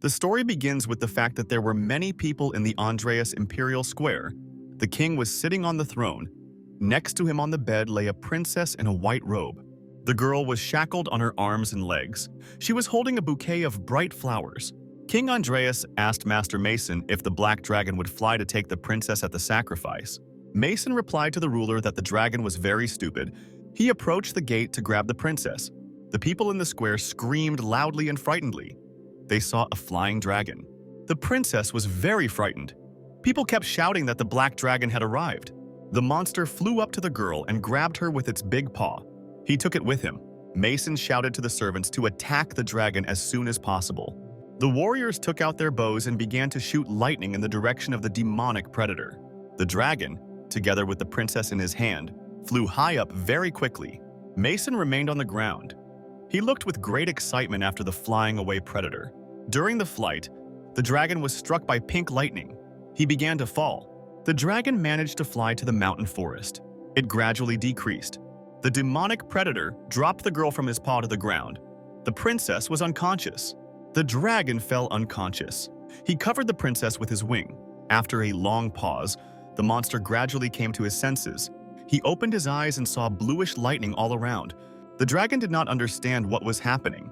The story begins with the fact that there were many people in the Andreas Imperial Square. The king was sitting on the throne. Next to him on the bed lay a princess in a white robe. The girl was shackled on her arms and legs. She was holding a bouquet of bright flowers. King Andreas asked Master Mason if the black dragon would fly to take the princess at the sacrifice. Mason replied to the ruler that the dragon was very stupid. He approached the gate to grab the princess. The people in the square screamed loudly and frightenedly. They saw a flying dragon. The princess was very frightened. People kept shouting that the black dragon had arrived. The monster flew up to the girl and grabbed her with its big paw. He took it with him. Mason shouted to the servants to attack the dragon as soon as possible. The warriors took out their bows and began to shoot lightning in the direction of the demonic predator. The dragon, together with the princess in his hand, flew high up very quickly. Mason remained on the ground. He looked with great excitement after the flying away predator. During the flight, the dragon was struck by pink lightning. He began to fall. The dragon managed to fly to the mountain forest. It gradually decreased. The demonic predator dropped the girl from his paw to the ground. The princess was unconscious. The dragon fell unconscious. He covered the princess with his wing. After a long pause, the monster gradually came to his senses. He opened his eyes and saw bluish lightning all around. The dragon did not understand what was happening.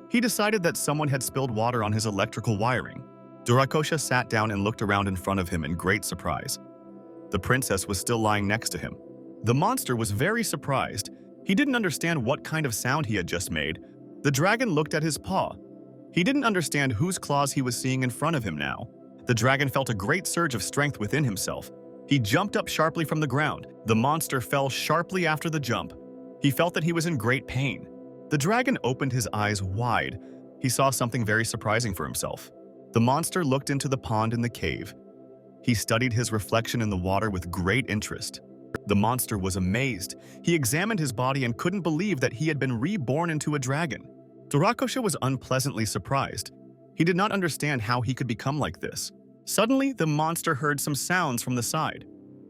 He decided that someone had spilled water on his electrical wiring. Durakosha sat down and looked around in front of him in great surprise. The princess was still lying next to him. The monster was very surprised. He didn't understand what kind of sound he had just made. The dragon looked at his paw. He didn't understand whose claws he was seeing in front of him now. The dragon felt a great surge of strength within himself. He jumped up sharply from the ground. The monster fell sharply after the jump. He felt that he was in great pain. The dragon opened his eyes wide. He saw something very surprising for himself. The monster looked into the pond in the cave. He studied his reflection in the water with great interest. The monster was amazed. He examined his body and couldn't believe that he had been reborn into a dragon. Durakosha was unpleasantly surprised. He did not understand how he could become like this. Suddenly, the monster heard some sounds from the side.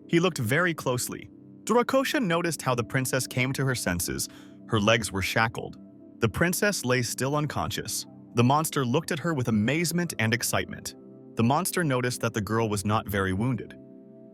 He looked very closely. Durakosha noticed how the princess came to her senses. Her legs were shackled. The princess lay still unconscious. The monster looked at her with amazement and excitement. The monster noticed that the girl was not very wounded.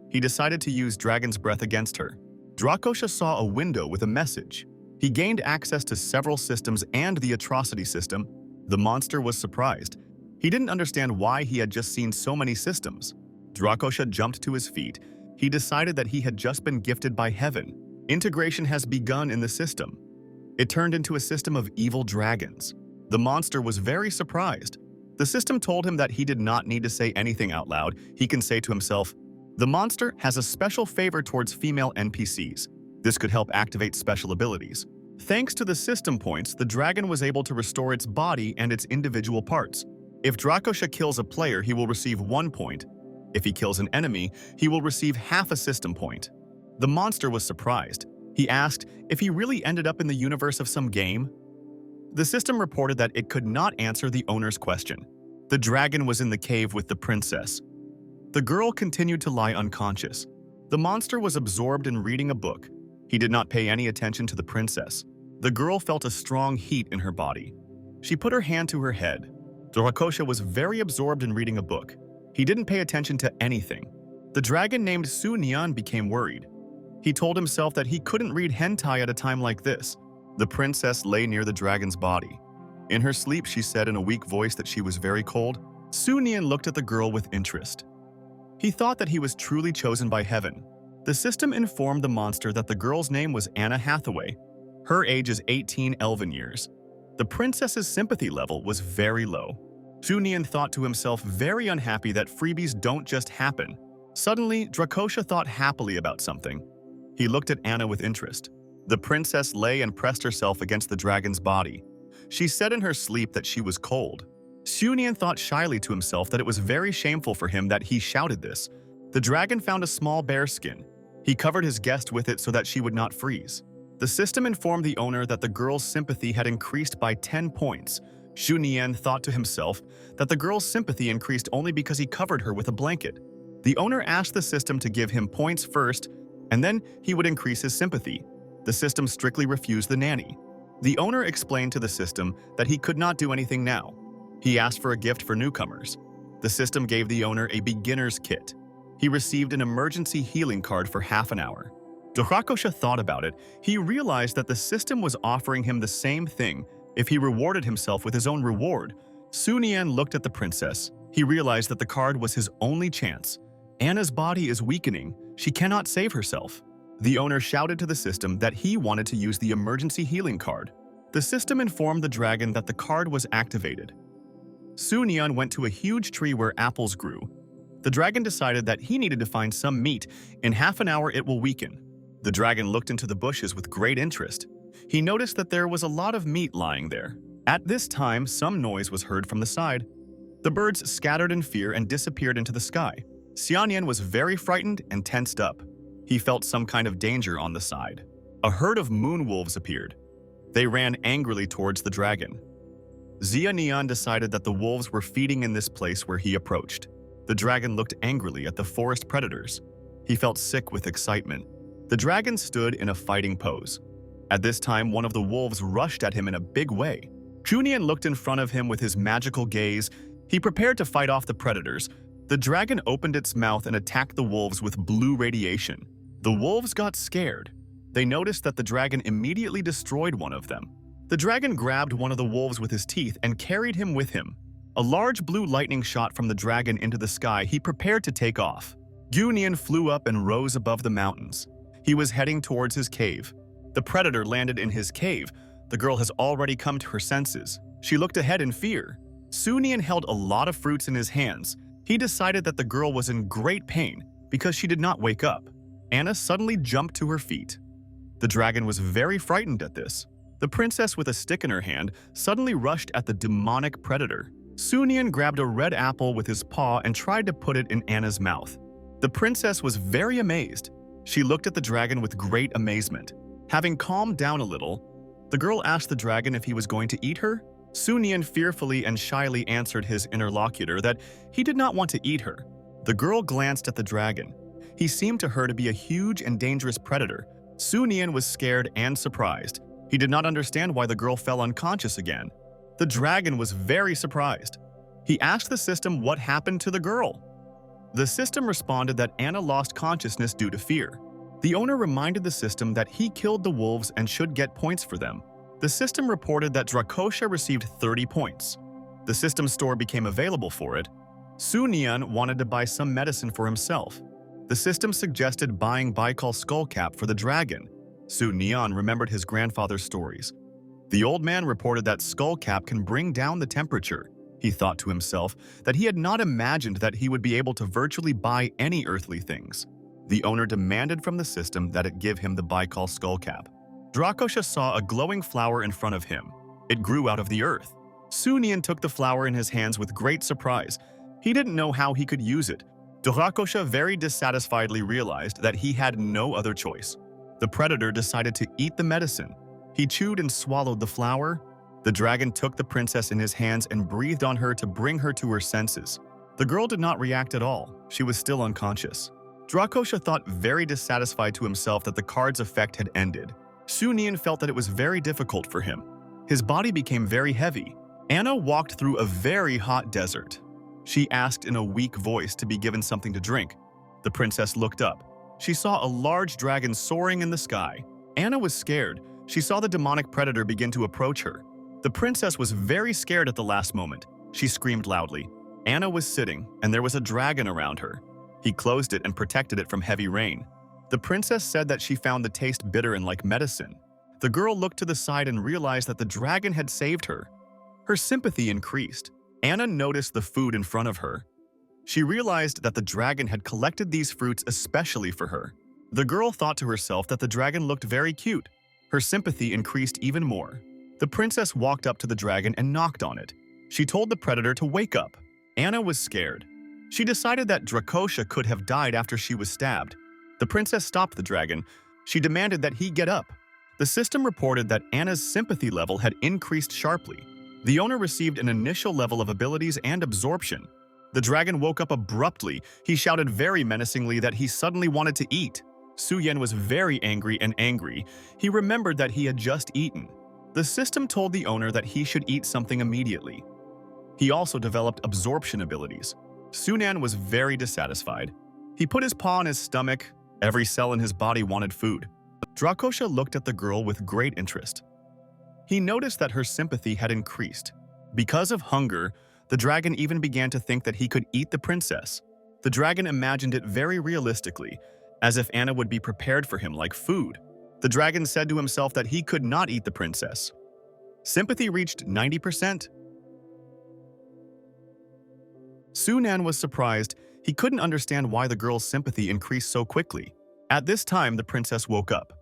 He decided to use Dragon's Breath against her. Durakosha saw a window with a message. He gained access to several systems and the atrocity system. The monster was surprised. He didn't understand why he had just seen so many systems. Durakosha jumped to his feet. He decided that he had just been gifted by heaven. Integration has begun in the system. It turned into a system of evil dragons. The monster was very surprised. The system told him that he did not need to say anything out loud. He can say to himself, "The monster has a special favor towards female NPCs. This could help activate special abilities." Thanks to the system points, the dragon was able to restore its body and its individual parts. If Durakosha kills a player, he will receive 1 point. If he kills an enemy, he will receive half a system point. The monster was surprised. He asked if he really ended up in the universe of some game. The system reported that it could not answer the owner's question. The dragon was in the cave with the princess. The girl continued to lie unconscious. The monster was absorbed in reading a book. He did not pay any attention to the princess. The girl felt a strong heat in her body. She put her hand to her head. Durakosha was very absorbed in reading a book. He didn't pay attention to anything. The dragon named Su Nian became worried. He told himself that he couldn't read hentai at a time like this. The princess lay near the dragon's body. In her sleep, she said in a weak voice that she was very cold. Su Nian looked at the girl with interest. He thought that he was truly chosen by heaven. The system informed the monster that the girl's name was Anna Hathaway. Her age is 18 elven years. The princess's sympathy level was very low. Su Nian thought to himself, very unhappy that freebies don't just happen. Suddenly, Durakosha thought happily about something. He looked at Anna with interest. The princess lay and pressed herself against the dragon's body. She said in her sleep that she was cold. Su Nian thought shyly to himself that it was very shameful for him that he shouted this. The dragon found a small bear skin. He covered his guest with it so that she would not freeze. The system informed the owner that the girl's sympathy had increased by 10 points. Su Nian thought to himself that the girl's sympathy increased only because he covered her with a blanket. The owner asked the system to give him points first, and then he would increase his sympathy. The system strictly refused the nanny. The owner explained to the system that he could not do anything now. He asked for a gift for newcomers. The system gave the owner a beginner's kit. He received an emergency healing card for half an hour. Rakosha thought about it. He realized that the system was offering him the same thing if he rewarded himself with his own reward. Sunian looked at the princess. He realized that the card was his only chance. Anna's body is weakening. She cannot save herself. The owner shouted to the system that he wanted to use the emergency healing card. The system informed the dragon that the card was activated. Sunian went to a huge tree where apples grew. The dragon decided that he needed to find some meat. In half an hour, it will weaken. The dragon looked into the bushes with great interest. He noticed that there was a lot of meat lying there. At this time, some noise was heard from the side. The birds scattered in fear and disappeared into the sky. Xianyan was very frightened and tensed up. He felt some kind of danger on the side. A herd of moon wolves appeared. They ran angrily towards the dragon. Xianyan decided that the wolves were feeding in this place where he approached. The dragon looked angrily at the forest predators. He felt sick with excitement. The dragon stood in a fighting pose. At this time, one of the wolves rushed at him in a big way. Chunian looked in front of him with his magical gaze. He prepared to fight off the predators. The dragon opened its mouth and attacked the wolves with blue radiation. The wolves got scared. They noticed that the dragon immediately destroyed one of them. The dragon grabbed one of the wolves with his teeth and carried him with him. A large blue lightning shot from the dragon into the sky. He prepared to take off. Gunian flew up and rose above the mountains. He was heading towards his cave. The predator landed in his cave. The girl has already come to her senses. She looked ahead in fear. Sunian held a lot of fruits in his hands. He decided that the girl was in great pain because she did not wake up. Anna suddenly jumped to her feet. The dragon was very frightened at this. The princess, with a stick in her hand, suddenly rushed at the demonic predator. Sunian grabbed a red apple with his paw and tried to put it in Anna's mouth. The princess was very amazed. She looked at the dragon with great amazement. Having calmed down a little, the girl asked the dragon if he was going to eat her. Sunian fearfully and shyly answered his interlocutor that he did not want to eat her. The girl glanced at the dragon. He seemed to her to be a huge and dangerous predator. Sunian was scared and surprised. He did not understand why the girl fell unconscious again. The dragon was very surprised. He asked the system what happened to the girl. The system responded that Anna lost consciousness due to fear. The owner reminded the system that he killed the wolves and should get points for them. The system reported that Drakosha received 30 points. The system store became available for it. Sunian wanted to buy some medicine for himself. The system suggested buying Baikal skullcap for the dragon. Sunian remembered his grandfather's stories. The old man reported that skullcap can bring down the temperature. He thought to himself that he had not imagined that he would be able to virtually buy any earthly things. The owner demanded from the system that it give him the Baikal skullcap. Drakosha saw a glowing flower in front of him. It grew out of the earth. Sunian took the flower in his hands with great surprise. He didn't know how he could use it. Drakosha very dissatisfiedly realized that he had no other choice. The predator decided to eat the medicine. He chewed and swallowed the flower. The dragon took the princess in his hands and breathed on her to bring her to her senses. The girl did not react at all. She was still unconscious. Drakosha thought very dissatisfied to himself that the card's effect had ended. Sunian felt that it was very difficult for him. His body became very heavy. Anna walked through a very hot desert. She asked in a weak voice to be given something to drink. The princess looked up. She saw a large dragon soaring in the sky. Anna was scared. She saw the demonic predator begin to approach her. The princess was very scared at the last moment. She screamed loudly. Anna was sitting, and there was a dragon around her. He closed it and protected it from heavy rain. The princess said that she found the taste bitter and like medicine. The girl looked to the side and realized that the dragon had saved her. Her sympathy increased. Anna noticed the food in front of her. She realized that the dragon had collected these fruits especially for her. The girl thought to herself that the dragon looked very cute. Her sympathy increased even more. The princess walked up to the dragon and knocked on it. She told the predator to wake up. Anna was scared. She decided that Drakosha could have died after she was stabbed. The princess stopped the dragon. She demanded that he get up. The system reported that Anna's sympathy level had increased sharply. The owner received an initial level of abilities and absorption. The dragon woke up abruptly. He shouted very menacingly that he suddenly wanted to eat. Suyen was very angry and angry. He remembered that he had just eaten. The system told the owner that he should eat something immediately. He also developed absorption abilities. Sunan was very dissatisfied. He put his paw on his stomach. Every cell in his body wanted food. Drakosha looked at the girl with great interest. He noticed that her sympathy had increased. Because of hunger, the dragon even began to think that he could eat the princess. The dragon imagined it very realistically, as if Anna would be prepared for him like food. The dragon said to himself that he could not eat the princess. Sympathy reached 90%. Sunan was surprised. He couldn't understand why the girl's sympathy increased so quickly. At this time, the princess woke up.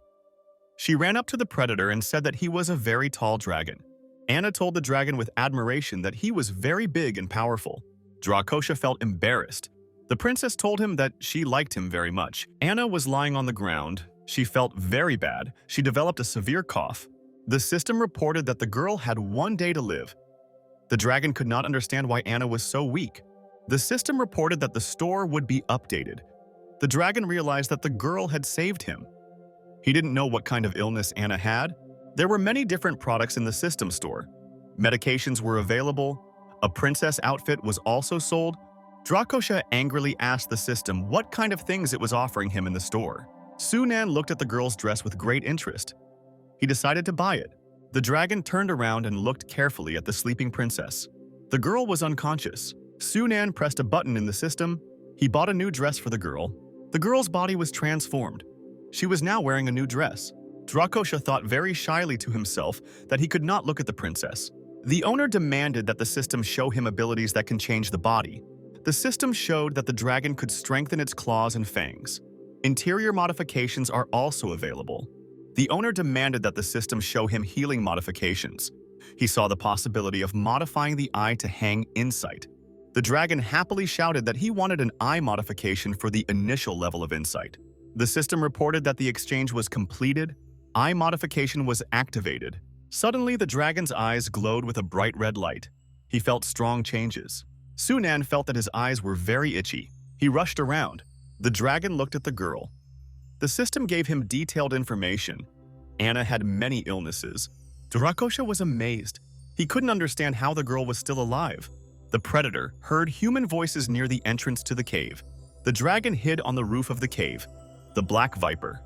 She ran up to the predator and said that he was a very tall dragon. Anna told the dragon with admiration that he was very big and powerful. Drakosha felt embarrassed. The princess told him that she liked him very much. Anna was lying on the ground. She felt very bad. She developed a severe cough. The system reported that the girl had 1 day to live. The dragon could not understand why Anna was so weak. The system reported that the store would be updated. The dragon realized that the girl had saved him. He didn't know what kind of illness Anna had. There were many different products in the system store. Medications were available. A princess outfit was also sold. Drakosha angrily asked the system what kind of things it was offering him in the store. Sunan looked at the girl's dress with great interest. He decided to buy it. The dragon turned around and looked carefully at the sleeping princess. The girl was unconscious. Sunan pressed a button in the system. He bought a new dress for the girl. The girl's body was transformed. She was now wearing a new dress. Drakosha thought very shyly to himself that he could not look at the princess. The owner demanded that the system show him abilities that can change the body. The system showed that the dragon could strengthen its claws and fangs. Interior modifications are also available. The owner demanded that the system show him healing modifications. He saw the possibility of modifying the eye to hang insight. The dragon happily shouted that he wanted an eye modification for the initial level of insight. The system reported that the exchange was completed. Eye modification was activated. Suddenly, the dragon's eyes glowed with a bright red light. He felt strong changes. Sunan felt that his eyes were very itchy. He rushed around. The dragon looked at the girl. The system gave him detailed information. Anna had many illnesses. Drakosha was amazed. He couldn't understand how the girl was still alive. The predator heard human voices near the entrance to the cave. The dragon hid on the roof of the cave. The Black Viper.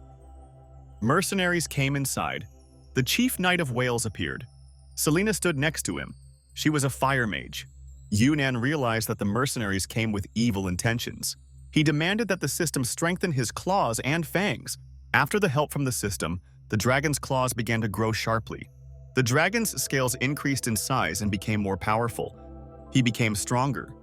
Mercenaries came inside. The chief knight of Wales appeared. Selena stood next to him. She was a fire mage. Yunan realized that the mercenaries came with evil intentions. He demanded that the system strengthen his claws and fangs. After the help from the system, the dragon's claws began to grow sharply. The dragon's scales increased in size and became more powerful. He became stronger.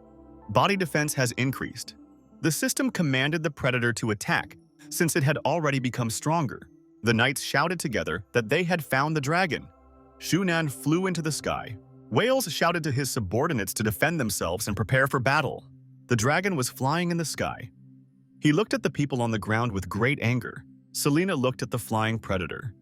Body defense has increased. The system commanded the predator to attack, since it had already become stronger. The knights shouted together that they had found the dragon. Shunan flew into the sky. Wales shouted to his subordinates to defend themselves and prepare for battle. The dragon was flying in the sky. He looked at the people on the ground with great anger. Selena looked at the flying predator.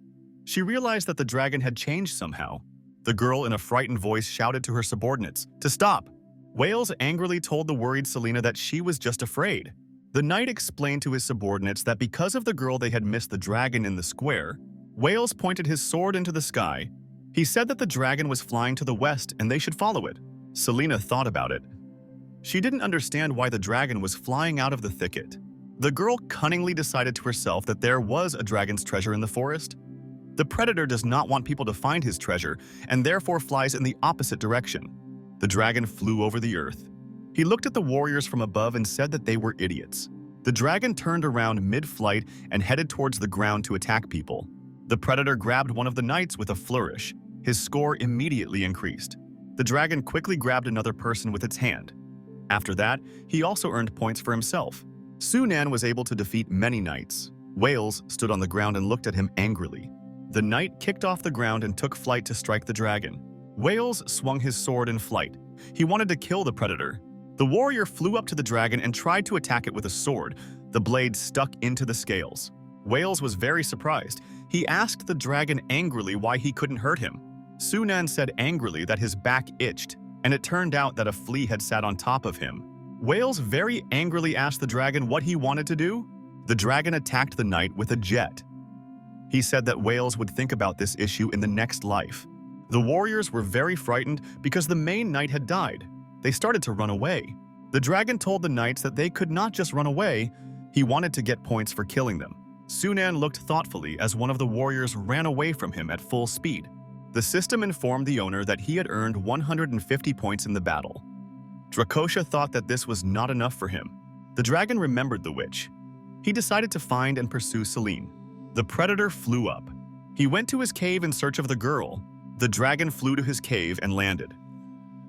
She realized that the dragon had changed somehow. The girl in a frightened voice shouted to her subordinates to stop. Wales angrily told the worried Selena that she was just afraid. The knight explained to his subordinates that because of the girl they had missed the dragon in the square. Wales pointed his sword into the sky. He said that the dragon was flying to the west and they should follow it. Selena thought about it. She didn't understand why the dragon was flying out of the thicket. The girl cunningly decided to herself that there was a dragon's treasure in the forest. The predator does not want people to find his treasure and therefore flies in the opposite direction. The dragon flew over the earth. He looked at the warriors from above and said that they were idiots. The dragon turned around mid-flight and headed towards the ground to attack people. The predator grabbed one of the knights with a flourish. His score immediately increased. The dragon quickly grabbed another person with its hand. After that, he also earned points for himself. Sunan was able to defeat many knights. Wales stood on the ground and looked at him angrily. The knight kicked off the ground and took flight to strike the dragon. Wales swung his sword in flight. He wanted to kill the predator. The warrior flew up to the dragon and tried to attack it with a sword. The blade stuck into the scales. Wales was very surprised. He asked the dragon angrily why he couldn't hurt him. Sunan said angrily that his back itched, and it turned out that a flea had sat on top of him. Wales very angrily asked the dragon what he wanted to do. The dragon attacked the knight with a jet. He said that Wales would think about this issue in the next life. The warriors were very frightened because the main knight had died. They started to run away. The dragon told the knights that they could not just run away, he wanted to get points for killing them. Sunan looked thoughtfully as one of the warriors ran away from him at full speed. The system informed the owner that he had earned 150 points in the battle. Drakosha thought that this was not enough for him. The dragon remembered the witch. He decided to find and pursue Celine. The predator flew up. He went to his cave in search of the girl. The dragon flew to his cave and landed.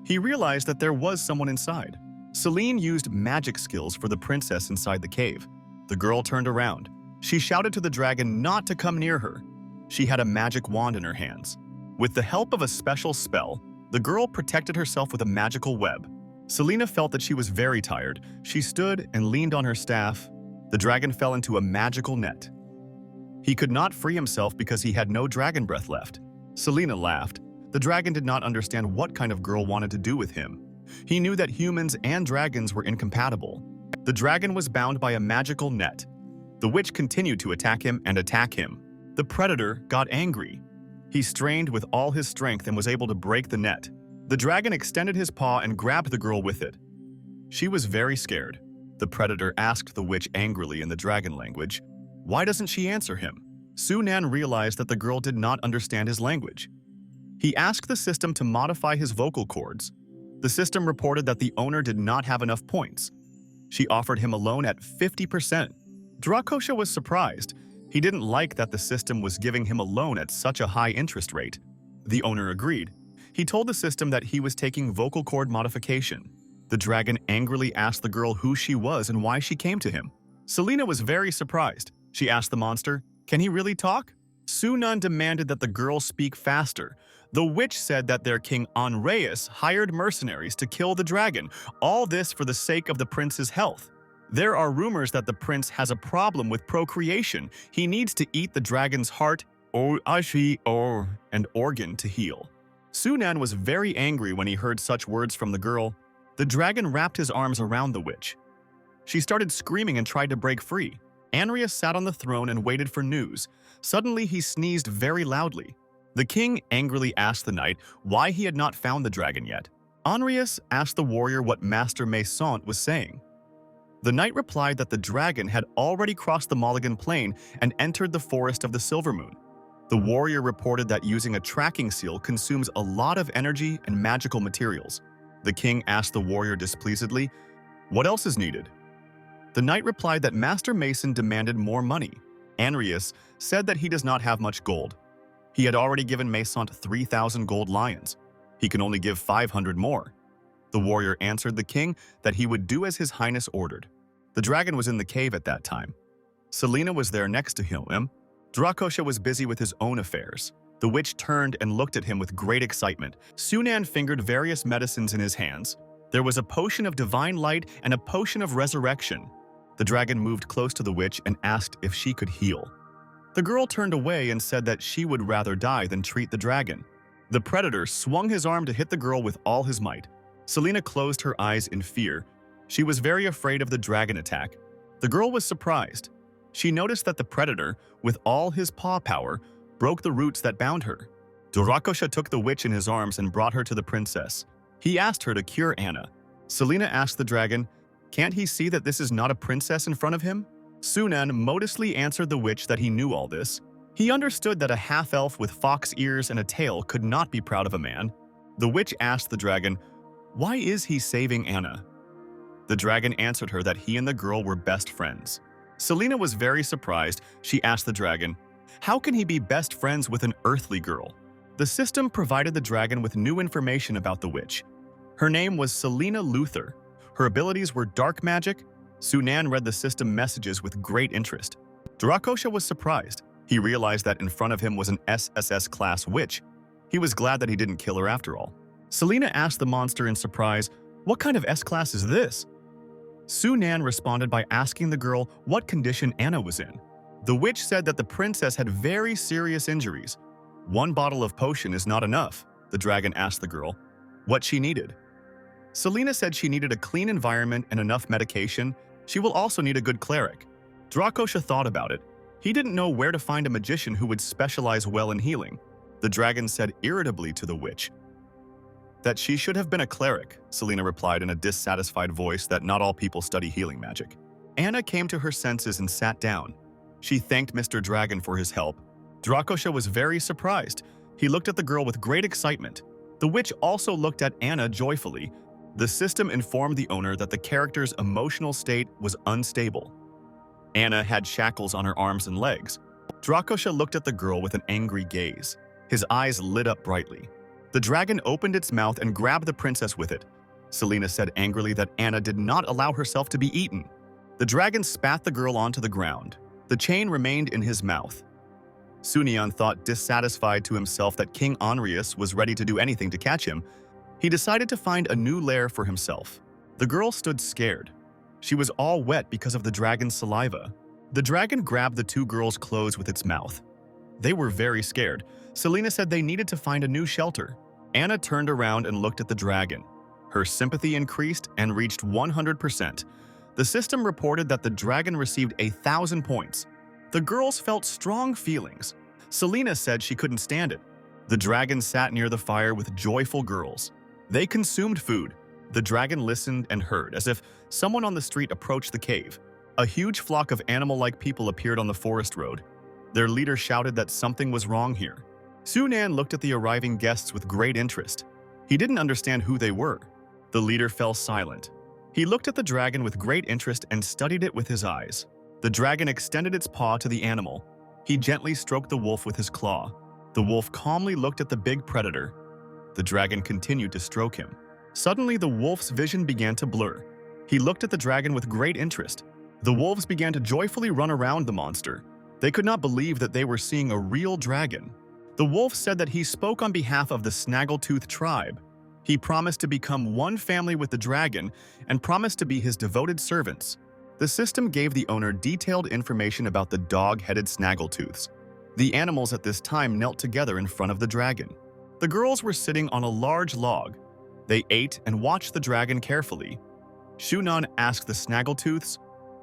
He realized that there was someone inside. Celine used magic skills for the princess inside the cave. The girl turned around. She shouted to the dragon not to come near her. She had a magic wand in her hands. With the help of a special spell, the girl protected herself with a magical web. Selena felt that she was very tired. She stood and leaned on her staff. The dragon fell into a magical net. He could not free himself because he had no dragon breath left. Selena laughed. The dragon did not understand what kind of girl wanted to do with him. He knew that humans and dragons were incompatible. The dragon was bound by a magical net. The witch continued to attack him and attack him. The predator got angry. He strained with all his strength and was able to break the net. The dragon extended his paw and grabbed the girl with it. She was very scared. The predator asked the witch angrily in the dragon language, "Why doesn't she answer him?" Sunan realized that the girl did not understand his language. He asked the system to modify his vocal cords. The system reported that the owner did not have enough points. She offered him a loan at 50%. Drakosha was surprised. He didn't like that the system was giving him a loan at such a high interest rate. The owner agreed. He told the system that he was taking vocal cord modification. The dragon angrily asked the girl who she was and why she came to him. Selena was very surprised. She asked the monster, "Can he really talk?" Sunan demanded that the girl speak faster. The witch said that their king Anreus hired mercenaries to kill the dragon, all this for the sake of the prince's health. There are rumors that the prince has a problem with procreation. He needs to eat the dragon's heart and organ to heal. Sunan was very angry when he heard such words from the girl. The dragon wrapped his arms around the witch. She started screaming and tried to break free. Anreus sat on the throne and waited for news. Suddenly, he sneezed very loudly. The king angrily asked the knight why he had not found the dragon yet. Anreus asked the warrior what Master Maisont was saying. The knight replied that the dragon had already crossed the Mulligan Plain and entered the Forest of the Silver Moon. The warrior reported that using a tracking seal consumes a lot of energy and magical materials. The king asked the warrior displeasedly, "What else is needed?" The knight replied that Master Mason demanded more money. Anreus said that he does not have much gold. He had already given Maisont 3,000 gold lions. He can only give 500 more. The warrior answered the king that he would do as his highness ordered. The dragon was in the cave at that time. Selena was there next to him. Drakosha was busy with his own affairs. The witch turned and looked at him with great excitement. Sunan fingered various medicines in his hands. There was a potion of divine light and a potion of resurrection. The dragon moved close to the witch and asked if she could heal. The girl turned away and said that she would rather die than treat the dragon. The predator swung his arm to hit the girl with all his might. Selena closed her eyes in fear. She was very afraid of the dragon attack. The girl was surprised. She noticed that the predator, with all his paw power, broke the roots that bound her. Drakosha took the witch in his arms and brought her to the princess. He asked her to cure Anna. Selena asked the dragon, "Can't he see that this is not a princess in front of him?" Sunan modestly answered the witch that he knew all this. He understood that a half-elf with fox ears and a tail could not be proud of a man. The witch asked the dragon, "Why is he saving Anna?" The dragon answered her that he and the girl were best friends. Selena was very surprised. She asked the dragon, "How can he be best friends with an earthly girl?" The system provided the dragon with new information about the witch. Her name was Selena Luther. Her abilities were dark magic. Sunan read the system messages with great interest. Drakosha was surprised. He realized that in front of him was an SSS-class witch. He was glad that he didn't kill her after all. Selena asked the monster in surprise, "What kind of S-class is this?" Sunan responded by asking the girl what condition Anna was in. The witch said that the princess had very serious injuries. "One bottle of potion is not enough," the dragon asked the girl what she needed. Selena said she needed a clean environment and enough medication. She will also need a good cleric. Drakosha thought about it. He didn't know where to find a magician who would specialize well in healing. The dragon said irritably to the witch, That she should have been a cleric, Selena replied in a dissatisfied voice that not all people study healing magic. Anna came to her senses and sat down. She thanked Mr. Dragon for his help. Drakosha was very surprised. He looked at the girl with great excitement. The witch also looked at Anna joyfully. The system informed the owner that the character's emotional state was unstable. Anna had shackles on her arms and legs. Drakosha looked at the girl with an angry gaze. His eyes lit up brightly. The dragon opened its mouth and grabbed the princess with it. Selena said angrily that Anna did not allow herself to be eaten. The dragon spat the girl onto the ground. The chain remained in his mouth. Sunyan thought dissatisfied to himself that King Onrius was ready to do anything to catch him. He decided to find a new lair for himself. The girl stood scared. She was all wet because of the dragon's saliva. The dragon grabbed the two girls' clothes with its mouth. They were very scared. Selena said they needed to find a new shelter. Anna turned around and looked at the dragon. Her sympathy increased and reached 100%. The system reported that the dragon received 1,000 points. The girls felt strong feelings. Selena said she couldn't stand it. The dragon sat near the fire with joyful girls. They consumed food. The dragon listened and heard, as if someone on the street approached the cave. A huge flock of animal-like people appeared on the forest road. Their leader shouted that something was wrong here. Sunan looked at the arriving guests with great interest. He didn't understand who they were. The leader fell silent. He looked at the dragon with great interest and studied it with his eyes. The dragon extended its paw to the animal. He gently stroked the wolf with his claw. The wolf calmly looked at the big predator. The dragon continued to stroke him. Suddenly, the wolf's vision began to blur. He looked at the dragon with great interest. The wolves began to joyfully run around the monster. They could not believe that they were seeing a real dragon. The wolf said that he spoke on behalf of the Snaggletooth tribe. He promised to become one family with the dragon and promised to be his devoted servants. The system gave the owner detailed information about the dog-headed Snaggletooths. The animals at this time knelt together in front of the dragon. The girls were sitting on a large log. They ate and watched the dragon carefully. Shunan asked the Snaggletooths,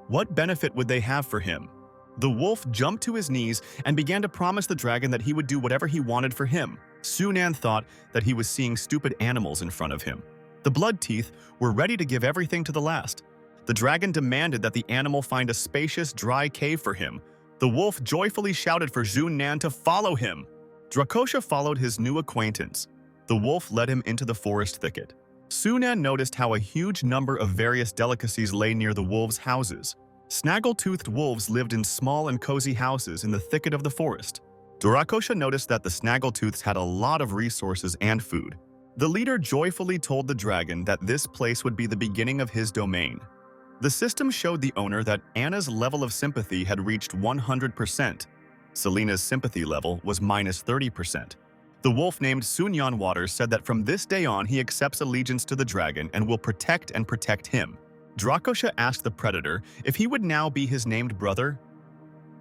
what benefit would they have for him? The wolf jumped to his knees and began to promise the dragon that he would do whatever he wanted for him. Sunan thought that he was seeing stupid animals in front of him. The blood teeth were ready to give everything to the last. The dragon demanded that the animal find a spacious, dry cave for him. The wolf joyfully shouted for Zhunan to follow him. Drakosha followed his new acquaintance. The wolf led him into the forest thicket. Sunan noticed how a huge number of various delicacies lay near the wolves' houses. Snaggle-toothed wolves lived in small and cozy houses in the thicket of the forest. Drakosha noticed that the Snaggletooths had a lot of resources and food. The leader joyfully told the dragon that this place would be the beginning of his domain. The system showed the owner that Anna's level of sympathy had reached 100%. Selena's sympathy level was minus 30%. The wolf named Sunyan Waters said that from this day on he accepts allegiance to the dragon and will protect him. Drakosha asked the predator if he would now be his named brother.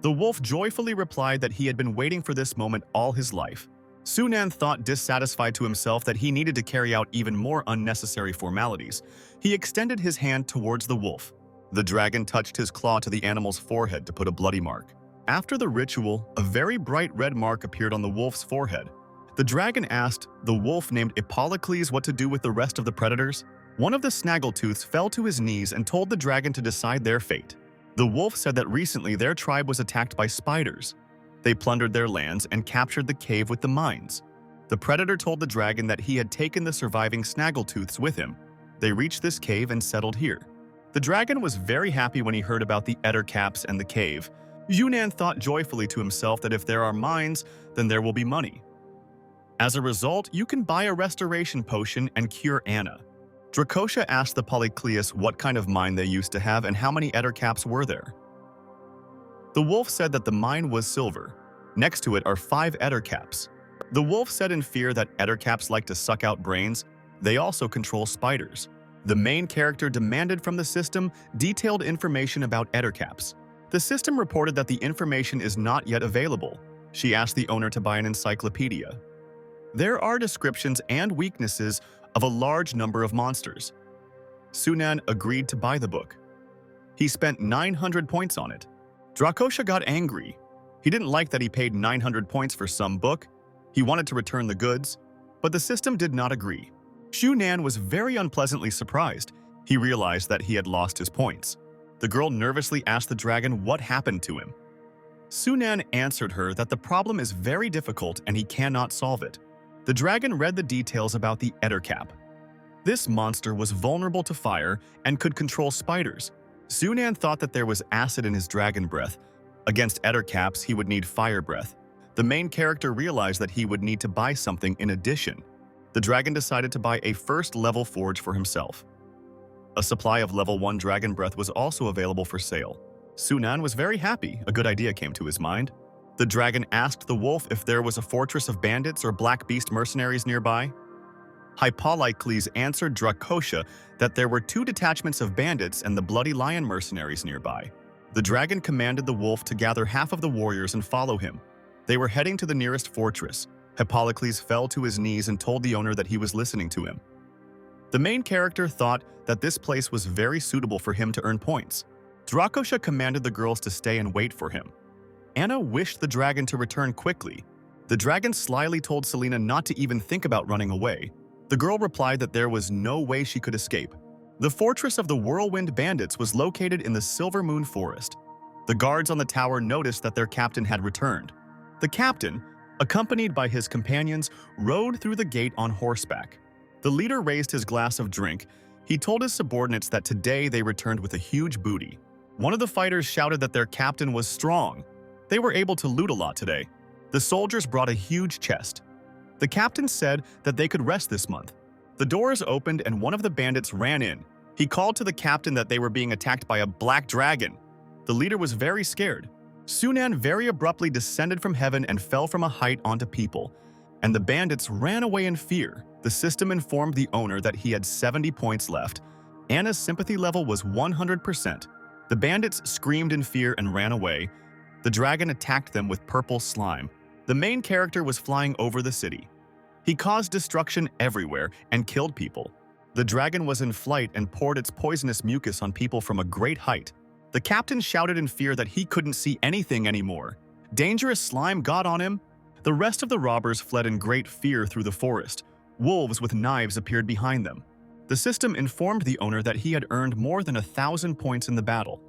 The wolf joyfully replied that he had been waiting for this moment all his life. Sunan thought dissatisfied to himself that he needed to carry out even more unnecessary formalities. He extended his hand towards the wolf. The dragon touched his claw to the animal's forehead to put a bloody mark. After the ritual, a very bright red mark appeared on the wolf's forehead. The dragon asked the wolf named Hippocles what to do with the rest of the predators. One of the Snaggletooths fell to his knees and told the dragon to decide their fate. The wolf said that recently their tribe was attacked by spiders. They plundered their lands and captured the cave with the mines. The predator told the dragon that he had taken the surviving Snaggletooths with him. They reached this cave and settled here. The dragon was very happy when he heard about the Ettercaps and the cave. Yunan thought joyfully to himself that if there are mines, then there will be money. As a result, you can buy a restoration potion and cure Anna. Drakosha asked the Polycleus what kind of mine they used to have and how many Ettercaps were there. The wolf said that the mine was silver. Next to it are 5 Ettercaps. The wolf said in fear that Ettercaps like to suck out brains. They also control spiders. The main character demanded from the system detailed information about Ettercaps. The system reported that the information is not yet available. She asked the owner to buy an encyclopedia. There are descriptions and weaknesses of a large number of monsters. Sunan agreed to buy the book. He spent 900 points on it. Drakosha got angry. He didn't like that he paid 900 points for some book. He wanted to return the goods, but the system did not agree. Shunan was very unpleasantly surprised. He realized that he had lost his points. The girl nervously asked the dragon what happened to him. Sunan answered her that the problem is very difficult and he cannot solve it. The dragon read the details about the Ettercap. This monster was vulnerable to fire and could control spiders. Sunan thought that there was acid in his dragon breath. Against Ettercaps, he would need fire breath. The main character realized that he would need to buy something in addition. The dragon decided to buy a first-level forge for himself. A supply of level 1 dragon breath was also available for sale. Sunan was very happy. A good idea came to his mind. The dragon asked the wolf if there was a fortress of bandits or black beast mercenaries nearby. Hippolycles answered Dracosha that there were 2 detachments of bandits and the Bloody Lion mercenaries nearby. The dragon commanded the wolf to gather half of the warriors and follow him. They were heading to the nearest fortress. Hippocles fell to his knees and told the owner that he was listening to him. The main character thought that this place was very suitable for him to earn points. Dracosha commanded the girls to stay and wait for him. Anna wished the dragon to return quickly. The dragon slyly told Selena not to even think about running away. The girl replied that there was no way she could escape. The fortress of the Whirlwind Bandits was located in the Silver Moon Forest. The guards on the tower noticed that their captain had returned. The captain, accompanied by his companions, rode through the gate on horseback. The leader raised his glass of drink. He told his subordinates that today they returned with a huge booty. One of the fighters shouted that their captain was strong. They were able to loot a lot today. The soldiers brought a huge chest. The captain said that they could rest this month. The doors opened and one of the bandits ran in. He called to the captain that they were being attacked by a black dragon. The leader was very scared. Sunan very abruptly descended from heaven and fell from a height onto people, and the bandits ran away in fear. The system informed the owner that he had 70 points left. Anna's sympathy level was 100%. The bandits screamed in fear and ran away. The dragon attacked them with purple slime. The main character was flying over the city. He caused destruction everywhere and killed people. The dragon was in flight and poured its poisonous mucus on people from a great height. The captain shouted in fear that he couldn't see anything anymore. Dangerous slime got on him. The rest of the robbers fled in great fear through the forest. Wolves with knives appeared behind them. The system informed the owner that he had earned more than 1,000 points in the battle.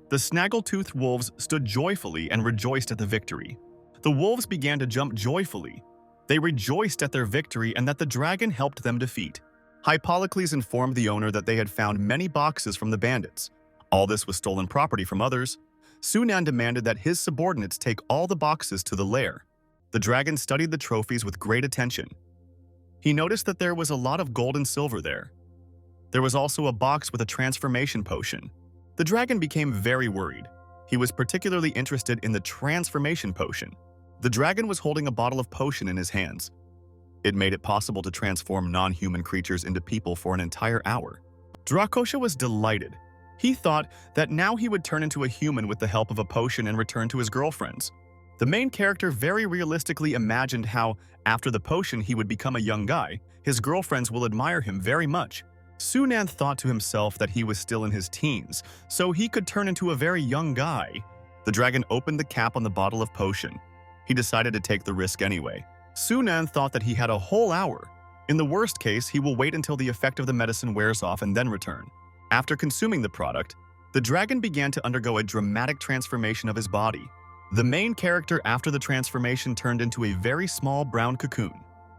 The Snaggletooth wolves stood joyfully and rejoiced at the victory. The wolves began to jump joyfully. They rejoiced at their victory and that the dragon helped them defeat. Hippocles informed the owner that they had found many boxes from the bandits. All this was stolen property from others. Sunan demanded that his subordinates take all the boxes to the lair. The dragon studied the trophies with great attention. He noticed that there was a lot of gold and silver there. There was also a box with a transformation potion. The dragon became very worried. He was particularly interested in the transformation potion. The dragon was holding a bottle of potion in his hands. It made it possible to transform non-human creatures into people for an entire hour. Dracosha was delighted. He thought that now he would turn into a human with the help of a potion and return to his girlfriends. The main character very realistically imagined how, after the potion, he would become a young guy. His girlfriends will admire him very much. Sunan thought to himself that he was still in his teens, so he could turn into a very young guy. The dragon opened the cap on the bottle of potion. He decided to take the risk anyway. Sunan thought that he had a whole hour. In the worst case, he will wait until the effect of the medicine wears off and then return. After consuming the product, the dragon began to undergo a dramatic transformation of his body. The main character after the transformation turned into a very small brown cocoon.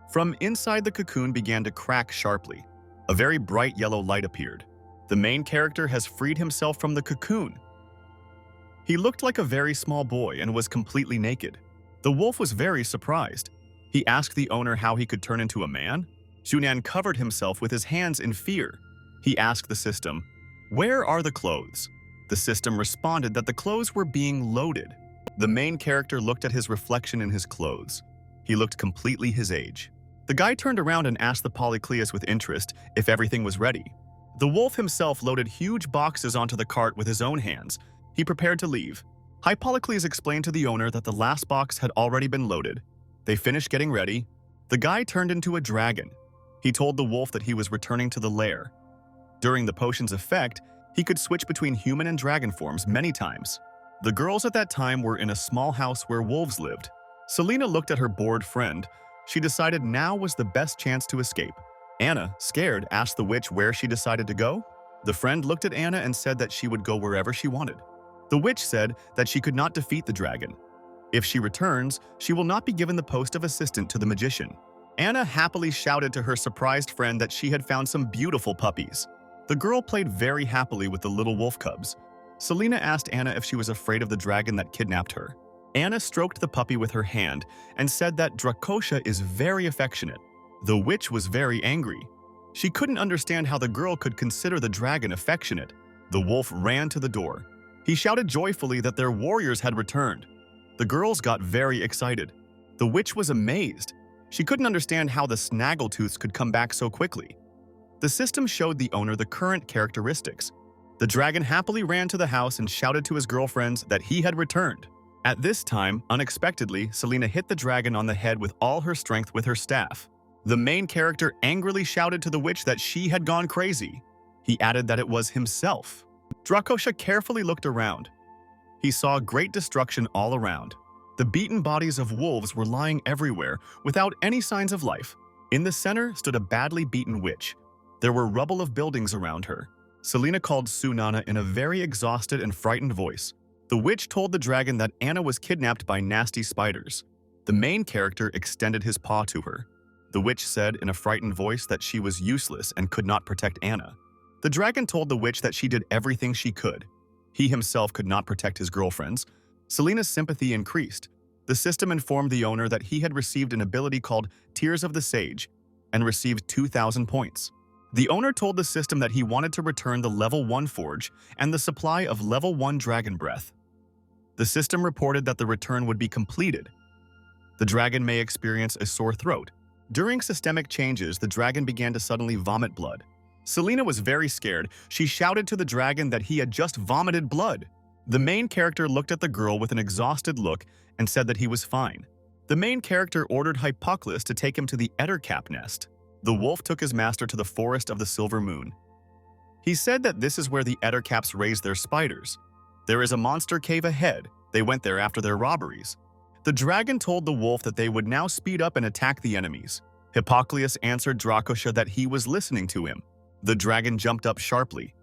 From inside the cocoon began to crack sharply. A very bright yellow light appeared. The main character has freed himself from the cocoon. He looked like a very small boy and was completely naked. The wolf was very surprised. He asked the owner how he could turn into a man. Shunan covered himself with his hands in fear. He asked the system, "Where are the clothes?" The system responded that the clothes were being loaded. The main character looked at his reflection in his clothes. He looked completely his age. The guy turned around and asked the Polycleus with interest if everything was ready. The wolf himself loaded huge boxes onto the cart with his own hands. He prepared to leave. Hippocles explained to the owner that the last box had already been loaded. They finished getting ready. The guy turned into a dragon. He told the wolf that he was returning to the lair. During the potion's effect, he could switch between human and dragon forms many times. The girls at that time were in a small house where wolves lived. Selena looked at her bored friend. She decided now was the best chance to escape. Anna, scared, asked the witch where she decided to go. The friend looked at Anna and said that she would go wherever she wanted. The witch said that she could not defeat the dragon. If she returns, she will not be given the post of assistant to the magician. Anna happily shouted to her surprised friend that she had found some beautiful puppies. The girl played very happily with the little wolf cubs. Selena asked Anna if she was afraid of the dragon that kidnapped her. Anna stroked the puppy with her hand and said that Dracosha is very affectionate. The witch was very angry. She couldn't understand how the girl could consider the dragon affectionate. The wolf ran to the door. He shouted joyfully that their warriors had returned. The girls got very excited. The witch was amazed. She couldn't understand how the Snaggletooths could come back so quickly. The system showed the owner the current characteristics. The dragon happily ran to the house and shouted to his girlfriends that he had returned. At this time, unexpectedly, Selena hit the dragon on the head with all her strength with her staff. The main character angrily shouted to the witch that she had gone crazy. He added that it was himself. Dracosha carefully looked around. He saw great destruction all around. The beaten bodies of wolves were lying everywhere without any signs of life. In the center stood a badly beaten witch. There were rubble of buildings around her. Selena called Sunana in a very exhausted and frightened voice. The witch told the dragon that Anna was kidnapped by nasty spiders. The main character extended his paw to her. The witch said in a frightened voice that she was useless and could not protect Anna. The dragon told the witch that she did everything she could. He himself could not protect his girlfriends. Selena's sympathy increased. The system informed the owner that he had received an ability called Tears of the Sage and received 2,000 points. The owner told the system that he wanted to return the level 1 forge and the supply of level 1 dragon breath. The system reported that the return would be completed. The dragon may experience a sore throat. During systemic changes, the dragon began to suddenly vomit blood. Selena was very scared. She shouted to the dragon that he had just vomited blood. The main character looked at the girl with an exhausted look and said that he was fine. The main character ordered Hypoclus to take him to the Ettercap nest. The wolf took his master to the forest of the Silver Moon. He said that this is where the Ettercaps raise their spiders. There is a monster cave ahead. They went there after their robberies. The dragon told the wolf that they would now speed up and attack the enemies. Hippocleus answered Dracosha that he was listening to him. The dragon jumped up sharply.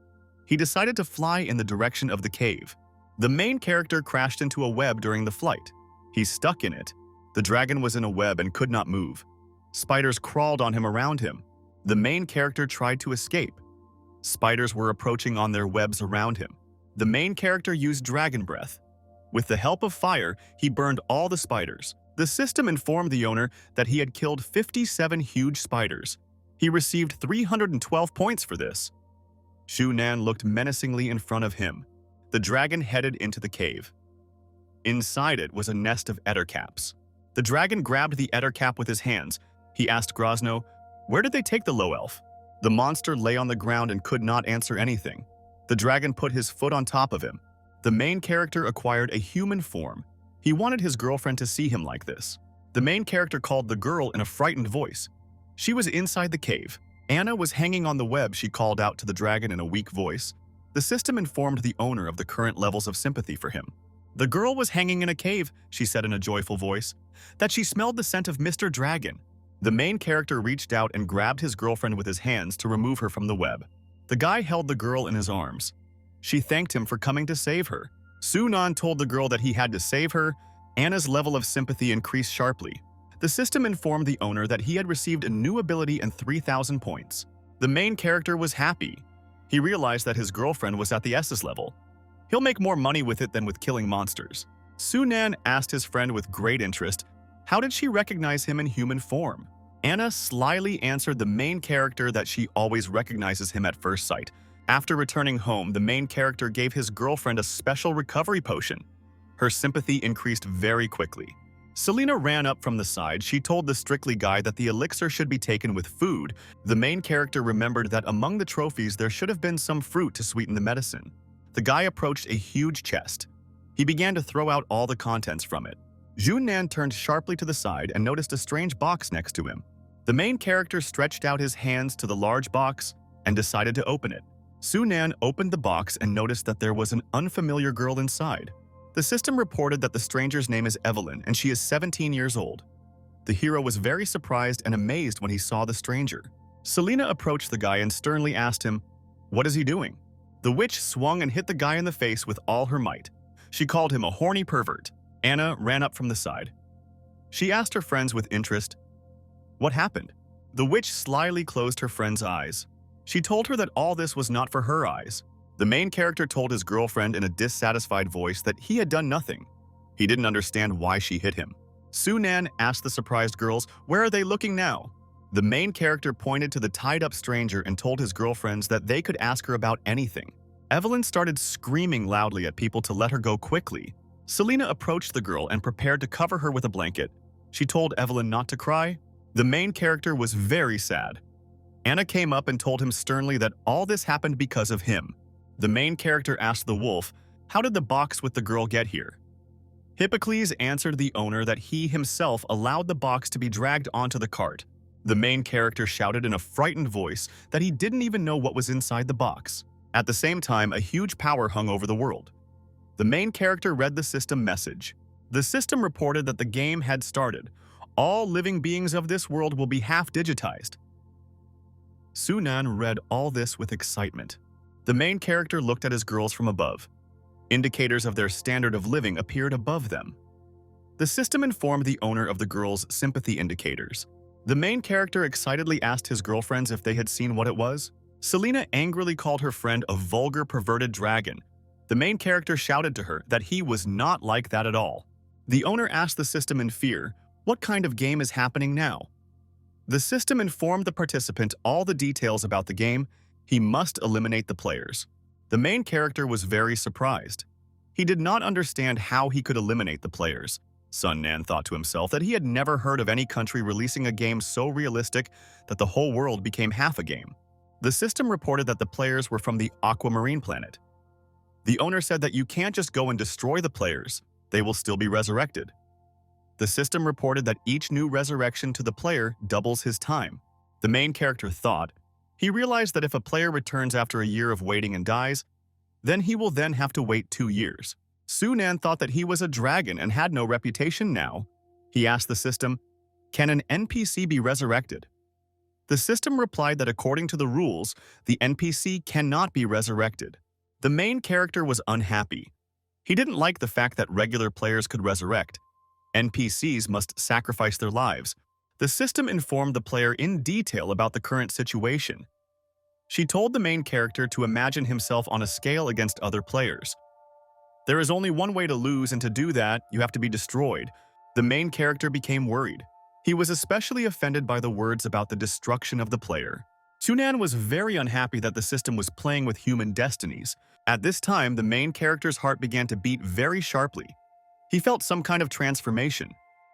He decided to fly in the direction of the cave. The main character crashed into a web during the flight. He stuck in it. The dragon was in a web and could not move. Spiders crawled on him around him. The main character tried to escape. Spiders were approaching on their webs around him. The main character used dragon breath. With the help of fire, he burned all the spiders. The system informed the owner that he had killed 57 huge spiders. He received 312 points for this. Shu Nan looked menacingly in front of him. The dragon headed into the cave. Inside it was a nest of Ettercaps. The dragon grabbed the Ettercap with his hands. He asked Grozno, "Where did they take the low elf?" The monster lay on the ground and could not answer anything. The dragon put his foot on top of him. The main character acquired a human form. He wanted his girlfriend to see him like this. The main character called the girl in a frightened voice. She was inside the cave. Anna was hanging on the web. She called out to the dragon in a weak voice. The system informed the owner of the current levels of sympathy for him. The girl was hanging in a cave, she said in a joyful voice, that she smelled the scent of Mr. Dragon. The main character reached out and grabbed his girlfriend with his hands to remove her from the web. The guy held the girl in his arms. She thanked him for coming to save her. Sunan told the girl that he had to save her. Anna's level of sympathy increased sharply. The system informed the owner that he had received a new ability and 3,000 points. The main character was happy. He realized that his girlfriend was at the S's level. He'll make more money with it than with killing monsters. Sunan asked his friend with great interest, how did she recognize him in human form? Anna slyly answered the main character that she always recognizes him at first sight. After returning home, the main character gave his girlfriend a special recovery potion. Her sympathy increased very quickly. Selena ran up from the side. She told the Strictly guy that the elixir should be taken with food. The main character remembered that among the trophies there should have been some fruit to sweeten the medicine. The guy approached a huge chest. He began to throw out all the contents from it. Junnan turned sharply to the side and noticed a strange box next to him. The main character stretched out his hands to the large box and decided to open it. Sunan opened the box and noticed that there was an unfamiliar girl inside. The system reported that the stranger's name is Evelyn and she is 17 years old. The hero was very surprised and amazed when he saw the stranger. Selena approached the guy and sternly asked him, "What is he doing?" The witch swung and hit the guy in the face with all her might. She called him a horny pervert. Anna ran up from the side. She asked her friends with interest, "What happened?" The witch slyly closed her friend's eyes. She told her that all this was not for her eyes. The main character told his girlfriend in a dissatisfied voice that he had done nothing. He didn't understand why she hit him. Sunan asked the surprised girls, "Where are they looking now?" The main character pointed to the tied-up stranger and told his girlfriends that they could ask her about anything. Evelyn started screaming loudly at people to let her go quickly. Selena approached the girl and prepared to cover her with a blanket. She told Evelyn not to cry. The main character was very sad. Anna came up and told him sternly that all this happened because of him. The main character asked the wolf, "How did the box with the girl get here?" Hippocles answered the owner that he himself allowed the box to be dragged onto the cart. The main character shouted in a frightened voice that he didn't even know what was inside the box. At the same time, a huge power hung over the world. The main character read the system message. The system reported that the game had started. All living beings of this world will be half-digitized. Sunan read all this with excitement. The main character looked at his girls from above. Indicators of their standard of living appeared above them. The system informed the owner of the girls' sympathy indicators. The main character excitedly asked his girlfriends if they had seen what it was. Selena angrily called her friend a vulgar, perverted dragon. The main character shouted to her that he was not like that at all. The owner asked the system in fear, "What kind of game is happening now?" The system informed the participant all the details about the game. He must eliminate the players. The main character was very surprised. He did not understand how he could eliminate the players. Sun Nan thought to himself that he had never heard of any country releasing a game so realistic that the whole world became half a game. The system reported that the players were from the Aquamarine planet. The owner said that you can't just go and destroy the players. They will still be resurrected. The system reported that each new resurrection to the player doubles his time. The main character thought. He realized that if a player returns after a year of waiting and dies, then he will then have to wait 2 years. Sunan thought that he was a dragon and had no reputation now. He asked the system, "Can an NPC be resurrected?" The system replied that according to the rules, the NPC cannot be resurrected. The main character was unhappy. He didn't like the fact that regular players could resurrect. NPCs must sacrifice their lives. The system informed the player in detail about the current situation. She told the main character to imagine himself on a scale against other players. There is only one way to lose, and to do that, you have to be destroyed. The main character became worried. He was especially offended by the words about the destruction of the player. Sunan was very unhappy that the system was playing with human destinies. At this time, the main character's heart began to beat very sharply. He felt some kind of transformation.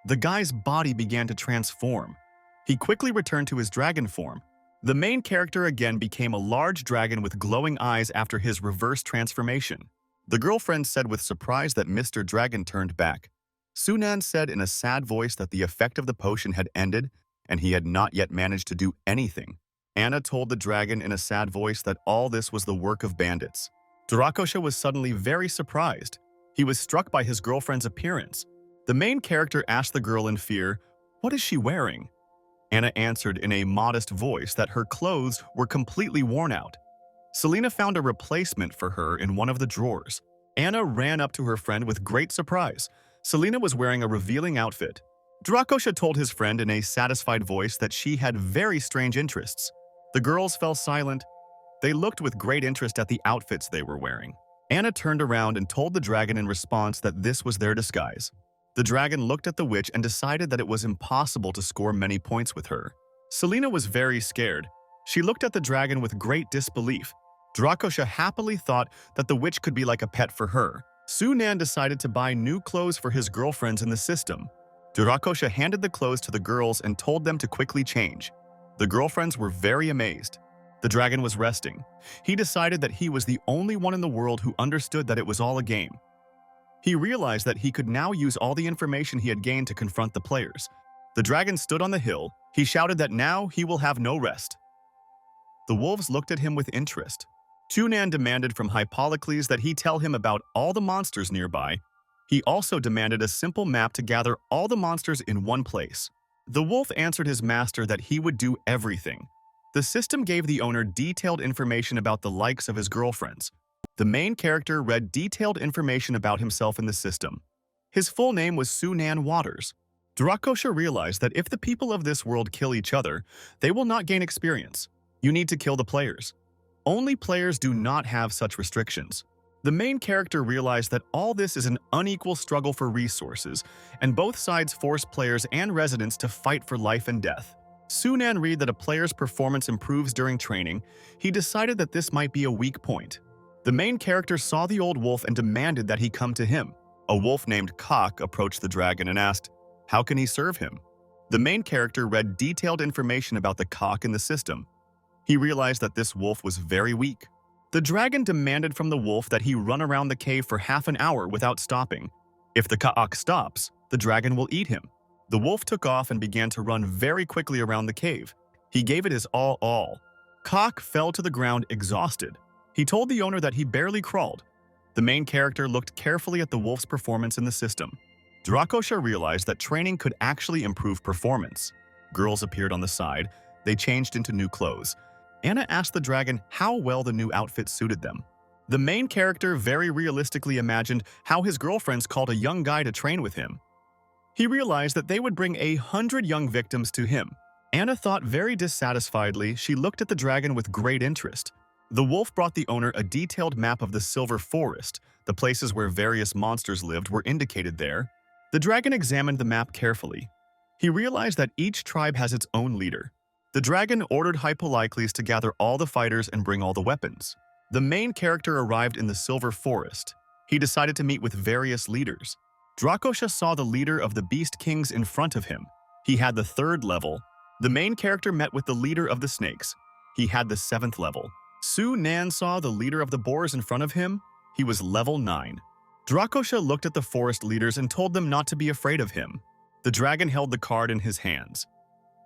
The guy's body began to transform. He quickly returned to his dragon form. The main character again became a large dragon with glowing eyes after his reverse transformation. The girlfriend said with surprise that Mr. Dragon turned back. Sunan said in a sad voice that the effect of the potion had ended and he had not yet managed to do anything. Anna told the dragon in a sad voice that all this was the work of bandits. Drakosha was suddenly very surprised. He was struck by his girlfriend's appearance. The main character asked the girl in fear, "What is she wearing?" Anna answered in a modest voice that her clothes were completely worn out. Selena found a replacement for her in one of the drawers. Anna ran up to her friend with great surprise. Selena was wearing a revealing outfit. Drakosha told his friend in a satisfied voice that she had very strange interests. The girls fell silent. They looked with great interest at the outfits they were wearing. Anna turned around and told the dragon in response that this was their disguise. The dragon looked at the witch and decided that it was impossible to score many points with her. Selena was very scared. She looked at the dragon with great disbelief. Drakosha happily thought that the witch could be like a pet for her. Sunan decided to buy new clothes for his girlfriends in the system. Drakosha handed the clothes to the girls and told them to quickly change. The girlfriends were very amazed. The dragon was resting. He decided that he was the only one in the world who understood that it was all a game. He realized that he could now use all the information he had gained to confront the players. The dragon stood on the hill. He shouted that now he will have no rest. The wolves looked at him with interest. Sunan demanded from Hippocles that he tell him about all the monsters nearby. He also demanded a simple map to gather all the monsters in one place. The wolf answered his master that he would do everything. The system gave the owner detailed information about the likes of his girlfriends. The main character read detailed information about himself in the system. His full name was Sunan Waters. Drakosha realized that if the people of this world kill each other, they will not gain experience. You need to kill the players. Only players do not have such restrictions. The main character realized that all this is an unequal struggle for resources, and both sides force players and residents to fight for life and death. Sunan read that a player's performance improves during training. He decided that this might be a weak point. The main character saw the old wolf and demanded that he come to him. A wolf named Cock approached the dragon and asked, how can he serve him? The main character read detailed information about the cock in the system. He realized that this wolf was very weak. The dragon demanded from the wolf that he run around the cave for half an hour without stopping. If the cock stops, the dragon will eat him. The wolf took off and began to run very quickly around the cave. He gave it his all. Cock fell to the ground exhausted. He told the owner that he barely crawled. The main character looked carefully at the wolf's performance in the system. Drakosha realized that training could actually improve performance. Girls appeared on the side. They changed into new clothes. Anna asked the dragon how well the new outfit suited them. The main character very realistically imagined how his girlfriends called a young guy to train with him. He realized that they would bring 100 young victims to him. Anna thought very dissatisfiedly. She looked at the dragon with great interest. The wolf brought the owner a detailed map of the Silver Forest. The places where various monsters lived were indicated there. The dragon examined the map carefully. He realized that each tribe has its own leader. The dragon ordered Hippolycles to gather all the fighters and bring all the weapons. The main character arrived in the Silver Forest. He decided to meet with various leaders. Drakosha saw the leader of the Beast Kings in front of him. He had the 3rd level. The main character met with the leader of the snakes. He had the 7th level. Sunan saw the leader of the boars in front of him. He was level 9. Drakosha looked at the forest leaders and told them not to be afraid of him. The dragon held the card in his hands.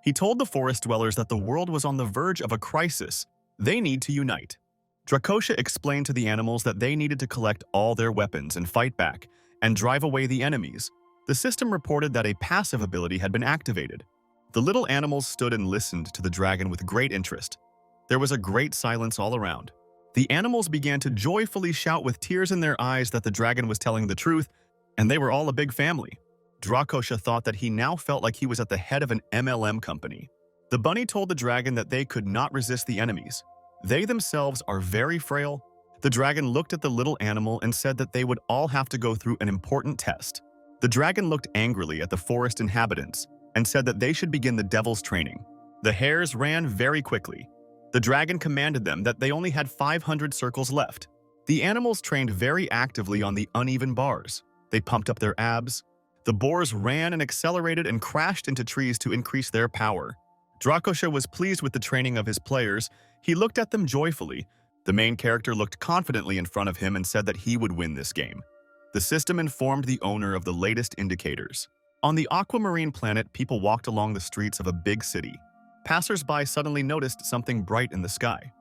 He told the forest dwellers that the world was on the verge of a crisis. They need to unite. Drakosha explained to the animals that they needed to collect all their weapons and fight back, and drive away the enemies. The system reported that a passive ability had been activated. The little animals stood and listened to the dragon with great interest. There was a great silence all around. The animals began to joyfully shout with tears in their eyes that the dragon was telling the truth, and they were all a big family. Drakosha thought that he now felt like he was at the head of an MLM company. The bunny told the dragon that they could not resist the enemies. They themselves are very frail. The dragon looked at the little animal and said that they would all have to go through an important test. The dragon looked angrily at the forest inhabitants and said that they should begin the devil's training. The hares ran very quickly. The dragon commanded them that they only had 500 circles left. The animals trained very actively on the uneven bars. They pumped up their abs. The boars ran and accelerated and crashed into trees to increase their power. Drakosha was pleased with the training of his players. He looked at them joyfully. The main character looked confidently in front of him and said that he would win this game. The system informed the owner of the latest indicators. On the aquamarine planet, people walked along the streets of a big city. Passers-by suddenly noticed something bright in the sky.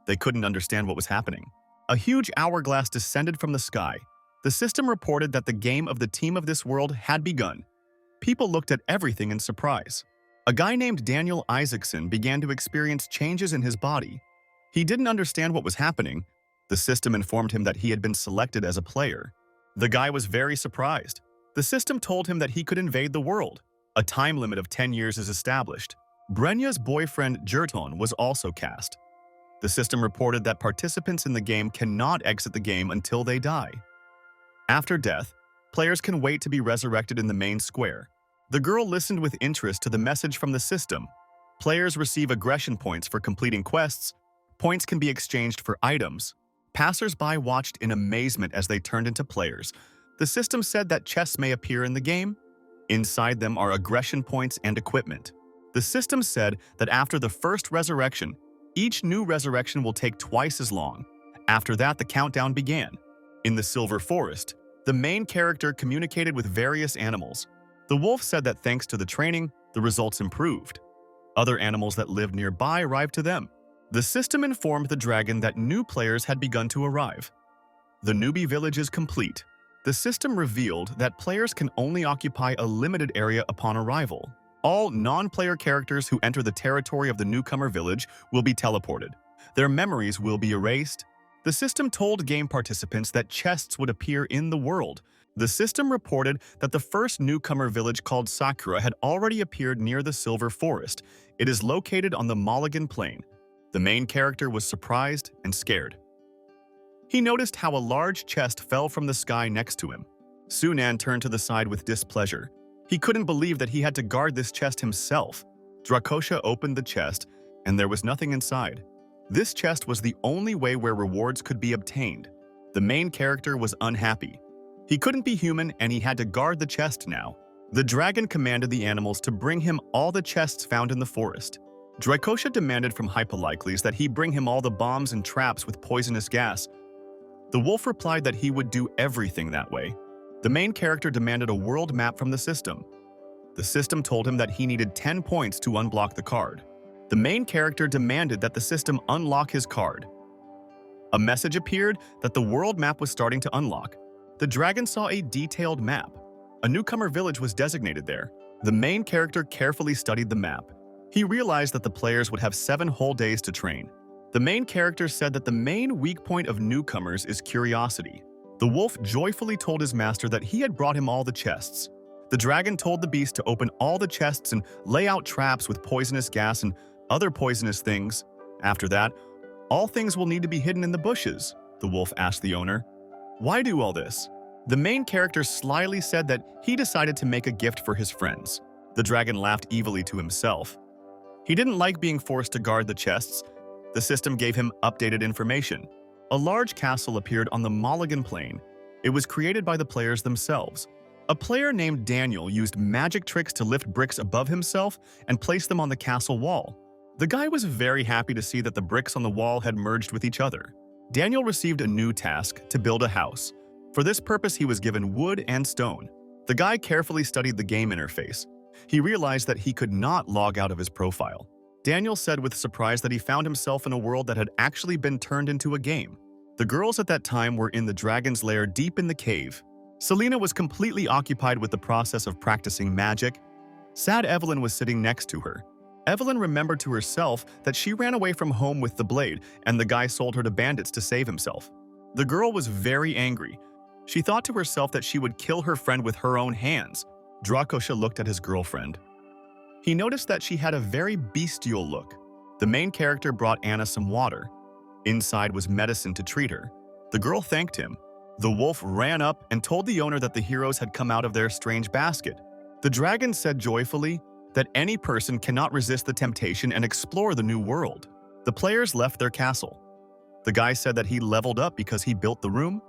They couldn't understand what was happening. A huge hourglass descended from the sky. The system reported that the game of the team of this world had begun. People looked at everything in surprise. A guy named Daniel Isaacson began to experience changes in his body. He didn't understand what was happening. The system informed him that he had been selected as a player. The guy was very surprised. The system told him that he could invade the world. A time limit of 10 years is established. Brenya's boyfriend Jerton was also cast. The system reported that participants in the game cannot exit the game until they die. After death, players can wait to be resurrected in the main square. The girl listened with interest to the message from the system. Players receive aggression points for completing quests. Points can be exchanged for items. Passers-by watched in amazement as they turned into players. The system said that chests may appear in the game. Inside them are aggression points and equipment. The system said that after the first resurrection, each new resurrection will take twice as long. After that, the countdown began. In the Silver Forest, the main character communicated with various animals. The wolf said that thanks to the training, the results improved. Other animals that lived nearby arrived to them. The system informed the dragon that new players had begun to arrive. The newbie village is complete. The system revealed that players can only occupy a limited area upon arrival. All non-player characters who enter the territory of the Newcomer village will be teleported. Their memories will be erased. The system told game participants that chests would appear in the world. The system reported that the first Newcomer village called Sakura had already appeared near the Silver Forest. It is located on the Mulligan Plain. The main character was surprised and scared. He noticed how a large chest fell from the sky next to him. Sunan turned to the side with displeasure. He couldn't believe that he had to guard this chest himself. Drakosha opened the chest, and there was nothing inside. This chest was the only way where rewards could be obtained. The main character was unhappy. He couldn't be human, and he had to guard the chest now. The dragon commanded the animals to bring him all the chests found in the forest. Drakosha demanded from Hypolikles that he bring him all the bombs and traps with poisonous gas. The wolf replied that he would do everything that way. The main character demanded a world map from the system. The system told him that he needed 10 points to unblock the card. The main character demanded that the system unlock his card. A message appeared that the world map was starting to unlock. The dragon saw a detailed map. A Newcomer village was designated there. The main character carefully studied the map. He realized that the players would have 7 whole days to train. The main character said that the main weak point of newcomers is curiosity. The wolf joyfully told his master that he had brought him all the chests. The dragon told the beast to open all the chests and lay out traps with poisonous gas and other poisonous things. After that, all things will need to be hidden in the bushes, the wolf asked the owner. Why do all this? The main character slyly said that he decided to make a gift for his friends. The dragon laughed evilly to himself. He didn't like being forced to guard the chests. The system gave him updated information. A large castle appeared on the Mulligan Plain. It was created by the players themselves. A player named Daniel used magic tricks to lift bricks above himself and place them on the castle wall. The guy was very happy to see that the bricks on the wall had merged with each other. Daniel received a new task to build a house. For this purpose, he was given wood and stone. The guy carefully studied the game interface. He realized that he could not log out of his profile. Daniel said with surprise that he found himself in a world that had actually been turned into a game. The girls at that time were in the dragon's lair deep in the cave. Selena was completely occupied with the process of practicing magic. Sad Evelyn was sitting next to her. Evelyn remembered to herself that she ran away from home with the blade, and the guy sold her to bandits to save himself. The girl was very angry. She thought to herself that she would kill her friend with her own hands. Drakosha looked at his girlfriend. He noticed that she had a very bestial look. The main character brought Anna some water. Inside was medicine to treat her. The girl thanked him. The wolf ran up and told the owner that the heroes had come out of their strange basket. The dragon said joyfully that any person cannot resist the temptation and explore the new world. The players left their castle. The guy said that he leveled up because he built the room.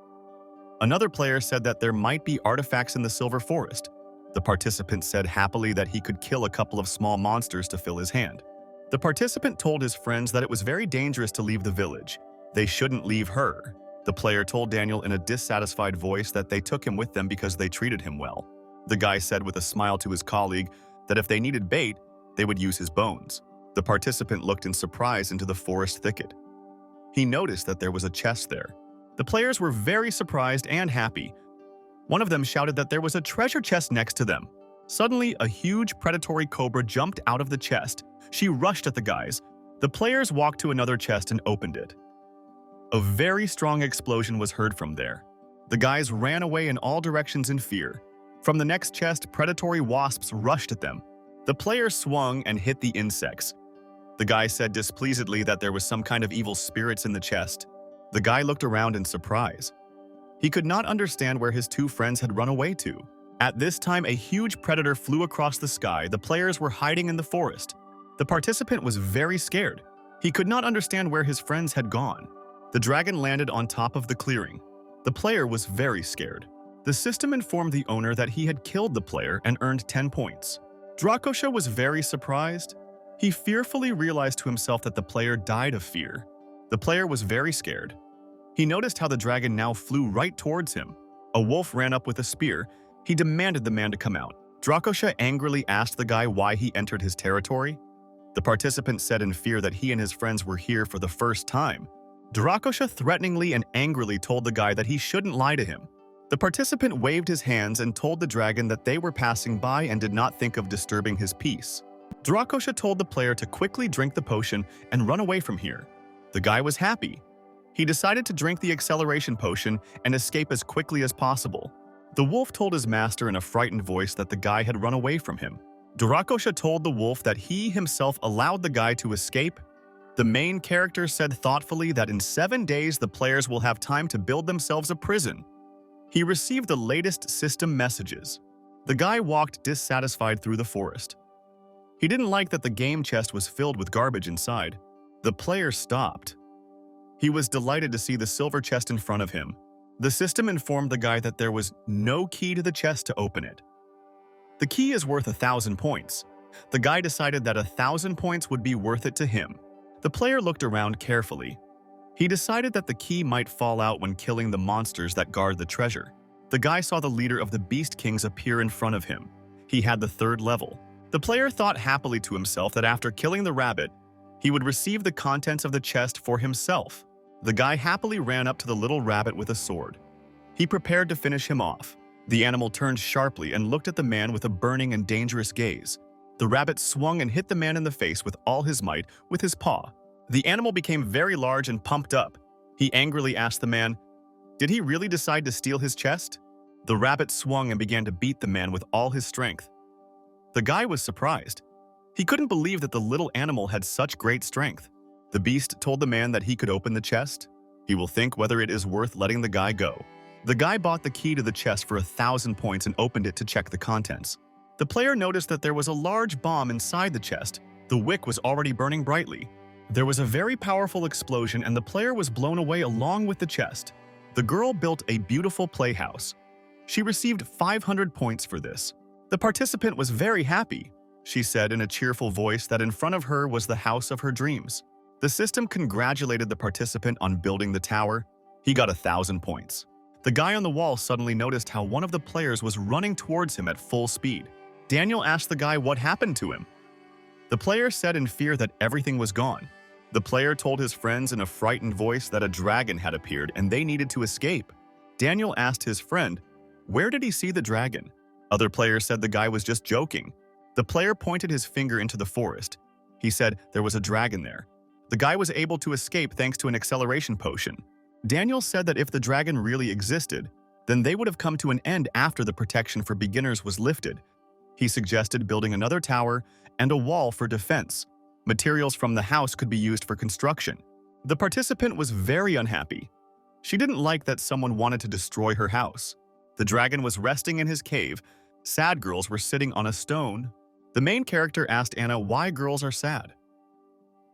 Another player said that there might be artifacts in the Silver Forest. The participant said happily that he could kill a couple of small monsters to fill his hand. The participant told his friends that it was very dangerous to leave the village. They shouldn't leave her. The player told Daniel in a dissatisfied voice that they took him with them because they treated him well. The guy said with a smile to his colleague that if they needed bait, they would use his bones. The participant looked in surprise into the forest thicket. He noticed that there was a chest there. The players were very surprised and happy. One of them shouted that there was a treasure chest next to them. Suddenly, a huge predatory cobra jumped out of the chest. She rushed at the guys. The players walked to another chest and opened it. A very strong explosion was heard from there. The guys ran away in all directions in fear. From the next chest, predatory wasps rushed at them. The players swung and hit the insects. The guy said displeasedly that there was some kind of evil spirits in the chest. The guy looked around in surprise. He could not understand where his two friends had run away to. At this time, a huge predator flew across the sky. The players were hiding in the forest. The participant was very scared. He could not understand where his friends had gone. The dragon landed on top of the clearing. The player was very scared. The system informed the owner that he had killed the player and earned 10 points. Drakosha was very surprised. He fearfully realized to himself that the player died of fear. The player was very scared. He noticed how the dragon now flew right towards him. A wolf ran up with a spear. He demanded the man to come out. Drakosha angrily asked the guy why he entered his territory. The participant said in fear that he and his friends were here for the first time. Drakosha threateningly and angrily told the guy that he shouldn't lie to him. The participant waved his hands and told the dragon that they were passing by and did not think of disturbing his peace. Drakosha told the player to quickly drink the potion and run away from here. The guy was happy. He decided to drink the acceleration potion and escape as quickly as possible. The wolf told his master in a frightened voice that the guy had run away from him. Drakosha told the wolf that he himself allowed the guy to escape. The main character said thoughtfully that in 7 days the players will have time to build themselves a prison. He received the latest system messages. The guy walked dissatisfied through the forest. He didn't like that the game chest was filled with garbage inside. The player stopped. He was delighted to see the silver chest in front of him. The system informed the guy that there was no key to the chest to open it. The key is worth 1,000 points. The guy decided that 1,000 points would be worth it to him. The player looked around carefully. He decided that the key might fall out when killing the monsters that guard the treasure. The guy saw the leader of the Beast Kings appear in front of him. He had the 3rd level. The player thought happily to himself that after killing the rabbit, he would receive the contents of the chest for himself. The guy happily ran up to the little rabbit with a sword. He prepared to finish him off. The animal turned sharply and looked at the man with a burning and dangerous gaze. The rabbit swung and hit the man in the face with all his might with his paw. The animal became very large and pumped up. He angrily asked the man, "Did he really decide to steal his chest?" The rabbit swung and began to beat the man with all his strength. The guy was surprised. He couldn't believe that the little animal had such great strength. The beast told the man that he could open the chest. He will think whether it is worth letting the guy go. The guy bought the key to the chest for 1,000 points and opened it to check the contents. The player noticed that there was a large bomb inside the chest. The wick was already burning brightly. There was a very powerful explosion and the player was blown away along with the chest. The girl built a beautiful playhouse. She received 500 points for this. The participant was very happy. She said in a cheerful voice that in front of her was the house of her dreams. The system congratulated the participant on building the tower. He got 1,000 points. The guy on the wall suddenly noticed how one of the players was running towards him at full speed. Daniel asked the guy what happened to him. The player said in fear that everything was gone. The player told his friends in a frightened voice that a dragon had appeared and they needed to escape. Daniel asked his friend, "Where did he see the dragon?" Other players said the guy was just joking. The player pointed his finger into the forest. He said there was a dragon there. The guy was able to escape thanks to an acceleration potion. Daniel said that if the dragon really existed, then they would have come to an end after the protection for beginners was lifted. He suggested building another tower and a wall for defense. Materials from the house could be used for construction. The participant was very unhappy. She didn't like that someone wanted to destroy her house. The dragon was resting in his cave. Sad girls were sitting on a stone. The main character asked Anna why girls are sad.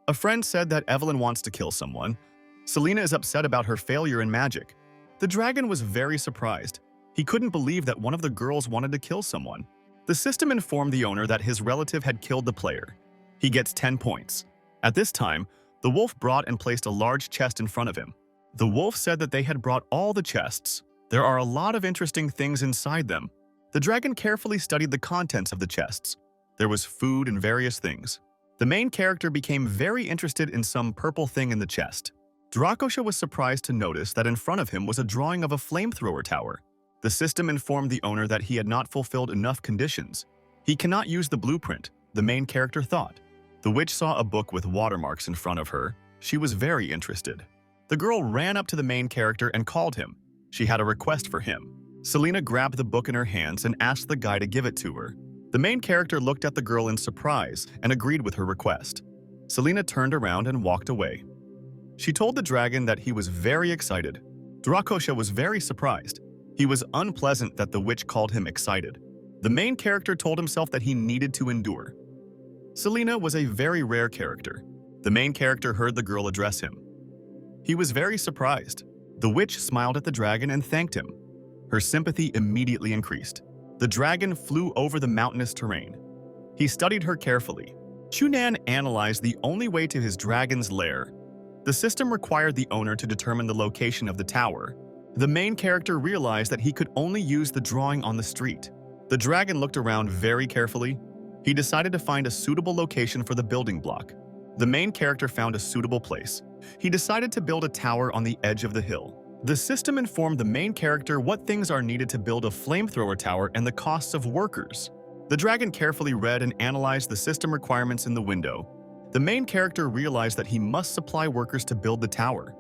A friend said that Evelyn wants to kill someone. Selena is upset about her failure in magic. The dragon was very surprised. He couldn't believe that one of the girls wanted to kill someone. The system informed the owner that his relative had killed the player. He gets 10 points. At this time, the wolf brought and placed a large chest in front of him. The wolf said that they had brought all the chests. There are a lot of interesting things inside them. The dragon carefully studied the contents of the chests. There was food and various things. The main character became very interested in some purple thing in the chest. Drakosha was surprised to notice that in front of him was a drawing of a flamethrower tower. The system informed the owner that he had not fulfilled enough conditions. He cannot use the blueprint, the main character thought. The witch saw a book with watermarks in front of her. She was very interested. The girl ran up to the main character and called him. She had a request for him. Selena grabbed the book in her hands and asked the guy to give it to her. The main character looked at the girl in surprise and agreed with her request. Selena turned around and walked away. She told the dragon that he was very excited. Drakosha was very surprised. He was unpleasant that the witch called him excited. The main character told himself that he needed to endure. Selena was a very rare character. The main character heard the girl address him. He was very surprised. The witch smiled at the dragon and thanked him. Her sympathy immediately increased. The dragon flew over the mountainous terrain. He studied her carefully. Chunan analyzed the only way to his dragon's lair. The system required the owner to determine the location of the tower. The main character realized that he could only use the drawing on the street. The dragon looked around very carefully. He decided to find a suitable location for the building block. The main character found a suitable place. He decided to build a tower on the edge of the hill. The system informed the main character what things are needed to build a flamethrower tower and the costs of workers. The dragon carefully read and analyzed the system requirements in the window. The main character realized that he must supply workers to build the tower.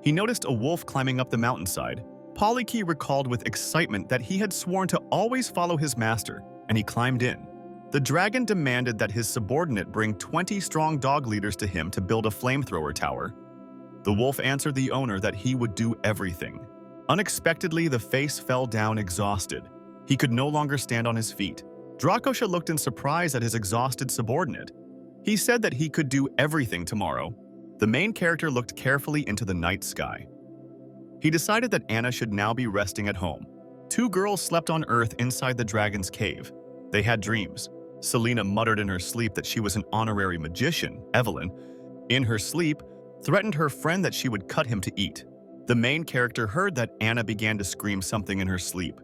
He noticed a wolf climbing up the mountainside. Polykey recalled with excitement that he had sworn to always follow his master, and he climbed in. The dragon demanded that his subordinate bring 20 strong dog leaders to him to build a flamethrower tower. The wolf answered the owner that he would do everything. Unexpectedly, the face fell down exhausted. He could no longer stand on his feet. Drakosha looked in surprise at his exhausted subordinate. He said that he could do everything tomorrow. The main character looked carefully into the night sky. He decided that Anna should now be resting at home. 2 girls slept on Earth inside the dragon's cave. They had dreams. Selena muttered in her sleep that she was an honorary magician. Evelyn, in her sleep, threatened her friend that she would cut him to eat. The main character heard that Anna began to scream something in her sleep.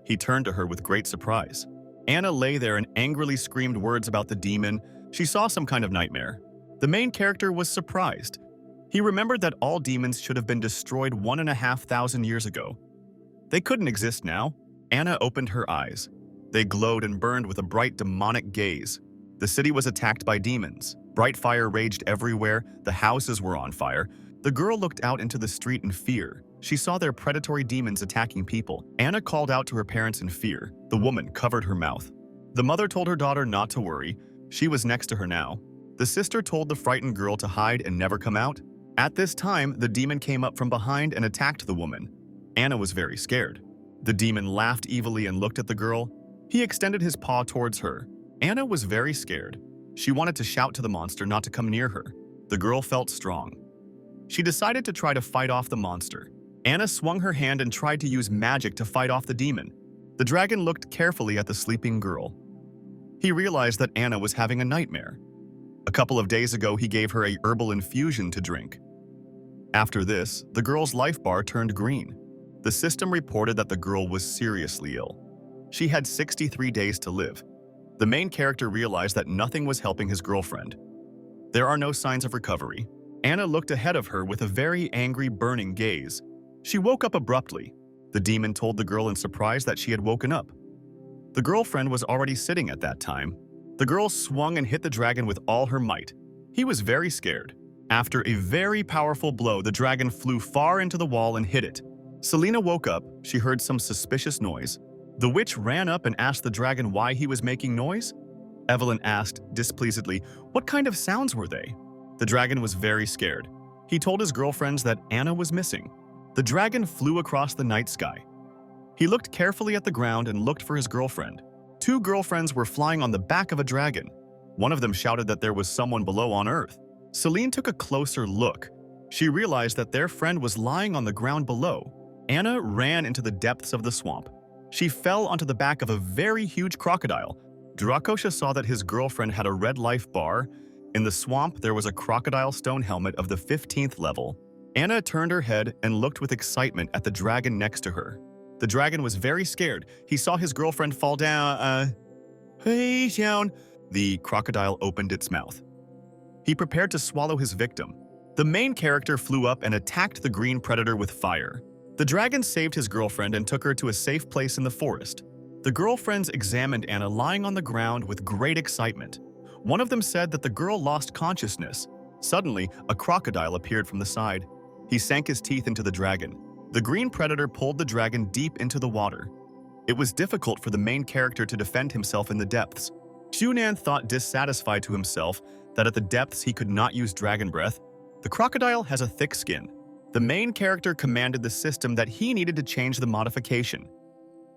He turned to her with great surprise. Anna lay there and angrily screamed words about the demon. She saw some kind of nightmare. The main character was surprised. He remembered that all demons should have been destroyed 1,500 years ago. They couldn't exist now. Anna opened her eyes. They glowed and burned with a bright demonic gaze. The city was attacked by demons. Bright fire raged everywhere. The houses were on fire. The girl looked out into the street in fear. She saw their predatory demons attacking people. Anna called out to her parents in fear. The woman covered her mouth. The mother told her daughter not to worry. She was next to her now. The sister told the frightened girl to hide and never come out. At this time, the demon came up from behind and attacked the woman. Anna was very scared. The demon laughed evilly and looked at the girl. He extended his paw towards her. Anna was very scared. She wanted to shout to the monster not to come near her. The girl felt strong. She decided to try to fight off the monster. Anna swung her hand and tried to use magic to fight off the demon. The dragon looked carefully at the sleeping girl. He realized that Anna was having a nightmare. A couple of days ago, he gave her a herbal infusion to drink. After this, the girl's life bar turned green. The system reported that the girl was seriously ill. She had 63 days to live. The main character realized that nothing was helping his girlfriend. There are no signs of recovery. Anna looked ahead of her with a very angry, burning gaze. She woke up abruptly. The demon told the girl in surprise that she had woken up. The girlfriend was already sitting at that time. The girl swung and hit the dragon with all her might. He was very scared. After a very powerful blow, the dragon flew far into the wall and hit it. Selena woke up. She heard some suspicious noise. The witch ran up and asked the dragon why he was making noise. Evelyn asked, displeasedly, what kind of sounds were they? The dragon was very scared. He told his girlfriends that Anna was missing. The dragon flew across the night sky. He looked carefully at the ground and looked for his girlfriend. 2 girlfriends were flying on the back of a dragon. One of them shouted that there was someone below on Earth. Celine took a closer look. She realized that their friend was lying on the ground below. Anna ran into the depths of the swamp. She fell onto the back of a very huge crocodile. Drakosha saw that his girlfriend had a red life bar. In the swamp, there was a crocodile stone helmet of the 15th level. Anna turned her head and looked with excitement at the dragon next to her. The dragon was very scared. He saw his girlfriend fall down. Hey, down. The crocodile opened its mouth. He prepared to swallow his victim. The main character flew up and attacked the green predator with fire. The dragon saved his girlfriend and took her to a safe place in the forest. The girlfriends examined Anna lying on the ground with great excitement. One of them said that the girl lost consciousness. Suddenly, a crocodile appeared from the side. He sank his teeth into the dragon. The green predator pulled the dragon deep into the water. It was difficult for the main character to defend himself in the depths. Junan thought dissatisfied to himself that at the depths he could not use dragon breath. The crocodile has a thick skin. The main character commanded the system that he needed to change the modification.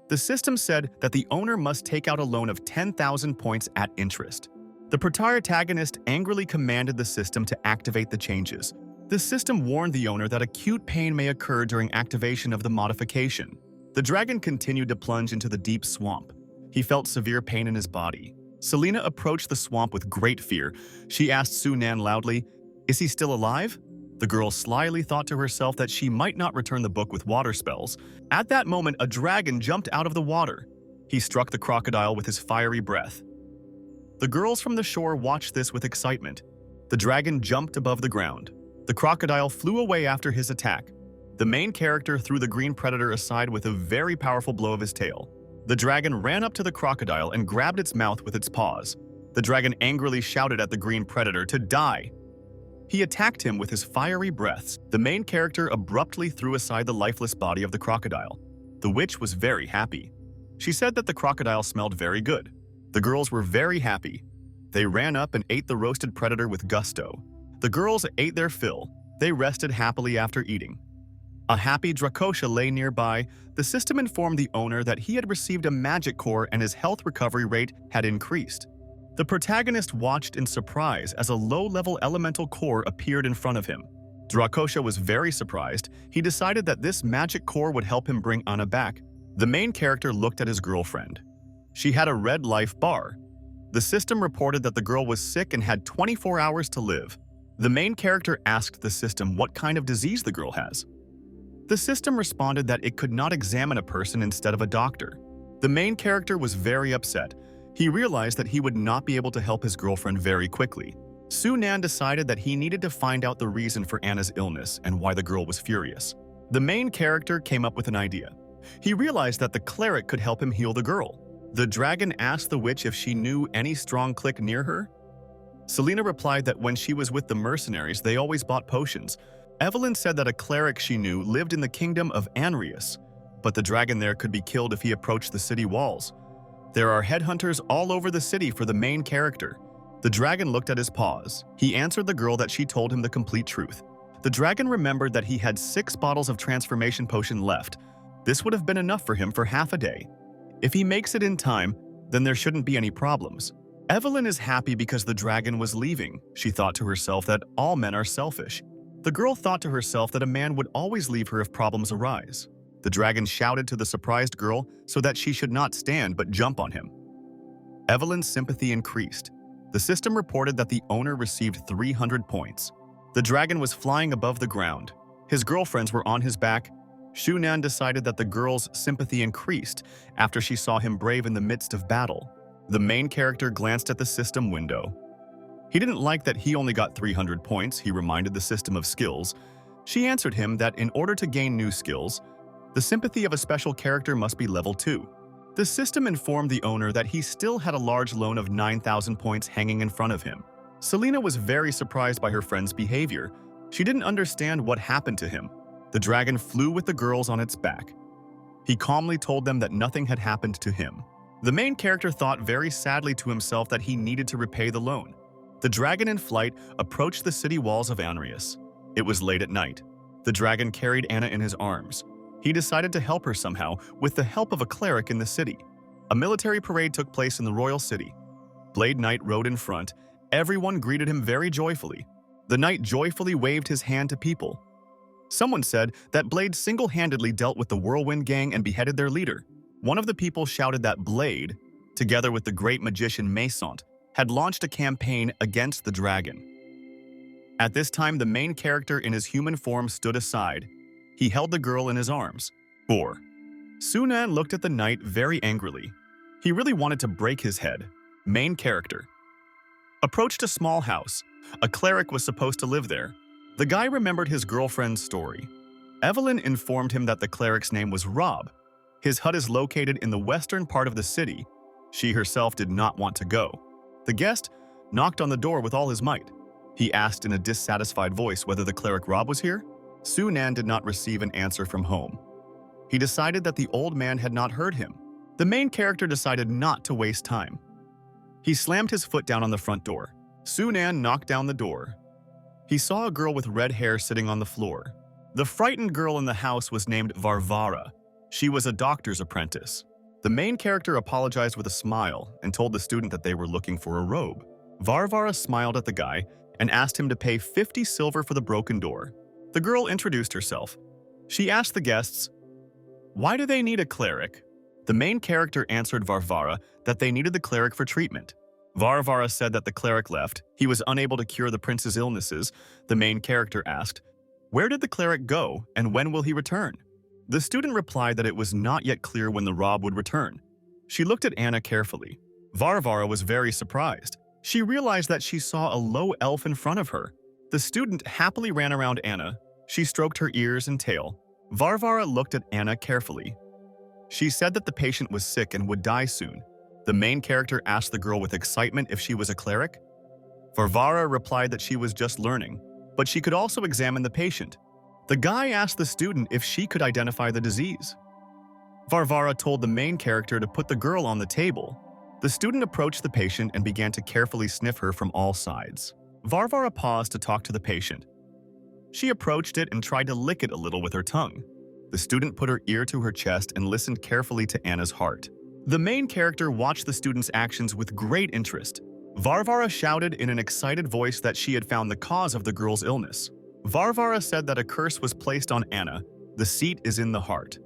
The system said that the owner must take out a loan of 10,000 points at interest. The protagonist angrily commanded the system to activate the changes. The system warned the owner that acute pain may occur during activation of the modification. The dragon continued to plunge into the deep swamp. He felt severe pain in his body. Selena approached the swamp with great fear. She asked Sunan loudly, "Is he still alive?" The girl slyly thought to herself that she might not return the book with water spells. At that moment, a dragon jumped out of the water. He struck the crocodile with his fiery breath. The girls from the shore watched this with excitement. The dragon jumped above the ground. The crocodile flew away after his attack. The main character threw the green predator aside with a very powerful blow of his tail. The dragon ran up to the crocodile and grabbed its mouth with its paws. The dragon angrily shouted at the green predator to die. He attacked him with his fiery breaths. The main character abruptly threw aside the lifeless body of the crocodile. The witch was very happy. She said that the crocodile smelled very good. The girls were very happy. They ran up and ate the roasted predator with gusto. The girls ate their fill. They rested happily after eating. A happy Dracosha lay nearby. The system informed the owner that he had received a magic core and his health recovery rate had increased. The protagonist watched in surprise as a low-level elemental core appeared in front of him. Dracosha was very surprised. He decided that this magic core would help him bring Anna back. The main character looked at his girlfriend. She had a red life bar. The system reported that the girl was sick and had 24 hours to live. The main character asked the system what kind of disease the girl has. The system responded that it could not examine a person instead of a doctor. The main character was very upset. He realized that he would not be able to help his girlfriend very quickly. Sunan decided that he needed to find out the reason for Anna's illness and why the girl was furious. The main character came up with an idea. He realized that the cleric could help him heal the girl. The dragon asked the witch if she knew any strong clique near her. Selena replied that when she was with the mercenaries, they always bought potions. Evelyn said that a cleric she knew lived in the kingdom of Anrius, but the dragon there could be killed if he approached the city walls. There are headhunters all over the city for the main character. The dragon looked at his paws. He answered the girl that she told him the complete truth. The dragon remembered that he had 6 bottles of transformation potion left. This would have been enough for him for half a day. If he makes it in time, then there shouldn't be any problems. Evelyn is happy because the dragon was leaving. She thought to herself that all men are selfish. The girl thought to herself that a man would always leave her if problems arise. The dragon shouted to the surprised girl so that she should not stand but jump on him. Evelyn's sympathy increased. The system reported that the owner received 300 points. The dragon was flying above the ground. His girlfriends were on his back. Shunan decided that the girl's sympathy increased after she saw him brave in the midst of battle. The main character glanced at the system window. He didn't like that he only got 300 points. He reminded the system of skills. She answered him that in order to gain new skills, the sympathy of a special character must be level 2. The system informed the owner that he still had a large loan of 9,000 points hanging in front of him. Selena was very surprised by her friend's behavior. She didn't understand what happened to him. The dragon flew with the girls on its back. He calmly told them that nothing had happened to him. The main character thought very sadly to himself that he needed to repay the loan. The dragon in flight approached the city walls of Anrius. It was late at night. The dragon carried Anna in his arms. He decided to help her somehow with the help of a cleric in the city. A military parade took place in the royal city. Blade Knight rode in front. Everyone greeted him very joyfully. The knight joyfully waved his hand to people. Someone said that Blade single-handedly dealt with the Whirlwind Gang and beheaded their leader. One of the people shouted that Blade, together with the great magician Maisont, had launched a campaign against the dragon. At this time, the main character in his human form stood aside. He held the girl in his arms. 4. Sunan looked at the knight very angrily. He really wanted to break his head. Main character approached a small house. A cleric was supposed to live there. The guy remembered his girlfriend's story. Evelyn informed him that the cleric's name was Rob. His hut is located in the western part of the city. She herself did not want to go. The guest knocked on the door with all his might. He asked in a dissatisfied voice whether the cleric Rob was here. Sunan did not receive an answer from home. He decided that the old man had not heard him. The main character decided not to waste time. He slammed his foot down on the front door. Sunan knocked down the door. He saw a girl with red hair sitting on the floor. The frightened girl in the house was named Varvara. She was a doctor's apprentice. The main character apologized with a smile and told the student that they were looking for a robe. Varvara smiled at the guy and asked him to pay 50 silver for the broken door. The girl introduced herself. She asked the guests, "Why do they need a cleric?" The main character answered Varvara that they needed the cleric for treatment. Varvara said that the cleric left. He was unable to cure the prince's illnesses. The main character asked, "Where did the cleric go and when will he return?" The student replied that it was not yet clear when the Rob would return. She looked at Anna carefully. Varvara was very surprised. She realized that she saw a low elf in front of her. The student happily ran around Anna. She stroked her ears and tail. Varvara looked at Anna carefully. She said that the patient was sick and would die soon. The main character asked the girl with excitement if she was a cleric. Varvara replied that she was just learning, but she could also examine the patient. The guy asked the student if she could identify the disease. Varvara told the main character to put the girl on the table. The student approached the patient and began to carefully sniff her from all sides. Varvara paused to talk to the patient. She approached it and tried to lick it a little with her tongue. The student put her ear to her chest and listened carefully to Anna's heart. The main character watched the student's actions with great interest. Varvara shouted in an excited voice that she had found the cause of the girl's illness. Varvara said that a curse was placed on Anna. The seat is in the heart.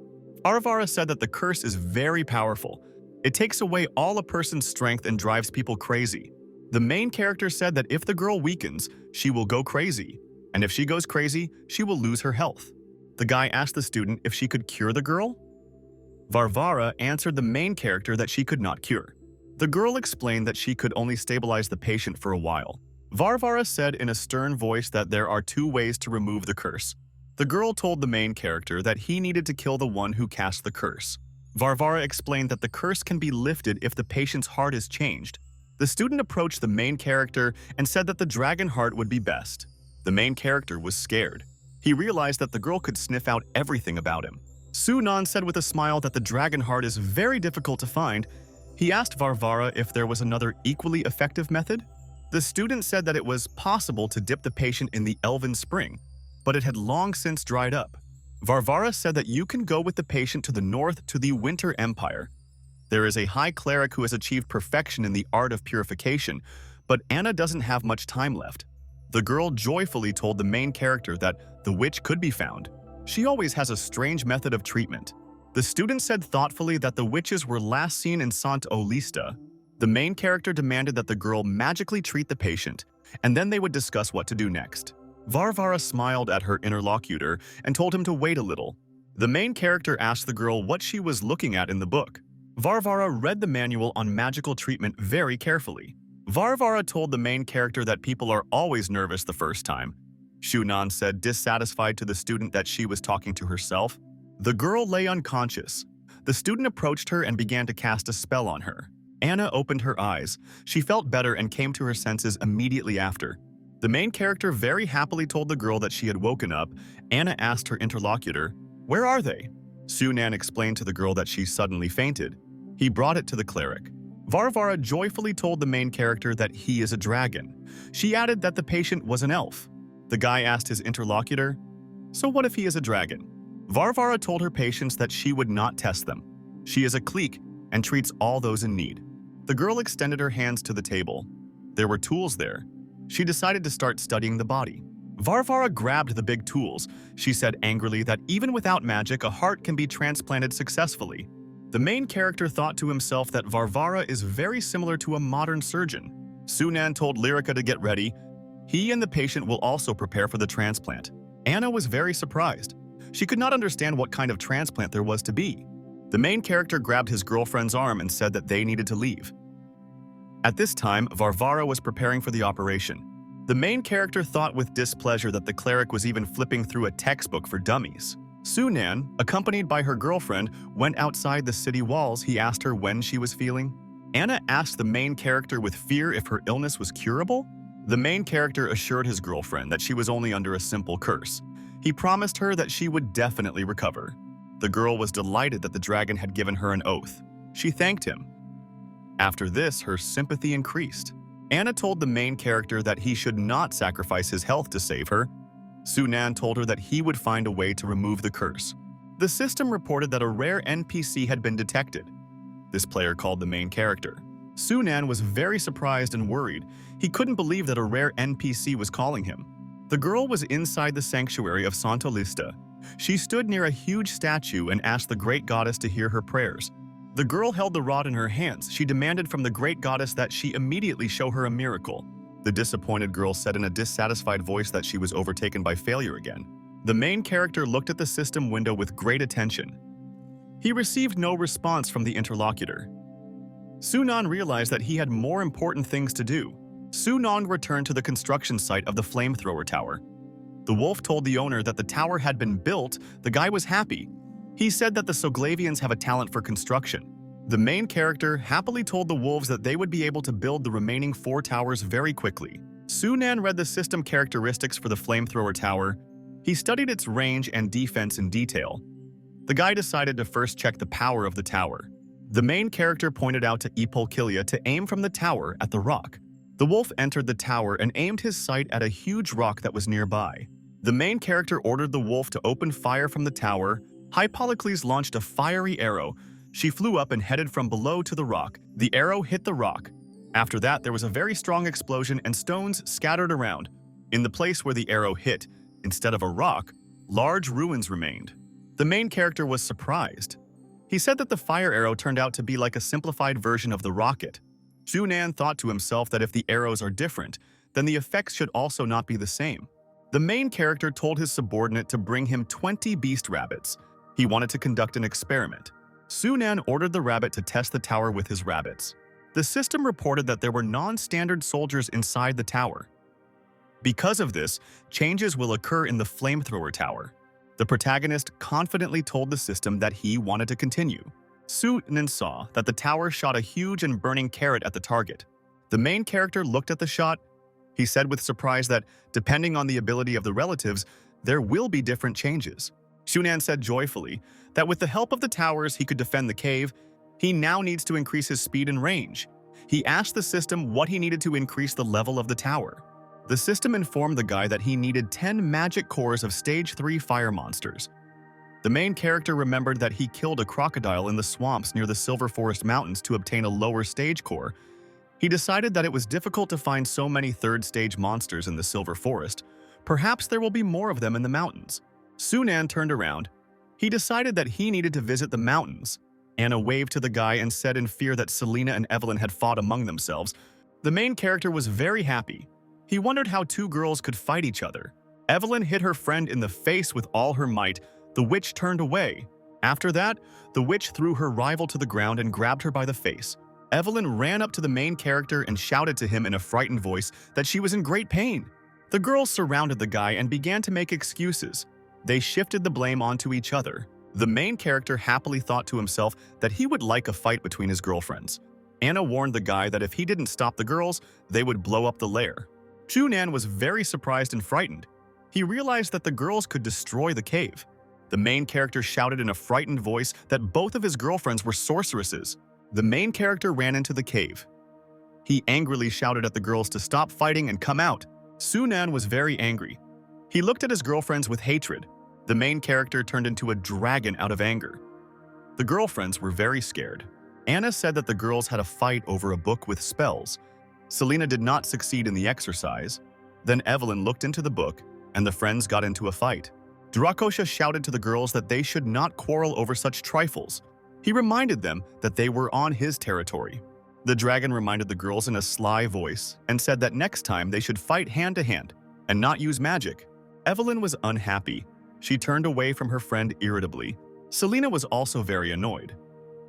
Varvara said that the curse is very powerful. It takes away all a person's strength and drives people crazy. The main character said that if the girl weakens, she will go crazy. And if she goes crazy, she will lose her health. The guy asked the student if she could cure the girl. Varvara answered the main character that she could not cure. The girl explained that she could only stabilize the patient for a while. Varvara said in a stern voice that there are 2 ways to remove the curse. The girl told the main character that he needed to kill the one who cast the curse. Varvara explained that the curse can be lifted if the patient's heart is changed. The student approached the main character and said that the dragon heart would be best. The main character was scared. He realized that the girl could sniff out everything about him. Sunan said with a smile that the dragon heart is very difficult to find. He asked Varvara if there was another equally effective method. The student said that it was possible to dip the patient in the elven spring, but it had long since dried up. Varvara said that you can go with the patient to the north to the Winter Empire. There is a high cleric who has achieved perfection in the art of purification, but Anna doesn't have much time left. The girl joyfully told the main character that the witch could be found. She always has a strange method of treatment. The student said thoughtfully that the witches were last seen in Sant Olista. The main character demanded that the girl magically treat the patient, and then they would discuss what to do next. Varvara smiled at her interlocutor and told him to wait a little. The main character asked the girl what she was looking at in the book. Varvara read the manual on magical treatment very carefully. Varvara told the main character that people are always nervous the first time. Shunan said, dissatisfied to the student, that she was talking to herself. The girl lay unconscious. The student approached her and began to cast a spell on her. Anna opened her eyes. She felt better and came to her senses immediately after. The main character very happily told the girl that she had woken up. Anna asked her interlocutor, "Where are they?" Sunan explained to the girl that she suddenly fainted. He brought it to the cleric. Varvara joyfully told the main character that he is a dragon. She added that the patient was an elf. The guy asked his interlocutor, "So what if he is a dragon?" Varvara told her patients that she would not test them. She is a cleric and treats all those in need. The girl extended her hands to the table. There were tools there. She decided to start studying the body. Varvara grabbed the big tools. She said angrily that even without magic, a heart can be transplanted successfully. The main character thought to himself that Varvara is very similar to a modern surgeon. Sunan told Lyrica to get ready. He and the patient will also prepare for the transplant. Anna was very surprised. She could not understand what kind of transplant there was to be. The main character grabbed his girlfriend's arm and said that they needed to leave. At this time, Varvara was preparing for the operation. The main character thought with displeasure that the cleric was even flipping through a textbook for dummies. Sunan, accompanied by her girlfriend, went outside the city walls. He asked her when she was feeling. Anna asked the main character with fear if her illness was curable. The main character assured his girlfriend that she was only under a simple curse. He promised her that she would definitely recover. The girl was delighted that the dragon had given her an oath. She thanked him. After this, her sympathy increased. Anna told the main character that he should not sacrifice his health to save her. Sunan told her that he would find a way to remove the curse. The system reported that a rare NPC had been detected. This player called the main character. Sunan was very surprised and worried. He couldn't believe that a rare NPC was calling him. The girl was inside the sanctuary of Santa Lista. She stood near a huge statue and asked the great goddess to hear her prayers. The girl held the rod in her hands. She demanded from the great goddess that she immediately show her a miracle. The disappointed girl said in a dissatisfied voice that she was overtaken by failure again. The main character looked at the system window with great attention. He received no response from the interlocutor. Sunan realized that he had more important things to do. Sunan returned to the construction site of the flamethrower tower. The wolf told the owner that the tower had been built. The guy was happy. He said that the Soglavians have a talent for construction. The main character happily told the wolves that they would be able to build the remaining 4 towers very quickly. Sunan read the system characteristics for the flamethrower tower. He studied its range and defense in detail. The guy decided to first check the power of the tower. The main character pointed out to Epolkilia to aim from the tower at the rock. The wolf entered the tower and aimed his sight at a huge rock that was nearby. The main character ordered the wolf to open fire from the tower. Hypolicles launched a fiery arrow. She flew up and headed from below to the rock. The arrow hit the rock. After that, there was a very strong explosion and stones scattered around. In the place where the arrow hit, instead of a rock, large ruins remained. The main character was surprised. He said that the fire arrow turned out to be like a simplified version of the rocket. Junan thought to himself that if the arrows are different, then the effects should also not be the same. The main character told his subordinate to bring him 20 beast rabbits. He wanted to conduct an experiment. Sunan ordered the rabbit to test the tower with his rabbits. The system reported that there were non-standard soldiers inside the tower. Because of this, changes will occur in the flamethrower tower. The protagonist confidently told the system that he wanted to continue. Sunan saw that the tower shot a huge and burning carrot at the target. The main character looked at the shot. He said with surprise that, depending on the ability of the relatives, there will be different changes. Sunan said joyfully that with the help of the towers he could defend the cave. He now needs to increase his speed and range. He asked the system what he needed to increase the level of the tower. The system informed the guy that he needed 10 magic cores of Stage 3 fire monsters. The main character remembered that he killed a crocodile in the swamps near the Silver Forest Mountains to obtain a lower stage core. He decided that it was difficult to find so many third-stage monsters in the Silver Forest. Perhaps there will be more of them in the mountains. Sunan turned around. He decided that he needed to visit the mountains. Anna waved to the guy and said in fear that Selena and Evelyn had fought among themselves. The main character was very happy. He wondered how 2 girls could fight each other. Evelyn hit her friend in the face with all her might. The witch turned away. After that, the witch threw her rival to the ground and grabbed her by the face. Evelyn ran up to the main character and shouted to him in a frightened voice that she was in great pain. The girls surrounded the guy and began to make excuses. They shifted the blame onto each other. The main character happily thought to himself that he would like a fight between his girlfriends. Anna warned the guy that if he didn't stop the girls, they would blow up the lair. Junan was very surprised and frightened. He realized that the girls could destroy the cave. The main character shouted in a frightened voice that both of his girlfriends were sorceresses. The main character ran into the cave. He angrily shouted at the girls to stop fighting and come out. Sunan was very angry. He looked at his girlfriends with hatred. The main character turned into a dragon out of anger. The girlfriends were very scared. Anna said that the girls had a fight over a book with spells. Selena did not succeed in the exercise. Then Evelyn looked into the book, and the friends got into a fight. Drakosha shouted to the girls that they should not quarrel over such trifles. He reminded them that they were on his territory. The dragon reminded the girls in a sly voice and said that next time they should fight hand to hand and not use magic. Evelyn was unhappy. She turned away from her friend irritably. Selena was also very annoyed.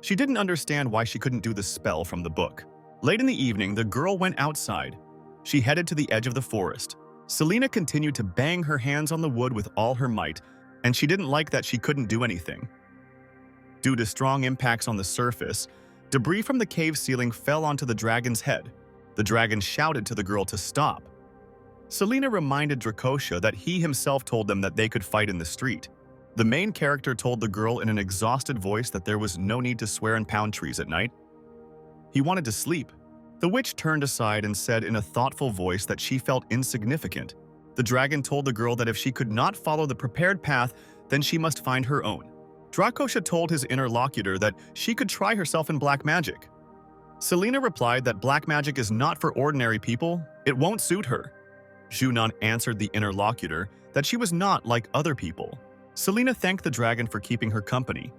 She didn't understand why she couldn't do the spell from the book. Late in the evening, the girl went outside. She headed to the edge of the forest. Selena continued to bang her hands on the wood with all her might, and she didn't like that she couldn't do anything. Due to strong impacts on the surface, debris from the cave ceiling fell onto the dragon's head. The dragon shouted to the girl to stop. Selena reminded Drakosha that he himself told them that they could fight in the street. The main character told the girl in an exhausted voice that there was no need to swear and pound trees at night. He wanted to sleep. The witch turned aside and said in a thoughtful voice that she felt insignificant. The dragon told the girl that if she could not follow the prepared path, then she must find her own. Drakosha told his interlocutor that she could try herself in black magic. Selena replied that black magic is not for ordinary people, it won't suit her. Junan answered the interlocutor that she was not like other people. Selena thanked the dragon for keeping her company.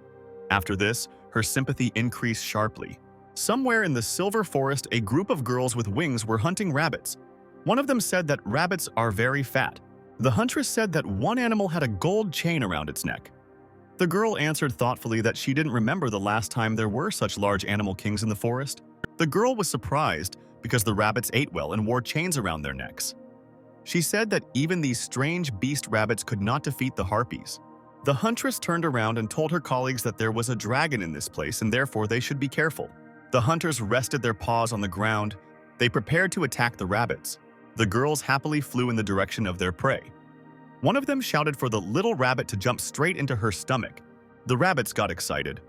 After this, her sympathy increased sharply. Somewhere in the Silver Forest, a group of girls with wings were hunting rabbits. One of them said that rabbits are very fat. The huntress said that one animal had a gold chain around its neck. The girl answered thoughtfully that she didn't remember the last time there were such large animal kings in the forest. The girl was surprised because the rabbits ate well and wore chains around their necks. She said that even these strange beast rabbits could not defeat the harpies. The huntress turned around and told her colleagues that there was a dragon in this place and therefore they should be careful. The hunters rested their paws on the ground. They prepared to attack the rabbits. The girls happily flew in the direction of their prey. One of them shouted for the little rabbit to jump straight into her stomach. The rabbits got excited.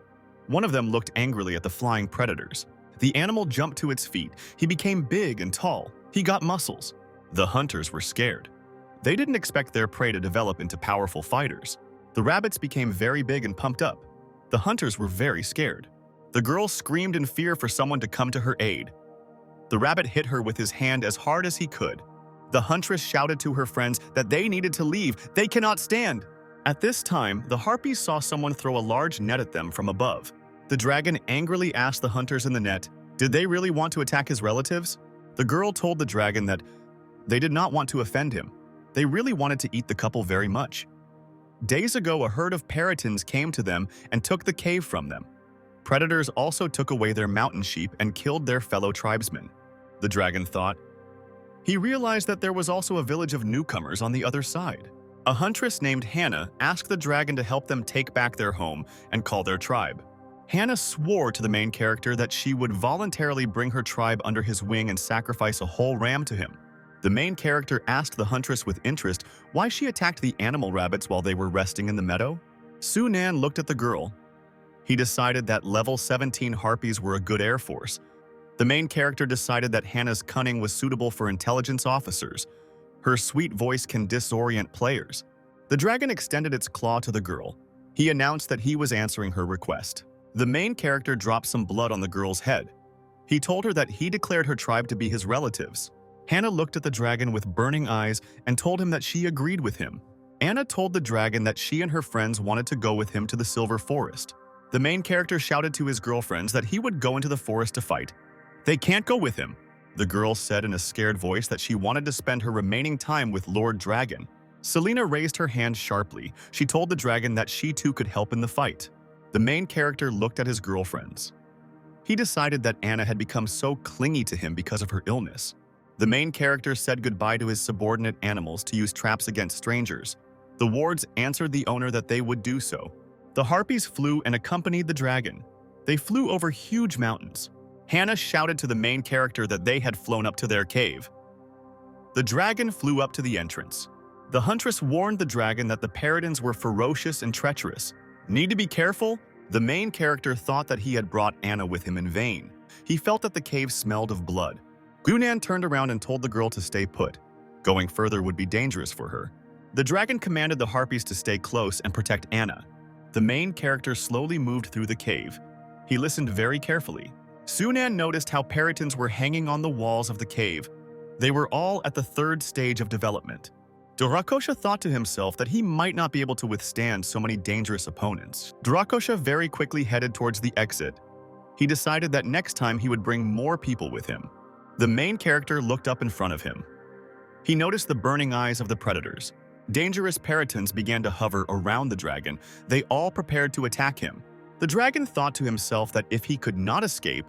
One of them looked angrily at the flying predators. The animal jumped to its feet. He became big and tall. He got muscles. The hunters were scared. They didn't expect their prey to develop into powerful fighters. The rabbits became very big and pumped up. The hunters were very scared. The girl screamed in fear for someone to come to her aid. The rabbit hit her with his hand as hard as he could. The huntress shouted to her friends that they needed to leave. They cannot stand. At this time, the harpies saw someone throw a large net at them from above. The dragon angrily asked the hunters in the net, did they really want to attack his relatives? The girl told the dragon that they did not want to offend him. They really wanted to eat the couple very much. Days ago, a herd of Peritons came to them and took the cave from them. Predators also took away their mountain sheep and killed their fellow tribesmen. The dragon thought. He realized that there was also a village of newcomers on the other side. A huntress named Hannah asked the dragon to help them take back their home and call their tribe. Hannah swore to the main character that she would voluntarily bring her tribe under his wing and sacrifice a whole ram to him. The main character asked the huntress with interest why she attacked the animal rabbits while they were resting in the meadow. Sunan looked at the girl. He decided that level 17 harpies were a good air force. The main character decided that Hannah's cunning was suitable for intelligence officers. Her sweet voice can disorient players. The dragon extended its claw to the girl. He announced that he was answering her request. The main character dropped some blood on the girl's head. He told her that he declared her tribe to be his relatives. Hannah looked at the dragon with burning eyes and told him that she agreed with him. Anna told the dragon that she and her friends wanted to go with him to the Silver Forest. The main character shouted to his girlfriends that he would go into the forest to fight. They can't go with him. The girl said in a scared voice that she wanted to spend her remaining time with Lord Dragon. Selena raised her hand sharply. She told the dragon that she too could help in the fight. The main character looked at his girlfriends. He decided that Anna had become so clingy to him because of her illness. The main character said goodbye to his subordinate animals to use traps against strangers. The wards answered the owner that they would do so. The harpies flew and accompanied the dragon. They flew over huge mountains. Hannah shouted to the main character that they had flown up to their cave. The dragon flew up to the entrance. The huntress warned the dragon that the Peritons were ferocious and treacherous. Need to be careful? The main character thought that he had brought Anna with him in vain. He felt that the cave smelled of blood. Gunan turned around and told the girl to stay put. Going further would be dangerous for her. The dragon commanded the harpies to stay close and protect Anna. The main character slowly moved through the cave. He listened very carefully. Sunan noticed how Peritons were hanging on the walls of the cave. They were all at the third stage of development. Durakosha thought to himself that he might not be able to withstand so many dangerous opponents. Durakosha very quickly headed towards the exit. He decided that next time he would bring more people with him. The main character looked up in front of him. He noticed the burning eyes of the predators. Dangerous Peritons began to hover around the dragon. They all prepared to attack him. The dragon thought to himself that if he could not escape,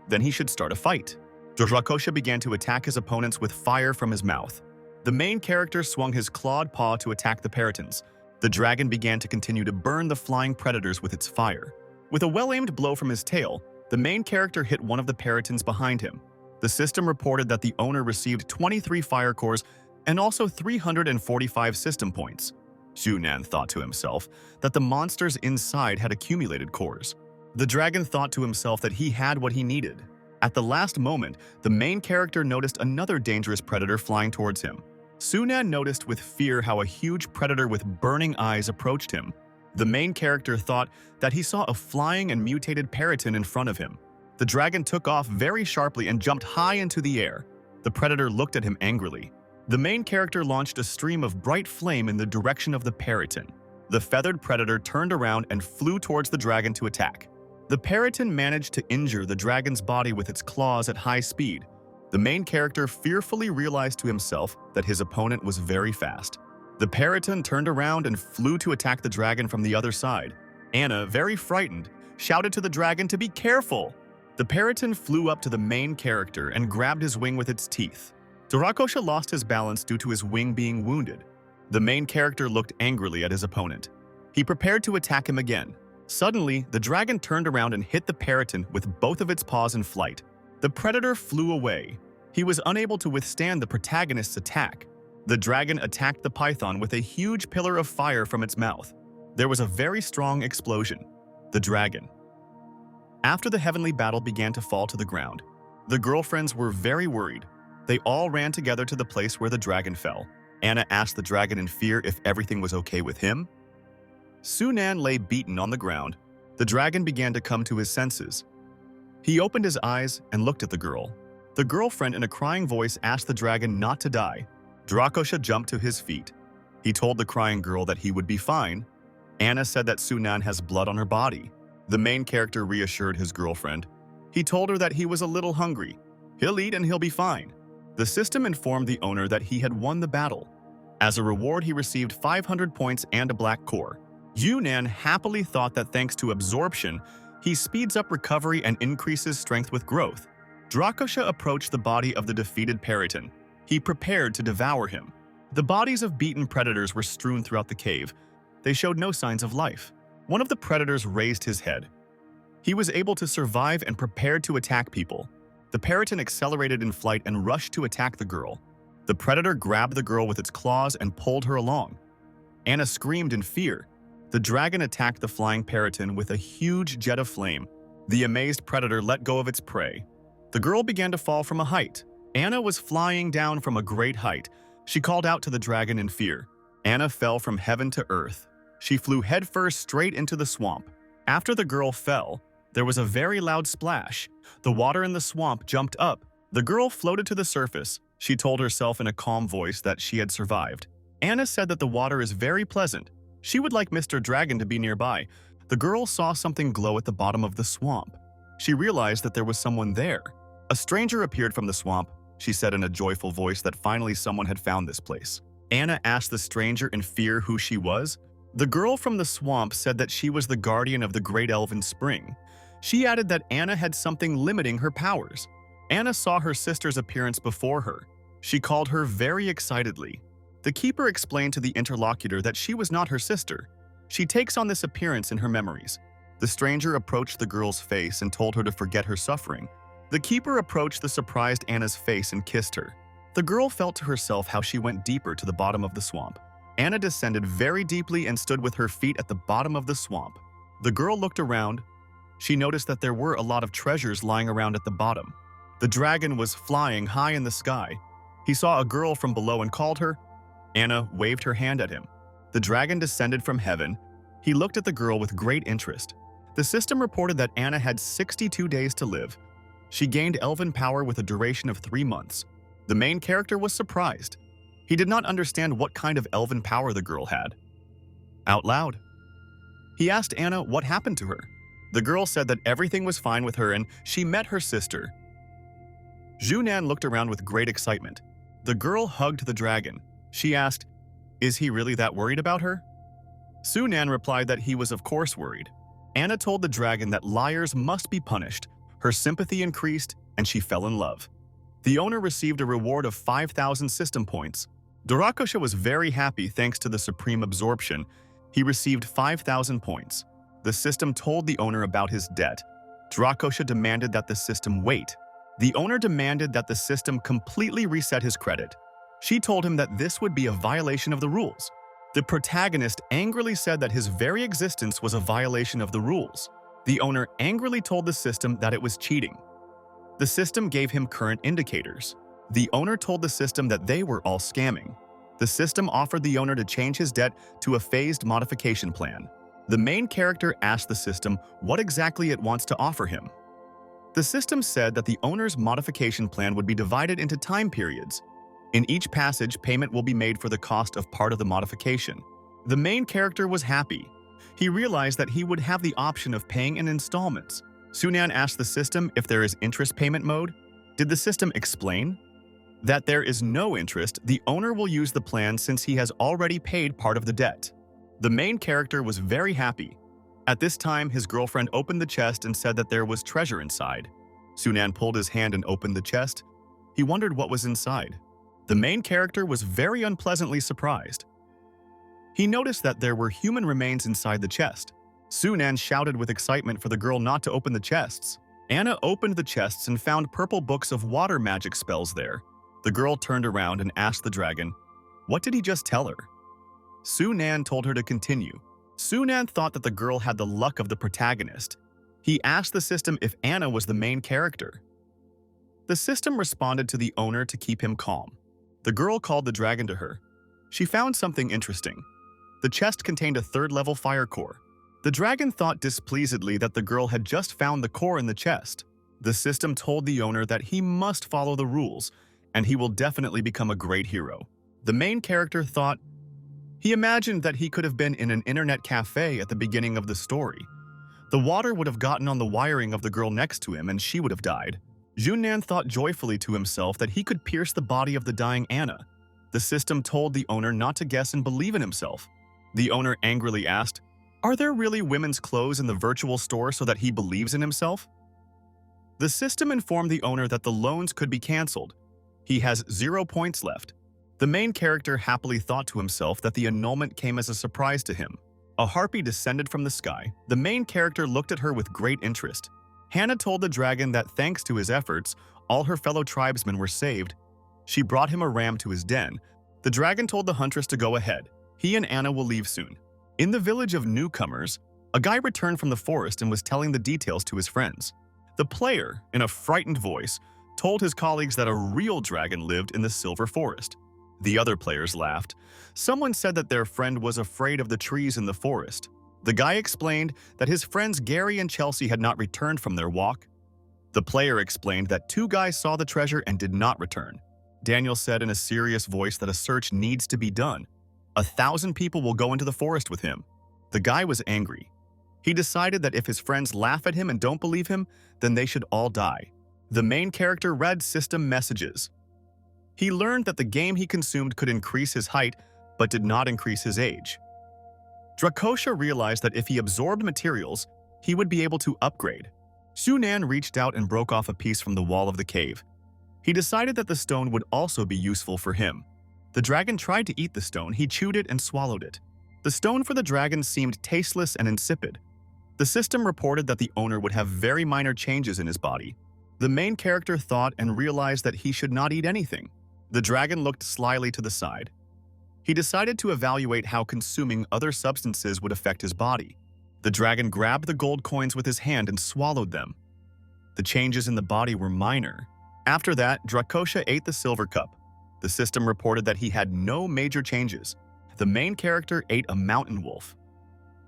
then he should start a fight. Durakosha began to attack his opponents with fire from his mouth. The main character swung his clawed paw to attack the Peritons. The dragon began to continue to burn the flying predators with its fire. With a well-aimed blow from his tail, the main character hit one of the Peritons behind him. The system reported that the owner received 23 fire cores and also 345 system points. Sunan thought to himself that the monsters inside had accumulated cores. The dragon thought to himself that he had what he needed. At the last moment, the main character noticed another dangerous predator flying towards him. Sunan noticed with fear how a huge predator with burning eyes approached him. The main character thought that he saw a flying and mutated Periton in front of him. The dragon took off very sharply and jumped high into the air. The predator looked at him angrily. The main character launched a stream of bright flame in the direction of the Periton. The feathered predator turned around and flew towards the dragon to attack. The Periton managed to injure the dragon's body with its claws at high speed. The main character fearfully realized to himself that his opponent was very fast. The Periton turned around and flew to attack the dragon from the other side. Anna, very frightened, shouted to the dragon to be careful. The Periton flew up to the main character and grabbed his wing with its teeth. Durakosha lost his balance due to his wing being wounded. The main character looked angrily at his opponent. He prepared to attack him again. Suddenly, the dragon turned around and hit the Periton with both of its paws in flight. The predator flew away. He was unable to withstand the protagonist's attack. The dragon attacked the python with a huge pillar of fire from its mouth. There was a very strong explosion. The dragon. After the heavenly battle began to fall to the ground, the girlfriends were very worried. They all ran together to the place where the dragon fell. Anna asked the dragon in fear if everything was okay with him. Sunan lay beaten on the ground. The dragon began to come to his senses. He opened his eyes and looked at the girl. The girlfriend in a crying voice asked the dragon not to die. Durakosha jumped to his feet. He told the crying girl that he would be fine. Anna said that Sunan has blood on her body. The main character reassured his girlfriend. He told her that he was a little hungry. He'll eat and he'll be fine. The system informed the owner that he had won the battle. As a reward, he received 500 points and a black core. Yunnan happily thought that thanks to absorption, he speeds up recovery and increases strength with growth. Durakosha approached the body of the defeated Periton. He prepared to devour him. The bodies of beaten predators were strewn throughout the cave. They showed no signs of life. One of the predators raised his head. He was able to survive and prepared to attack people. The Periton accelerated in flight and rushed to attack the girl. The predator grabbed the girl with its claws and pulled her along. Anna screamed in fear. The dragon attacked the flying Periton with a huge jet of flame. The amazed predator let go of its prey. The girl began to fall from a height. Anna was flying down from a great height. She called out to the dragon in fear. Anna fell from heaven to earth. She flew headfirst straight into the swamp. After the girl fell, there was a very loud splash. The water in the swamp jumped up. The girl floated to the surface. She told herself in a calm voice that she had survived. Anna said that the water is very pleasant. She would like Mr. Dragon to be nearby. The girl saw something glow at the bottom of the swamp. She realized that there was someone there. A stranger appeared from the swamp. She said in a joyful voice that finally someone had found this place. Anna asked the stranger in fear who she was. The girl from the swamp said that she was the guardian of the great elven spring. She added that Anna had something limiting her powers. Anna saw her sister's appearance before her. She called her very excitedly. The keeper explained to the interlocutor that she was not her sister. She takes on this appearance in her memories. The stranger approached the girl's face and told her to forget her suffering. The keeper approached the surprised Anna's face and kissed her. The girl felt to herself how she went deeper to the bottom of the swamp. Anna descended very deeply and stood with her feet at the bottom of the swamp. The girl looked around. She noticed that there were a lot of treasures lying around at the bottom. The dragon was flying high in the sky. He saw a girl from below and called her. Anna waved her hand at him. The dragon descended from heaven. He looked at the girl with great interest. The system reported that Anna had 62 days to live. She gained elven power with a duration of 3 months. The main character was surprised. He did not understand what kind of elven power the girl had. Out loud, he asked Anna what happened to her. The girl said that everything was fine with her and she met her sister. Junan looked around with great excitement. The girl hugged the dragon. She asked, "Is he really that worried about her?" Sunan replied that he was of course worried. Anna told the dragon that liars must be punished. Her sympathy increased and she fell in love. The owner received a reward of 5,000 system points. Durakosha was very happy thanks to the supreme absorption. He received 5,000 points. The system told the owner about his debt. Durakosha demanded that the system wait. The owner demanded that the system completely reset his credit. She told him that this would be a violation of the rules. The protagonist angrily said that his very existence was a violation of the rules. The owner angrily told the system that it was cheating. The system gave him current indicators. The owner told the system that they were all scamming. The system offered the owner to change his debt to a phased modification plan. The main character asked the system what exactly it wants to offer him. The system said that the owner's modification plan would be divided into time periods. In each passage, payment will be made for the cost of part of the modification. The main character was happy. He realized that he would have the option of paying in installments. Sunan asked the system if there is interest payment mode. Did the system explain? That there is no interest, the owner will use the plan since he has already paid part of the debt. The main character was very happy. At this time, his girlfriend opened the chest and said that there was treasure inside. Sunan pulled his hand and opened the chest. He wondered what was inside. The main character was very unpleasantly surprised. He noticed that there were human remains inside the chest. Sunan shouted with excitement for the girl not to open the chests. Anna opened the chests and found purple books of water magic spells there. The girl turned around and asked the dragon, "What did he just tell her?" Sunan told her to continue. Sunan thought that the girl had the luck of the protagonist. He asked the system if Anna was the main character. The system responded to the owner to keep him calm. The girl called the dragon to her. She found something interesting. The chest contained a third-level fire core. The dragon thought displeasedly that the girl had just found the core in the chest. The system told the owner that he must follow the rules, and he will definitely become a great hero. The main character thought, he imagined that he could have been in an internet cafe at the beginning of the story. The water would have gotten on the wiring of the girl next to him and she would have died. Junnan thought joyfully to himself that he could pierce the body of the dying Anna. The system told the owner not to guess and believe in himself. The owner angrily asked, "Are there really women's clothes in the virtual store so that he believes in himself?" The system informed the owner that the loans could be cancelled. He has 0 points left. The main character happily thought to himself that the annulment came as a surprise to him. A harpy descended from the sky. The main character looked at her with great interest. Hannah told the dragon that thanks to his efforts, all her fellow tribesmen were saved. She brought him a ram to his den. The dragon told the huntress to go ahead. He and Anna will leave soon. In the village of Newcomers, a guy returned from the forest and was telling the details to his friends. The player, in a frightened voice, told his colleagues that a real dragon lived in the Silver Forest. The other players laughed. Someone said that their friend was afraid of the trees in the forest. The guy explained that his friends Gary and Chelsea had not returned from their walk. The player explained that 2 guys saw the treasure and did not return. Daniel said in a serious voice that a search needs to be done. 1,000 people will go into the forest with him. The guy was angry. He decided that if his friends laugh at him and don't believe him, then they should all die. The main character read system messages. He learned that the game he consumed could increase his height, but did not increase his age. Drakosha realized that if he absorbed materials, he would be able to upgrade. Sunan reached out and broke off a piece from the wall of the cave. He decided that the stone would also be useful for him. The dragon tried to eat the stone, he chewed it and swallowed it. The stone for the dragon seemed tasteless and insipid. The system reported that the owner would have very minor changes in his body. The main character thought and realized that he should not eat anything. The dragon looked slyly to the side. He decided to evaluate how consuming other substances would affect his body. The dragon grabbed the gold coins with his hand and swallowed them. The changes in the body were minor. After that, Drakosha ate the silver cup. The system reported that he had no major changes. The main character ate a mountain wolf.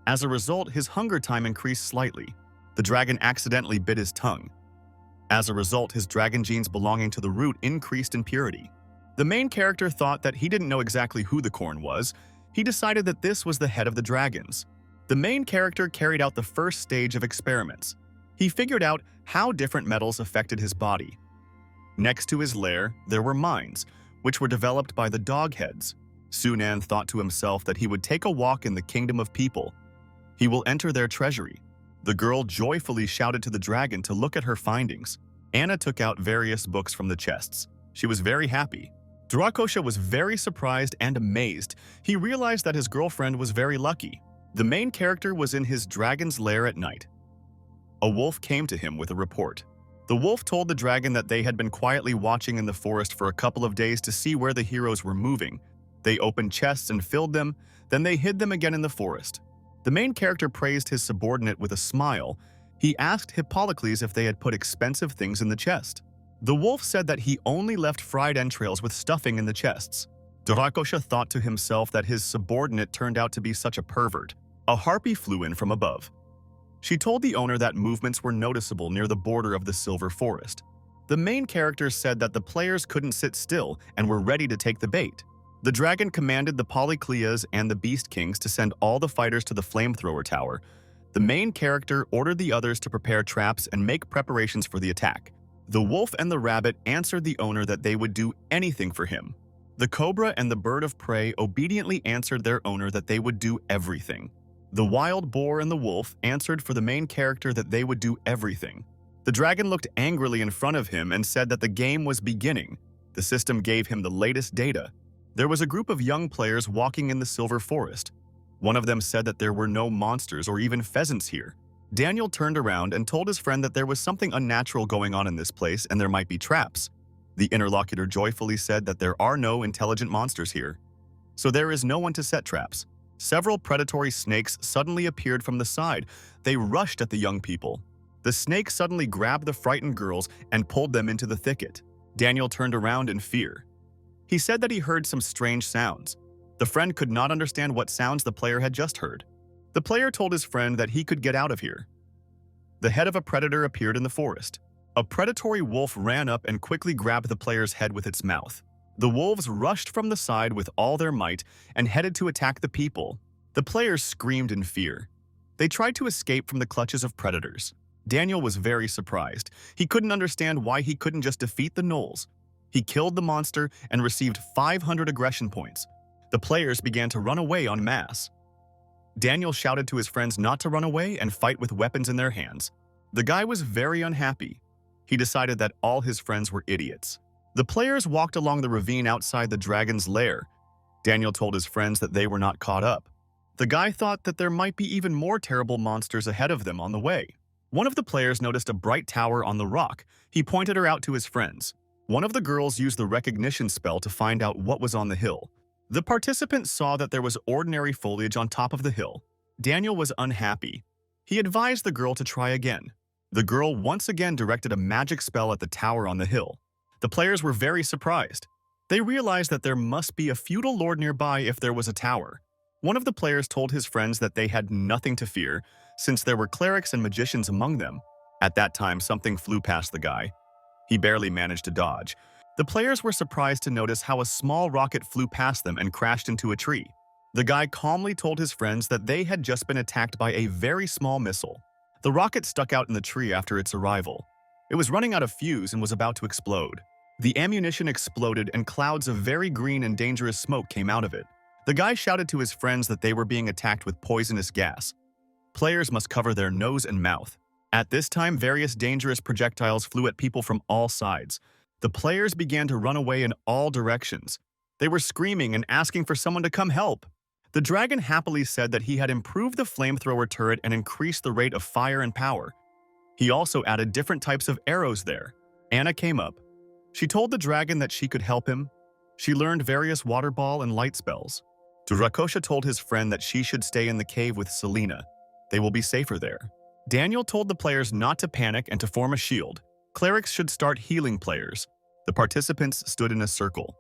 As a result, his hunger time increased slightly. The dragon accidentally bit his tongue. As a result, his dragon genes belonging to the root increased in purity. The main character thought that he didn't know exactly who the corn was. He decided that this was the head of the dragons. The main character carried out the first stage of experiments. He figured out how different metals affected his body. Next to his lair, there were mines, which were developed by the dogheads. Sunan thought to himself that he would take a walk in the kingdom of people. He will enter their treasury. The girl joyfully shouted to the dragon to look at her findings. Anna took out various books from the chests. She was very happy. Drakosha was very surprised and amazed. He realized that his girlfriend was very lucky. The main character was in his dragon's lair at night. A wolf came to him with a report. The wolf told the dragon that they had been quietly watching in the forest for a couple of days to see where the heroes were moving. They opened chests and filled them, then they hid them again in the forest. The main character praised his subordinate with a smile. He asked Hippocles if they had put expensive things in the chest. The wolf said that he only left fried entrails with stuffing in the chests. Drakosha thought to himself that his subordinate turned out to be such a pervert. A harpy flew in from above. She told the owner that movements were noticeable near the border of the Silver Forest. The main character said that the players couldn't sit still and were ready to take the bait. The dragon commanded the Polycleas and the Beast Kings to send all the fighters to the Flamethrower Tower. The main character ordered the others to prepare traps and make preparations for the attack. The wolf and the rabbit answered the owner that they would do anything for him. The cobra and the bird of prey obediently answered their owner that they would do everything. The wild boar and the wolf answered for the main character that they would do everything. The dragon looked angrily in front of him and said that the game was beginning. The system gave him the latest data. There was a group of young players walking in the Silver Forest. One of them said that there were no monsters or even pheasants here. Daniel turned around and told his friend that there was something unnatural going on in this place and there might be traps. The interlocutor joyfully said that there are no intelligent monsters here, so there is no one to set traps. Several predatory snakes suddenly appeared from the side. They rushed at the young people. The snake suddenly grabbed the frightened girls and pulled them into the thicket. Daniel turned around in fear. He said that he heard some strange sounds. The friend could not understand what sounds the player had just heard. The player told his friend that he could get out of here. The head of a predator appeared in the forest. A predatory wolf ran up and quickly grabbed the player's head with its mouth. The wolves rushed from the side with all their might and headed to attack the people. The players screamed in fear. They tried to escape from the clutches of predators. Daniel was very surprised. He couldn't understand why he couldn't just defeat the gnolls. He killed the monster and received 500 aggression points. The players began to run away en masse. Daniel shouted to his friends not to run away and fight with weapons in their hands. The guy was very unhappy. He decided that all his friends were idiots. The players walked along the ravine outside the dragon's lair. Daniel told his friends that they were not caught up. The guy thought that there might be even more terrible monsters ahead of them on the way. One of the players noticed a bright tower on the rock. He pointed her out to his friends. One of the girls used the recognition spell to find out what was on the hill. The participants saw that there was ordinary foliage on top of the hill. Daniel was unhappy. He advised the girl to try again. The girl once again directed a magic spell at the tower on the hill. The players were very surprised. They realized that there must be a feudal lord nearby if there was a tower. One of the players told his friends that they had nothing to fear, since there were clerics and magicians among them. At that time, something flew past the guy. He barely managed to dodge. The players were surprised to notice how a small rocket flew past them and crashed into a tree. The guy calmly told his friends that they had just been attacked by a very small missile. The rocket stuck out in the tree after its arrival. It was running out of fuse and was about to explode. The ammunition exploded and clouds of very green and dangerous smoke came out of it. The guy shouted to his friends that they were being attacked with poisonous gas. Players must cover their nose and mouth. At this time, various dangerous projectiles flew at people from all sides. The players began to run away in all directions. They were screaming and asking for someone to come help. The dragon happily said that he had improved the flamethrower turret and increased the rate of fire and power. He also added different types of arrows there. Anna came up. She told the dragon that she could help him. She learned various water ball and light spells. Drakosha told his friend that she should stay in the cave with Selena. They will be safer there. Daniel told the players not to panic and to form a shield. Clerics should start healing players. The participants stood in a circle.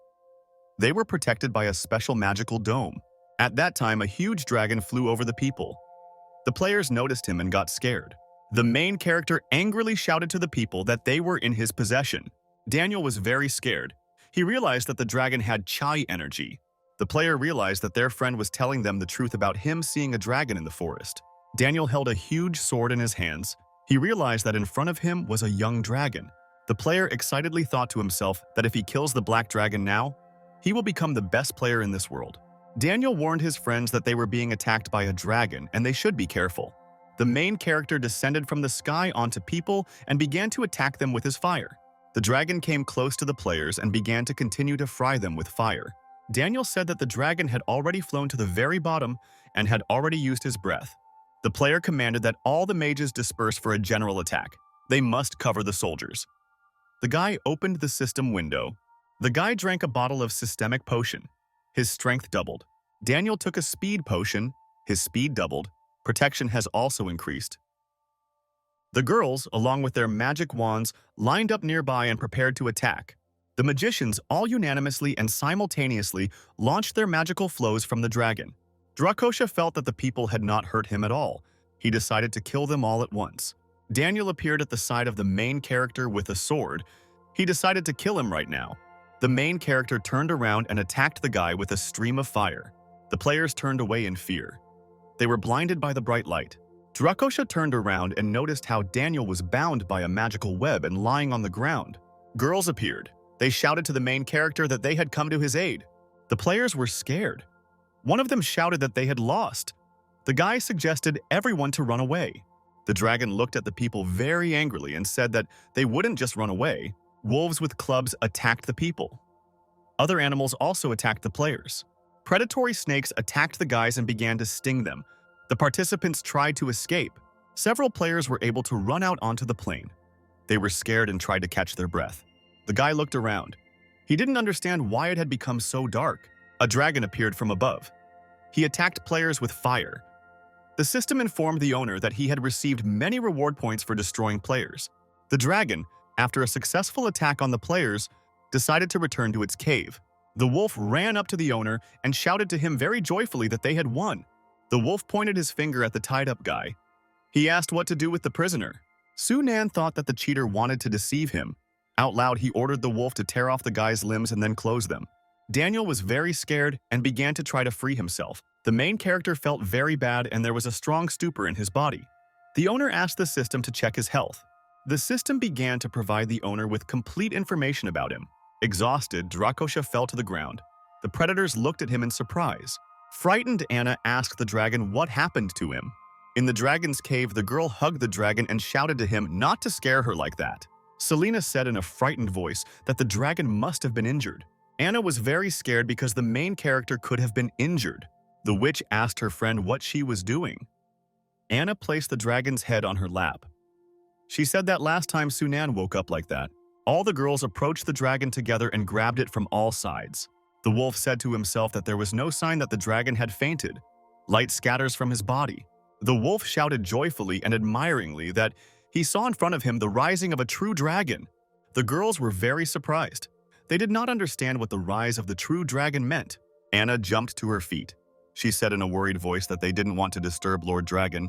They were protected by a special magical dome. At that time, a huge dragon flew over the people. The players noticed him and got scared. The main character angrily shouted to the people that they were in his possession. Daniel was very scared. He realized that the dragon had chai energy. The player realized that their friend was telling them the truth about him seeing a dragon in the forest. Daniel held a huge sword in his hands. He realized that in front of him was a young dragon. The player excitedly thought to himself that if he kills the black dragon now, he will become the best player in this world. Daniel warned his friends that they were being attacked by a dragon and they should be careful. The main character descended from the sky onto people and began to attack them with his fire. The dragon came close to the players and began to continue to fry them with fire. Daniel said that the dragon had already flown to the very bottom and had already used his breath. The player commanded that all the mages disperse for a general attack. They must cover the soldiers. The guy opened the system window. The guy drank a bottle of systemic potion. His strength doubled. Daniel took a speed potion. His speed doubled. Protection has also increased. The girls, along with their magic wands, lined up nearby and prepared to attack. The magicians all unanimously and simultaneously launched their magical flows from the dragon. Drakosha felt that the people had not hurt him at all. He decided to kill them all at once. Daniel appeared at the side of the main character with a sword. He decided to kill him right now. The main character turned around and attacked the guy with a stream of fire. The players turned away in fear. They were blinded by the bright light. Drakosha turned around and noticed how Daniel was bound by a magical web and lying on the ground. Girls appeared. They shouted to the main character that they had come to his aid. The players were scared. One of them shouted that they had lost. The guy suggested everyone to run away. The dragon looked at the people very angrily and said that they wouldn't just run away. Wolves with clubs attacked the people. Other animals also attacked the players. Predatory snakes attacked the guys and began to sting them. The participants tried to escape. Several players were able to run out onto the plain. They were scared and tried to catch their breath. The guy looked around. He didn't understand why it had become so dark. A dragon appeared from above. He attacked players with fire. The system informed the owner that he had received many reward points for destroying players. The dragon, after a successful attack on the players, decided to return to its cave. The wolf ran up to the owner and shouted to him very joyfully that they had won. The wolf pointed his finger at the tied-up guy. He asked what to do with the prisoner. Sunan thought that the cheater wanted to deceive him. Out loud, he ordered the wolf to tear off the guy's limbs and then close them. Daniel was very scared and began to try to free himself. The main character felt very bad and there was a strong stupor in his body. The owner asked the system to check his health. The system began to provide the owner with complete information about him. Exhausted, Drakosha fell to the ground. The predators looked at him in surprise. Frightened, Anna asked the dragon what happened to him. In the dragon's cave, the girl hugged the dragon and shouted to him not to scare her like that. Selena said in a frightened voice that the dragon must have been injured. Anna was very scared because the main character could have been injured. The witch asked her friend what she was doing. Anna placed the dragon's head on her lap. She said that last time Sunan woke up like that, all the girls approached the dragon together and grabbed it from all sides. The wolf said to himself that there was no sign that the dragon had fainted. Light scatters from his body. The wolf shouted joyfully and admiringly that he saw in front of him the rising of a true dragon. The girls were very surprised. They did not understand what the rise of the true dragon meant. Anna jumped to her feet. She said in a worried voice that they didn't want to disturb Lord Dragon.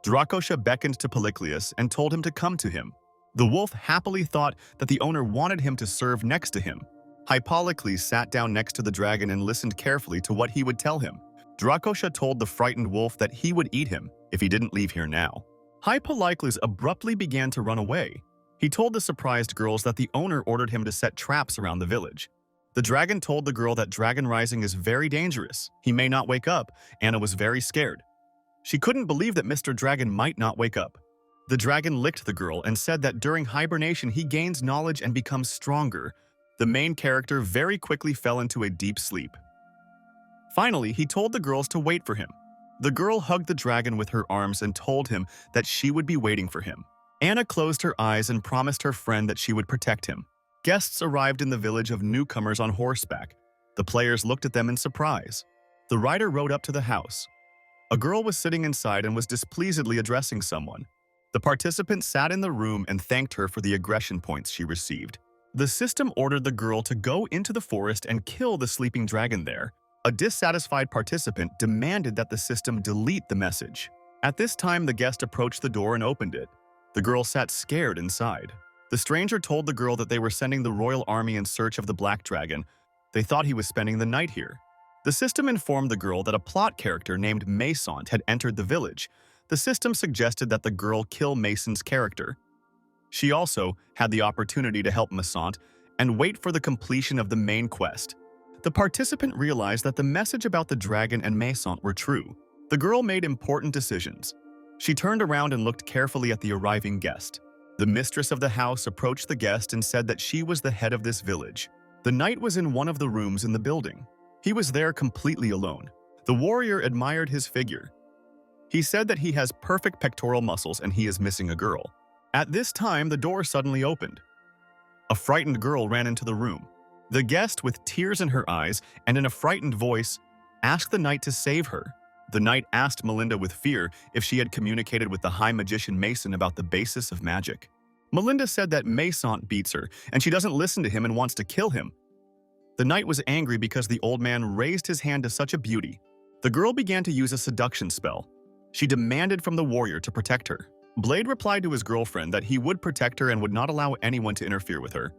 Drakosha beckoned to Polycleus and told him to come to him. The wolf happily thought that the owner wanted him to serve next to him. Hippocles sat down next to the dragon and listened carefully to what he would tell him. Drakosha told the frightened wolf that he would eat him if he didn't leave here now. Hippocles abruptly began to run away. He told the surprised girls that the owner ordered him to set traps around the village. The dragon told the girl that dragon rising is very dangerous. He may not wake up. Anna was very scared. She couldn't believe that Mr. Dragon might not wake up. The dragon licked the girl and said that during hibernation he gains knowledge and becomes stronger. The main character very quickly fell into a deep sleep. Finally, he told the girls to wait for him. The girl hugged the dragon with her arms and told him that she would be waiting for him. Anna closed her eyes and promised her friend that she would protect him. Guests arrived in the village of newcomers on horseback. The players looked at them in surprise. The rider rode up to the house. A girl was sitting inside and was displeasedly addressing someone. The participants sat in the room and thanked her for the aggression points she received. The system ordered the girl to go into the forest and kill the sleeping dragon there. A dissatisfied participant demanded that the system delete the message. At this time, the guest approached the door and opened it. The girl sat scared inside. The stranger told the girl that they were sending the royal army in search of the black dragon. They thought he was spending the night here. The system informed the girl that a plot character named Masont had entered the village. The system suggested that the girl kill Mason's character. She also had the opportunity to help Masont and wait for the completion of the main quest. The participant realized that the message about the dragon and Masont were true. The girl made important decisions. She turned around and looked carefully at the arriving guest. The mistress of the house approached the guest and said that she was the head of this village. The knight was in one of the rooms in the building. He was there completely alone. The warrior admired his figure. He said that he has perfect pectoral muscles and he is missing a girl. At this time, the door suddenly opened. A frightened girl ran into the room. The guest, with tears in her eyes and in a frightened voice, asked the knight to save her. The knight asked Melinda with fear if she had communicated with the high magician Mason about the basis of magic. Melinda said that Masont beats her and she doesn't listen to him and wants to kill him. The knight was angry because the old man raised his hand to such a beauty. The girl began to use a seduction spell. She demanded from the warrior to protect her. Blade replied to his girlfriend that he would protect her and would not allow anyone to interfere with her.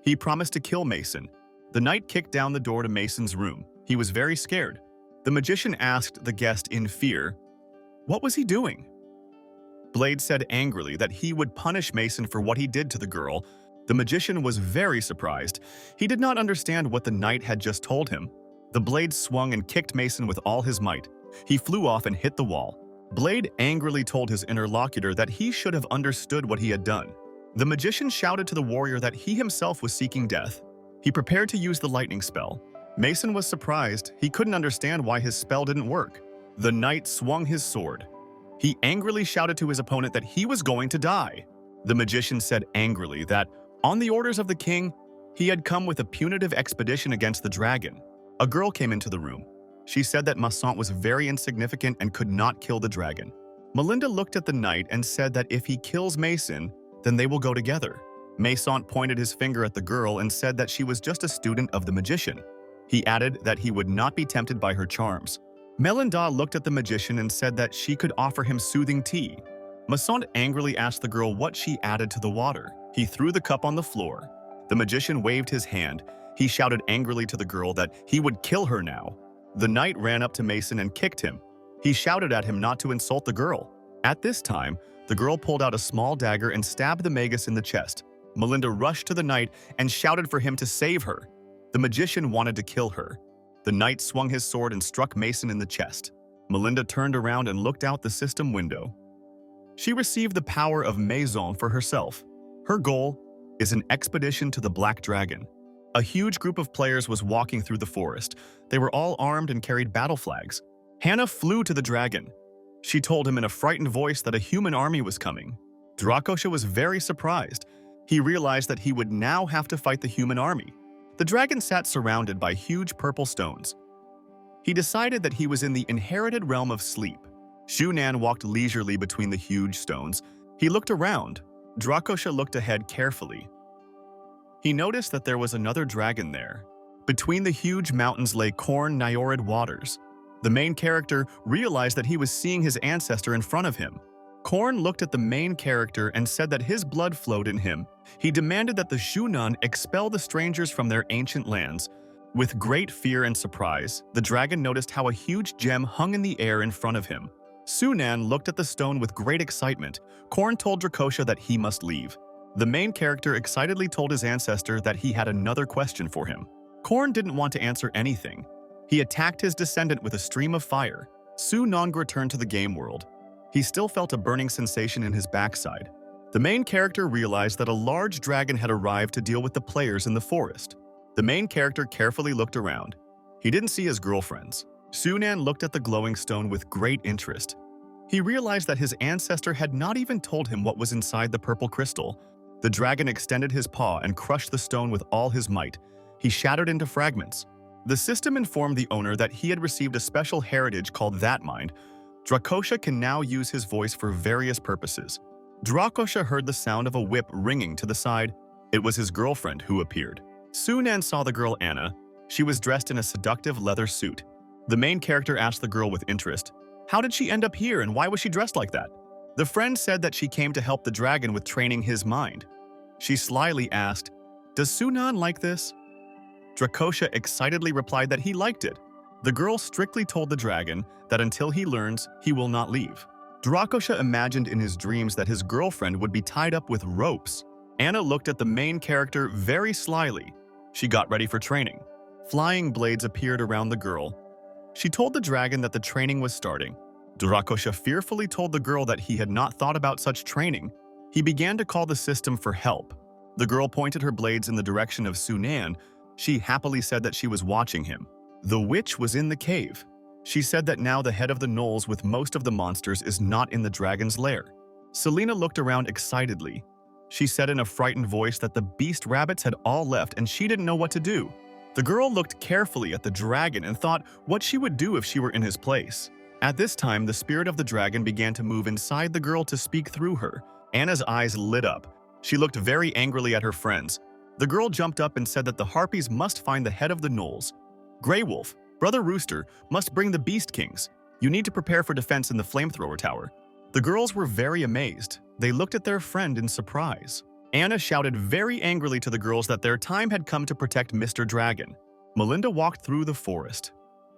He promised to kill Mason. The knight kicked down the door to Mason's room. He was very scared. The magician asked the guest in fear, "What was he doing?" Blade said angrily that he would punish Mason for what he did to the girl. The magician was very surprised. He did not understand what the knight had just told him. The blade swung and kicked Mason with all his might. He flew off and hit the wall. Blade angrily told his interlocutor that he should have understood what he had done. The magician shouted to the warrior that he himself was seeking death. He prepared to use the lightning spell. Mason was surprised. He couldn't understand why his spell didn't work. The knight swung his sword. He angrily shouted to his opponent that he was going to die. The magician said angrily that, on the orders of the king, he had come with a punitive expedition against the dragon. A girl came into the room. She said that Masson was very insignificant and could not kill the dragon. Melinda looked at the knight and said that if he kills Mason, then they will go together. Mason pointed his finger at the girl and said that she was just a student of the magician. He added that he would not be tempted by her charms. Melinda looked at the magician and said that she could offer him soothing tea. Masson angrily asked the girl what she added to the water. He threw the cup on the floor. The magician waved his hand. He shouted angrily to the girl that he would kill her now. The knight ran up to Mason and kicked him. He shouted at him not to insult the girl. At this time, the girl pulled out a small dagger and stabbed the magus in the chest. Melinda rushed to the knight and shouted for him to save her. The magician wanted to kill her. The knight swung his sword and struck Mason in the chest. Melinda turned around and looked out the system window. She received the power of Maison for herself. Her goal is an expedition to the Black Dragon. A huge group of players was walking through the forest. They were all armed and carried battle flags. Hannah flew to the dragon. She told him in a frightened voice that a human army was coming. Drakosha was very surprised. He realized that he would now have to fight the human army. The dragon sat surrounded by huge purple stones. He decided that he was in the inherited realm of sleep. Shunan walked leisurely between the huge stones. He looked around. Drakosha looked ahead carefully. He noticed that there was another dragon there. Between the huge mountains lay Nyorid waters. The main character realized that he was seeing his ancestor in front of him. Korn looked at the main character and said that his blood flowed in him. He demanded that the Shunan expel the strangers from their ancient lands. With great fear and surprise, the dragon noticed how a huge gem hung in the air in front of him. Sunan looked at the stone with great excitement. Korn told Drakosha that he must leave. The main character excitedly told his ancestor that he had another question for him. Korn didn't want to answer anything. He attacked his descendant with a stream of fire. Su Nong returned to the game world. He still felt a burning sensation in his backside. The main character realized that a large dragon had arrived to deal with the players in the forest. The main character carefully looked around. He didn't see his girlfriends. Sunan looked at the glowing stone with great interest. He realized that his ancestor had not even told him what was inside the purple crystal. The dragon extended his paw and crushed the stone with all his might. He shattered into fragments. The system informed the owner that he had received a special heritage called That Mind. Drakosha can now use his voice for various purposes. Drakosha heard the sound of a whip ringing to the side. It was his girlfriend who appeared. Sunan saw the girl Anna. She was dressed in a seductive leather suit. The main character asked the girl with interest, "How did she end up here and why was she dressed like that?" The friend said that she came to help the dragon with training his mind. She slyly asked, "Does Sunan like this?" Drakosha excitedly replied that he liked it. The girl strictly told the dragon that until he learns, he will not leave. Drakosha imagined in his dreams that his girlfriend would be tied up with ropes. Anna looked at the main character very slyly. She got ready for training. Flying blades appeared around the girl. She told the dragon that the training was starting. Drakosha fearfully told the girl that he had not thought about such training. He began to call the system for help. The girl pointed her blades in the direction of Sunan. She happily said that she was watching him. The witch was in the cave. She said that now the head of the gnolls with most of the monsters is not in the dragon's lair. Selena looked around excitedly. She said in a frightened voice that the beast rabbits had all left and she didn't know what to do. The girl looked carefully at the dragon and thought what she would do if she were in his place. At this time, the spirit of the dragon began to move inside the girl to speak through her. Anna's eyes lit up. She looked very angrily at her friends. The girl jumped up and said that the harpies must find the head of the gnolls. Grey Wolf, Brother Rooster, must bring the Beast Kings. You need to prepare for defense in the flamethrower tower. The girls were very amazed. They looked at their friend in surprise. Anna shouted very angrily to the girls that their time had come to protect Mr. Dragon. Melinda walked through the forest.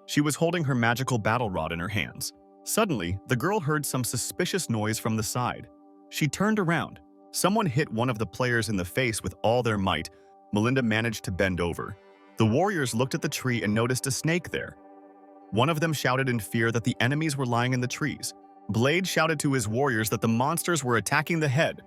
She was holding her magical battle rod in her hands. Suddenly, the girl heard some suspicious noise from the side. She turned around. Someone hit one of the players in the face with all their might. Melinda managed to bend over. The warriors looked at the tree and noticed a snake there. One of them shouted in fear that the enemies were lying in the trees. Blade shouted to his warriors that the monsters were attacking the head.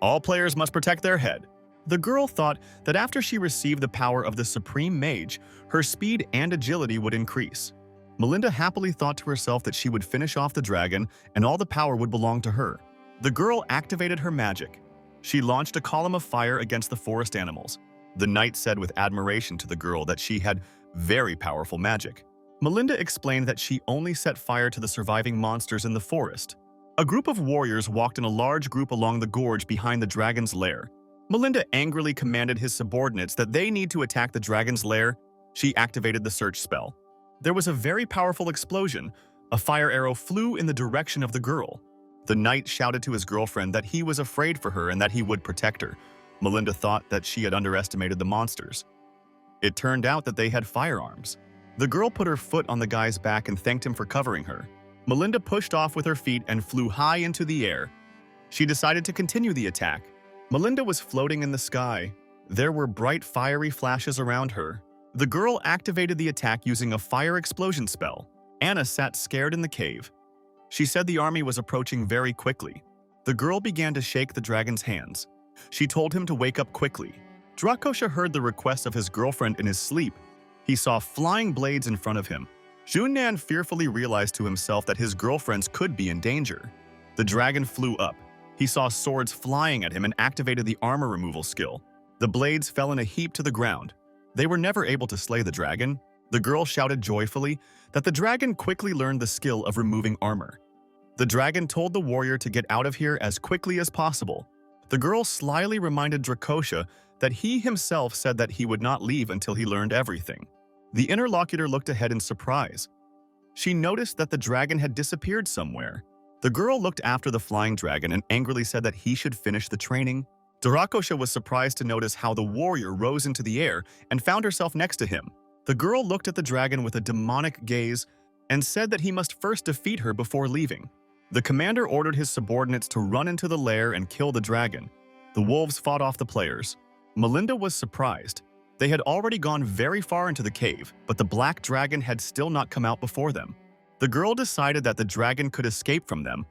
All players must protect their head. The girl thought that after she received the power of the Supreme Mage, her speed and agility would increase. Melinda happily thought to herself that she would finish off the dragon and all the power would belong to her. The girl activated her magic. She launched a column of fire against the forest animals. The knight said with admiration to the girl that she had very powerful magic. Melinda explained that she only set fire to the surviving monsters in the forest. A group of warriors walked in a large group along the gorge behind the dragon's lair. Melinda angrily commanded his subordinates that they need to attack the dragon's lair. She activated the search spell. There was a very powerful explosion. A fire arrow flew in the direction of the girl. The knight shouted to his girlfriend that he was afraid for her and that he would protect her. Melinda thought that she had underestimated the monsters. It turned out that they had firearms. The girl put her foot on the guy's back and thanked him for covering her. Melinda pushed off with her feet and flew high into the air. She decided to continue the attack. Melinda was floating in the sky. There were bright fiery flashes around her. The girl activated the attack using a fire explosion spell. Anna sat scared in the cave. She said the army was approaching very quickly. The girl began to shake the dragon's hands. She told him to wake up quickly. Drakosha heard the request of his girlfriend in his sleep. He saw flying blades in front of him. Junnan fearfully realized to himself that his girlfriends could be in danger. The dragon flew up. He saw swords flying at him and activated the armor removal skill. The blades fell in a heap to the ground. They were never able to slay the dragon. The girl shouted joyfully that the dragon quickly learned the skill of removing armor. The dragon told the warrior to get out of here as quickly as possible. The girl slyly reminded Drakosha that he himself said that he would not leave until he learned everything. The interlocutor looked ahead in surprise. She noticed that the dragon had disappeared somewhere. The girl looked after the flying dragon and angrily said that he should finish the training. Drakosha was surprised to notice how the warrior rose into the air and found herself next to him. The girl looked at the dragon with a demonic gaze and said that he must first defeat her before leaving. The commander ordered his subordinates to run into the lair and kill the dragon. The wolves fought off the players. Melinda was surprised. They had already gone very far into the cave, but the black dragon had still not come out before them. The girl decided that the dragon could escape from them.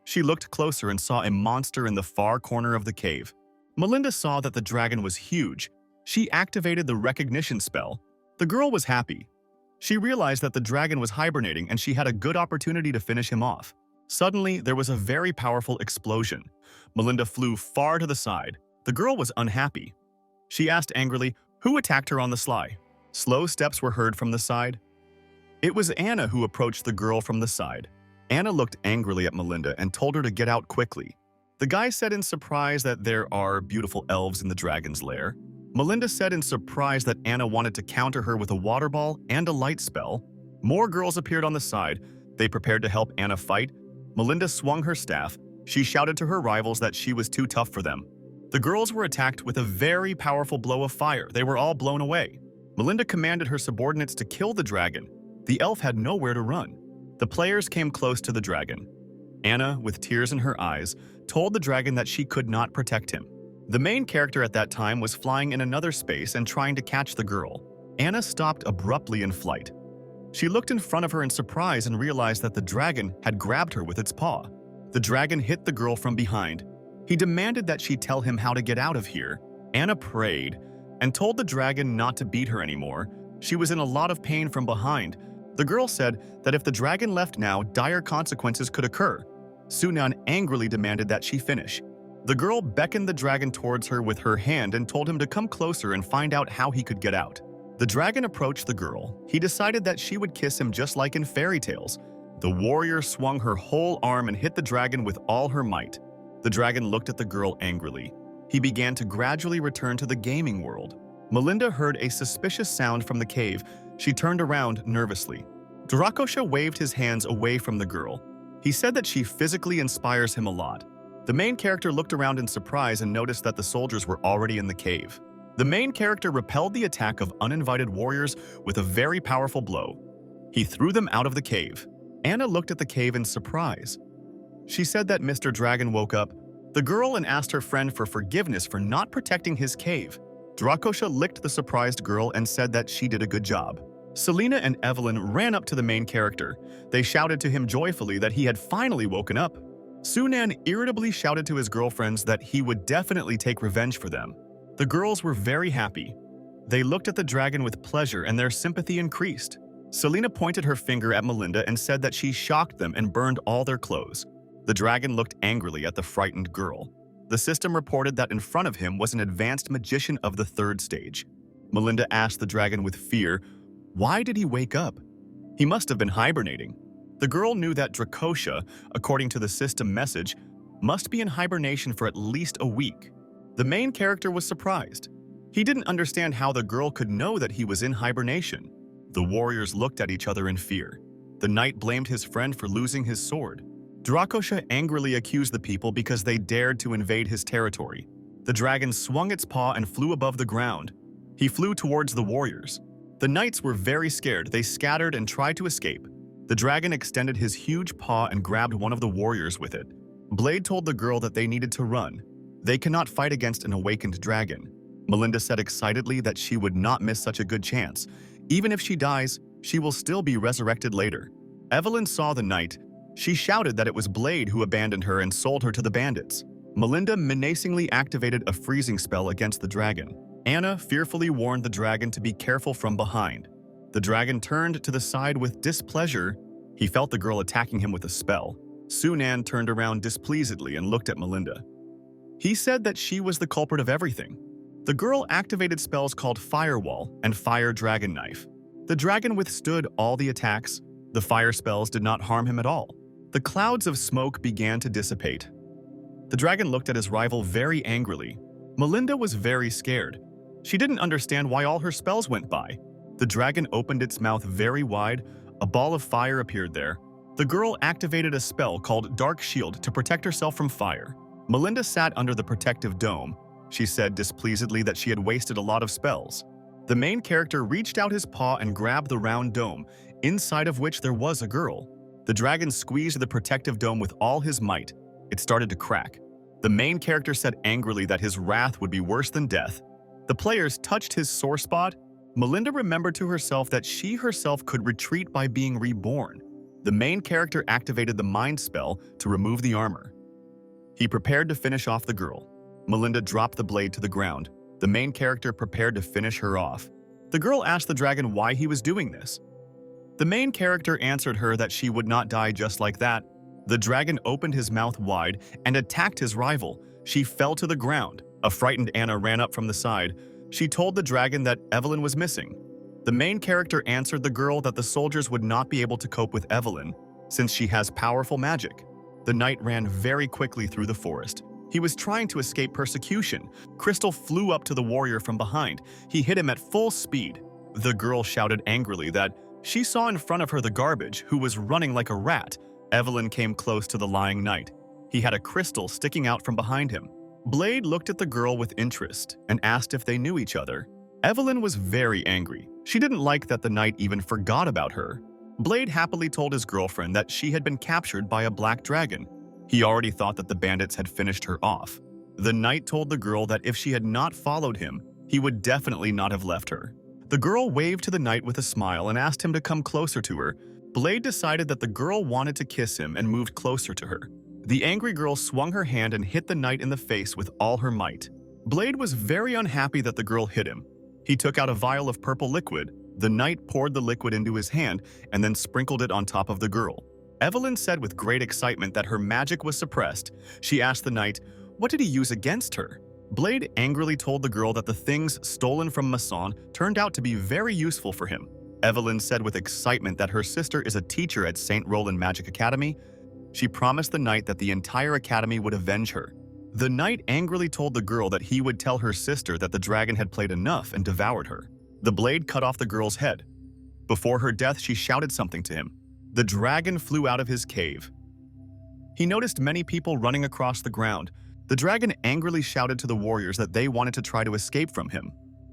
She looked closer and saw a monster in the far corner of the cave. Melinda saw that the dragon was huge. She activated the recognition spell. The girl was happy. She realized that the dragon was hibernating and she had a good opportunity to finish him off. Suddenly, there was a very powerful explosion. Melinda flew far to the side. The girl was unhappy. She asked angrily, who attacked her on the sly? Slow steps were heard from the side. It was Anna who approached the girl from the side. Anna looked angrily at Melinda and told her to get out quickly. The guy said in surprise that there are beautiful elves in the dragon's lair. Melinda said in surprise that Anna wanted to counter her with a water ball and a light spell. More girls appeared on the side. They prepared to help Anna fight. Melinda swung her staff. She shouted to her rivals that she was too tough for them. The girls were attacked with a very powerful blow of fire. They were all blown away. Melinda commanded her subordinates to kill the dragon. The elf had nowhere to run. The players came close to the dragon. Anna, with tears in her eyes, told the dragon that she could not protect him. The main character at that time was flying in another space and trying to catch the girl. Anna stopped abruptly in flight. She looked in front of her in surprise and realized that the dragon had grabbed her with its paw. The dragon hit the girl from behind. He demanded that she tell him how to get out of here. Anna prayed and told the dragon not to beat her anymore. She was in a lot of pain from behind. The girl said that if the dragon left now, dire consequences could occur. Sunan angrily demanded that she finish. The girl beckoned the dragon towards her with her hand and told him to come closer and find out how he could get out. The dragon approached the girl. He decided that she would kiss him just like in fairy tales. The warrior swung her whole arm and hit the dragon with all her might. The dragon looked at the girl angrily. He began to gradually return to the gaming world. Melinda heard a suspicious sound from the cave. She turned around nervously. Drakosha waved his hands away from the girl. He said that she physically inspires him a lot. The main character looked around in surprise and noticed that the soldiers were already in the cave. The main character repelled the attack of uninvited warriors with a very powerful blow. He threw them out of the cave. Anna looked at the cave in surprise. She said that Mr. Dragon woke up the girl and asked her friend for forgiveness for not protecting his cave. Drakosha licked the surprised girl and said that she did a good job. Selena and Evelyn ran up to the main character. They shouted to him joyfully that he had finally woken up. Sunan irritably shouted to his girlfriends that he would definitely take revenge for them. The girls were very happy. They looked at the dragon with pleasure and their sympathy increased. Selena pointed her finger at Melinda and said that she shocked them and burned all their clothes. The dragon looked angrily at the frightened girl. The system reported that in front of him was an advanced magician of the 3rd stage. Melinda asked the dragon with fear, why did he wake up? He must have been hibernating. The girl knew that Dracosia, according to the system message, must be in hibernation for at least a week. The main character was surprised. He didn't understand how the girl could know that he was in hibernation. The warriors looked at each other in fear. The knight blamed his friend for losing his sword. Dracosia angrily accused the people because they dared to invade his territory. The dragon swung its paw and flew above the ground. He flew towards the warriors. The knights were very scared. They scattered and tried to escape. The dragon extended his huge paw and grabbed one of the warriors with it. Blade told the girl that they needed to run. They cannot fight against an awakened dragon. Melinda said excitedly that she would not miss such a good chance. Even if she dies, she will still be resurrected later. Evelyn saw the knight. She shouted that it was Blade who abandoned her and sold her to the bandits. Melinda menacingly activated a freezing spell against the dragon. Anna fearfully warned the dragon to be careful from behind. The dragon turned to the side with displeasure. He felt the girl attacking him with a spell. Sunan turned around displeasedly and looked at Melinda. He said that she was the culprit of everything. The girl activated spells called Firewall and Fire Dragon Knife. The dragon withstood all the attacks. The fire spells did not harm him at all. The clouds of smoke began to dissipate. The dragon looked at his rival very angrily. Melinda was very scared. She didn't understand why all her spells went by. The dragon opened its mouth very wide. A ball of fire appeared there. The girl activated a spell called Dark Shield to protect herself from fire. Melinda sat under the protective dome. She said displeasedly that she had wasted a lot of spells. The main character reached out his paw and grabbed the round dome, inside of which there was a girl. The dragon squeezed the protective dome with all his might. It started to crack. The main character said angrily that his wrath would be worse than death. The players touched his sore spot. Melinda remembered to herself that she herself could retreat by being reborn. The main character activated the mind spell to remove the armor. He prepared to finish off the girl. Melinda dropped the blade to the ground. The main character prepared to finish her off. The girl asked the dragon why he was doing this. The main character answered her that she would not die just like that. The dragon opened his mouth wide and attacked his rival. She fell to the ground. A frightened Anna ran up from the side. She told the dragon that Evelyn was missing. The main character answered the girl that the soldiers would not be able to cope with Evelyn, since she has powerful magic. The knight ran very quickly through the forest. He was trying to escape persecution. Crystal flew up to the warrior from behind. He hit him at full speed. The girl shouted angrily that she saw in front of her the garbage, who was running like a rat. Evelyn came close to the lying knight. He had a crystal sticking out from behind him. Blade looked at the girl with interest and asked if they knew each other. Evelyn was very angry. She didn't like that the knight even forgot about her. Blade happily told his girlfriend that she had been captured by a black dragon. He already thought that the bandits had finished her off. The knight told the girl that if she had not followed him, he would definitely not have left her. The girl waved to the knight with a smile and asked him to come closer to her. Blade decided that the girl wanted to kiss him and moved closer to her. The angry girl swung her hand and hit the knight in the face with all her might. Blade was very unhappy that the girl hit him. He took out a vial of purple liquid. The knight poured the liquid into his hand and then sprinkled it on top of the girl. Evelyn said with great excitement that her magic was suppressed. She asked the knight, what did he use against her? Blade angrily told the girl that the things stolen from Masson turned out to be very useful for him. Evelyn said with excitement that her sister is a teacher at St. Roland Magic Academy. She promised the knight that the entire academy would avenge her. The knight angrily told the girl that he would tell her sister that the dragon had played enough and devoured her. The blade cut off the girl's head. Before her death, she shouted something to him. The dragon flew out of his cave. He noticed many people running across the ground. The dragon angrily shouted to the warriors that they wanted to try to escape from him.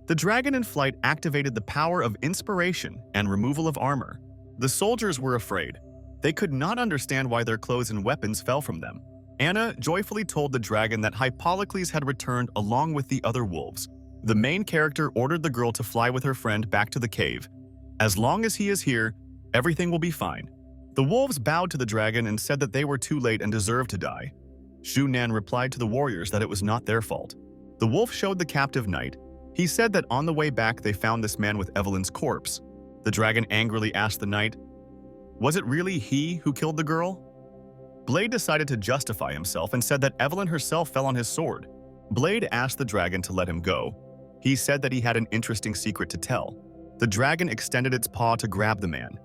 The dragon in flight activated the power of inspiration and removal of armor. The soldiers were afraid. They could not understand why their clothes and weapons fell from them. Anna joyfully told the dragon that Hippocles had returned along with the other wolves. The main character ordered the girl to fly with her friend back to the cave. As long as he is here, everything will be fine. The wolves bowed to the dragon and said that they were too late and deserved to die. Shunan replied to the warriors that it was not their fault. The wolf showed the captive knight. He said that on the way back they found this man with Evelyn's corpse. The dragon angrily asked the knight, "Was it really he who killed the girl?" Blade decided to justify himself and said that Evelyn herself fell on his sword. Blade asked the dragon to let him go. He said that he had an interesting secret to tell. The dragon extended its paw to grab the man.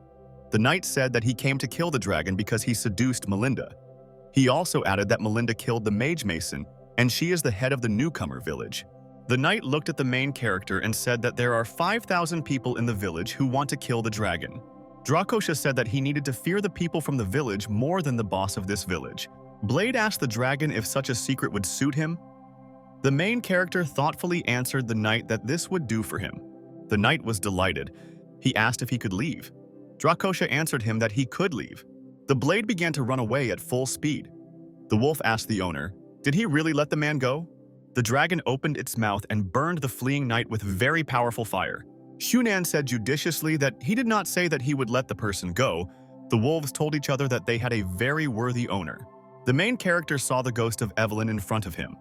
The knight said that he came to kill the dragon because he seduced Melinda. He also added that Melinda killed the mage mason, and she is the head of the Newcomer village. The knight looked at the main character and said that there are 5,000 people in the village who want to kill the dragon. Drakosha said that he needed to fear the people from the village more than the boss of this village. Blade asked the dragon if such a secret would suit him. The main character thoughtfully answered the knight that this would do for him. The knight was delighted. He asked if he could leave. Drakosha answered him that he could leave. The blade began to run away at full speed. The wolf asked the owner, "Did he really let the man go?" The dragon opened its mouth and burned the fleeing knight with very powerful fire. Shunan said judiciously that he did not say that he would let the person go. The wolves told each other that they had a very worthy owner. The main character saw the ghost of Evelyn in front of him.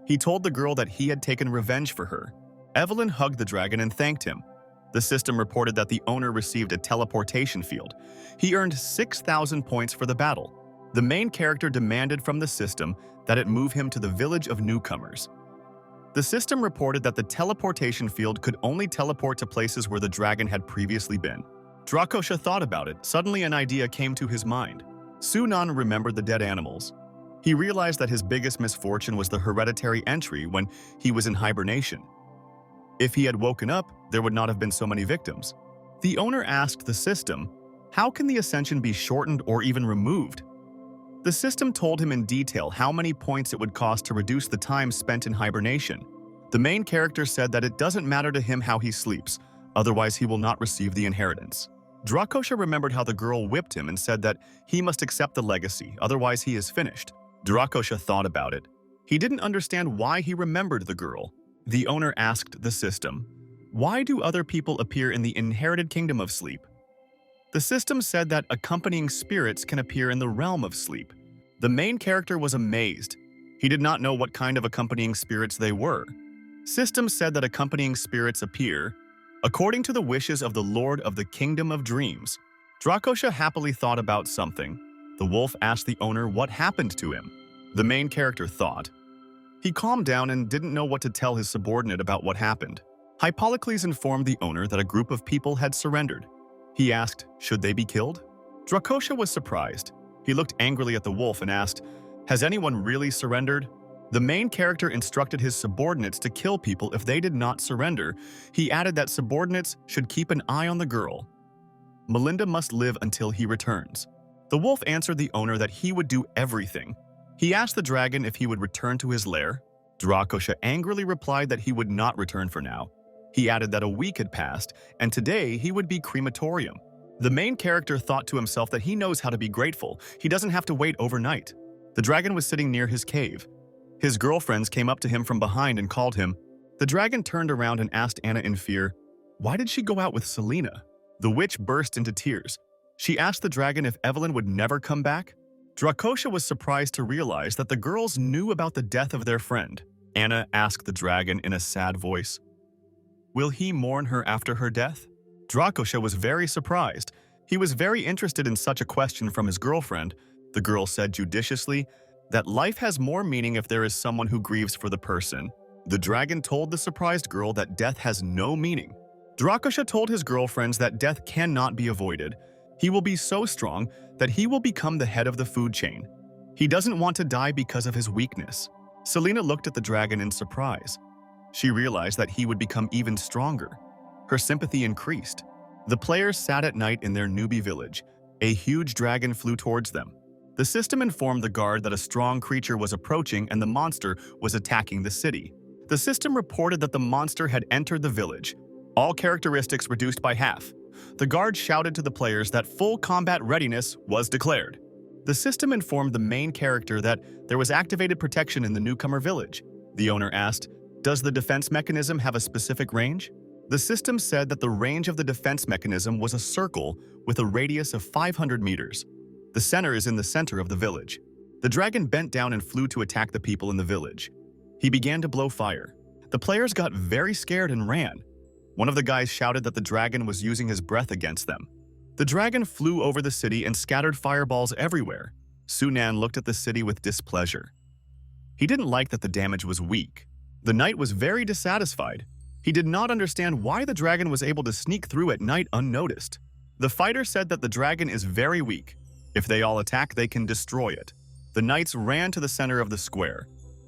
He told the girl that he had taken revenge for her. Evelyn hugged the dragon and thanked him. The system reported that the owner received a teleportation field. He earned 6,000 points for the battle. The main character demanded from the system that it move him to the village of Newcomers. The system reported that the teleportation field could only teleport to places where the dragon had previously been. Drakosha thought about it. Suddenly an idea came to his mind. Sunan remembered the dead animals. He realized that his biggest misfortune was the hereditary entry when he was in hibernation. If he had woken up, there would not have been so many victims. The owner asked the system, "How can the ascension be shortened or even removed?" The system told him in detail how many points it would cost to reduce the time spent in hibernation. The main character said that it doesn't matter to him how he sleeps, otherwise he will not receive the inheritance. Drakosha remembered how the girl whipped him and said that he must accept the legacy, otherwise he is finished. Drakosha thought about it. He didn't understand why he remembered the girl. The owner asked the system, "Why do other people appear in the inherited kingdom of sleep?" The system said that accompanying spirits can appear in the realm of sleep. The main character was amazed. He did not know what kind of accompanying spirits they were. System said that accompanying spirits appear according to the wishes of the Lord of the Kingdom of Dreams. Drakosha happily thought about something. The wolf asked the owner what happened to him. The main character thought. He calmed down and didn't know what to tell his subordinate about what happened. Hippocles informed the owner that a group of people had surrendered. He asked, should they be killed? Drakosha was surprised. He looked angrily at the wolf and asked, has anyone really surrendered? The main character instructed his subordinates to kill people if they did not surrender. He added that subordinates should keep an eye on the girl. Melinda must live until he returns. The wolf answered the owner that he would do everything. He asked the dragon if he would return to his lair. Drakosha angrily replied that he would not return for now. He added that a week had passed, and today he would be crematorium. The main character thought to himself that he knows how to be grateful. He doesn't have to wait overnight. The dragon was sitting near his cave. His girlfriends came up to him from behind and called him. The dragon turned around and asked Anna in fear, why did she go out with Selena? The witch burst into tears. She asked the dragon if Evelyn would never come back. Drakosha was surprised to realize that the girls knew about the death of their friend. Anna asked the dragon in a sad voice, will he mourn her after her death? Drakosha was very surprised. He was very interested in such a question from his girlfriend. The girl said judiciously that life has more meaning if there is someone who grieves for the person. The dragon told the surprised girl that death has no meaning. Drakosha told his girlfriends that death cannot be avoided. He will be so strong that he will become the head of the food chain. He doesn't want to die because of his weakness. Selena looked at the dragon in surprise. She realized that he would become even stronger. Her sympathy increased. The players sat at night in their newbie village. A huge dragon flew towards them. The system informed the guard that a strong creature was approaching and the monster was attacking the city. The system reported that the monster had entered the village. All characteristics reduced by half. The guard shouted to the players that full combat readiness was declared. The system informed the main character that there was activated protection in the Newcomer village. The owner asked, does the defense mechanism have a specific range? The system said that the range of the defense mechanism was a circle with a radius of 500 meters. The center is in the center of the village. The dragon bent down and flew to attack the people in the village. He began to blow fire. The players got very scared and ran. One of the guys shouted that the dragon was using his breath against them. The dragon flew over the city and scattered fireballs everywhere. Sunan looked at the city with displeasure. He didn't like that the damage was weak. The knight was very dissatisfied. He did not understand why the dragon was able to sneak through at night unnoticed. The fighter said that the dragon is very weak. If they all attack, they can destroy it. The knights ran to the center of the square.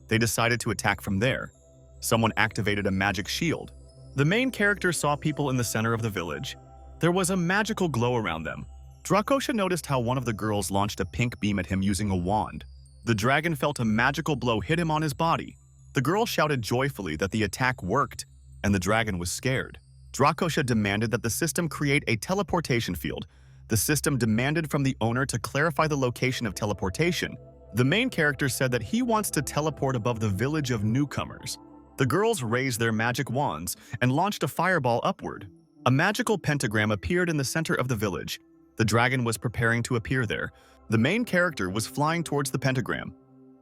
They decided to attack from there. Someone activated a magic shield. The main character saw people in the center of the village. There was a magical glow around them. Drakosha noticed how one of the girls launched a pink beam at him using a wand. The dragon felt a magical blow hit him on his body. The girl shouted joyfully that the attack worked, and the dragon was scared. Drakosha demanded that the system create a teleportation field. The system demanded from the owner to clarify the location of teleportation. The main character said that he wants to teleport above the village of newcomers. The girls raised their magic wands and launched a fireball upward. A magical pentagram appeared in the center of the village. The dragon was preparing to appear there. The main character was flying towards the pentagram.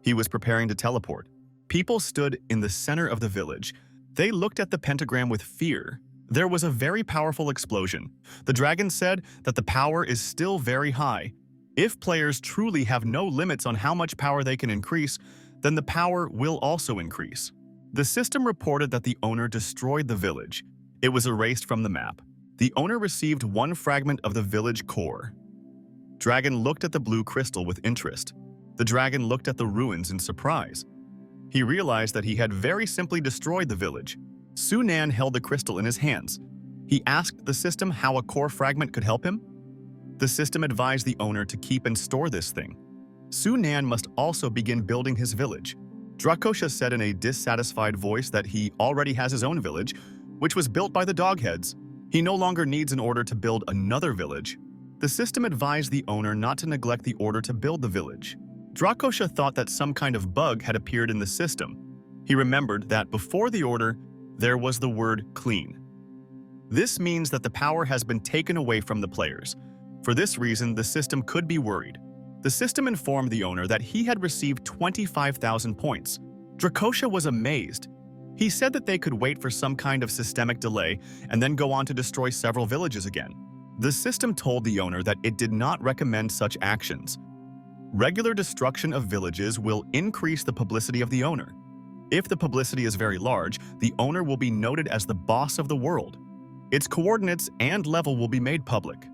He was preparing to teleport. People stood in the center of the village. They looked at the pentagram with fear. There was a very powerful explosion. The dragon said that the power is still very high. If players truly have no limits on how much power they can increase, then the power will also increase. The system reported that the owner destroyed the village. It was erased from the map. The owner received one fragment of the village core. Dragon looked at the blue crystal with interest. The dragon looked at the ruins in surprise. He realized that he had very simply destroyed the village. Sunan held the crystal in his hands. He asked the system how a core fragment could help him. The system advised the owner to keep and store this thing. Sunan must also begin building his village. Drakosha said in a dissatisfied voice that he already has his own village, which was built by the Dogheads. He no longer needs an order to build another village. The system advised the owner not to neglect the order to build the village. Drakosha thought that some kind of bug had appeared in the system. He remembered that before the order, there was the word clean. This means that the power has been taken away from the players. For this reason, the system could be worried. The system informed the owner that he had received 25,000 points. Drakosha was amazed. He said that they could wait for some kind of systemic delay and then go on to destroy several villages again. The system told the owner that it did not recommend such actions. Regular destruction of villages will increase the publicity of the owner. If the publicity is very large, the owner will be noted as the boss of the world. Its coordinates and level will be made public.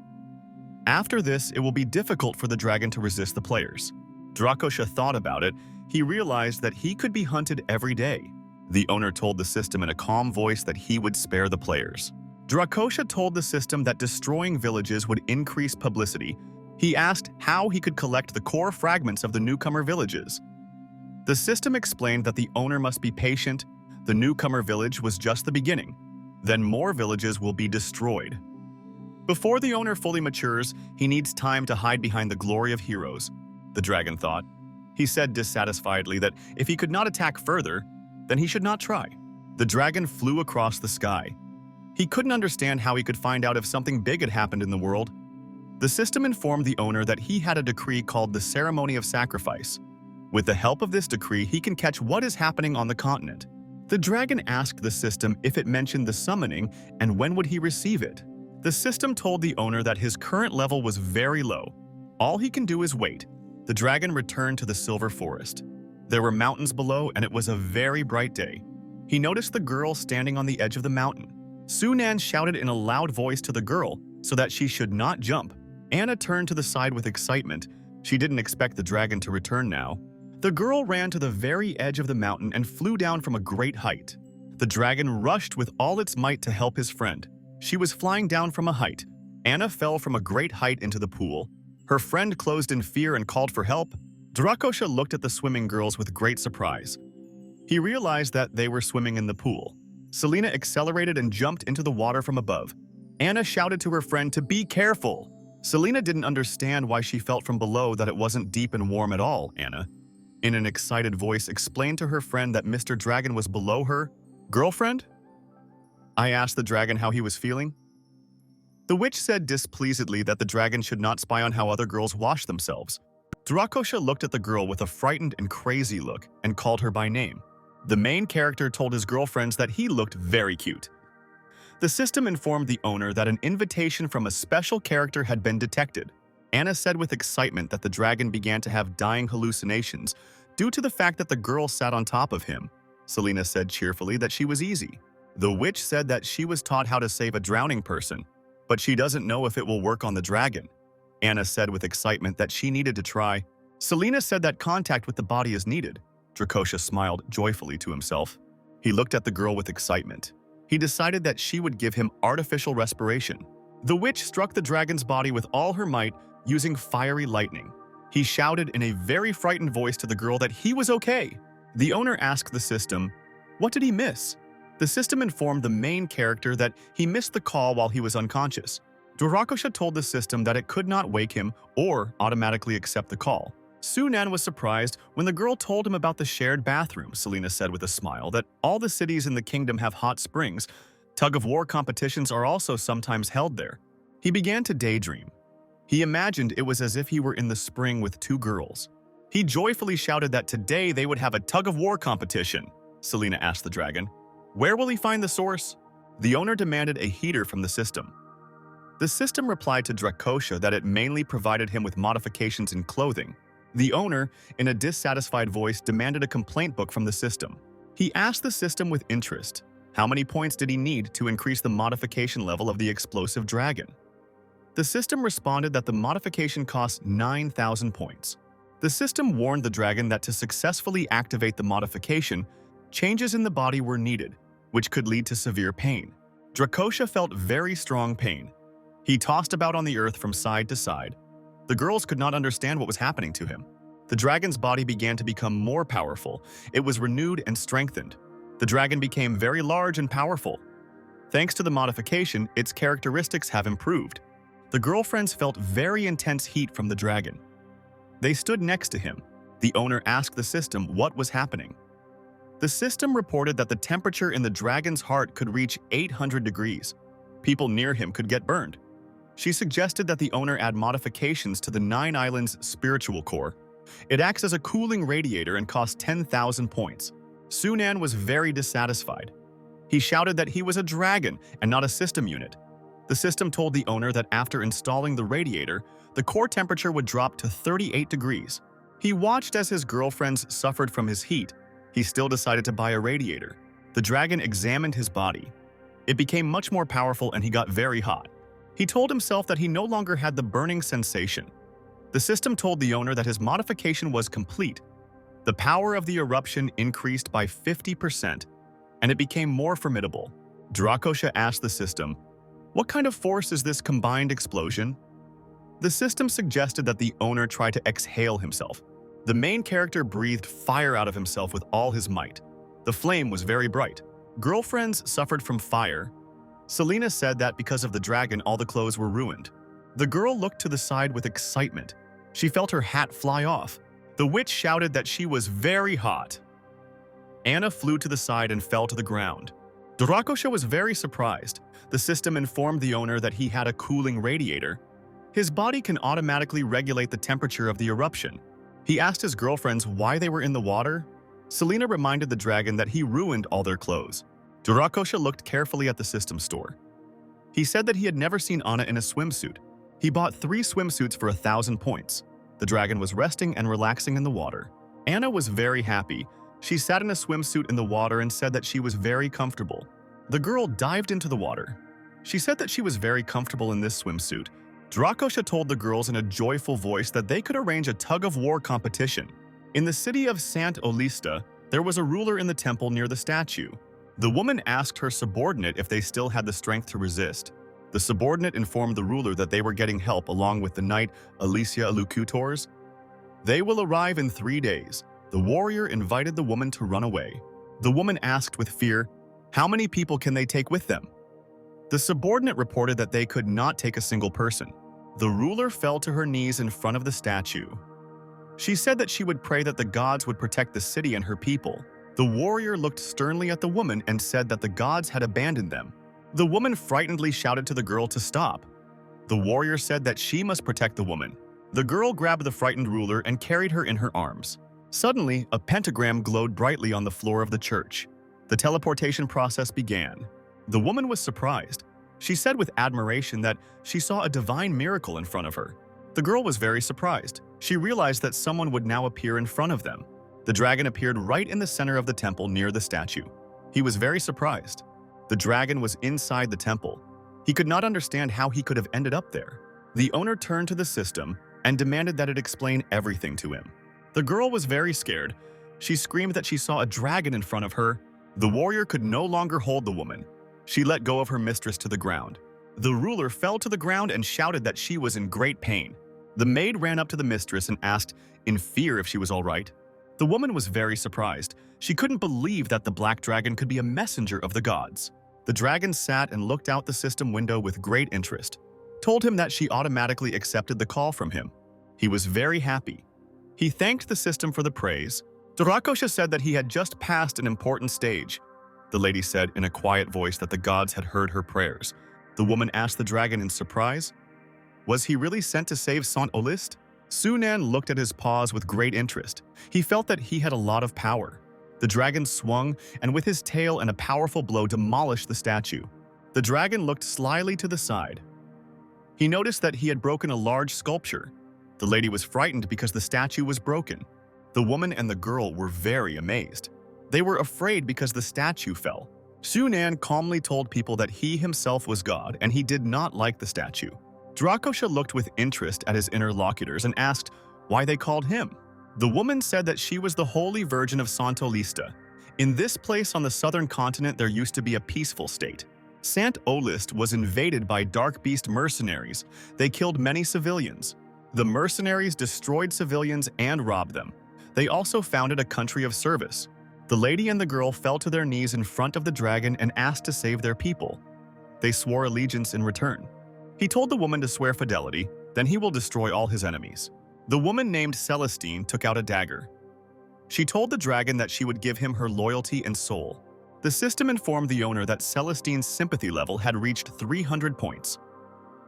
After this, it will be difficult for the dragon to resist the players. Drakosha thought about it. He realized that he could be hunted every day. The owner told the system in a calm voice that he would spare the players. Drakosha told the system that destroying villages would increase publicity. He asked how he could collect the core fragments of the newcomer villages. The system explained that the owner must be patient. The newcomer village was just the beginning. Then more villages will be destroyed. Before the owner fully matures, he needs time to hide behind the glory of heroes, the dragon thought. He said dissatisfiedly that if he could not attack further, then he should not try. The dragon flew across the sky. He couldn't understand how he could find out if something big had happened in the world. The system informed the owner that he had a decree called the Ceremony of Sacrifice. With the help of this decree, he can catch what is happening on the continent. The dragon asked the system if it mentioned the summoning and when would he receive it. The system told the owner that his current level was very low. All he can do is wait. The dragon returned to the Silver Forest. There were mountains below and it was a very bright day. He noticed the girl standing on the edge of the mountain. Sunan shouted in a loud voice to the girl so that she should not jump. Anna turned to the side with excitement. She didn't expect the dragon to return now. The girl ran to the very edge of the mountain and flew down from a great height. The dragon rushed with all its might to help his friend. She was flying down from a height. Anna fell from a great height into the pool. Her friend closed in fear and called for help. Drakosha looked at the swimming girls with great surprise. He realized that they were swimming in the pool. Selena accelerated and jumped into the water from above. Anna shouted to her friend to be careful. Selena didn't understand why she felt from below that it wasn't deep and warm at all. Anna, in an excited voice, explained to her friend that Mr. Dragon was below her. Girlfriend? I asked the dragon how he was feeling. The witch said displeasedly that the dragon should not spy on how other girls wash themselves. Drakosha looked at the girl with a frightened and crazy look and called her by name. The main character told his girlfriends that he looked very cute. The system informed the owner that an invitation from a special character had been detected. Anna said with excitement that the dragon began to have dying hallucinations due to the fact that the girl sat on top of him. Selena said cheerfully that she was easy. The witch said that she was taught how to save a drowning person, but she doesn't know if it will work on the dragon. Anna said with excitement that she needed to try. Selena said that contact with the body is needed. Drakosha smiled joyfully to himself. He looked at the girl with excitement. He decided that she would give him artificial respiration. The witch struck the dragon's body with all her might, using fiery lightning. He shouted in a very frightened voice to the girl that he was okay. The owner asked the system, "What did he miss?" The system informed the main character that he missed the call while he was unconscious. Drakosha told the system that it could not wake him or automatically accept the call. Sunan was surprised when the girl told him about the shared bathroom. Selena said with a smile that all the cities in the kingdom have hot springs. Tug-of-war competitions are also sometimes held there. He began to daydream. He imagined it was as if he were in the spring with two girls. He joyfully shouted that today they would have a tug-of-war competition. Selena asked the dragon, "Where will he find the source?" The owner demanded a heater from the system. The system replied to Drakosha that it mainly provided him with modifications in clothing. The owner, in a dissatisfied voice, demanded a complaint book from the system. He asked the system with interest, how many points did he need to increase the modification level of the explosive dragon? The system responded that the modification cost 9,000 points. The system warned the dragon that to successfully activate the modification, changes in the body were needed, which could lead to severe pain. Drakosha felt very strong pain. He tossed about on the earth from side to side. The girls could not understand what was happening to him. The dragon's body began to become more powerful. It was renewed and strengthened. The dragon became very large and powerful. Thanks to the modification, its characteristics have improved. The girlfriends felt very intense heat from the dragon. They stood next to him. The owner asked the system what was happening. The system reported that the temperature in the dragon's heart could reach 800 degrees. People near him could get burned. She suggested that the owner add modifications to the 9 Islands' spiritual core. It acts as a cooling radiator and costs 10,000 points. Sunan was very dissatisfied. He shouted that he was a dragon and not a system unit. The system told the owner that after installing the radiator, the core temperature would drop to 38 degrees. He watched as his girlfriends suffered from his heat. He still decided to buy a radiator. The dragon examined his body. It became much more powerful and he got very hot. He told himself that he no longer had the burning sensation. The system told the owner that his modification was complete. The power of the eruption increased by 50%, and it became more formidable. Drakosha asked the system, "What kind of force is this combined explosion?" The system suggested that the owner try to exhale himself. The main character breathed fire out of himself with all his might. The flame was very bright. Girlfriends suffered from fire. Selena said that because of the dragon, all the clothes were ruined. The girl looked to the side with excitement. She felt her hat fly off. The witch shouted that she was very hot. Anna flew to the side and fell to the ground. Drakosha was very surprised. The system informed the owner that he had a cooling radiator. His body can automatically regulate the temperature of the eruption. He asked his girlfriends why they were in the water. Selena reminded the dragon that he ruined all their clothes. Drakosha looked carefully at the system store. He said that he had never seen Anna in a swimsuit. He bought 3 swimsuits for 1,000 points. The dragon was resting and relaxing in the water. Anna was very happy. She sat in a swimsuit in the water and said that she was very comfortable. The girl dived into the water. She said that she was very comfortable in this swimsuit. Drakosha told the girls in a joyful voice that they could arrange a tug-of-war competition. In the city of Sant Olista, there was a ruler in the temple near the statue. The woman asked her subordinate if they still had the strength to resist. The subordinate informed the ruler that they were getting help along with the knight Alicia Alocutors. They will arrive in 3 days. The warrior invited the woman to run away. The woman asked with fear, "How many people can they take with them?" The subordinate reported that they could not take a single person. The ruler fell to her knees in front of the statue. She said that she would pray that the gods would protect the city and her people. The warrior looked sternly at the woman and said that the gods had abandoned them. The woman frightenedly shouted to the girl to stop. The warrior said that she must protect the woman. The girl grabbed the frightened ruler and carried her in her arms. Suddenly, a pentagram glowed brightly on the floor of the church. The teleportation process began. The woman was surprised. She said with admiration that she saw a divine miracle in front of her. The girl was very surprised. She realized that someone would now appear in front of them. The dragon appeared right in the center of the temple near the statue. He was very surprised. The dragon was inside the temple. He could not understand how he could have ended up there. The owner turned to the system and demanded that it explain everything to him. The girl was very scared. She screamed that she saw a dragon in front of her. The warrior could no longer hold the woman. She let go of her mistress to the ground. The ruler fell to the ground and shouted that she was in great pain. The maid ran up to the mistress and asked in fear if she was all right. The woman was very surprised. She couldn't believe that the black dragon could be a messenger of the gods. The dragon sat and looked out the system window with great interest, told him that she automatically accepted the call from him. He was very happy. He thanked the system for the praise. Durakosha said that he had just passed an important stage. The lady said in a quiet voice that the gods had heard her prayers. The woman asked the dragon in surprise, was he really sent to save Saint Olist? Sunan looked at his paws with great interest. He felt that he had a lot of power. The dragon swung and with his tail and a powerful blow demolished the statue. The dragon looked slyly to the side. He noticed that he had broken a large sculpture. The lady was frightened because the statue was broken. The woman and the girl were very amazed. They were afraid because the statue fell. Sunan calmly told people that he himself was God and he did not like the statue. Durakosha looked with interest at his interlocutors and asked why they called him. The woman said that she was the Holy Virgin of Santo Lista. In this place on the southern continent there used to be a peaceful state. Sant Olist was invaded by dark beast mercenaries. They killed many civilians. The mercenaries destroyed civilians and robbed them. They also founded a country of service. The lady and the girl fell to their knees in front of the dragon and asked to save their people. They swore allegiance in return. He told the woman to swear fidelity, then he will destroy all his enemies. The woman named Celestine took out a dagger. She told the dragon that she would give him her loyalty and soul. The system informed the owner that Celestine's sympathy level had reached 300 points.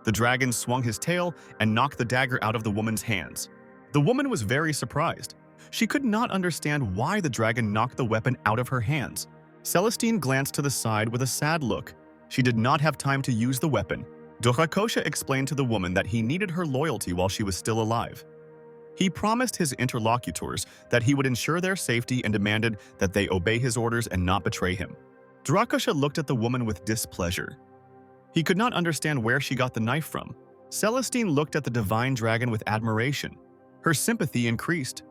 The dragon swung his tail and knocked the dagger out of the woman's hands. The woman was very surprised. She could not understand why the dragon knocked the weapon out of her hands. Celestine glanced to the side with a sad look. She did not have time to use the weapon. Durakosha explained to the woman that he needed her loyalty while she was still alive. He promised his interlocutors that he would ensure their safety and demanded that they obey his orders and not betray him. Durakosha looked at the woman with displeasure. He could not understand where she got the knife from. Celestine looked at the divine dragon with admiration. Her sympathy increased.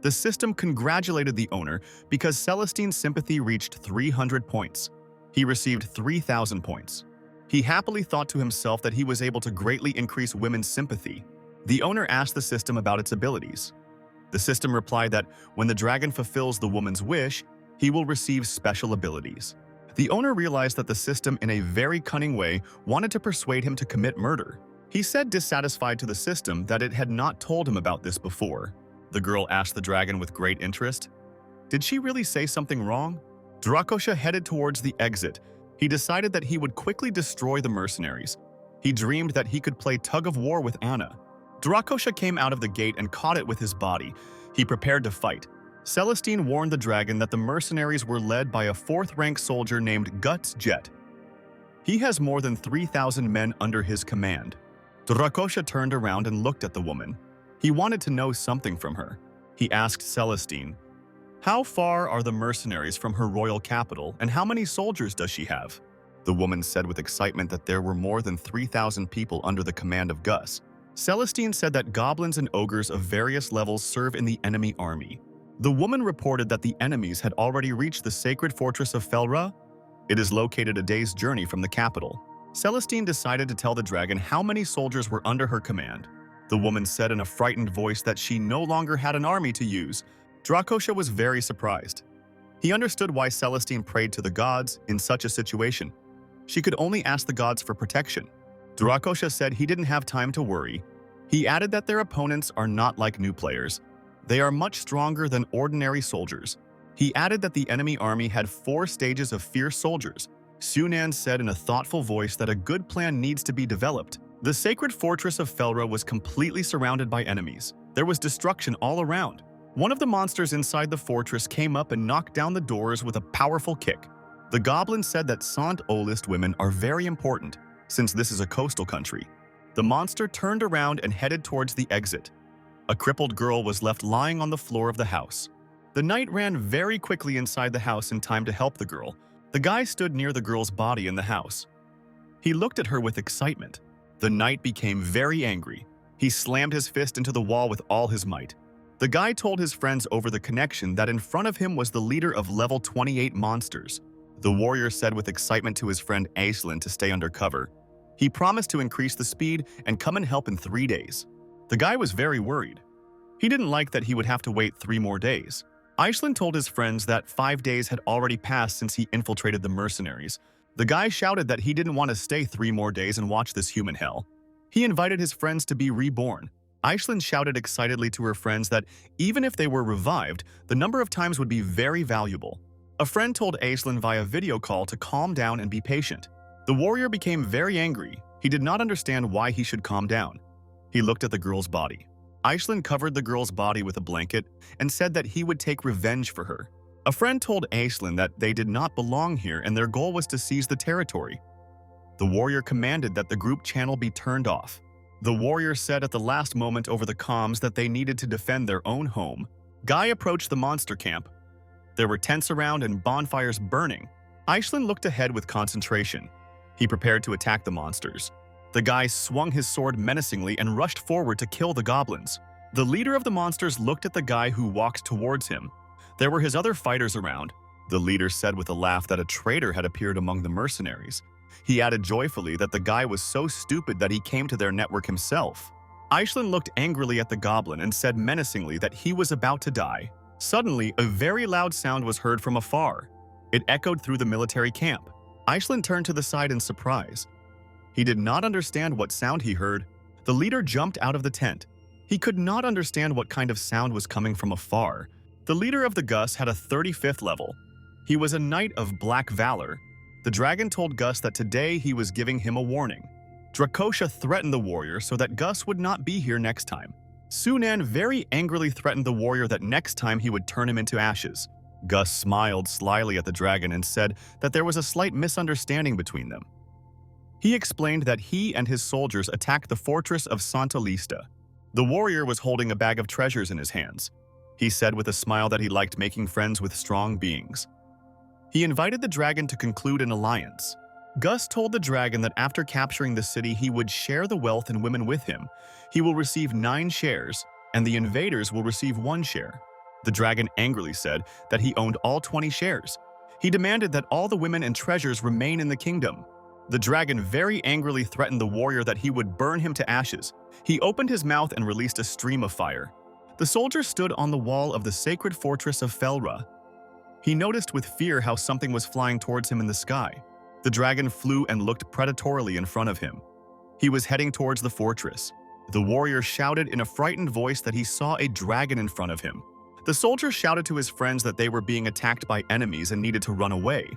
The system congratulated the owner because Celestine's sympathy reached 300 points. He received 3,000 points. He happily thought to himself that he was able to greatly increase women's sympathy. The owner asked the system about its abilities. The system replied that when the dragon fulfills the woman's wish, he will receive special abilities. The owner realized that the system, in a very cunning way, wanted to persuade him to commit murder. He said, dissatisfied to the system, that it had not told him about this before. The girl asked the dragon with great interest, "Did she really say something wrong?" Durakosha headed towards the exit. He decided that he would quickly destroy the mercenaries. He dreamed that he could play tug-of-war with Anna. Durakosha came out of the gate and caught it with his body. He prepared to fight. Celestine warned the dragon that the mercenaries were led by a 4th-rank soldier named Guts Jet. He has more than 3,000 men under his command. Durakosha turned around and looked at the woman. He wanted to know something from her. He asked Celestine, "How far are the mercenaries from her royal capital, and how many soldiers does she have?" The woman said with excitement that there were more than 3,000 people under the command of Gus. Celestine said that goblins and ogres of various levels serve in the enemy army. The woman reported that the enemies had already reached the sacred fortress of Felra. It is located a day's journey from the capital. Celestine decided to tell the dragon how many soldiers were under her command. The woman said in a frightened voice that she no longer had an army to use. Durakosha was very surprised. He understood why Celestine prayed to the gods in such a situation. She could only ask the gods for protection. Durakosha said he didn't have time to worry. He added that their opponents are not like new players. They are much stronger than ordinary soldiers. He added that the enemy army had 4 stages of fierce soldiers. Sunan said in a thoughtful voice that a good plan needs to be developed. The sacred fortress of Felra was completely surrounded by enemies. There was destruction all around. One of the monsters inside the fortress came up and knocked down the doors with a powerful kick. The goblin said that Sant-Olist women are very important, since this is a coastal country. The monster turned around and headed towards the exit. A crippled girl was left lying on the floor of the house. The knight ran very quickly inside the house in time to help the girl. The guy stood near the girl's body in the house. He looked at her with excitement. The knight became very angry. He slammed his fist into the wall with all his might. The guy told his friends over the connection that in front of him was the leader of level 28 monsters. The warrior said with excitement to his friend Aislinn to stay under cover. He promised to increase the speed and come and help in 3 days. The guy was very worried. He didn't like that he would have to wait 3 more days. Aislinn told his friends that 5 days had already passed since he infiltrated the mercenaries. The guy shouted that he didn't want to stay 3 more days and watch this human hell. He invited his friends to be reborn. Aislinn shouted excitedly to her friends that even if they were revived, the number of times would be very valuable. A friend told Aislinn via video call to calm down and be patient. The warrior became very angry. He did not understand why he should calm down. He looked at the girl's body. Aislinn covered the girl's body with a blanket and said that he would take revenge for her. A friend told Aislinn that they did not belong here and their goal was to seize the territory. The warrior commanded that the group channel be turned off. The warrior said at the last moment over the comms that they needed to defend their own home. Guy approached the monster camp. There were tents around and bonfires burning. Aislinn looked ahead with concentration. He prepared to attack the monsters. The guy swung his sword menacingly and rushed forward to kill the goblins. The leader of the monsters looked at the guy who walked towards him. There were his other fighters around. The leader said with a laugh that a traitor had appeared among the mercenaries. He added joyfully that the guy was so stupid that he came to their network himself. Aislinn looked angrily at the goblin and said menacingly that he was about to die. Suddenly, a very loud sound was heard from afar. It echoed through the military camp. Aislinn turned to the side in surprise. He did not understand what sound he heard. The leader jumped out of the tent. He could not understand what kind of sound was coming from afar. The leader of the Gus had a 35th level. He was a knight of black valor. The dragon told Gus that today he was giving him a warning. Drakosha threatened the warrior so that Gus would not be here next time. Sunan very angrily threatened the warrior that next time he would turn him into ashes. Gus smiled slyly at the dragon and said that there was a slight misunderstanding between them. He explained that he and his soldiers attacked the fortress of Santa Lista. The warrior was holding a bag of treasures in his hands. He said with a smile that he liked making friends with strong beings. He invited the dragon to conclude an alliance. Gus told the dragon that after capturing the city, he would share the wealth and women with him. He will receive 9 shares, and the invaders will receive 1 share. The dragon angrily said that he owned all 20 shares. He demanded that all the women and treasures remain in the kingdom. The dragon very angrily threatened the warrior that he would burn him to ashes. He opened his mouth and released a stream of fire. The soldier stood on the wall of the sacred fortress of Felra. He noticed with fear how something was flying towards him in the sky. The dragon flew and looked predatorily in front of him. He was heading towards the fortress. The warrior shouted in a frightened voice that he saw a dragon in front of him. The soldier shouted to his friends that they were being attacked by enemies and needed to run away.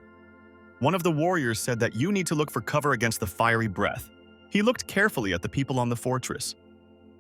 One of the warriors said that you need to look for cover against the fiery breath. He looked carefully at the people on the fortress.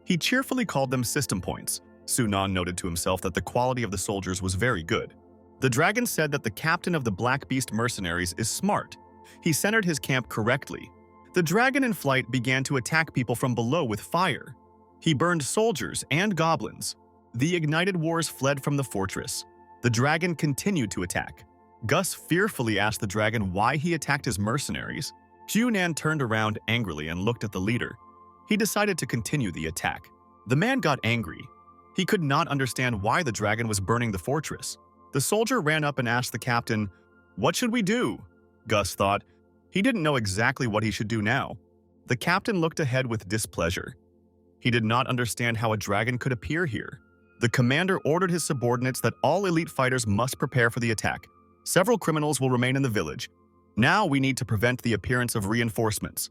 He cheerfully called them system points. Sunan noted to himself that the quality of the soldiers was very good. The dragon said that the captain of the Black Beast mercenaries is smart. He centered his camp correctly. The dragon in flight began to attack people from below with fire. He burned soldiers and goblins. The ignited wars fled from the fortress. The dragon continued to attack. Gus fearfully asked the dragon why he attacked his mercenaries. Junan turned around angrily and looked at the leader. He decided to continue the attack. The man got angry. He could not understand why the dragon was burning the fortress. The soldier ran up and asked the captain, "What should we do?" Gus thought. He didn't know exactly what he should do now. The captain looked ahead with displeasure. He did not understand how a dragon could appear here. The commander ordered his subordinates that all elite fighters must prepare for the attack. Several criminals will remain in the village. Now we need to prevent the appearance of reinforcements.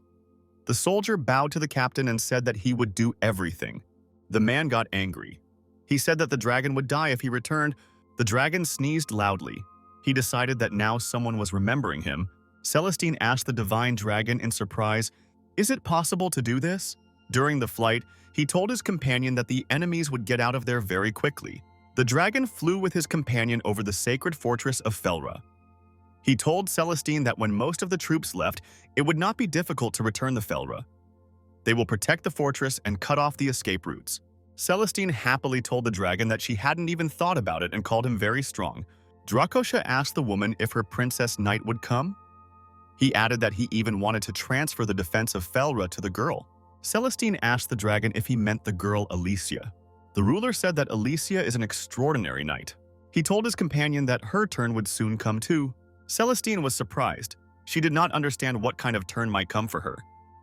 The soldier bowed to the captain and said that he would do everything. The man got angry. He said that the dragon would die if he returned. The dragon sneezed loudly. He decided that now someone was remembering him. Celestine asked the divine dragon in surprise, Is it possible to do this? During the flight, he told his companion that the enemies would get out of there very quickly. The dragon flew with his companion over the sacred fortress of Felra. He told Celestine that when most of the troops left, it would not be difficult to return the Felra. They will protect the fortress and cut off the escape routes. Celestine happily told the dragon that she hadn't even thought about it and called him very strong. Drakosha asked the woman if her princess knight would come. He added that he even wanted to transfer the defense of Felra to the girl. Celestine asked the dragon if he meant the girl Alicia. The ruler said that Alicia is an extraordinary knight. He told his companion that her turn would soon come too. Celestine was surprised. She did not understand what kind of turn might come for her.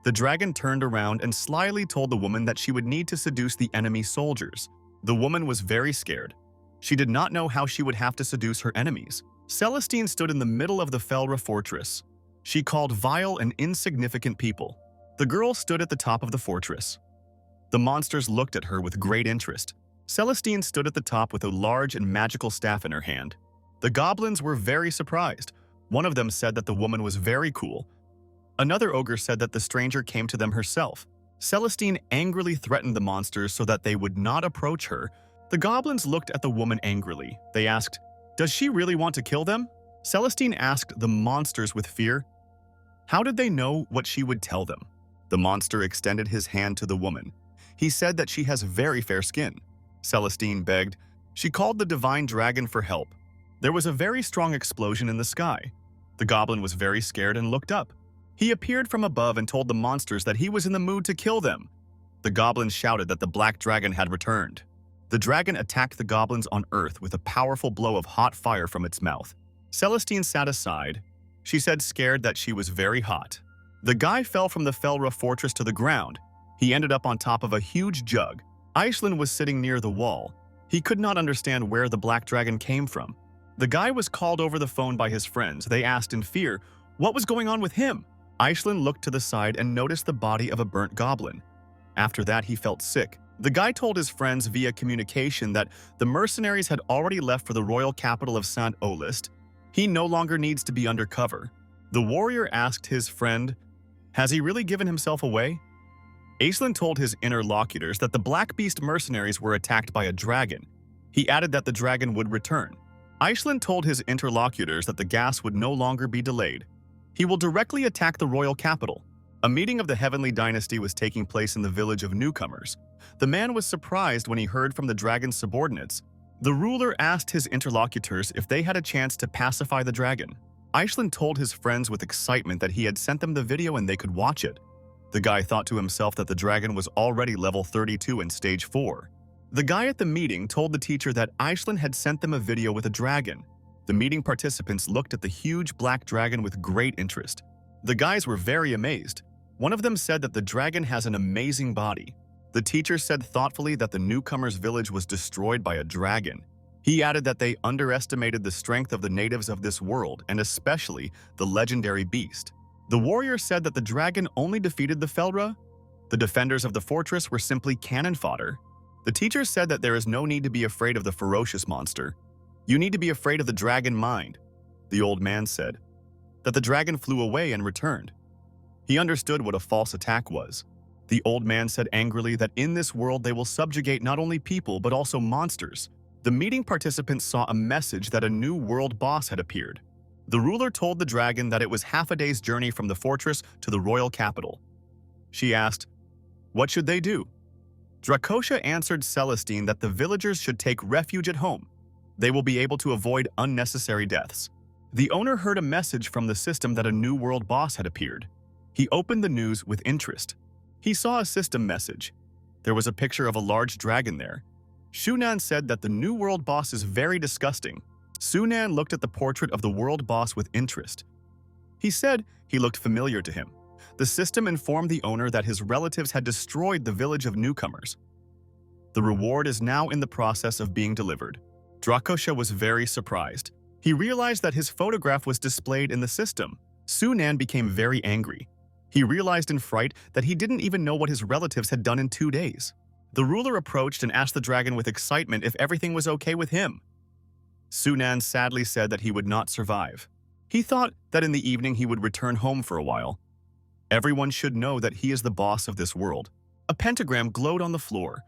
The dragon turned around and slyly told the woman that she would need to seduce the enemy soldiers. The woman was very scared. She did not know how she would have to seduce her enemies. Celestine stood in the middle of the Felra fortress. She called vile and insignificant people. The girl stood at the top of the fortress. The monsters looked at her with great interest. Celestine stood at the top with a large and magical staff in her hand. The goblins were very surprised. One of them said that the woman was very cool. Another ogre said that the stranger came to them herself. Celestine angrily threatened the monsters so that they would not approach her. The goblins looked at the woman angrily. They asked, "Does she really want to kill them?" Celestine asked the monsters with fear. How did they know what she would tell them? The monster extended his hand to the woman. He said that she has very fair skin. Celestine begged. She called the divine dragon for help. There was a very strong explosion in the sky. The goblin was very scared and looked up. He appeared from above and told the monsters that he was in the mood to kill them. The goblins shouted that the black dragon had returned. The dragon attacked the goblins on Earth with a powerful blow of hot fire from its mouth. Celestine sat aside. She said scared that she was very hot. The guy fell from the Felra fortress to the ground. He ended up on top of a huge jug. Iceland was sitting near the wall. He could not understand where the black dragon came from. The guy was called over the phone by his friends. They asked in fear, what was going on with him? Iceland looked to the side and noticed the body of a burnt goblin. After that, he felt sick. The guy told his friends via communication that the mercenaries had already left for the royal capital of St. Olist. He no longer needs to be undercover. The warrior asked his friend, has he really given himself away? Iceland told his interlocutors that the Black Beast mercenaries were attacked by a dragon. He added that the dragon would return. Iceland told his interlocutors that the gas would no longer be delayed. He will directly attack the royal capital. A meeting of the Heavenly Dynasty was taking place in the village of Newcomers. The man was surprised when he heard from the dragon's subordinates. The ruler asked his interlocutors if they had a chance to pacify the dragon. Iceland told his friends with excitement that he had sent them the video and they could watch it. The guy thought to himself that the dragon was already level 32 in stage 4. The guy at the meeting told the teacher that Iceland had sent them a video with a dragon. The meeting participants looked at the huge black dragon with great interest. The guys were very amazed. One of them said that the dragon has an amazing body. The teacher said thoughtfully that the newcomers' village was destroyed by a dragon. He added that they underestimated the strength of the natives of this world, and especially the legendary beast. The warrior said that the dragon only defeated the Felra. The defenders of the fortress were simply cannon fodder. The teacher said that there is no need to be afraid of the ferocious monster. You need to be afraid of the dragon mind. The old man said that the dragon flew away and returned. He understood what a false attack was. The old man said angrily that in this world they will subjugate not only people but also monsters. The meeting participants saw a message that a new world boss had appeared. The ruler told the dragon that it was half a day's journey from the fortress to the royal capital. She asked, what should they do? Drakosha answered Celestine that the villagers should take refuge at home. They will be able to avoid unnecessary deaths. The owner heard a message from the system that a new world boss had appeared. He opened the news with interest. He saw a system message. There was a picture of a large dragon there. Shunan said that the new world boss is very disgusting. Sunan looked at the portrait of the world boss with interest. He said he looked familiar to him. The system informed the owner that his relatives had destroyed the village of newcomers. The reward is now in the process of being delivered. Drakosha was very surprised. He realized that his photograph was displayed in the system. Sunan became very angry. He realized in fright that he didn't even know what his relatives had done in 2 days. The ruler approached and asked the dragon with excitement if everything was okay with him. Sunan sadly said that he would not survive. He thought that in the evening he would return home for a while. Everyone should know that he is the boss of this world. A pentagram glowed on the floor.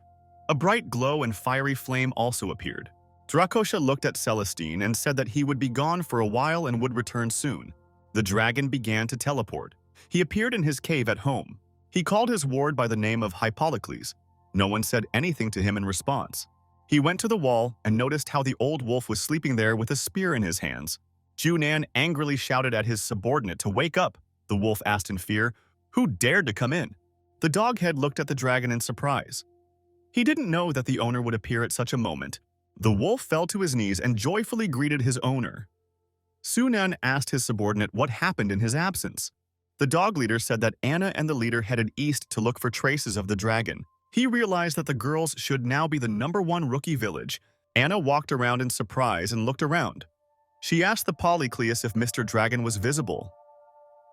A bright glow and fiery flame also appeared. Drakosha looked at Celestine and said that he would be gone for a while and would return soon. The dragon began to teleport. He appeared in his cave at home. He called his ward by the name of Hippocles. No one said anything to him in response. He went to the wall and noticed how the old wolf was sleeping there with a spear in his hands. Junan angrily shouted at his subordinate to wake up. The wolf asked in fear, "Who dared to come in?" The doghead looked at the dragon in surprise. He didn't know that the owner would appear at such a moment. The wolf fell to his knees and joyfully greeted his owner. Sunan asked his subordinate what happened in his absence. The dog leader said that Anna and the leader headed east to look for traces of the dragon. He realized that the girls should now be the #1 rookie village. Anna walked around in surprise and looked around. She asked the Polycleus if Mr. Dragon was visible.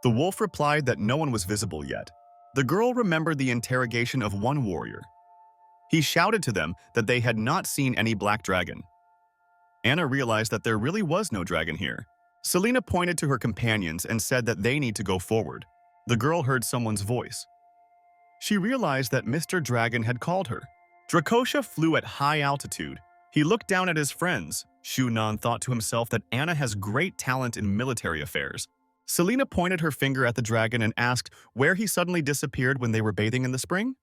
The wolf replied that no one was visible yet. The girl remembered the interrogation of one warrior. He shouted to them that they had not seen any black dragon. Anna realized that there really was no dragon here. Selena pointed to her companions and said that they need to go forward. The girl heard someone's voice. She realized that Mr. Dragon had called her. Drakosha flew at high altitude. He looked down at his friends. Shunan thought to himself that Anna has great talent in military affairs. Selena pointed her finger at the dragon and asked where he suddenly disappeared when they were bathing in the spring.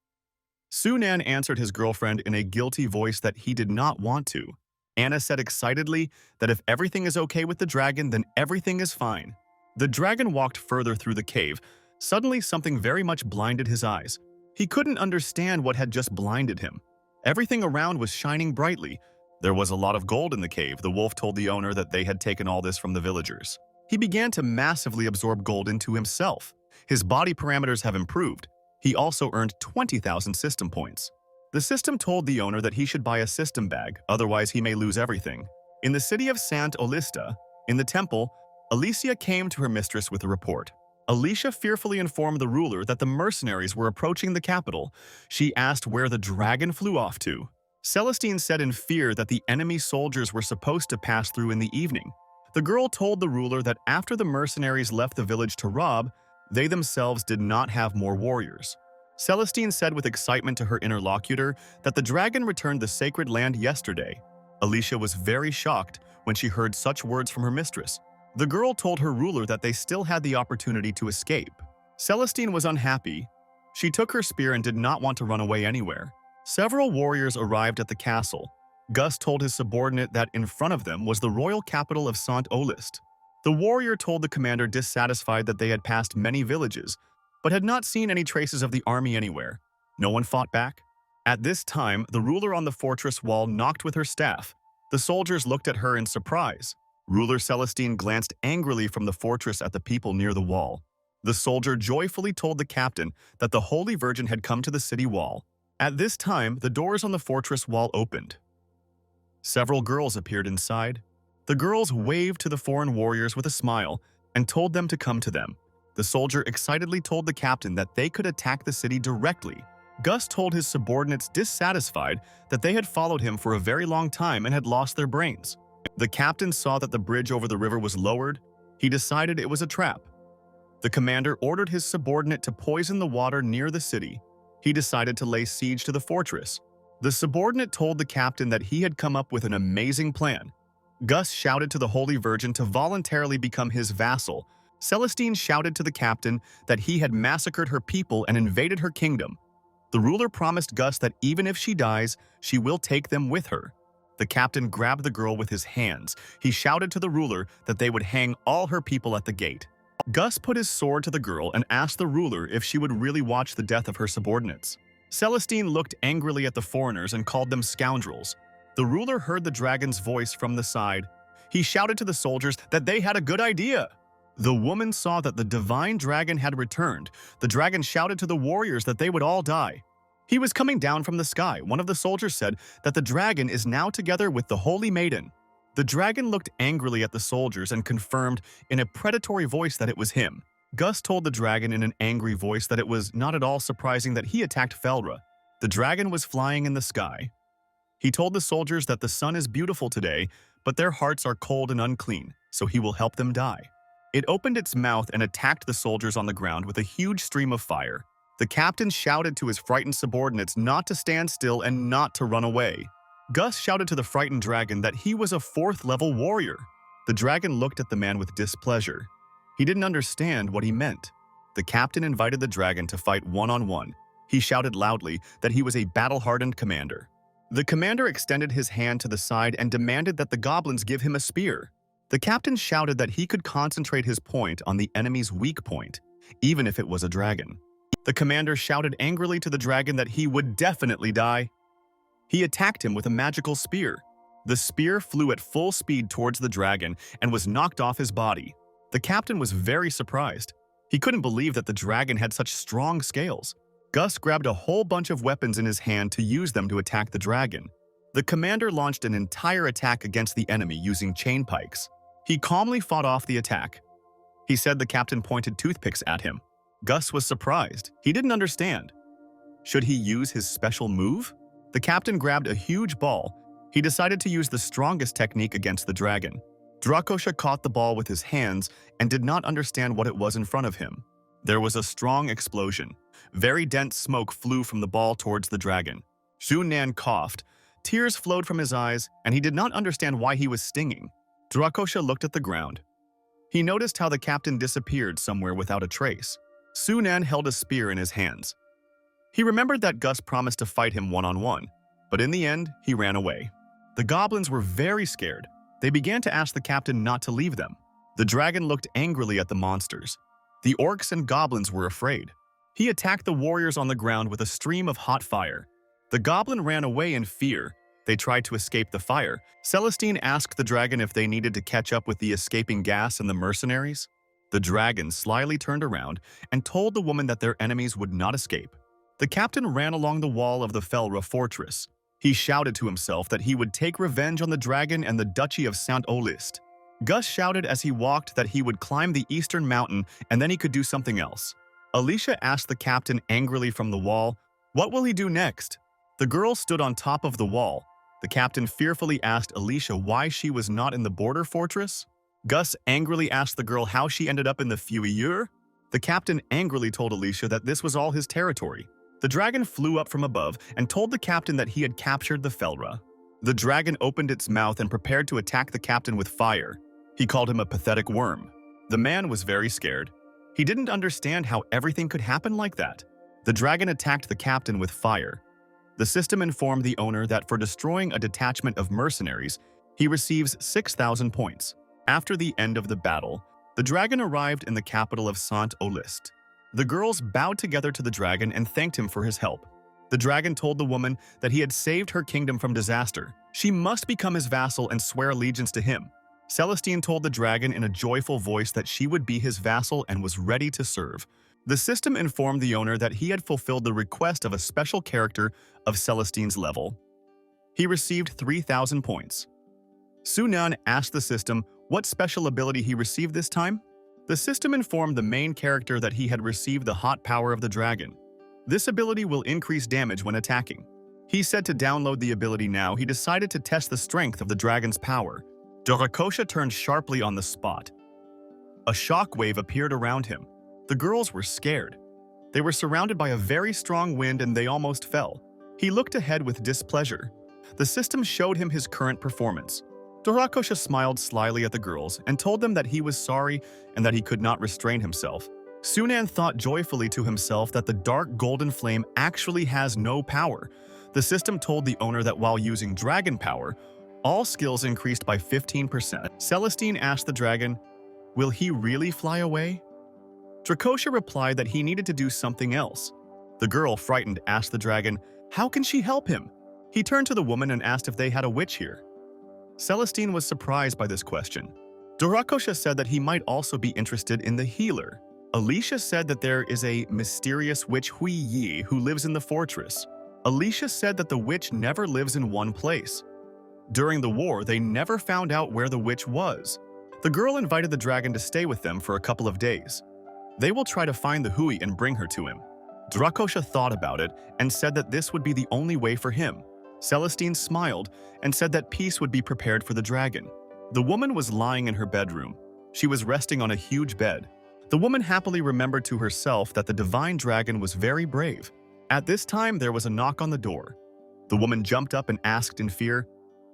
Sunan answered his girlfriend in a guilty voice that he did not want to. Anna said excitedly that if everything is okay with the dragon, then everything is fine. The dragon walked further through the cave. Suddenly, something very much blinded his eyes. He couldn't understand what had just blinded him. Everything around was shining brightly. There was a lot of gold in the cave. The wolf told the owner that they had taken all this from the villagers. He began to massively absorb gold into himself. His body parameters have improved. He also earned 20,000 system points. The system told the owner that he should buy a system bag, otherwise he may lose everything. In the city of Sant Olista, in the temple, Alicia came to her mistress with a report. Alicia fearfully informed the ruler that the mercenaries were approaching the capital. She asked where the dragon flew off to. Celestine said in fear that the enemy soldiers were supposed to pass through in the evening. The girl told the ruler that after the mercenaries left the village to rob, they themselves did not have more warriors. Celestine said with excitement to her interlocutor that the dragon returned the sacred land yesterday. Alicia was very shocked when she heard such words from her mistress. The girl told her ruler that they still had the opportunity to escape. Celestine was unhappy. She took her spear and did not want to run away anywhere. Several warriors arrived at the castle. Gus told his subordinate that in front of them was the royal capital of Sant Olist. The warrior told the commander dissatisfied that they had passed many villages, but had not seen any traces of the army anywhere. No one fought back. At this time, the ruler on the fortress wall knocked with her staff. The soldiers looked at her in surprise. Ruler Celestine glanced angrily from the fortress at the people near the wall. The soldier joyfully told the captain that the Holy Virgin had come to the city wall. At this time, the doors on the fortress wall opened. Several girls appeared inside. The girls waved to the foreign warriors with a smile and told them to come to them. The soldier excitedly told the captain that they could attack the city directly. Gus told his subordinates dissatisfied that they had followed him for a very long time and had lost their brains. The captain saw that the bridge over the river was lowered. He decided it was a trap. The commander ordered his subordinate to poison the water near the city. He decided to lay siege to the fortress. The subordinate told the captain that he had come up with an amazing plan. Gus shouted to the Holy Virgin to voluntarily become his vassal. Celestine shouted to the captain that he had massacred her people and invaded her kingdom. The ruler promised Gus that even if she dies, she will take them with her. The captain grabbed the girl with his hands. He shouted to the ruler that they would hang all her people at the gate. Gus put his sword to the girl and asked the ruler if she would really watch the death of her subordinates. Celestine looked angrily at the foreigners and called them scoundrels. The ruler heard the dragon's voice from the side. He shouted to the soldiers that they had a good idea. The woman saw that the divine dragon had returned. The dragon shouted to the warriors that they would all die. He was coming down from the sky. One of the soldiers said that the dragon is now together with the holy maiden. The dragon looked angrily at the soldiers and confirmed in a predatory voice that it was him. Gus told the dragon in an angry voice that it was not at all surprising that he attacked Felra. The dragon was flying in the sky. He told the soldiers that the sun is beautiful today, but their hearts are cold and unclean, so he will help them die. It opened its mouth and attacked the soldiers on the ground with a huge stream of fire. The captain shouted to his frightened subordinates not to stand still and not to run away. Gus shouted to the frightened dragon that he was a 4th-level warrior. The dragon looked at the man with displeasure. He didn't understand what he meant. The captain invited the dragon to fight one-on-one. He shouted loudly that he was a battle-hardened commander. The commander extended his hand to the side and demanded that the goblins give him a spear. The captain shouted that he could concentrate his point on the enemy's weak point, even if it was a dragon. The commander shouted angrily to the dragon that he would definitely die. He attacked him with a magical spear. The spear flew at full speed towards the dragon and was knocked off his body. The captain was very surprised. He couldn't believe that the dragon had such strong scales. Gus grabbed a whole bunch of weapons in his hand to use them to attack the dragon. The commander launched an entire attack against the enemy using chain pikes. He calmly fought off the attack. He said the captain pointed toothpicks at him. Gus was surprised. He didn't understand. Should he use his special move? The captain grabbed a huge ball. He decided to use the strongest technique against the dragon. Drakosha caught the ball with his hands and did not understand what it was in front of him. There was a strong explosion. Very dense smoke flew from the ball towards the dragon. Xunan coughed. Tears flowed from his eyes, and he did not understand why he was stinging. Drakosha looked at the ground. He noticed how the captain disappeared somewhere without a trace. Xunan held a spear in his hands. He remembered that Gus promised to fight him one-on-one, but in the end, he ran away. The goblins were very scared. They began to ask the captain not to leave them. The dragon looked angrily at the monsters. The orcs and goblins were afraid. He attacked the warriors on the ground with a stream of hot fire. The goblin ran away in fear. They tried to escape the fire. Celestine asked the dragon if they needed to catch up with the escaping gas and the mercenaries. The dragon slyly turned around and told the woman that their enemies would not escape. The captain ran along the wall of the Felra fortress. He shouted to himself that he would take revenge on the dragon and the Duchy of Saint Olist. Gus shouted as he walked that he would climb the eastern mountain and then he could do something else. Alicia asked the captain angrily from the wall, "What will he do next?" The girl stood on top of the wall. The captain fearfully asked Alicia why she was not in the border fortress. Gus angrily asked the girl how she ended up in the Fuyur. The captain angrily told Alicia that this was all his territory. The dragon flew up from above and told the captain that he had captured the Felra. The dragon opened its mouth and prepared to attack the captain with fire. He called him a pathetic worm. The man was very scared. He didn't understand how everything could happen like that. The dragon attacked the captain with fire. The system informed the owner that for destroying a detachment of mercenaries, he receives 6,000 points. After the end of the battle, the dragon arrived in the capital of Saint Olist. The girls bowed together to the dragon and thanked him for his help. The dragon told the woman that he had saved her kingdom from disaster. She must become his vassal and swear allegiance to him. Celestine told the dragon in a joyful voice that she would be his vassal and was ready to serve. The system informed the owner that he had fulfilled the request of a special character of Celestine's level. He received 3,000 points. Sunan asked the system what special ability he received this time. The system informed the main character that he had received the hot power of the dragon. This ability will increase damage when attacking. He said to download the ability now. He decided to test the strength of the dragon's power. Dorakosha turned sharply on the spot. A shockwave appeared around him. The girls were scared. They were surrounded by a very strong wind and they almost fell. He looked ahead with displeasure. The system showed him his current performance. Dorakosha smiled slyly at the girls and told them that he was sorry and that he could not restrain himself. Sunan thought joyfully to himself that the dark golden flame actually has no power. The system told the owner that while using dragon power, all skills increased by 15%. Celestine asked the dragon, "Will he really fly away?" Drakosha replied that he needed to do something else. The girl, frightened, asked the dragon, "How can she help him?" He turned to the woman and asked if they had a witch here. Celestine was surprised by this question. Dorakosha said that he might also be interested in the healer. Alicia said that there is a mysterious witch Hui Yi who lives in the fortress. Alicia said that the witch never lives in one place. During the war, they never found out where the witch was. The girl invited the dragon to stay with them for a couple of days. They will try to find the Hui and bring her to him. Drakosha thought about it and said that this would be the only way for him. Celestine smiled and said that peace would be prepared for the dragon. The woman was lying in her bedroom. She was resting on a huge bed. The woman happily remembered to herself that the divine dragon was very brave. At this time, there was a knock on the door. The woman jumped up and asked in fear,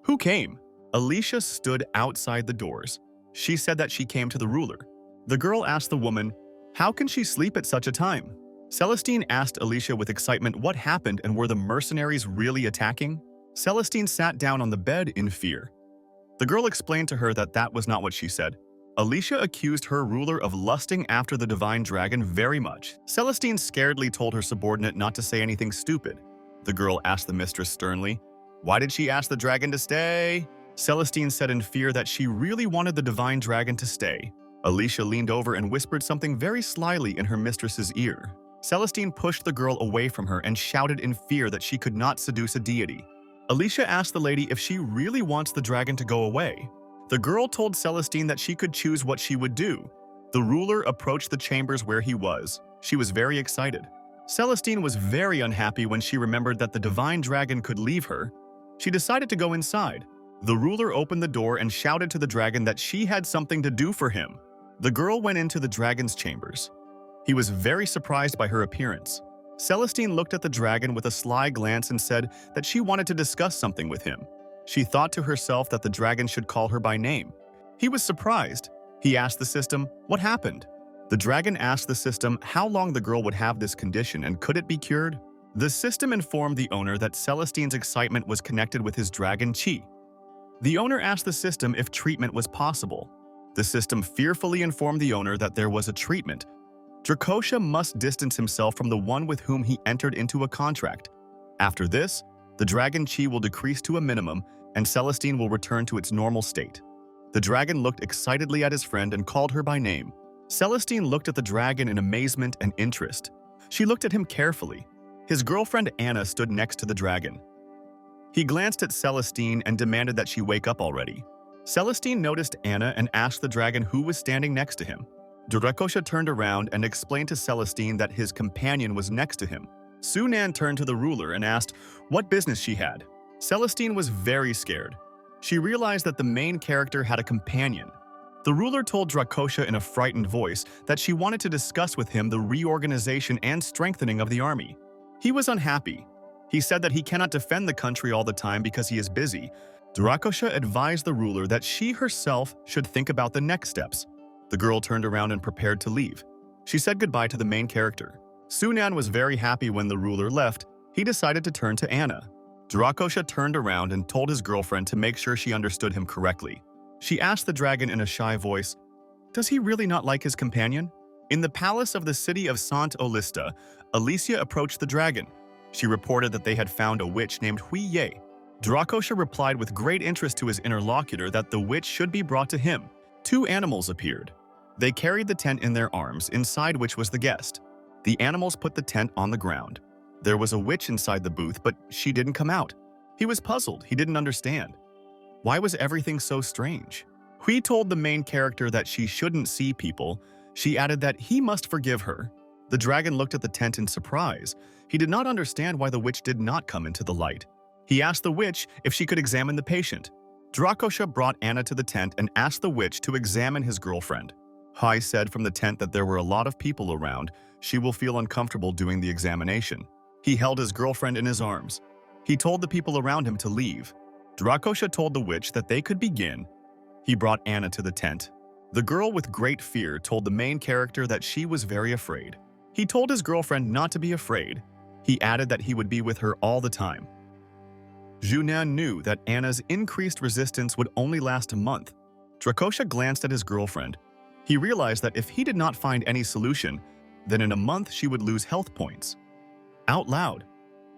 "Who came?" Alicia stood outside the doors. She said that she came to the ruler. The girl asked the woman, "How can she sleep at such a time?" Celestine asked Alicia with excitement what happened and were the mercenaries really attacking? Celestine sat down on the bed in fear. The girl explained to her that that was not what she said. Alicia accused her ruler of lusting after the divine dragon very much. Celestine scaredly told her subordinate not to say anything stupid. The girl asked the mistress sternly, "Why did she ask the dragon to stay?" Celestine said in fear that she really wanted the divine dragon to stay. Alicia leaned over and whispered something very slyly in her mistress's ear. Celestine pushed the girl away from her and shouted in fear that she could not seduce a deity. Alicia asked the lady if she really wants the dragon to go away. The girl told Celestine that she could choose what she would do. The ruler approached the chambers where he was. She was very excited. Celestine was very unhappy when she remembered that the divine dragon could leave her. She decided to go inside. The ruler opened the door and shouted to the dragon that she had something to do for him. The girl went into the dragon's chambers. He was very surprised by her appearance. Celestine looked at the dragon with a sly glance and said that she wanted to discuss something with him. She thought to herself that the dragon should call her by name. He was surprised. He asked the system, "What happened?" The dragon asked the system how long the girl would have this condition and could it be cured? The system informed the owner that Celestine's excitement was connected with his dragon chi. The owner asked the system if treatment was possible. The system fearfully informed the owner that there was a treatment. Dracosha must distance himself from the one with whom he entered into a contract. After this, the dragon chi will decrease to a minimum and Celestine will return to its normal state. The dragon looked excitedly at his friend and called her by name. Celestine looked at the dragon in amazement and interest. She looked at him carefully. His girlfriend Anna stood next to the dragon. He glanced at Celestine and demanded that she wake up already. Celestine noticed Anna and asked the dragon who was standing next to him. Dracosha turned around and explained to Celestine that his companion was next to him. Sunan turned to the ruler and asked what business she had. Celestine was very scared. She realized that the main character had a companion. The ruler told Dracosha in a frightened voice that she wanted to discuss with him the reorganization and strengthening of the army. He was unhappy. He said that he cannot defend the country all the time because he is busy. Dracosha advised the ruler that she herself should think about the next steps. The girl turned around and prepared to leave. She said goodbye to the main character. Sunan was very happy when the ruler left. He decided to turn to Anna. Dracosha turned around and told his girlfriend to make sure she understood him correctly. She asked the dragon in a shy voice, "Does he really not like his companion?" In the palace of the city of Sant Olista, Alicia approached the dragon. She reported that they had found a witch named Hui Ye. Dracosha replied with great interest to his interlocutor that the witch should be brought to him. 2 animals appeared. They carried the tent in their arms, inside which was the guest. The animals put the tent on the ground. There was a witch inside the booth, but she didn't come out. He was puzzled. He didn't understand. Why was everything so strange? Hui told the main character that she shouldn't see people. She added that he must forgive her. The dragon looked at the tent in surprise. He did not understand why the witch did not come into the light. He asked the witch if she could examine the patient. Dracosha brought Anna to the tent and asked the witch to examine his girlfriend. Hai said from the tent that there were a lot of people around. She will feel uncomfortable doing the examination. He held his girlfriend in his arms. He told the people around him to leave. Dracosha told the witch that they could begin. He brought Anna to the tent. The girl with great fear told the main character that she was very afraid. He told his girlfriend not to be afraid. He added that he would be with her all the time. Junan knew that Anna's increased resistance would only last a month. Dracosha glanced at his girlfriend. He realized that if he did not find any solution, then in a month she would lose health points. Out loud,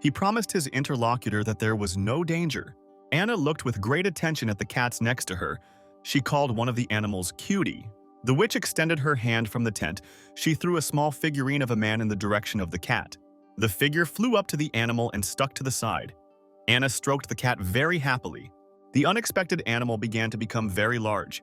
he promised his interlocutor that there was no danger. Anna looked with great attention at the cats next to her. She called one of the animals Cutie. The witch extended her hand from the tent. She threw a small figurine of a man in the direction of the cat. The figure flew up to the animal and stuck to the side. Anna stroked the cat very happily. The unexpected animal began to become very large.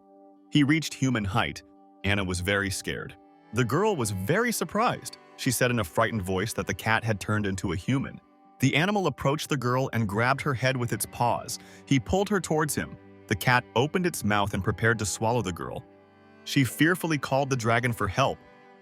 He reached human height. Anna was very scared. The girl was very surprised. She said in a frightened voice that the cat had turned into a human. The animal approached the girl and grabbed her head with its paws. He pulled her towards him. The cat opened its mouth and prepared to swallow the girl. She fearfully called the dragon for help.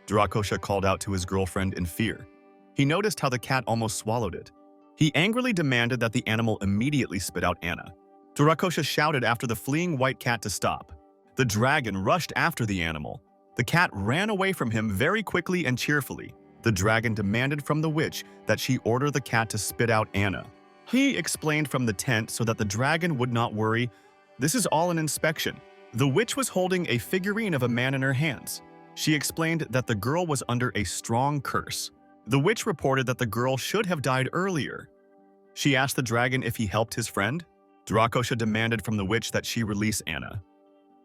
Drakosha called out to his girlfriend in fear. He noticed how the cat almost swallowed it. He angrily demanded that the animal immediately spit out Anna. Drakosha shouted after the fleeing white cat to stop. The dragon rushed after the animal. The cat ran away from him very quickly and cheerfully. The dragon demanded from the witch that she order the cat to spit out Anna. He explained from the tent so that the dragon would not worry. This is all an inspection. The witch was holding a figurine of a man in her hands. She explained that the girl was under a strong curse. The witch reported that the girl should have died earlier. She asked the dragon if he helped his friend. Drakosha demanded from the witch that she release Anna.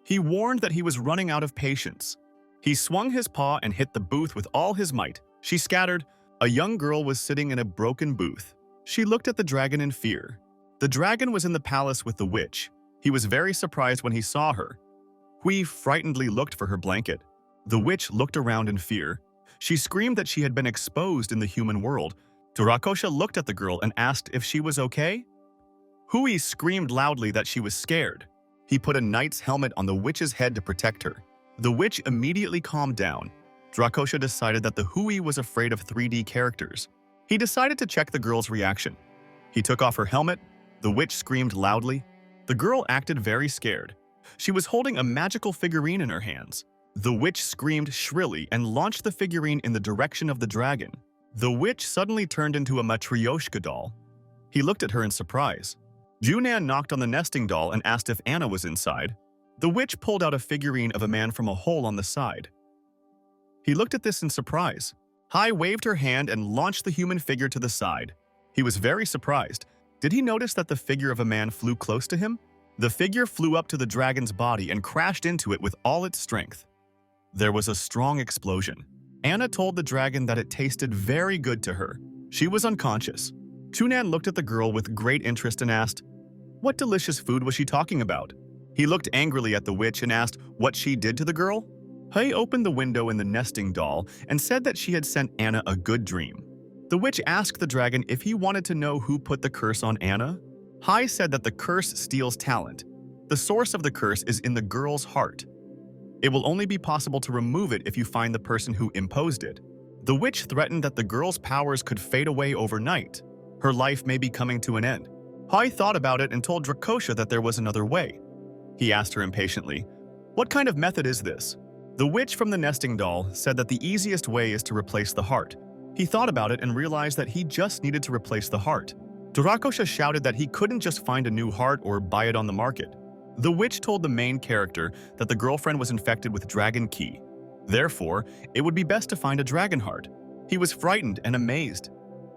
He warned that he was running out of patience. He swung his paw and hit the booth with all his might. She scattered. A young girl was sitting in a broken booth. She looked at the dragon in fear. The dragon was in the palace with the witch. He was very surprised when he saw her. Hui frightenedly looked for her blanket. The witch looked around in fear. She screamed that she had been exposed in the human world. Drakosha looked at the girl and asked if she was okay. Hui screamed loudly that she was scared. He put a knight's helmet on the witch's head to protect her. The witch immediately calmed down. Drakosha decided that the Hui was afraid of 3D characters. He decided to check the girl's reaction. He took off her helmet. The witch screamed loudly. The girl acted very scared. She was holding a magical figurine in her hands. The witch screamed shrilly and launched the figurine in the direction of the dragon. The witch suddenly turned into a Matryoshka doll. He looked at her in surprise. Junan knocked on the nesting doll and asked if Anna was inside. The witch pulled out a figurine of a man from a hole on the side. He looked at this in surprise. Hai waved her hand and launched the human figure to the side. He was very surprised. Did he notice that the figure of a man flew close to him? The figure flew up to the dragon's body and crashed into it with all its strength. There was a strong explosion. Anna told the dragon that it tasted very good to her. She was unconscious. Chunan looked at the girl with great interest and asked, what delicious food was she talking about? He looked angrily at the witch and asked what she did to the girl. Hai opened the window in the nesting doll and said that she had sent Anna a good dream. The witch asked the dragon if he wanted to know who put the curse on Anna. Hai said that the curse steals talent. The source of the curse is in the girl's heart. It will only be possible to remove it if you find the person who imposed it. The witch threatened that the girl's powers could fade away overnight. Her life may be coming to an end. Hai thought about it and told Drakosha that there was another way. He asked her impatiently, what kind of method is this? The witch from the nesting doll said that the easiest way is to replace the heart. He thought about it and realized that he just needed to replace the heart. Drakosha shouted that he couldn't just find a new heart or buy it on the market. The witch told the main character that the girlfriend was infected with dragon ki. Therefore, it would be best to find a dragon heart. He was frightened and amazed.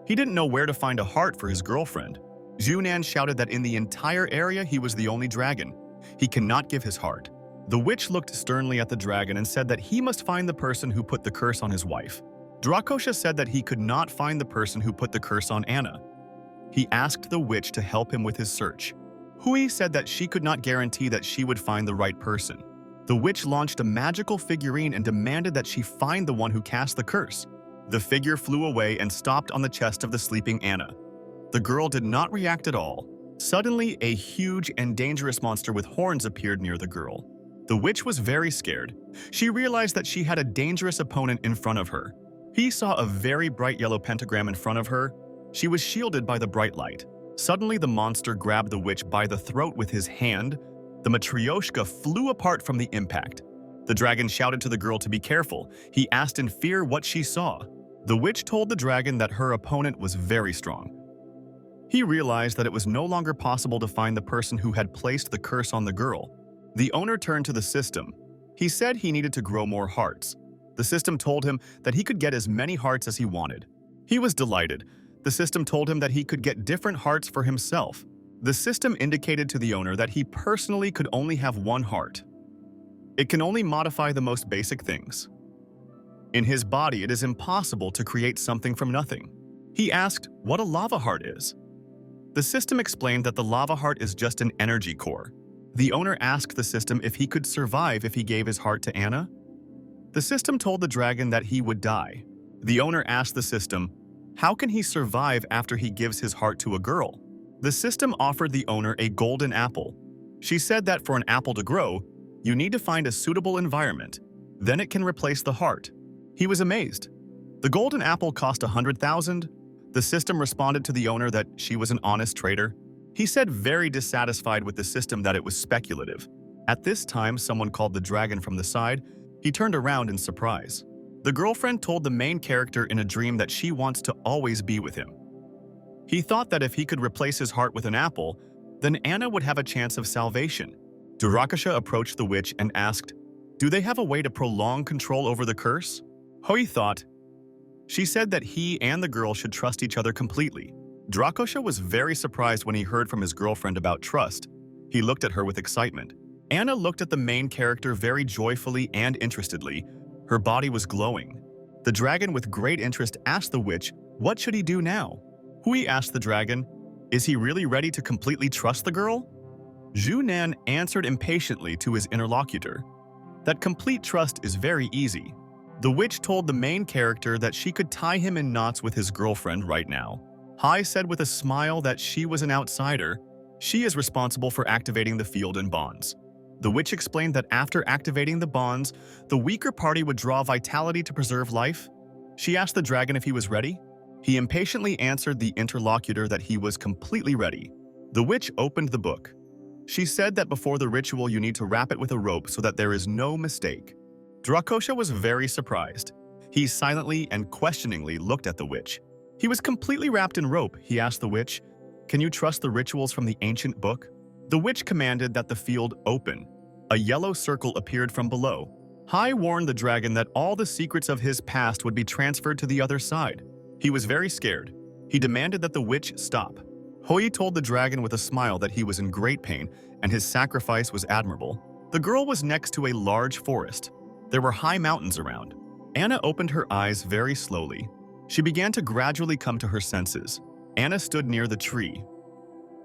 He didn't know where to find a heart for his girlfriend. Junan shouted that in the entire area he was the only dragon. He cannot give his heart. The witch looked sternly at the dragon and said that he must find the person who put the curse on his wife. Drakosha said that he could not find the person who put the curse on Anna. He asked the witch to help him with his search. Hui said that she could not guarantee that she would find the right person. The witch launched a magical figurine and demanded that she find the one who cast the curse. The figure flew away and stopped on the chest of the sleeping Anna. The girl did not react at all. Suddenly, a huge and dangerous monster with horns appeared near the girl. The witch was very scared. She realized that she had a dangerous opponent in front of her. He saw a very bright yellow pentagram in front of her. She was shielded by the bright light. Suddenly, the monster grabbed the witch by the throat with his hand. The Matryoshka flew apart from the impact. The dragon shouted to the girl to be careful. He asked in fear what she saw. The witch told the dragon that her opponent was very strong. He realized that it was no longer possible to find the person who had placed the curse on the girl. The owner turned to the system. He said he needed to grow more hearts. The system told him that he could get as many hearts as he wanted. He was delighted. The system told him that he could get different hearts for himself. The system indicated to the owner that he personally could only have one heart. It can only modify the most basic things. In his body, it is impossible to create something from nothing. He asked what a lava heart is. The system explained that the lava heart is just an energy core. The owner asked the system if he could survive if he gave his heart to Anna. The system told the dragon that he would die. The owner asked the system, how can he survive after he gives his heart to a girl? The system offered the owner a golden apple. She said that for an apple to grow, You need to find a suitable environment. Then it can replace the heart. He was amazed. The golden apple cost 100,000. The system responded to the owner that she was an honest trader. He said, very dissatisfied with the system, that it was speculative. At this time, someone called the dragon from the side. He turned around in surprise. The girlfriend told the main character in a dream that she wants to always be with him. He thought that if he could replace his heart with an apple, then Anna would have a chance of salvation. Durakasha approached the witch and asked, "Do they have a way to prolong control over the curse?" Hoi thought. She said that he and the girl should trust each other completely. Durakasha was very surprised when he heard from his girlfriend about trust. He looked at her with excitement. Anna looked at the main character very joyfully and interestedly. Her body was glowing. The dragon, with great interest, asked the witch, what should he do now? Hui asked the dragon, is he really ready to completely trust the girl? Zhu Nan answered impatiently to his interlocutor, that complete trust is very easy. The witch told the main character that she could tie him in knots with his girlfriend right now. Hai said with a smile that she was an outsider. She is responsible for activating the field and bonds. The witch explained that after activating the bonds, the weaker party would draw vitality to preserve life. She asked the dragon if he was ready. He impatiently answered the interlocutor that he was completely ready. The witch opened the book. She said that before the ritual you need to wrap it with a rope so that there is no mistake. Durakasha was very surprised. He silently and questioningly looked at the witch. He was completely wrapped in rope. He asked the witch, "Can you trust the rituals from the ancient book?" The witch commanded that the field open. A yellow circle appeared from below. Hai warned the dragon that all the secrets of his past would be transferred to the other side. He was very scared. He demanded that the witch stop. Hoi told the dragon with a smile that he was in great pain and his sacrifice was admirable. The girl was next to a large forest. There were high mountains around. Anna opened her eyes very slowly. She began to gradually come to her senses. Anna stood near the tree.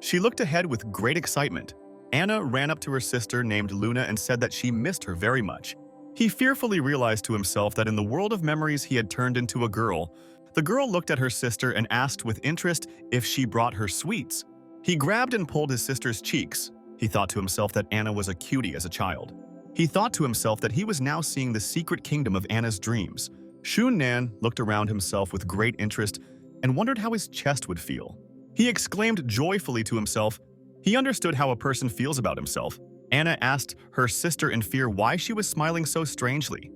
She looked ahead with great excitement. Anna ran up to her sister named Luna and said that she missed her very much. He fearfully realized to himself that in the world of memories he had turned into a girl. The girl looked at her sister and asked with interest if she brought her sweets. He grabbed and pulled his sister's cheeks. He thought to himself that Anna was a cutie as a child. He thought to himself that he was now seeing the secret kingdom of Anna's dreams. Zhu Nan looked around himself with great interest and wondered how his chest would feel. He exclaimed joyfully to himself. He understood how a person feels about himself. Anna asked her sister in fear why she was smiling so strangely.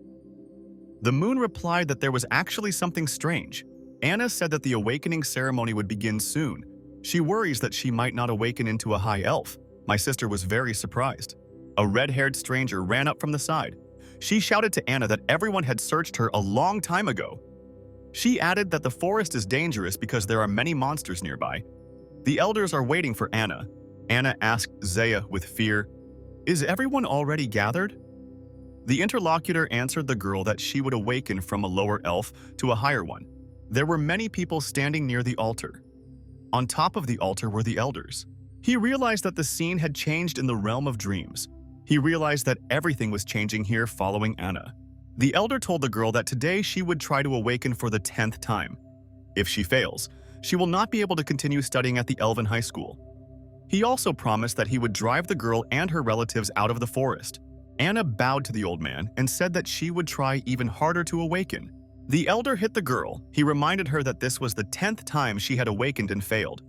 The moon replied that there was actually something strange. Anna said that the awakening ceremony would begin soon. She worries that she might not awaken into a high elf. My sister was very surprised. A red-haired stranger ran up from the side. She shouted to Anna that everyone had searched her a long time ago. She added that the forest is dangerous because there are many monsters nearby. The elders are waiting for Anna. Anna asked Zaya with fear, "Is everyone already gathered?" The interlocutor answered the girl that she would awaken from a lower elf to a higher one. There were many people standing near the altar. On top of the altar were the elders. He realized that the scene had changed in the realm of dreams. He realized that everything was changing here following Anna. The elder told the girl that today she would try to awaken for the 10th time. If she fails, she will not be able to continue studying at the elven high school. He also promised that he would drive the girl and her relatives out of the forest. Anna bowed to the old man and said that she would try even harder to awaken. The elder hit the girl. He reminded her that this was the 10th time she had awakened and failed.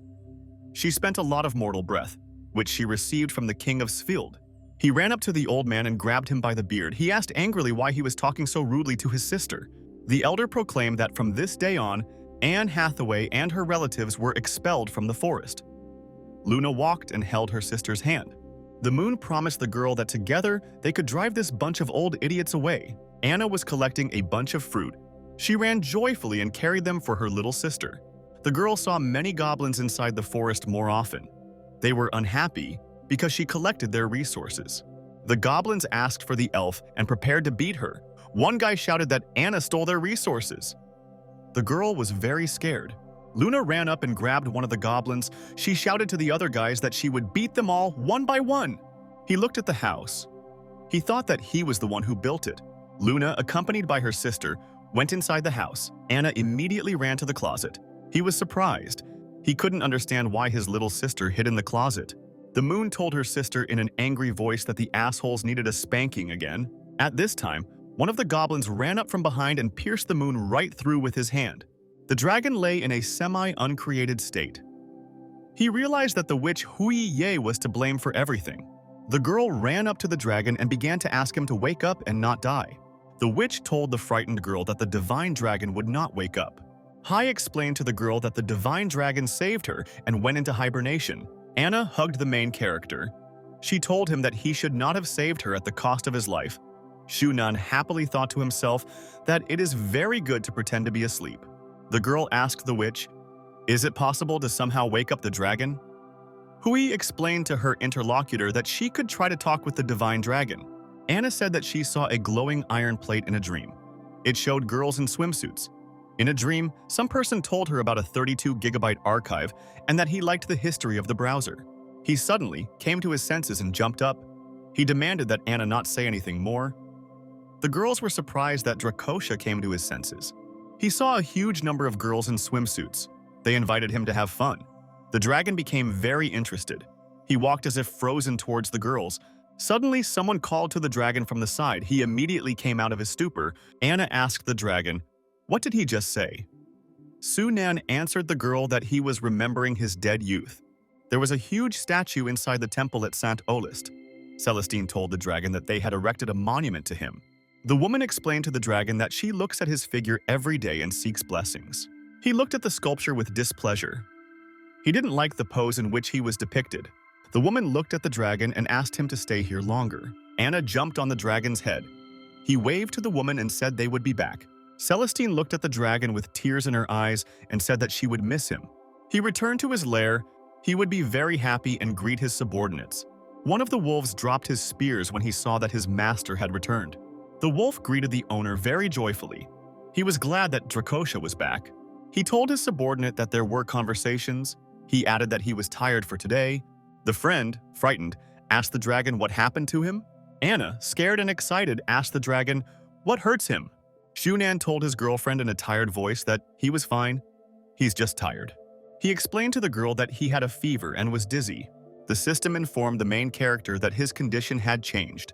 She spent a lot of mortal breath, which she received from the king of Svild. He ran up to the old man and grabbed him by the beard. He asked angrily why he was talking so rudely to his sister. The elder proclaimed that from this day on, Anne Hathaway and her relatives were expelled from the forest. Luna walked and held her sister's hand. The moon promised the girl that together they could drive this bunch of old idiots away. Anna was collecting a bunch of fruit. She ran joyfully and carried them for her little sister. The girl saw many goblins inside the forest more often. They were unhappy because she collected their resources. The goblins asked for the elf and prepared to beat her. One guy shouted that Anna stole their resources. The girl was very scared. Luna ran up and grabbed one of the goblins. She shouted to the other guys that she would beat them all one by one. He looked at the house. He thought that he was the one who built it. Luna, accompanied by her sister, went inside the house. Anna immediately ran to the closet. He was surprised. He couldn't understand why his little sister hid in the closet. The moon told her sister in an angry voice that the assholes needed a spanking again. At this time, one of the goblins ran up from behind and pierced the moon right through with his hand. The dragon lay in a semi-uncreated state. He realized that the witch Hui Ye was to blame for everything. The girl ran up to the dragon and began to ask him to wake up and not die. The witch told the frightened girl that the divine dragon would not wake up. Hai explained to the girl that the divine dragon saved her and went into hibernation. Anna hugged the main character. She told him that he should not have saved her at the cost of his life. Shunan happily thought to himself that it is very good to pretend to be asleep. The girl asked the witch, "Is it possible to somehow wake up the dragon?" Hui explained to her interlocutor that she could try to talk with the divine dragon. Anna said that she saw a glowing iron plate in a dream. It showed girls in swimsuits. In a dream, some person told her about a 32-gigabyte archive and that he liked the history of the browser. He suddenly came to his senses and jumped up. He demanded that Anna not say anything more. The girls were surprised that Drakosha came to his senses. He saw a huge number of girls in swimsuits. They invited him to have fun. The dragon became very interested. He walked as if frozen towards the girls. Suddenly, someone called to the dragon from the side. He immediately came out of his stupor. Anna asked the dragon, "What did he just say?" Sunan answered the girl that he was remembering his dead youth. There was a huge statue inside the temple at Saint Olist. Celestine told the dragon that they had erected a monument to him. The woman explained to the dragon that she looks at his figure every day and seeks blessings. He looked at the sculpture with displeasure. He didn't like the pose in which he was depicted. The woman looked at the dragon and asked him to stay here longer. Anna jumped on the dragon's head. He waved to the woman and said they would be back. Celestine looked at the dragon with tears in her eyes and said that she would miss him. He returned to his lair. He would be very happy and greet his subordinates. One of the wolves dropped his spears when he saw that his master had returned. The wolf greeted the owner very joyfully. He was glad that Drakosha was back. He told his subordinate that there were conversations. He added that he was tired for today. The friend, frightened, asked the dragon what happened to him. Anna, scared and excited, asked the dragon, "What hurts him?" Shunan told his girlfriend in a tired voice that he was fine. He's just tired. He explained to the girl that he had a fever and was dizzy. The system informed the main character that his condition had changed.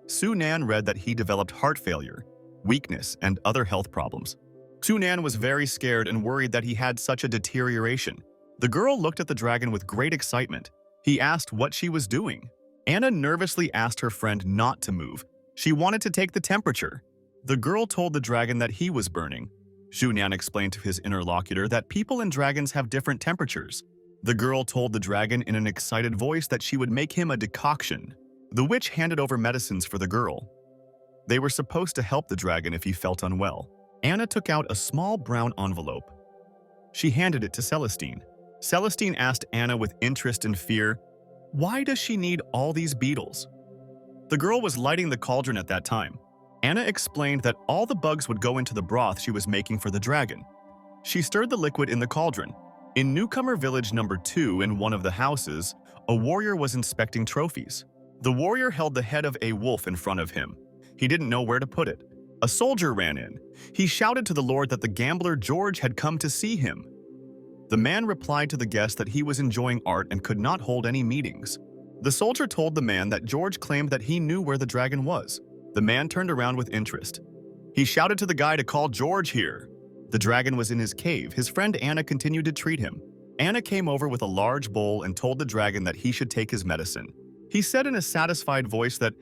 Sunan read that he developed heart failure, weakness, and other health problems. Sunan was very scared and worried that he had such a deterioration. The girl looked at the dragon with great excitement. He asked what she was doing. Anna nervously asked her friend not to move. She wanted to take the temperature. The girl told the dragon that he was burning. Shunan explained to his interlocutor that people and dragons have different temperatures. The girl told the dragon in an excited voice that she would make him a decoction. The witch handed over medicines for the girl. They were supposed to help the dragon if he felt unwell. Anna took out a small brown envelope. She handed it to Celestine. Celestine asked Anna with interest and fear, "Why does she need all these beetles?" The girl was lighting the cauldron at that time. Anna explained that all the bugs would go into the broth she was making for the dragon. She stirred the liquid in the cauldron. In Newcomer Village number 2 in one of the houses, a warrior was inspecting trophies. The warrior held the head of a wolf in front of him. He didn't know where to put it. A soldier ran in. He shouted to the lord that the gambler George had come to see him. The man replied to the guest that he was enjoying art and could not hold any meetings. The soldier told the man that George claimed that he knew where the dragon was. The man turned around with interest. He shouted to the guy to call George here. The dragon was in his cave. His friend Anna continued to treat him. Anna came over with a large bowl and told the dragon that he should take his medicine. He said in a satisfied voice that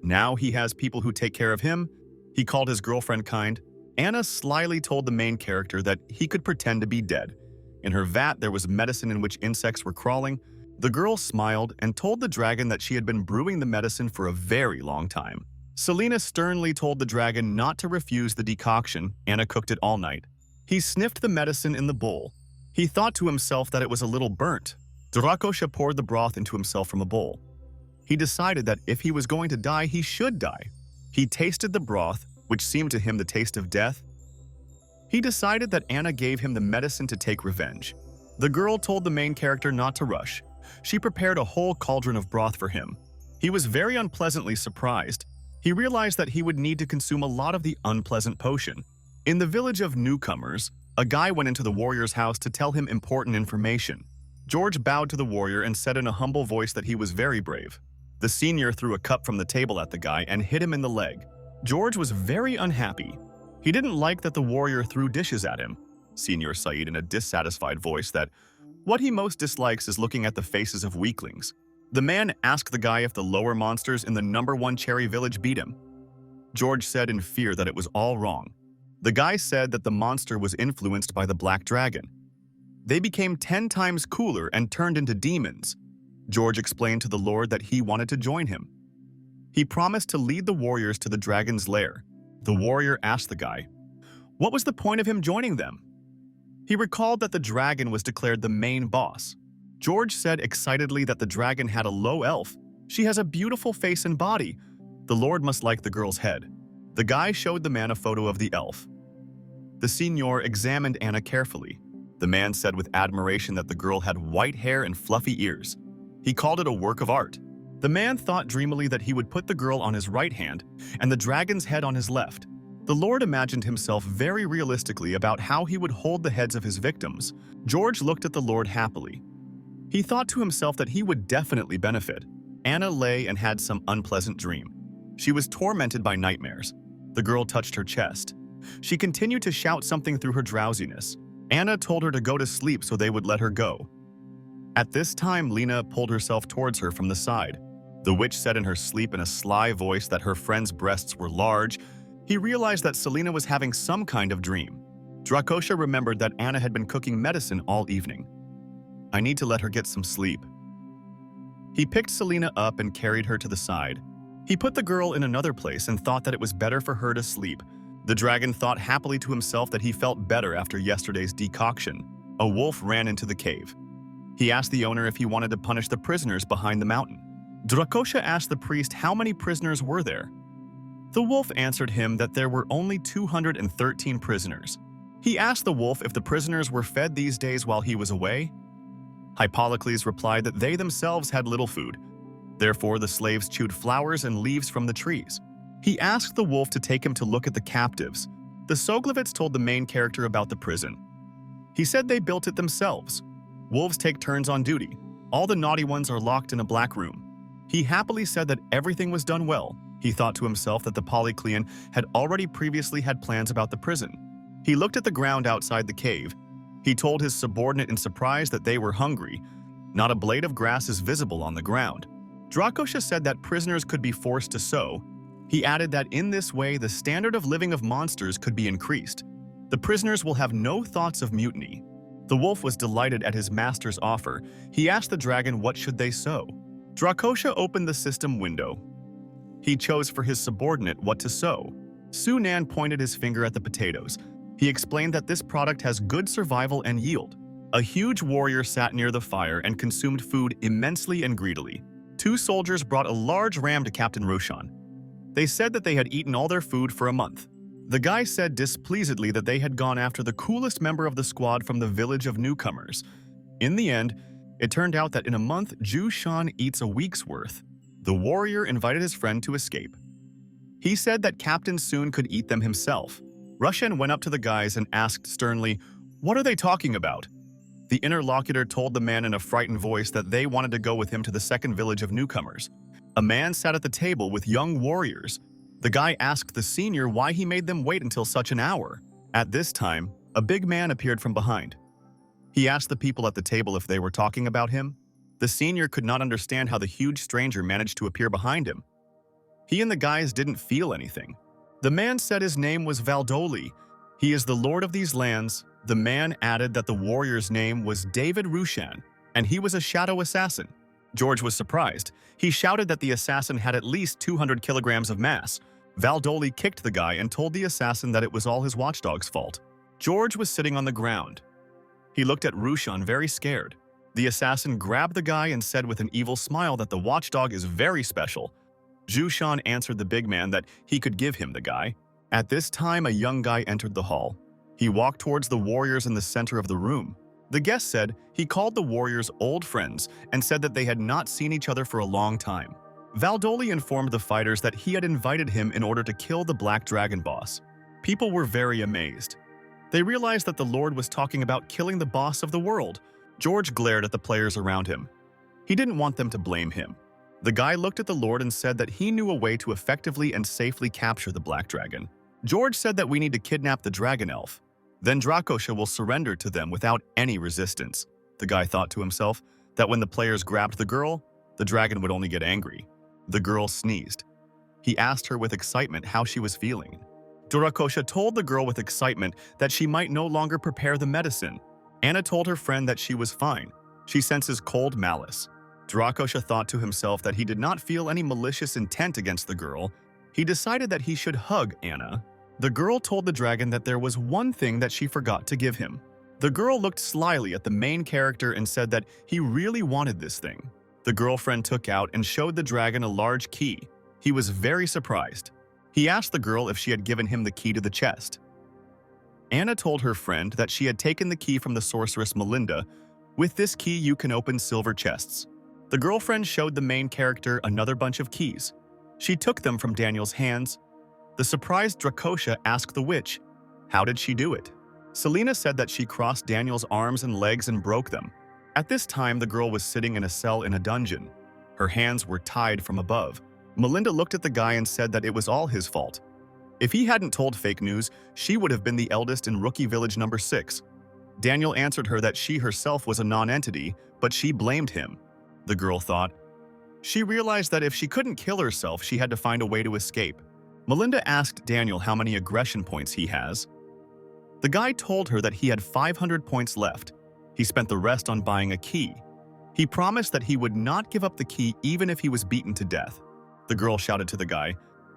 now he has people who take care of him. He called his girlfriend kind. Anna slyly told the main character that he could pretend to be dead. In her vat, there was medicine in which insects were crawling. The girl smiled and told the dragon that she had been brewing the medicine for a very long time. Selena sternly told the dragon not to refuse the decoction. Anna cooked it all night. He sniffed the medicine in the bowl. He thought to himself that it was a little burnt. Drakosha poured the broth into himself from a bowl. He decided that if he was going to die, he should die. He tasted the broth, which seemed to him the taste of death. He decided that Anna gave him the medicine to take revenge. The girl told the main character not to rush. She prepared a whole cauldron of broth for him. He was very unpleasantly surprised. He realized that he would need to consume a lot of the unpleasant potion. In the village of Newcomers, a guy went into the warrior's house to tell him important information. George bowed to the warrior and said in a humble voice that he was very brave. The senior threw a cup from the table at the guy and hit him in the leg. George was very unhappy. He didn't like that the warrior threw dishes at him. Senior said in a dissatisfied voice that what he most dislikes is looking at the faces of weaklings. The man asked the guy if the lower monsters in the #1 Cherry Village beat him. George said in fear that it was all wrong. The guy said that the monster was influenced by the Black Dragon. They became 10 times cooler and turned into demons. George explained to the Lord that he wanted to join him. He promised to lead the warriors to the dragon's lair. The warrior asked the guy, what was the point of him joining them? He recalled that the dragon was declared the main boss. George said excitedly that the dragon had a low elf. She has a beautiful face and body. The Lord must like the girl's head. The guy showed the man a photo of the elf. The senior examined Anna carefully. The man said with admiration that the girl had white hair and fluffy ears. He called it a work of art. The man thought dreamily that he would put the girl on his right hand and the dragon's head on his left. The Lord imagined himself very realistically about how he would hold the heads of his victims. George looked at the Lord happily. He thought to himself that he would definitely benefit. Anna lay and had some unpleasant dream. She was tormented by nightmares. The girl touched her chest. She continued to shout something through her drowsiness. Anna told her to go to sleep so they would let her go. At this time, Lena pulled herself towards her from the side. The witch said in her sleep in a sly voice that her friend's breasts were large. He realized that Selena was having some kind of dream. Drakosha remembered that Anna had been cooking medicine all evening. I need to let her get some sleep. He picked Selena up and carried her to the side. He put the girl in another place and thought that it was better for her to sleep. The dragon thought happily to himself that he felt better after yesterday's decoction. A wolf ran into the cave. He asked the owner if he wanted to punish the prisoners behind the mountain. Drakosha asked the priest how many prisoners were there. The wolf answered him that there were only 213 prisoners. He asked the wolf if the prisoners were fed these days while he was away. Hippocles replied that they themselves had little food. Therefore, the slaves chewed flowers and leaves from the trees. He asked the wolf to take him to look at the captives. The Soglovets told the main character about the prison. He said they built it themselves. Wolves take turns on duty. All the naughty ones are locked in a black room. He happily said that everything was done well. He thought to himself that the Polyclean had already previously had plans about the prison. He looked at the ground outside the cave. He told his subordinate in surprise that they were hungry. Not a blade of grass is visible on the ground. Drakosha said that prisoners could be forced to sow. He added that in this way the standard of living of monsters could be increased. The prisoners will have no thoughts of mutiny. The wolf was delighted at his master's offer. He asked the dragon what should they sow. Drakosha opened the system window. He chose for his subordinate what to sow. Sunan pointed his finger at the potatoes. He explained that this product has good survival and yield. A huge warrior sat near the fire and consumed food immensely and greedily. 2 soldiers brought a large ram to Captain Roshan. They said that they had eaten all their food for a month. The guy said displeasedly that they had gone after the coolest member of the squad from the village of Newcomers. In the end, it turned out that in a month, Jushan eats a week's worth. The warrior invited his friend to escape. He said that Captain soon could eat them himself. Rushan went up to the guys and asked sternly, "What are they talking about?" The interlocutor told the man in a frightened voice that they wanted to go with him to the second village of Newcomers. A man sat at the table with young warriors. The guy asked the senior why he made them wait until such an hour. At this time, a big man appeared from behind. He asked the people at the table if they were talking about him. The senior could not understand how the huge stranger managed to appear behind him. He and the guys didn't feel anything. The man said his name was Valdoli. He is the lord of these lands. The man added that the warrior's name was David Rushan, and he was a shadow assassin. George was surprised. He shouted that the assassin had at least 200 kilograms of mass. Valdoli kicked the guy and told the assassin that it was all his watchdog's fault. George was sitting on the ground. He looked at Rushan very scared. The assassin grabbed the guy and said with an evil smile that the watchdog is very special. Jushan answered the big man that he could give him the guy. At this time, a young guy entered the hall. He walked towards the warriors in the center of the room. The guest said he called the warriors old friends and said that they had not seen each other for a long time. Valdoli informed the fighters that he had invited him in order to kill the Black Dragon boss. People were very amazed. They realized that the Lord was talking about killing the boss of the world. George glared at the players around him. He didn't want them to blame him. The guy looked at the Lord and said that he knew a way to effectively and safely capture the Black Dragon. George said that we need to kidnap the Dragon Elf. Then Drakosha will surrender to them without any resistance. The guy thought to himself that when the players grabbed the girl, the dragon would only get angry. The girl sneezed. He asked her with excitement how she was feeling. Drakosha told the girl with excitement that she might no longer prepare the medicine. Anna told her friend that she was fine. She senses cold malice. Drakosha thought to himself that he did not feel any malicious intent against the girl. He decided that he should hug Anna. The girl told the dragon that there was one thing that she forgot to give him. The girl looked slyly at the main character and said that he really wanted this thing. The girlfriend took out and showed the dragon a large key. He was very surprised. He asked the girl if she had given him the key to the chest. Anna told her friend that she had taken the key from the sorceress Melinda. With this key, you can open silver chests. The girlfriend showed the main character another bunch of keys. She took them from Daniel's hands. The surprised Drakosha asked the witch, how did she do it? Selena said that she crossed Daniel's arms and legs and broke them. At this time, the girl was sitting in a cell in a dungeon. Her hands were tied from above. Melinda looked at the guy and said that it was all his fault. If he hadn't told fake news, she would have been the eldest in Rookie Village number 6. Daniel answered her that she herself was a non-entity, but she blamed him. The girl thought. She realized that if she couldn't kill herself, she had to find a way to escape. Melinda asked Daniel how many aggression points he has. The guy told her that he had 500 points left. He spent the rest on buying a key. He promised that he would not give up the key even if he was beaten to death. The girl shouted to the guy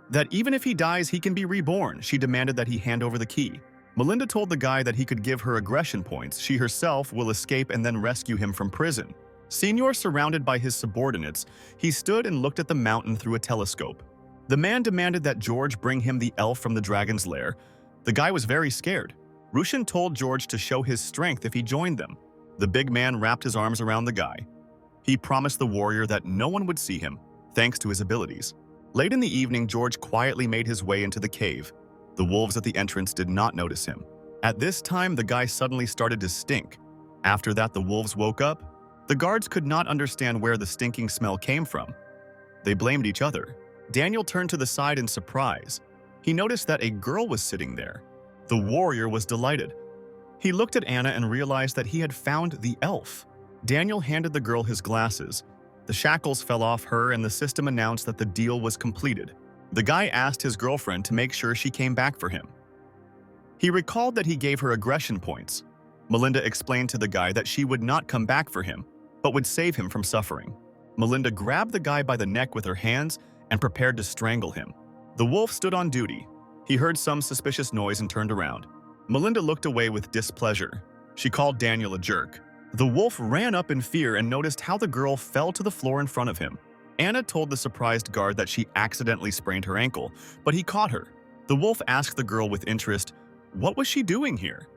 that even if he dies, he can be reborn. She demanded that he hand over the key. Melinda told the guy that he could give her aggression points. She herself will escape and then rescue him from prison. Senior surrounded by his subordinates, he stood and looked at the mountain through a telescope. The man demanded that George bring him the elf from the dragon's lair. The guy was very scared. Rushan told George to show his strength if he joined them. The big man wrapped his arms around the guy. He promised the warrior that no one would see him, thanks to his abilities. Late in the evening, George quietly made his way into the cave. The wolves at the entrance did not notice him. At this time, the guy suddenly started to stink. After that, the wolves woke up. The guards could not understand where the stinking smell came from. They blamed each other. Daniel turned to the side in surprise. He noticed that a girl was sitting there. The warrior was delighted. He looked at Anna and realized that he had found the elf. Daniel handed the girl his glasses. The shackles fell off her and the system announced that the deal was completed. The guy asked his girlfriend to make sure she came back for him. He recalled that he gave her aggression points. Melinda explained to the guy that she would not come back for him, but would save him from suffering. Melinda grabbed the guy by the neck with her hands and prepared to strangle him. The wolf stood on duty. He heard some suspicious noise and turned around. Melinda looked away with displeasure. She called Daniel a jerk. The wolf ran up in fear and noticed how the girl fell to the floor in front of him. Anna told the surprised guard that she accidentally sprained her ankle, but he caught her. The wolf asked the girl with interest, what was she doing here?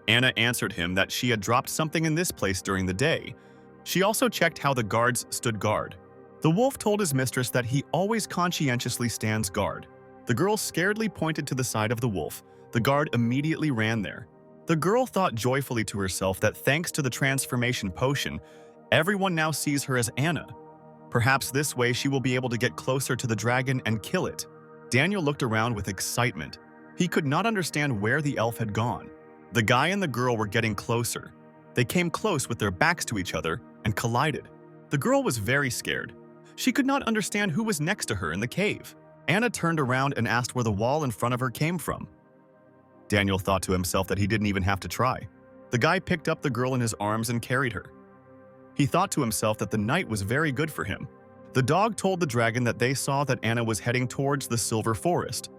Anna answered him that she had dropped something in this place during the day. She also checked how the guards stood guard. The wolf told his mistress that he always conscientiously stands guard. The girl scaredly pointed to the side of the wolf. The guard immediately ran there. The girl thought joyfully to herself that thanks to the transformation potion, everyone now sees her as Anna. Perhaps this way she will be able to get closer to the dragon and kill it. Daniel looked around with excitement. He could not understand where the elf had gone. The guy and the girl were getting closer. They came close with their backs to each other and collided. The girl was very scared. She could not understand who was next to her in the cave. Anna turned around and asked where the wall in front of her came from. Daniel thought to himself that he didn't even have to try. The guy picked up the girl in his arms and carried her. He thought to himself that the night was very good for him. The dog told the dragon that they saw that Anna was heading towards the Silver Forest.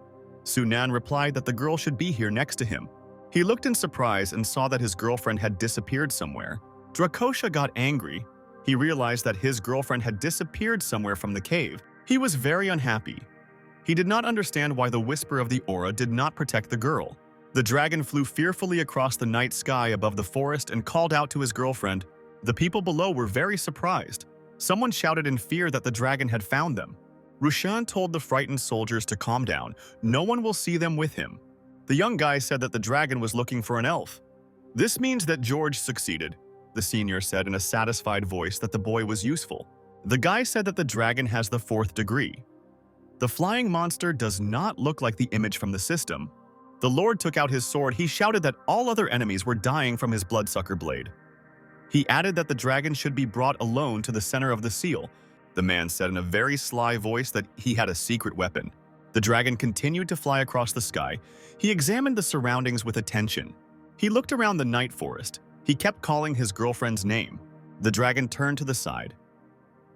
Sunan replied that the girl should be here next to him. He looked in surprise and saw that his girlfriend had disappeared somewhere. Drakosha got angry. He realized that his girlfriend had disappeared somewhere from the cave. He was very unhappy. He did not understand why the whisper of the aura did not protect the girl. The dragon flew fearfully across the night sky above the forest and called out to his girlfriend. The people below were very surprised. Someone shouted in fear that the dragon had found them. Rushan told the frightened soldiers to calm down. No one will see them with him. The young guy said that the dragon was looking for an elf. This means that George succeeded. the senior said in a satisfied voice that the boy was useful. The guy said that the dragon has the 4th degree. The flying monster does not look like the image from the system. The Lord took out his sword. He shouted that all other enemies were dying from his bloodsucker blade. He added that the dragon should be brought alone to the center of the seal. The man said in a very sly voice that he had a secret weapon. The dragon continued to fly across the sky. He examined the surroundings with attention. He looked around the night forest. He kept calling his girlfriend's name. The dragon turned to the side.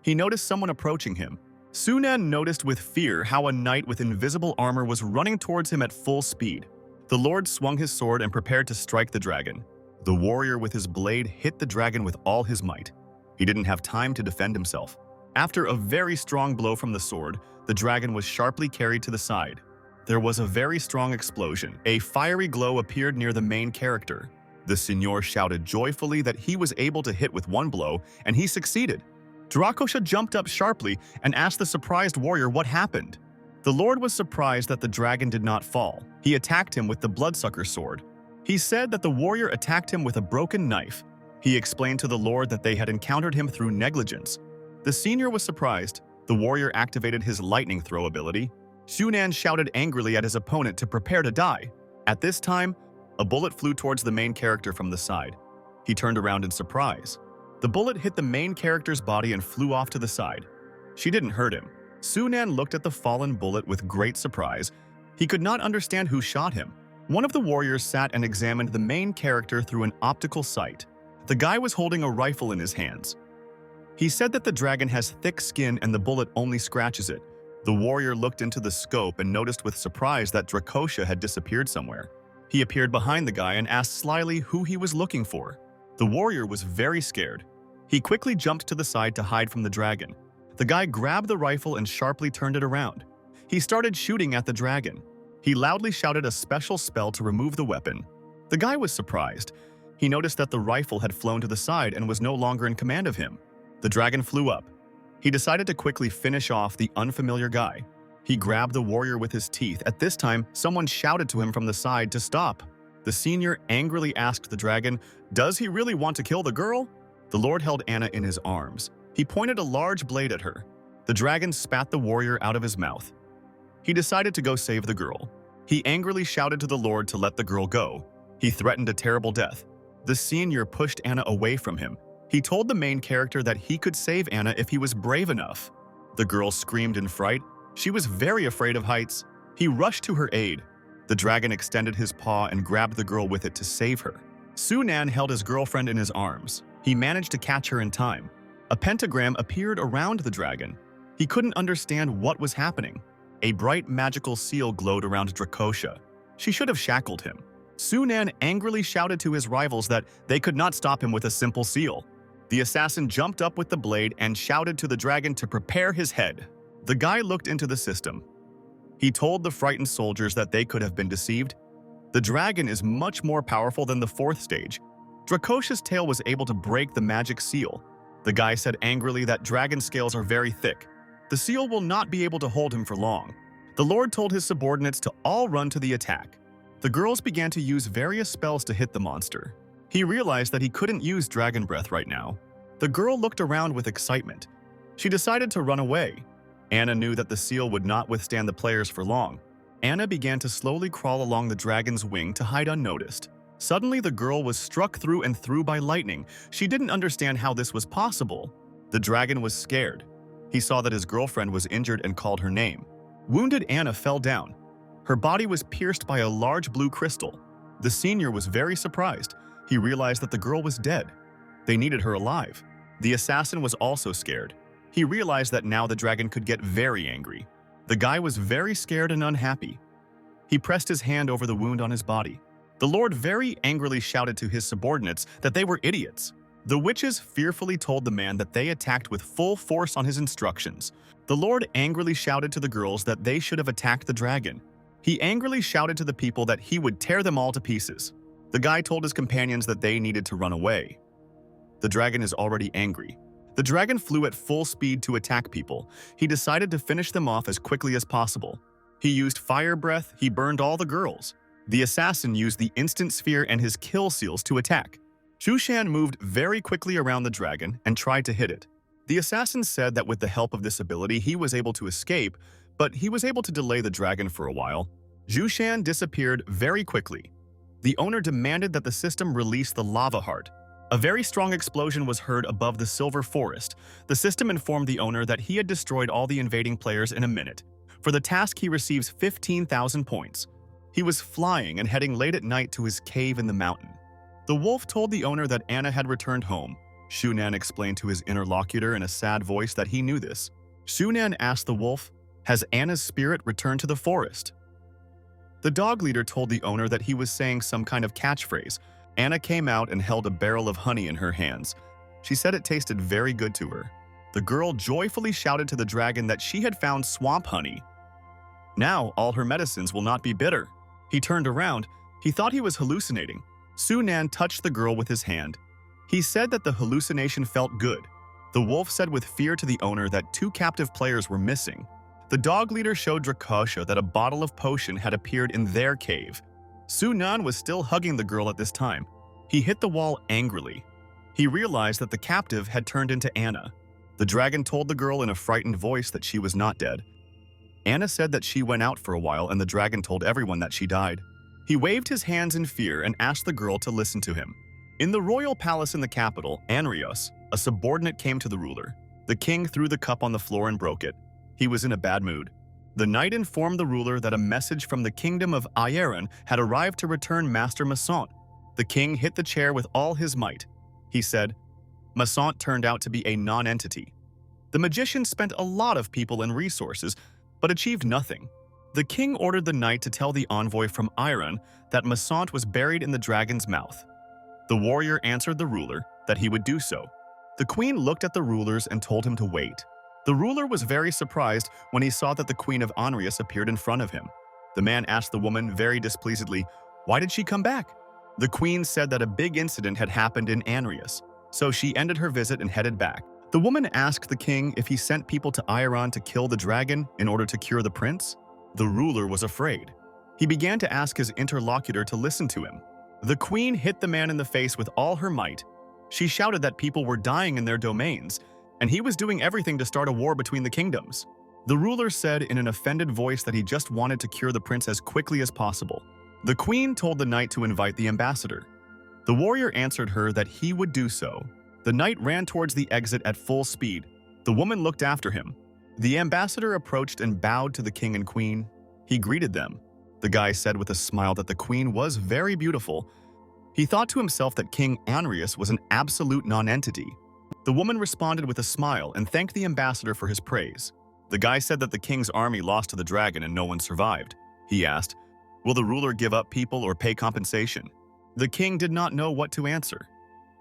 He noticed someone approaching him. Sunan noticed with fear how a knight with invisible armor was running towards him at full speed. The Lord swung his sword and prepared to strike the dragon. The warrior with his blade hit the dragon with all his might. He didn't have time to defend himself. After a very strong blow from the sword, the dragon was sharply carried to the side. There was a very strong explosion. A fiery glow appeared near the main character. The Signor shouted joyfully that he was able to hit with one blow, and he succeeded. Drakosha jumped up sharply and asked the surprised warrior what happened. The Lord was surprised that the dragon did not fall. He attacked him with the bloodsucker sword. He said that the warrior attacked him with a broken knife. He explained to the Lord that they had encountered him through negligence. The senior was surprised. The warrior activated his lightning throw ability. Shunan shouted angrily at his opponent to prepare to die. At this time, a bullet flew towards the main character from the side. He turned around in surprise. The bullet hit the main character's body and flew off to the side. She didn't hurt him. Sunan looked at the fallen bullet with great surprise. He could not understand who shot him. One of the warriors sat and examined the main character through an optical sight. The guy was holding a rifle in his hands. He said that the dragon has thick skin and the bullet only scratches it. The warrior looked into the scope and noticed with surprise that Drakosha had disappeared somewhere. He appeared behind the guy and asked slyly who he was looking for. The warrior was very scared. He quickly jumped to the side to hide from the dragon. The guy grabbed the rifle and sharply turned it around. He started shooting at the dragon. He loudly shouted a special spell to remove the weapon. The guy was surprised. He noticed that the rifle had flown to the side and was no longer in command of him. The dragon flew up. He decided to quickly finish off the unfamiliar guy. He grabbed the warrior with his teeth. At this time, someone shouted to him from the side to stop. The senior angrily asked the dragon, "Does he really want to kill the girl?" The Lord held Anna in his arms. He pointed a large blade at her. The dragon spat the warrior out of his mouth. He decided to go save the girl. He angrily shouted to the Lord to let the girl go. He threatened a terrible death. The senior pushed Anna away from him. He told the main character that he could save Anna if he was brave enough. The girl screamed in fright. She was very afraid of heights. He rushed to her aid. The dragon extended his paw and grabbed the girl with it to save her. Sunan held his girlfriend in his arms. He managed to catch her in time. A pentagram appeared around the dragon. He couldn't understand what was happening. A bright magical seal glowed around Drakosha. She should have shackled him. Sunan angrily shouted to his rivals that they could not stop him with a simple seal. The assassin jumped up with the blade and shouted to the dragon to prepare his head. The guy looked into the system. He told the frightened soldiers that they could have been deceived. The dragon is much more powerful than the 4th stage. Drakosha's tail was able to break the magic seal. The guy said angrily that dragon scales are very thick. The seal will not be able to hold him for long. The Lord told his subordinates to all run to the attack. The girls began to use various spells to hit the monster. He realized that he couldn't use dragon breath right now. The girl looked around with excitement. She decided to run away. Anna knew that the seal would not withstand the players for long. Anna began to slowly crawl along the dragon's wing to hide unnoticed. Suddenly, the girl was struck through and through by lightning. She didn't understand how this was possible. The dragon was scared. He saw that his girlfriend was injured and called her name. Wounded Anna fell down. Her body was pierced by a large blue crystal. The senior was very surprised. He realized that the girl was dead. They needed her alive. The assassin was also scared. He realized that now the dragon could get very angry. The guy was very scared and unhappy. He pressed his hand over the wound on his body. The Lord very angrily shouted to his subordinates that they were idiots. The witches fearfully told the man that they attacked with full force on his instructions. The Lord angrily shouted to the girls that they should have attacked the dragon. He angrily shouted to the people that he would tear them all to pieces. The guy told his companions that they needed to run away. The dragon is already angry. The dragon flew at full speed to attack people. He decided to finish them off as quickly as possible. He used fire breath. He burned all the girls. The assassin used the instant sphere and his kill seals to attack. Shushan moved very quickly around the dragon and tried to hit it. The assassin said that with the help of this ability, he was able to escape, but he was able to delay the dragon for a while. Shushan disappeared very quickly. The owner demanded that the system release the lava heart. A very strong explosion was heard above the silver forest. The system informed the owner that he had destroyed all the invading players in a minute. For the task, he receives 15,000 points. He was flying and heading late at night to his cave in the mountain. The wolf told the owner that Anna had returned home. Shunan explained to his interlocutor in a sad voice that he knew this. Shunan asked the wolf, "Has Anna's spirit returned to the forest?" The dog leader told the owner that he was saying some kind of catchphrase. Anna came out and held a barrel of honey in her hands. She said it tasted very good to her. The girl joyfully shouted to the dragon that she had found swamp honey. Now all her medicines will not be bitter. He turned around. He thought he was hallucinating. Sunan touched the girl with his hand. He said that the hallucination felt good. The wolf said with fear to the owner that 2 captive players were missing. The dog leader showed Drakosha that a bottle of potion had appeared in their cave. Sunan was still hugging the girl at this time. He hit the wall angrily. He realized that the captive had turned into Anna. The dragon told the girl in a frightened voice that she was not dead. Anna said that she went out for a while and the dragon told everyone that she died. He waved his hands in fear and asked the girl to listen to him. In the royal palace in the capital, Anrios, a subordinate came to the ruler. The king threw the cup on the floor and broke it. He was in a bad mood. The knight informed the ruler that a message from the kingdom of Aeron had arrived to return Master Masant. The king hit the chair with all his might. He said, Masant turned out to be a non-entity. The magician spent a lot of people and resources, but achieved nothing. The king ordered the knight to tell the envoy from Aeron that Masant was buried in the dragon's mouth. The warrior answered the ruler that he would do so. The queen looked at the rulers and told him to wait. The ruler was very surprised when he saw that the queen of Anrius appeared in front of him. The man asked the woman very displeasedly, "Why did she come back?" The queen said that a big incident had happened in Anrius, so she ended her visit and headed back. The woman asked the king if he sent people to Aeron to kill the dragon in order to cure the prince. The ruler was afraid. He began to ask his interlocutor to listen to him. The queen hit the man in the face with all her might. She shouted that people were dying in their domains, and he was doing everything to start a war between the kingdoms. The ruler said in an offended voice that he just wanted to cure the prince as quickly as possible. The queen told the knight to invite the ambassador. The warrior answered her that he would do so. The knight ran towards the exit at full speed. The woman looked after him. The ambassador approached and bowed to the king and queen. He greeted them. The guy said with a smile that the queen was very beautiful. He thought to himself that King Anrius was an absolute non-entity. The woman responded with a smile and thanked the ambassador for his praise. The guy said that the king's army lost to the dragon and no one survived. He asked, "Will the ruler give up people or pay compensation?" The king did not know what to answer.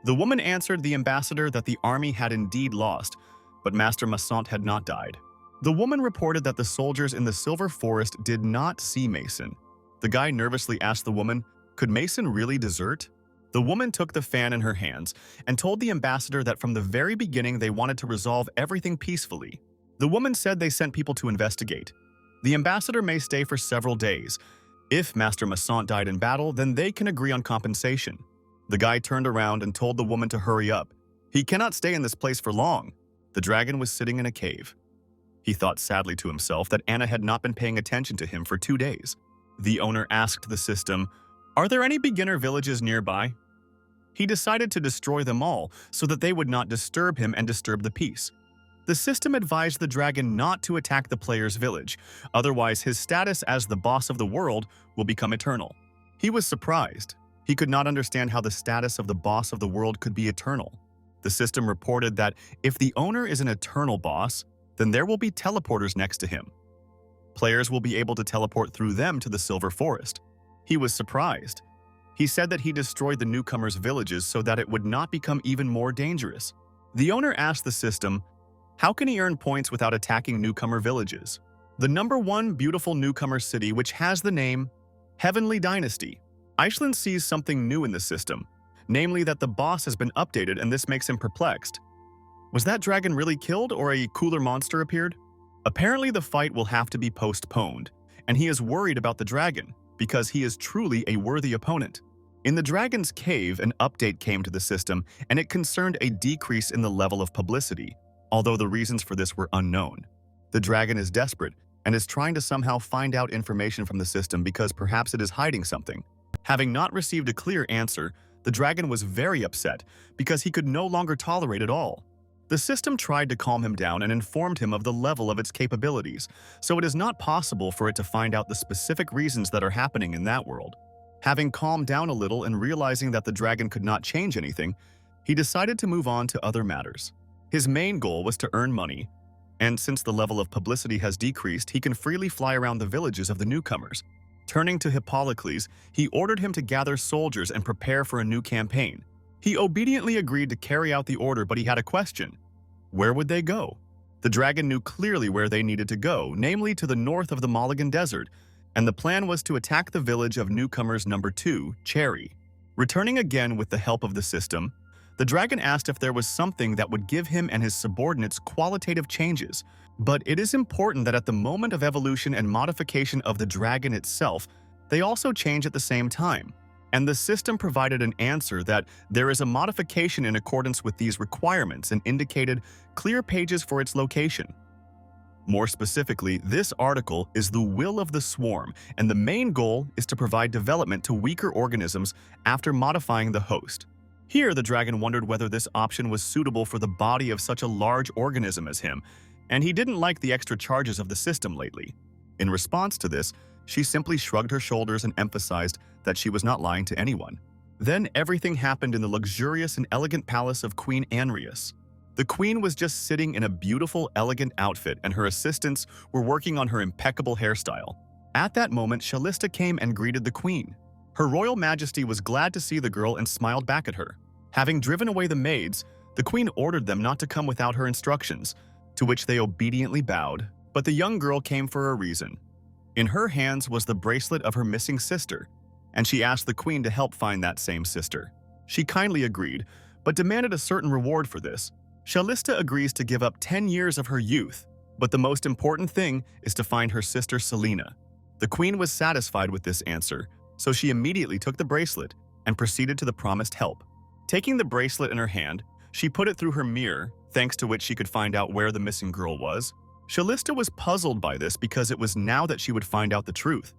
The woman answered the ambassador that the army had indeed lost, but Master Masant had not died. The woman reported that the soldiers in the Silver Forest did not see Mason. The guy nervously asked the woman, "Could Mason really desert?" The woman took the fan in her hands and told the ambassador that from the very beginning they wanted to resolve everything peacefully. The woman said they sent people to investigate. The ambassador may stay for several days. If Master Masant died in battle, then they can agree on compensation. The guy turned around and told the woman to hurry up. He cannot stay in this place for long. The dragon was sitting in a cave. He thought sadly to himself that Anna had not been paying attention to him for 2 days. The owner asked the system, "Are there any beginner villages nearby?" He decided to destroy them all so that they would not disturb him and disturb the peace. The system advised the dragon not to attack the player's village, otherwise his status as the boss of the world will become eternal. He was surprised. He could not understand how the status of the boss of the world could be eternal. The system reported that if the owner is an eternal boss, then there will be teleporters next to him. Players will be able to teleport through them to the Silver Forest. He was surprised. He said that he destroyed the newcomers' villages so that it would not become even more dangerous. The owner asked the system, how can he earn points without attacking newcomer villages? The #1 beautiful newcomer city, which has the name Heavenly Dynasty. Iceland sees something new in the system, namely that the boss has been updated, and this makes him perplexed. Was that dragon really killed, or a cooler monster appeared? Apparently the fight will have to be postponed, and he is worried about the dragon because he is truly a worthy opponent. In the dragon's cave, an update came to the system, and it concerned a decrease in the level of publicity, although the reasons for this were unknown. The dragon is desperate and is trying to somehow find out information from the system because perhaps it is hiding something. Having not received a clear answer, the dragon was very upset because he could no longer tolerate it all. The system tried to calm him down and informed him of the level of its capabilities, so it is not possible for it to find out the specific reasons that are happening in that world. Having calmed down a little and realizing that the dragon could not change anything, he decided to move on to other matters. His main goal was to earn money, and since the level of publicity has decreased, he can freely fly around the villages of the newcomers. Turning to Hippocles, he ordered him to gather soldiers and prepare for a new campaign. He obediently agreed to carry out the order, but he had a question. Where would they go? The dragon knew clearly where they needed to go, namely to the north of the Mulligan Desert, and the plan was to attack the village of newcomers number 2, Cherry. Returning again with the help of the system, the dragon asked if there was something that would give him and his subordinates qualitative changes. But it is important that at the moment of evolution and modification of the dragon itself, they also change at the same time. And the system provided an answer that there is a modification in accordance with these requirements and indicated clear pages for its location. More specifically, this article is the will of the swarm, and the main goal is to provide development to weaker organisms after modifying the host. Here, the dragon wondered whether this option was suitable for the body of such a large organism as him, and he didn't like the extra charges of the system lately. In response to this, she simply shrugged her shoulders and emphasized that she was not lying to anyone. Then everything happened in the luxurious and elegant palace of Queen Anrius. The queen was just sitting in a beautiful, elegant outfit, and her assistants were working on her impeccable hairstyle. At that moment, Shalista came and greeted the queen. Her royal majesty was glad to see the girl and smiled back at her. Having driven away the maids, the queen ordered them not to come without her instructions, to which they obediently bowed, but the young girl came for a reason. In her hands was the bracelet of her missing sister, and she asked the queen to help find that same sister. She kindly agreed, but demanded a certain reward for this. Shalista agrees to give up 10 years of her youth, but the most important thing is to find her sister Selena. The queen was satisfied with this answer, so she immediately took the bracelet and proceeded to the promised help. Taking the bracelet in her hand, she put it through her mirror, thanks to which she could find out where the missing girl was. Shalista was puzzled by this because it was now that she would find out the truth.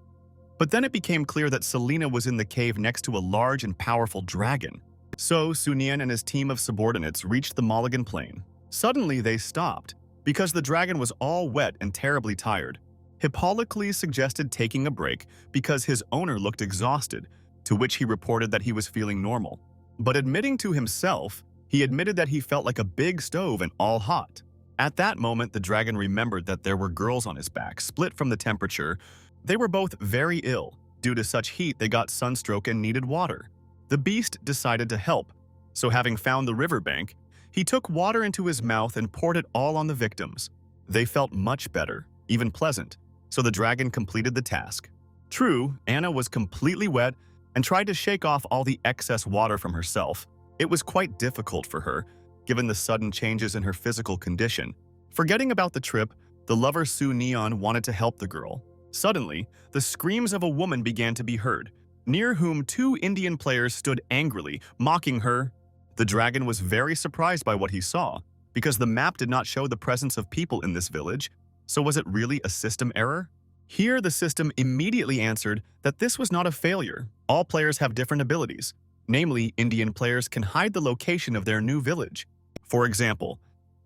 But then it became clear that Selena was in the cave next to a large and powerful dragon. So Sunian and his team of subordinates reached the Mulligan Plain. Suddenly they stopped, because the dragon was all wet and terribly tired. Hippocles suggested taking a break because his owner looked exhausted, to which he reported that he was feeling normal. But admitting to himself, he admitted that he felt like a big stove and all hot. At that moment, the dragon remembered that there were girls on his back, split from the temperature. They were both very ill. Due to such heat, they got sunstroke and needed water. The beast decided to help, so having found the riverbank, he took water into his mouth and poured it all on the victims. They felt much better, even pleasant, so the dragon completed the task. True, Anna was completely wet and tried to shake off all the excess water from herself. It was quite difficult for her, given the sudden changes in her physical condition. Forgetting about the trip, the lover Sue Neon wanted to help the girl. Suddenly, the screams of a woman began to be heard, near whom 2 Indian players stood angrily, mocking her. The dragon was very surprised by what he saw, because the map did not show the presence of people in this village. So was it really a system error? Here, the system immediately answered that this was not a failure. All players have different abilities. Namely, Indian players can hide the location of their new village. For example,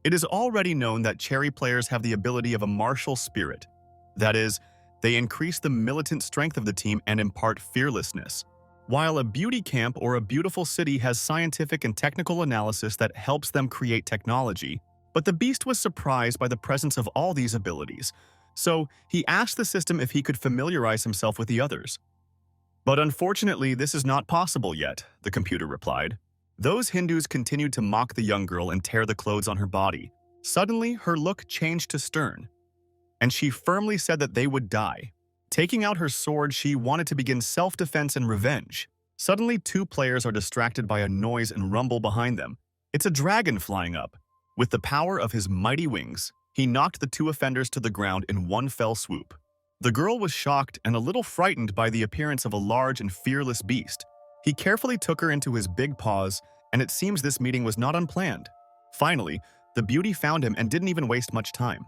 it is already known that Cherry players have the ability of a martial spirit. That is, they increase the militant strength of the team and impart fearlessness. While a beauty camp or a beautiful city has scientific and technical analysis that helps them create technology, but the beast was surprised by the presence of all these abilities, so he asked the system if he could familiarize himself with the others. But unfortunately, this is not possible yet, the computer replied. Those Hindus continued to mock the young girl and tear the clothes on her body. Suddenly, her look changed to stern, and she firmly said that they would die. Taking out her sword, she wanted to begin self-defense and revenge. Suddenly, 2 players are distracted by a noise and rumble behind them. It's a dragon flying up. With the power of his mighty wings, he knocked the 2 offenders to the ground in one fell swoop. The girl was shocked and a little frightened by the appearance of a large and fearless beast. He carefully took her into his big paws, and it seems this meeting was not unplanned. Finally, the beauty found him and didn't even waste much time.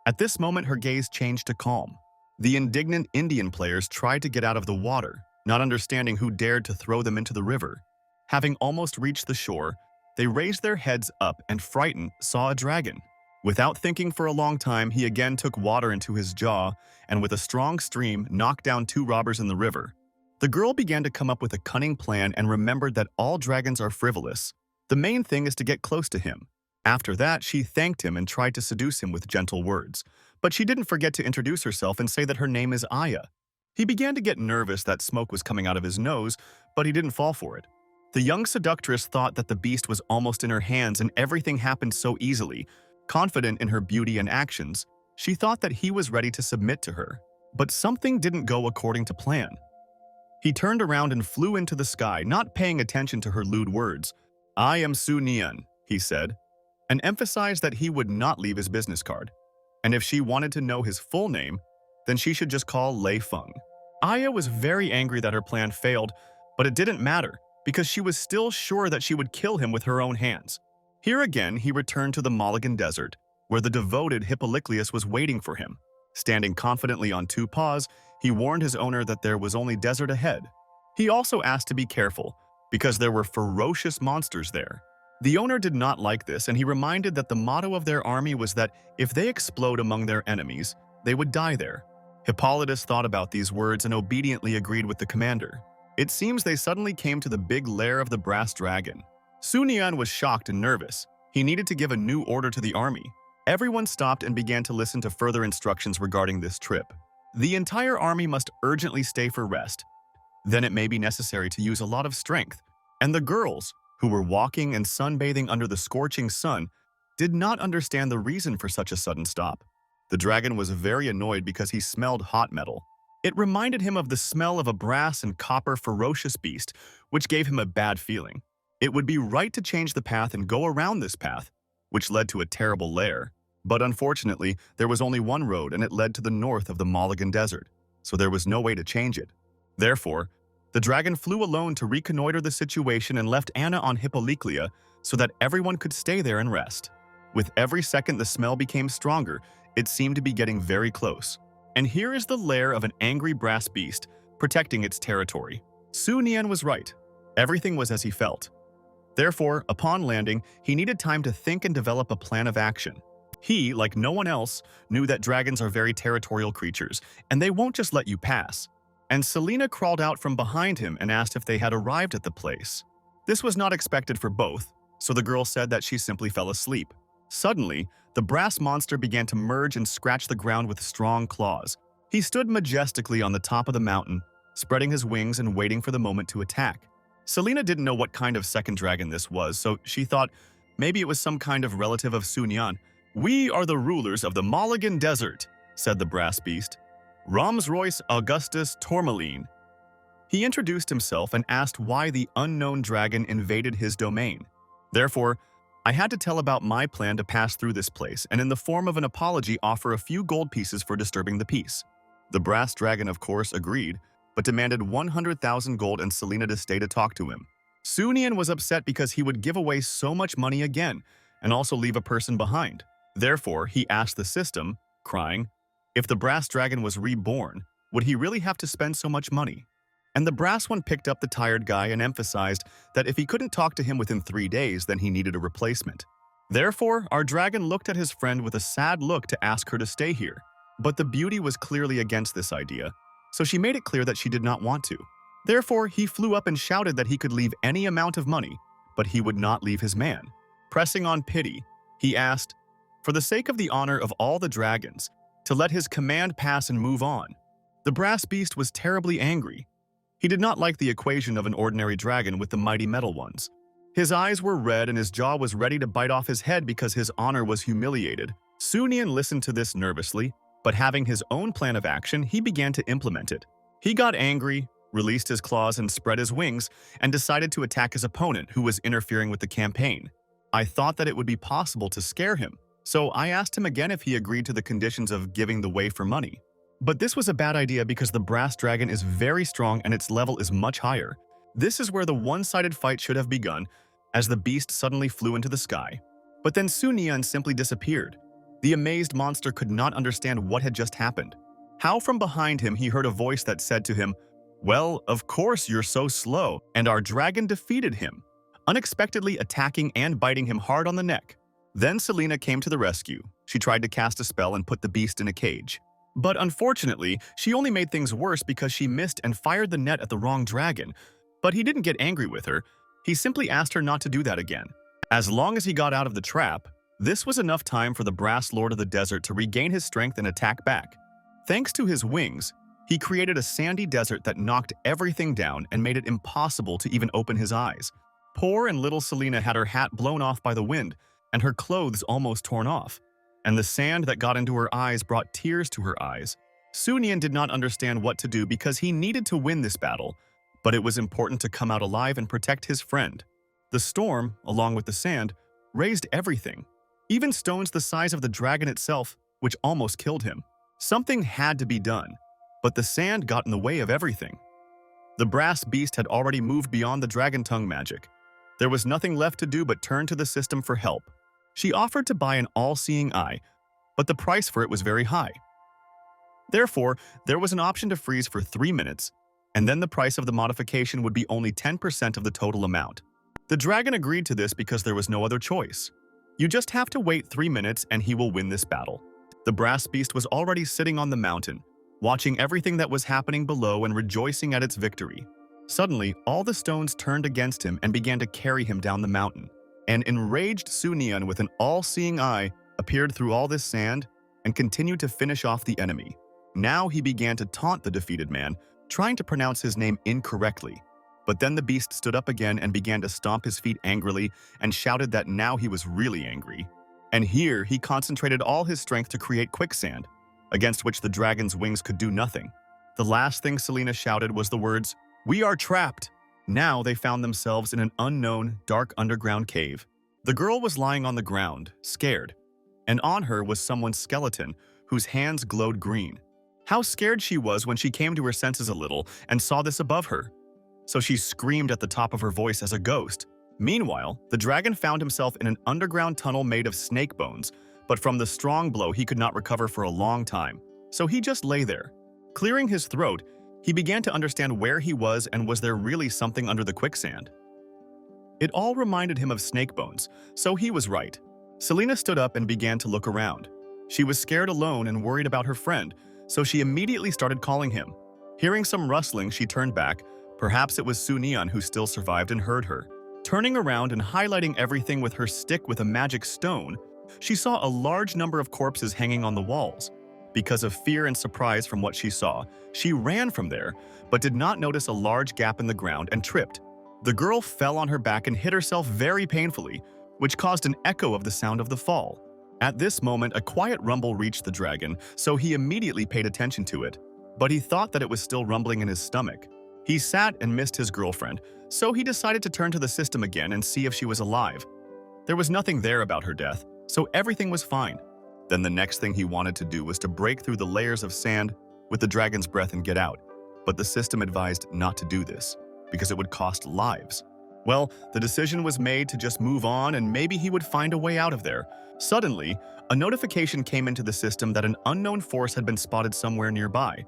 At this moment, her gaze changed to calm. The indignant Indian players tried to get out of the water, not understanding who dared to throw them into the river. Having almost reached the shore, they raised their heads up and, frightened, saw a dragon. Without thinking for a long time, he again took water into his jaw and with a strong stream knocked down 2 robbers in the river. The girl began to come up with a cunning plan and remembered that all dragons are frivolous. The main thing is to get close to him. After that, she thanked him and tried to seduce him with gentle words. But she didn't forget to introduce herself and say that her name is Aya. He began to get nervous that smoke was coming out of his nose, but he didn't fall for it. The young seductress thought that the beast was almost in her hands and everything happened so easily. Confident in her beauty and actions, she thought that he was ready to submit to her. But something didn't go according to plan. He turned around and flew into the sky, not paying attention to her lewd words. "I am Su Nian," he said, and emphasized that he would not leave his business card. And if she wanted to know his full name, then she should just call Lei Feng. Aya was very angry that her plan failed, but it didn't matter, because she was still sure that she would kill him with her own hands. Here again, he returned to the Mulligan Desert, where the devoted Hippolyclius was waiting for him. Standing confidently on 2 paws, he warned his owner that there was only desert ahead. He also asked to be careful, because there were ferocious monsters there. The owner did not like this, and he reminded that the motto of their army was that if they explode among their enemies, they would die there. Hippolytus thought about these words and obediently agreed with the commander. It seems they suddenly came to the big lair of the brass dragon. Su Nian was shocked and nervous. He needed to give a new order to the army. Everyone stopped and began to listen to further instructions regarding this trip. The entire army must urgently stay for rest. Then it may be necessary to use a lot of strength. And the girls, who were walking and sunbathing under the scorching sun, did not understand the reason for such a sudden stop. The dragon was very annoyed because he smelled hot metal. It reminded him of the smell of a brass and copper ferocious beast, which gave him a bad feeling. It would be right to change the path and go around this path, which led to a terrible lair. But unfortunately, there was only one road and it led to the north of the Mulligan Desert, so there was no way to change it. Therefore, the dragon flew alone to reconnoiter the situation and left Anna on Hippolyclia so that everyone could stay there and rest. With every second the smell became stronger, it seemed to be getting very close. And here is the lair of an angry brass beast, protecting its territory. Su Nian was right. Everything was as he felt. Therefore, upon landing, he needed time to think and develop a plan of action. He, like no one else, knew that dragons are very territorial creatures, and they won't just let you pass. And Selena crawled out from behind him and asked if they had arrived at the place. This was not expected for both, so the girl said that she simply fell asleep. Suddenly, the brass monster began to merge and scratch the ground with strong claws. He stood majestically on the top of the mountain, spreading his wings and waiting for the moment to attack. Selena didn't know what kind of second dragon this was, so she thought maybe it was some kind of relative of Su Nian. "We are the rulers of the Mulligan Desert," said the brass beast. "Rolls-Royce Augustus Tourmaline." He introduced himself and asked why the unknown dragon invaded his domain. Therefore, I had to tell about my plan to pass through this place and in the form of an apology offer a few gold pieces for disturbing the peace. The brass dragon, of course, agreed, but demanded 100,000 gold and Selena to stay to talk to him. Su Nian was upset because he would give away so much money again and also leave a person behind. Therefore, he asked the system, crying, if the brass dragon was reborn, would he really have to spend so much money? And the brass one picked up the tired guy and emphasized that if he couldn't talk to him within 3 days, then he needed a replacement. Therefore, our dragon looked at his friend with a sad look to ask her to stay here. But the beauty was clearly against this idea, so she made it clear that she did not want to. Therefore, he flew up and shouted that he could leave any amount of money, but he would not leave his man. Pressing on pity, he asked, for the sake of the honor of all the dragons, to let his command pass and move on. The brass beast was terribly angry. He did not like the equation of an ordinary dragon with the mighty metal ones. His eyes were red and his jaw was ready to bite off his head because his honor was humiliated. Su Nian listened to this nervously, but having his own plan of action, he began to implement it. He got angry, released his claws and spread his wings, and decided to attack his opponent who was interfering with the campaign. I thought that it would be possible to scare him, so I asked him again if he agreed to the conditions of giving the way for money. But this was a bad idea because the brass dragon is very strong and its level is much higher. This is where the one-sided fight should have begun, as the beast suddenly flew into the sky. But then Su Nian simply disappeared. The amazed monster could not understand what had just happened. How from behind him he heard a voice that said to him, "Well, of course you're so slow," and our dragon defeated him, unexpectedly attacking and biting him hard on the neck. Then Selena came to the rescue. She tried to cast a spell and put the beast in a cage. But unfortunately, she only made things worse because she missed and fired the net at the wrong dragon. But he didn't get angry with her. He simply asked her not to do that again. As long as he got out of the trap, this was enough time for the brass lord of the desert to regain his strength and attack back. Thanks to his wings, he created a sandy desert that knocked everything down and made it impossible to even open his eyes. Poor and little Selena had her hat blown off by the wind and her clothes almost torn off, and the sand that got into her eyes brought tears to her eyes. Su Nian did not understand what to do because he needed to win this battle, but it was important to come out alive and protect his friend. The storm, along with the sand, raised everything, even stones the size of the dragon itself, which almost killed him. Something had to be done, but the sand got in the way of everything. The brass beast had already moved beyond the dragon tongue magic. There was nothing left to do but turn to the system for help. She offered to buy an all-seeing eye, but the price for it was very high. Therefore, there was an option to freeze for 3 minutes, and then the price of the modification would be only 10% of the total amount. The dragon agreed to this because there was no other choice. You just have to wait 3 minutes and he will win this battle. The brass beast was already sitting on the mountain, watching everything that was happening below and rejoicing at its victory. Suddenly, all the stones turned against him and began to carry him down the mountain. An enraged Su Nian with an all-seeing eye appeared through all this sand and continued to finish off the enemy. Now he began to taunt the defeated man, trying to pronounce his name incorrectly. But then the beast stood up again and began to stomp his feet angrily and shouted that now he was really angry. And here he concentrated all his strength to create quicksand, against which the dragon's wings could do nothing. The last thing Selena shouted was the words, "We are trapped!" Now they found themselves in an unknown, dark underground cave. The girl was lying on the ground, scared, and on her was someone's skeleton whose hands glowed green. How scared she was when she came to her senses a little and saw this above her. So she screamed at the top of her voice as a ghost. Meanwhile, the dragon found himself in an underground tunnel made of snake bones, but from the strong blow he could not recover for a long time. So he just lay there. Clearing his throat, he began to understand where he was and was there really something under the quicksand. It all reminded him of snake bones, so he was right. Selena stood up and began to look around. She was scared alone and worried about her friend, so she immediately started calling him. Hearing some rustling, she turned back. Perhaps it was Su Nian who still survived and heard her. Turning around and highlighting everything with her stick with a magic stone, she saw a large number of corpses hanging on the walls. Because of fear and surprise from what she saw, she ran from there, but did not notice a large gap in the ground and tripped. The girl fell on her back and hit herself very painfully, which caused an echo of the sound of the fall. At this moment, a quiet rumble reached the dragon, so he immediately paid attention to it. But he thought that it was still rumbling in his stomach. He sat and missed his girlfriend, so he decided to turn to the system again and see if she was alive. There was nothing there about her death, so everything was fine. Then the next thing he wanted to do was to break through the layers of sand with the dragon's breath and get out. But the system advised not to do this, because it would cost lives. Well, the decision was made to just move on and maybe he would find a way out of there. Suddenly, a notification came into the system that an unknown force had been spotted somewhere nearby,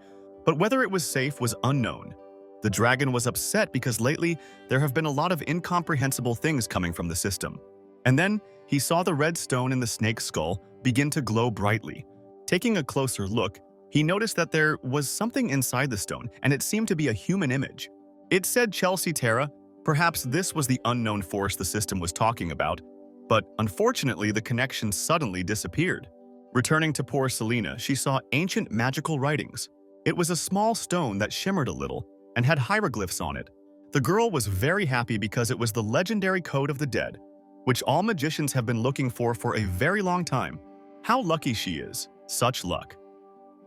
but whether it was safe was unknown. The dragon was upset because lately there have been a lot of incomprehensible things coming from the system. And then he saw the red stone in the snake's skull begin to glow brightly. Taking a closer look, he noticed that there was something inside the stone, and it seemed to be a human image. It said Chelsea Terra. Perhaps this was the unknown force the system was talking about, but unfortunately the connection suddenly disappeared. Returning to poor Selena, she saw ancient magical writings. It was a small stone that shimmered a little and had hieroglyphs on it. The girl was very happy because it was the legendary Code of the Dead, which all magicians have been looking for a very long time. How lucky she is. Such luck.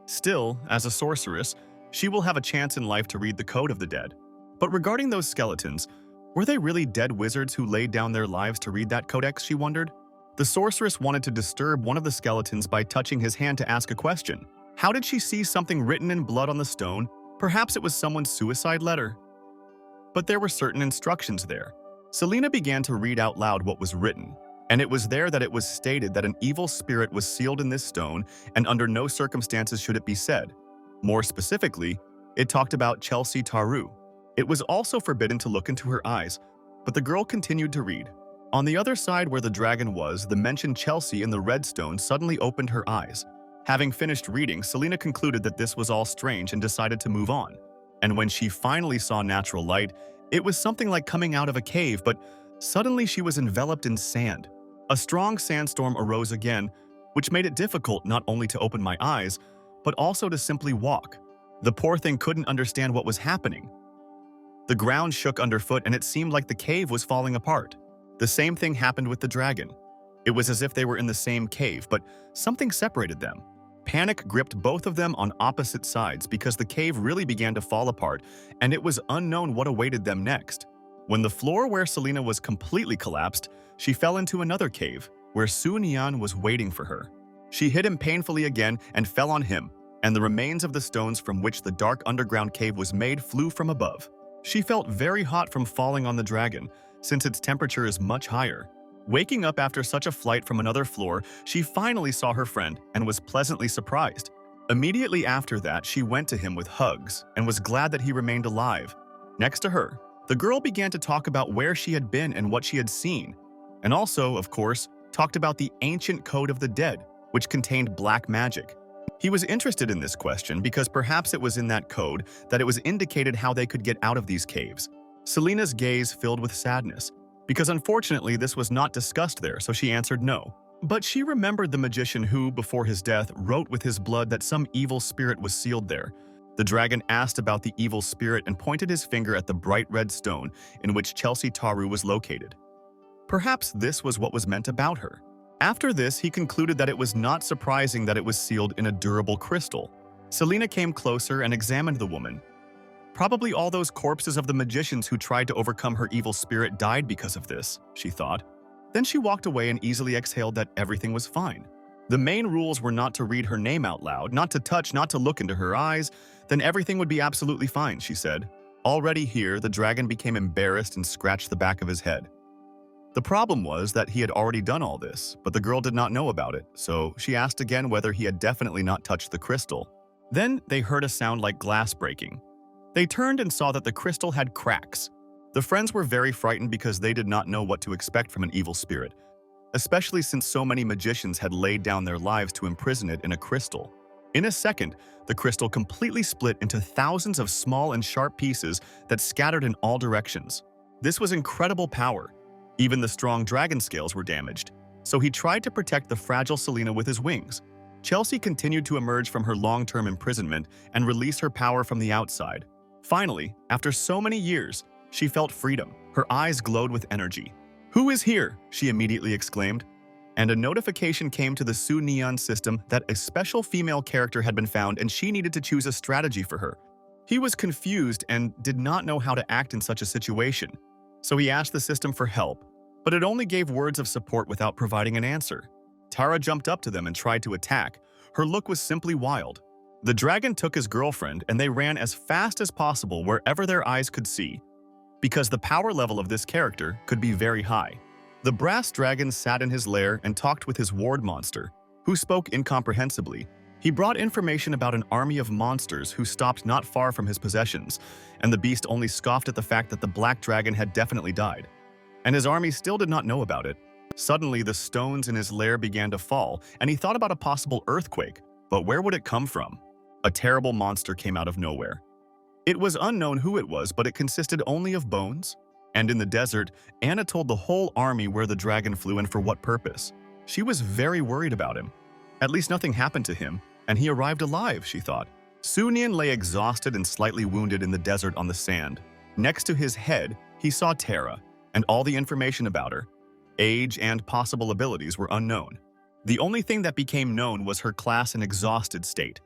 Still, as a sorceress, she will have a chance in life to read the Code of the Dead. But regarding those skeletons, were they really dead wizards who laid down their lives to read that codex, she wondered? The sorceress wanted to disturb one of the skeletons by touching his hand to ask a question. How did she see something written in blood on the stone? Perhaps it was someone's suicide letter. But there were certain instructions there. Selena began to read out loud what was written, and it was there that it was stated that an evil spirit was sealed in this stone and under no circumstances should it be said. More specifically, it talked about Chelsea Taru. It was also forbidden to look into her eyes, but the girl continued to read. On the other side where the dragon was, the mentioned Chelsea in the red stone suddenly opened her eyes. Having finished reading, Selena concluded that this was all strange and decided to move on. And when she finally saw natural light, it was something like coming out of a cave, but suddenly she was enveloped in sand. A strong sandstorm arose again, which made it difficult not only to open my eyes, but also to simply walk. The poor thing couldn't understand what was happening. The ground shook underfoot and it seemed like the cave was falling apart. The same thing happened with the dragon. It was as if they were in the same cave, but something separated them. Panic gripped both of them on opposite sides because the cave really began to fall apart and it was unknown what awaited them next. When the floor where Selena was completely collapsed, she fell into another cave where Su Nian was waiting for her. She hit him painfully again and fell on him, and the remains of the stones from which the dark underground cave was made flew from above. She felt very hot from falling on the dragon, since its temperature is much higher. Waking up after such a flight from another floor, she finally saw her friend and was pleasantly surprised. Immediately after that, she went to him with hugs and was glad that he remained alive. Next to her, the girl began to talk about where she had been and what she had seen, and also, of course, talked about the ancient code of the dead, which contained black magic. He was interested in this question because perhaps it was in that code that it was indicated how they could get out of these caves. Selena's gaze filled with sadness, because unfortunately this was not discussed there, so she answered no. But she remembered the magician who, before his death, wrote with his blood that some evil spirit was sealed there. The dragon asked about the evil spirit and pointed his finger at the bright red stone in which Chelsea Taru was located. Perhaps this was what was meant about her. After this, he concluded that it was not surprising that it was sealed in a durable crystal. Selena came closer and examined the woman. Probably all those corpses of the magicians who tried to overcome her evil spirit died because of this, she thought. Then she walked away and easily exhaled that everything was fine. The main rules were not to read her name out loud, not to touch, not to look into her eyes. Then everything would be absolutely fine, she said. Already here, the dragon became embarrassed and scratched the back of his head. The problem was that he had already done all this, but the girl did not know about it, so she asked again whether he had definitely not touched the crystal. Then they heard a sound like glass breaking. They turned and saw that the crystal had cracks. The friends were very frightened because they did not know what to expect from an evil spirit, especially since so many magicians had laid down their lives to imprison it in a crystal. In a second, the crystal completely split into thousands of small and sharp pieces that scattered in all directions. This was incredible power. Even the strong dragon scales were damaged, so he tried to protect the fragile Selena with his wings. Chelsea continued to emerge from her long-term imprisonment and release her power from the outside. Finally, after so many years, she felt freedom. Her eyes glowed with energy. "Who is here?" she immediately exclaimed. And a notification came to the Su Nian system that a special female character had been found and she needed to choose a strategy for her. He was confused and did not know how to act in such a situation. So he asked the system for help, but it only gave words of support without providing an answer. Tara jumped up to them and tried to attack. Her look was simply wild. The dragon took his girlfriend and they ran as fast as possible wherever their eyes could see, because the power level of this character could be very high. The brass dragon sat in his lair and talked with his ward monster, who spoke incomprehensibly. He brought information about an army of monsters who stopped not far from his possessions, and the beast only scoffed at the fact that the black dragon had definitely died. And his army still did not know about it. Suddenly, the stones in his lair began to fall, and he thought about a possible earthquake, but where would it come from? A terrible monster came out of nowhere. It was unknown who it was, but it consisted only of bones. And in the desert, Anna told the whole army where the dragon flew and for what purpose. She was very worried about him. At least nothing happened to him, and he arrived alive, she thought. Su Nian lay exhausted and slightly wounded in the desert on the sand. Next to his head, he saw Tara, and all the information about her. Age and possible abilities were unknown. The only thing that became known was her class and exhausted state.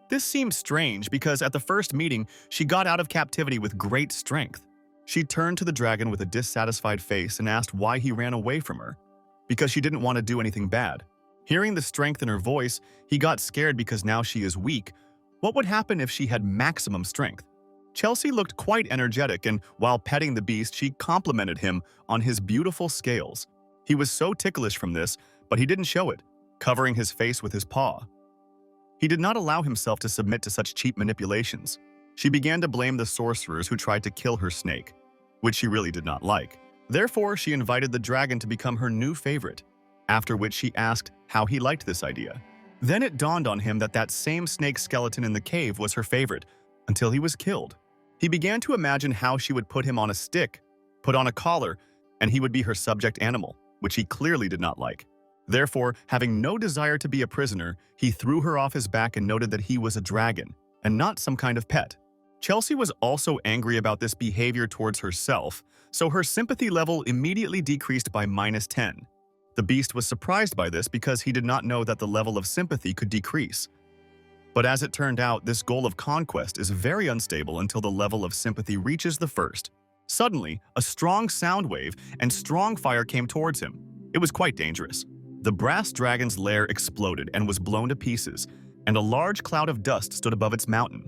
This seemed strange because at the first meeting, she got out of captivity with great strength. She turned to the dragon with a dissatisfied face and asked why he ran away from her, because she didn't want to do anything bad. Hearing the strength in her voice, he got scared because now she is weak. What would happen if she had maximum strength? Chelsea looked quite energetic, and while petting the beast, she complimented him on his beautiful scales. He was so ticklish from this, but he didn't show it, covering his face with his paw. He did not allow himself to submit to such cheap manipulations. She began to blame the sorcerers who tried to kill her snake, which she really did not like. Therefore, she invited the dragon to become her new favorite, after which she asked how he liked this idea. Then it dawned on him that that same snake skeleton in the cave was her favorite, until he was killed. He began to imagine how she would put him on a stick, put on a collar, and he would be her subject animal, which he clearly did not like. Therefore, having no desire to be a prisoner, he threw her off his back and noted that he was a dragon, and not some kind of pet. Chelsea was also angry about this behavior towards herself, so her sympathy level immediately decreased by -10. The beast was surprised by this because he did not know that the level of sympathy could decrease. But as it turned out, this goal of conquest is very unstable until the level of sympathy reaches the first. Suddenly, a strong sound wave and strong fire came towards him. It was quite dangerous. The brass dragon's lair exploded and was blown to pieces, and a large cloud of dust stood above its mountain.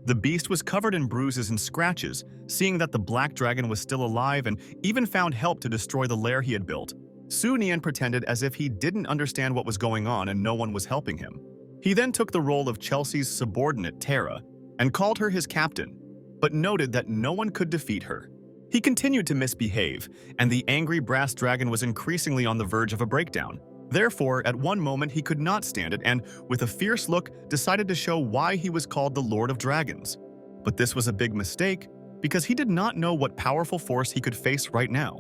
The beast was covered in bruises and scratches, seeing that the black dragon was still alive and even found help to destroy the lair he had built. Su Nian pretended as if he didn't understand what was going on and no one was helping him. He then took the role of Chelsea's subordinate, Tara, and called her his captain, but noted that no one could defeat her. He continued to misbehave, and the angry brass dragon was increasingly on the verge of a breakdown. Therefore, at one moment he could not stand it and, with a fierce look, decided to show why he was called the Lord of Dragons. But this was a big mistake, because he did not know what powerful force he could face right now.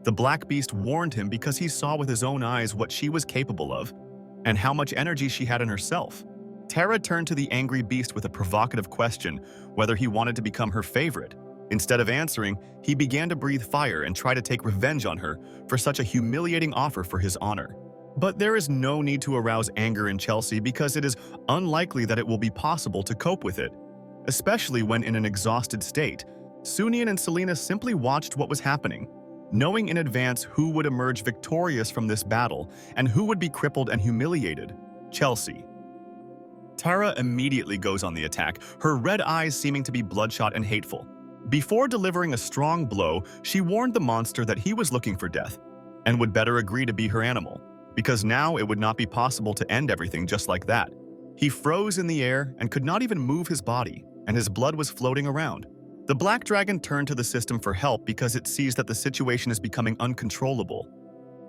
The Black Beast warned him because he saw with his own eyes what she was capable of, and how much energy she had in herself. Tara turned to the angry beast with a provocative question whether he wanted to become her favorite. Instead of answering, he began to breathe fire and try to take revenge on her for such a humiliating offer for his honor. But there is no need to arouse anger in Chelsea because it is unlikely that it will be possible to cope with it, especially when in an exhausted state. Su Nian and Selena simply watched what was happening, knowing in advance who would emerge victorious from this battle and who would be crippled and humiliated. Chelsea. Tara immediately goes on the attack, her red eyes seeming to be bloodshot and hateful. Before delivering a strong blow, she warned the monster that he was looking for death and would better agree to be her animal, because now it would not be possible to end everything just like that. He froze in the air and could not even move his body, and his blood was floating around. The black dragon turned to the system for help because it sees that the situation is becoming uncontrollable.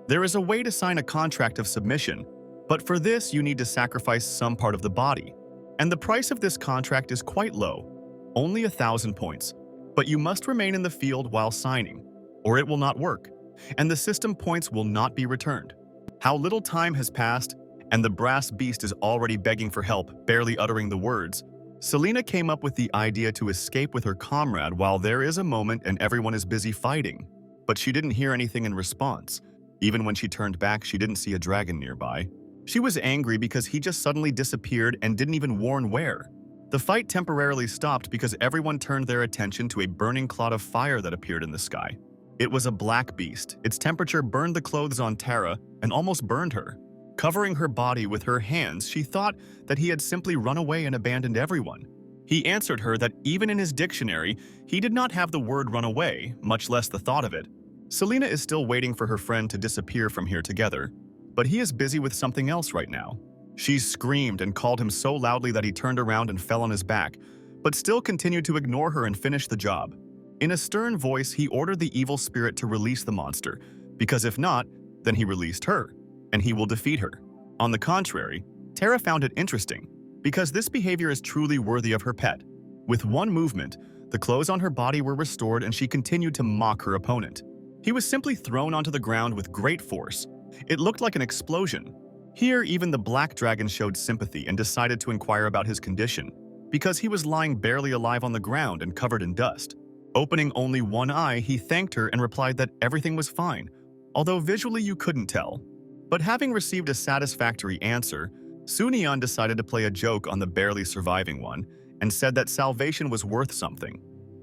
There is a way to sign a contract of submission, but for this you need to sacrifice some part of the body. And the price of this contract is quite low, only 1,000 points. But you must remain in the field while signing, or it will not work, and the system points will not be returned. How little time has passed, and the brass beast is already begging for help, barely uttering the words. Selena came up with the idea to escape with her comrade while there is a moment and everyone is busy fighting. But she didn't hear anything in response. Even when she turned back, she didn't see a dragon nearby. She was angry because he just suddenly disappeared and didn't even warn where. The fight temporarily stopped because everyone turned their attention to a burning cloud of fire that appeared in the sky. It was a black beast. Its temperature burned the clothes on Tara and almost burned her. Covering her body with her hands, she thought that he had simply run away and abandoned everyone. He answered her that even in his dictionary, he did not have the word run away, much less the thought of it. Selena is still waiting for her friend to disappear from here together, but he is busy with something else right now. She screamed and called him so loudly that he turned around and fell on his back, but still continued to ignore her and finish the job. In a stern voice, he ordered the evil spirit to release the monster, because if not, then he released her, and he will defeat her. On the contrary, Tara found it interesting, because this behavior is truly worthy of her pet. With one movement, the clothes on her body were restored and she continued to mock her opponent. He was simply thrown onto the ground with great force. It looked like an explosion. Here, even the black dragon showed sympathy and decided to inquire about his condition, because he was lying barely alive on the ground and covered in dust. Opening only one eye, he thanked her and replied that everything was fine, although visually you couldn't tell. But having received a satisfactory answer, Su Nian decided to play a joke on the barely surviving one and said that salvation was worth something,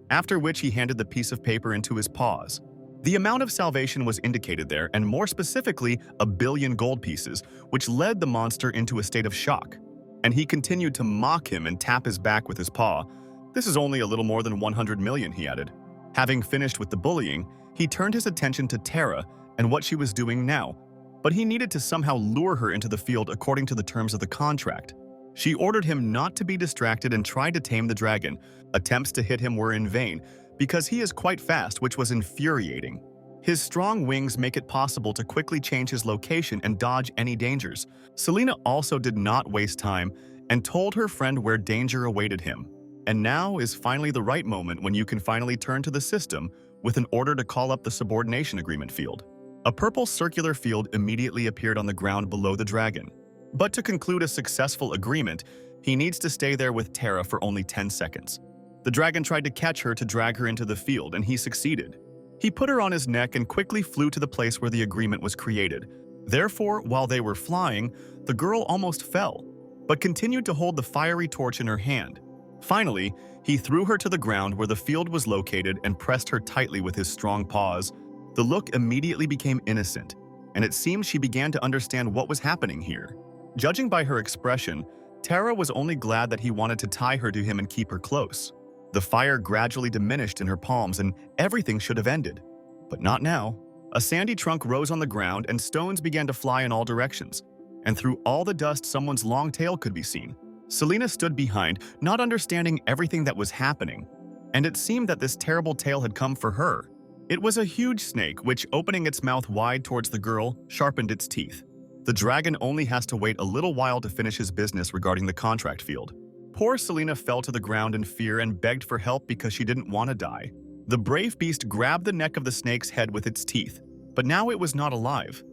after which he handed the piece of paper into his paws. The amount of salvation was indicated there, and more specifically, 1 billion gold pieces, which led the monster into a state of shock. And he continued to mock him and tap his back with his paw, This is only a little more than 100 million, he added. Having finished with the bullying, he turned his attention to Terra and what she was doing now, but he needed to somehow lure her into the field according to the terms of the contract. She ordered him not to be distracted and tried to tame the dragon. Attempts to hit him were in vain, because he is quite fast, which was infuriating. His strong wings make it possible to quickly change his location and dodge any dangers. Selena also did not waste time and told her friend where danger awaited him. And now is finally the right moment when you can finally turn to the system with an order to call up the subordination agreement field. A purple circular field immediately appeared on the ground below the dragon. But to conclude a successful agreement, he needs to stay there with Terra for only 10 seconds. The dragon tried to catch her to drag her into the field, and he succeeded. He put her on his neck and quickly flew to the place where the agreement was created. Therefore, while they were flying, the girl almost fell, but continued to hold the fiery torch in her hand. Finally, he threw her to the ground where the field was located and pressed her tightly with his strong paws. The look immediately became innocent, and it seemed she began to understand what was happening here. Judging by her expression, Terra was only glad that he wanted to tie her to him and keep her close. The fire gradually diminished in her palms and everything should have ended. But not now. A sandy trunk rose on the ground and stones began to fly in all directions. And through all the dust, someone's long tail could be seen. Selena stood behind, not understanding everything that was happening. And it seemed that this terrible tale had come for her. It was a huge snake which, opening its mouth wide towards the girl, sharpened its teeth. The dragon only has to wait a little while to finish his business regarding the contract field. Poor Selena fell to the ground in fear and begged for help because she didn't want to die. The brave beast grabbed the neck of the snake's head with its teeth, but now it was not alive.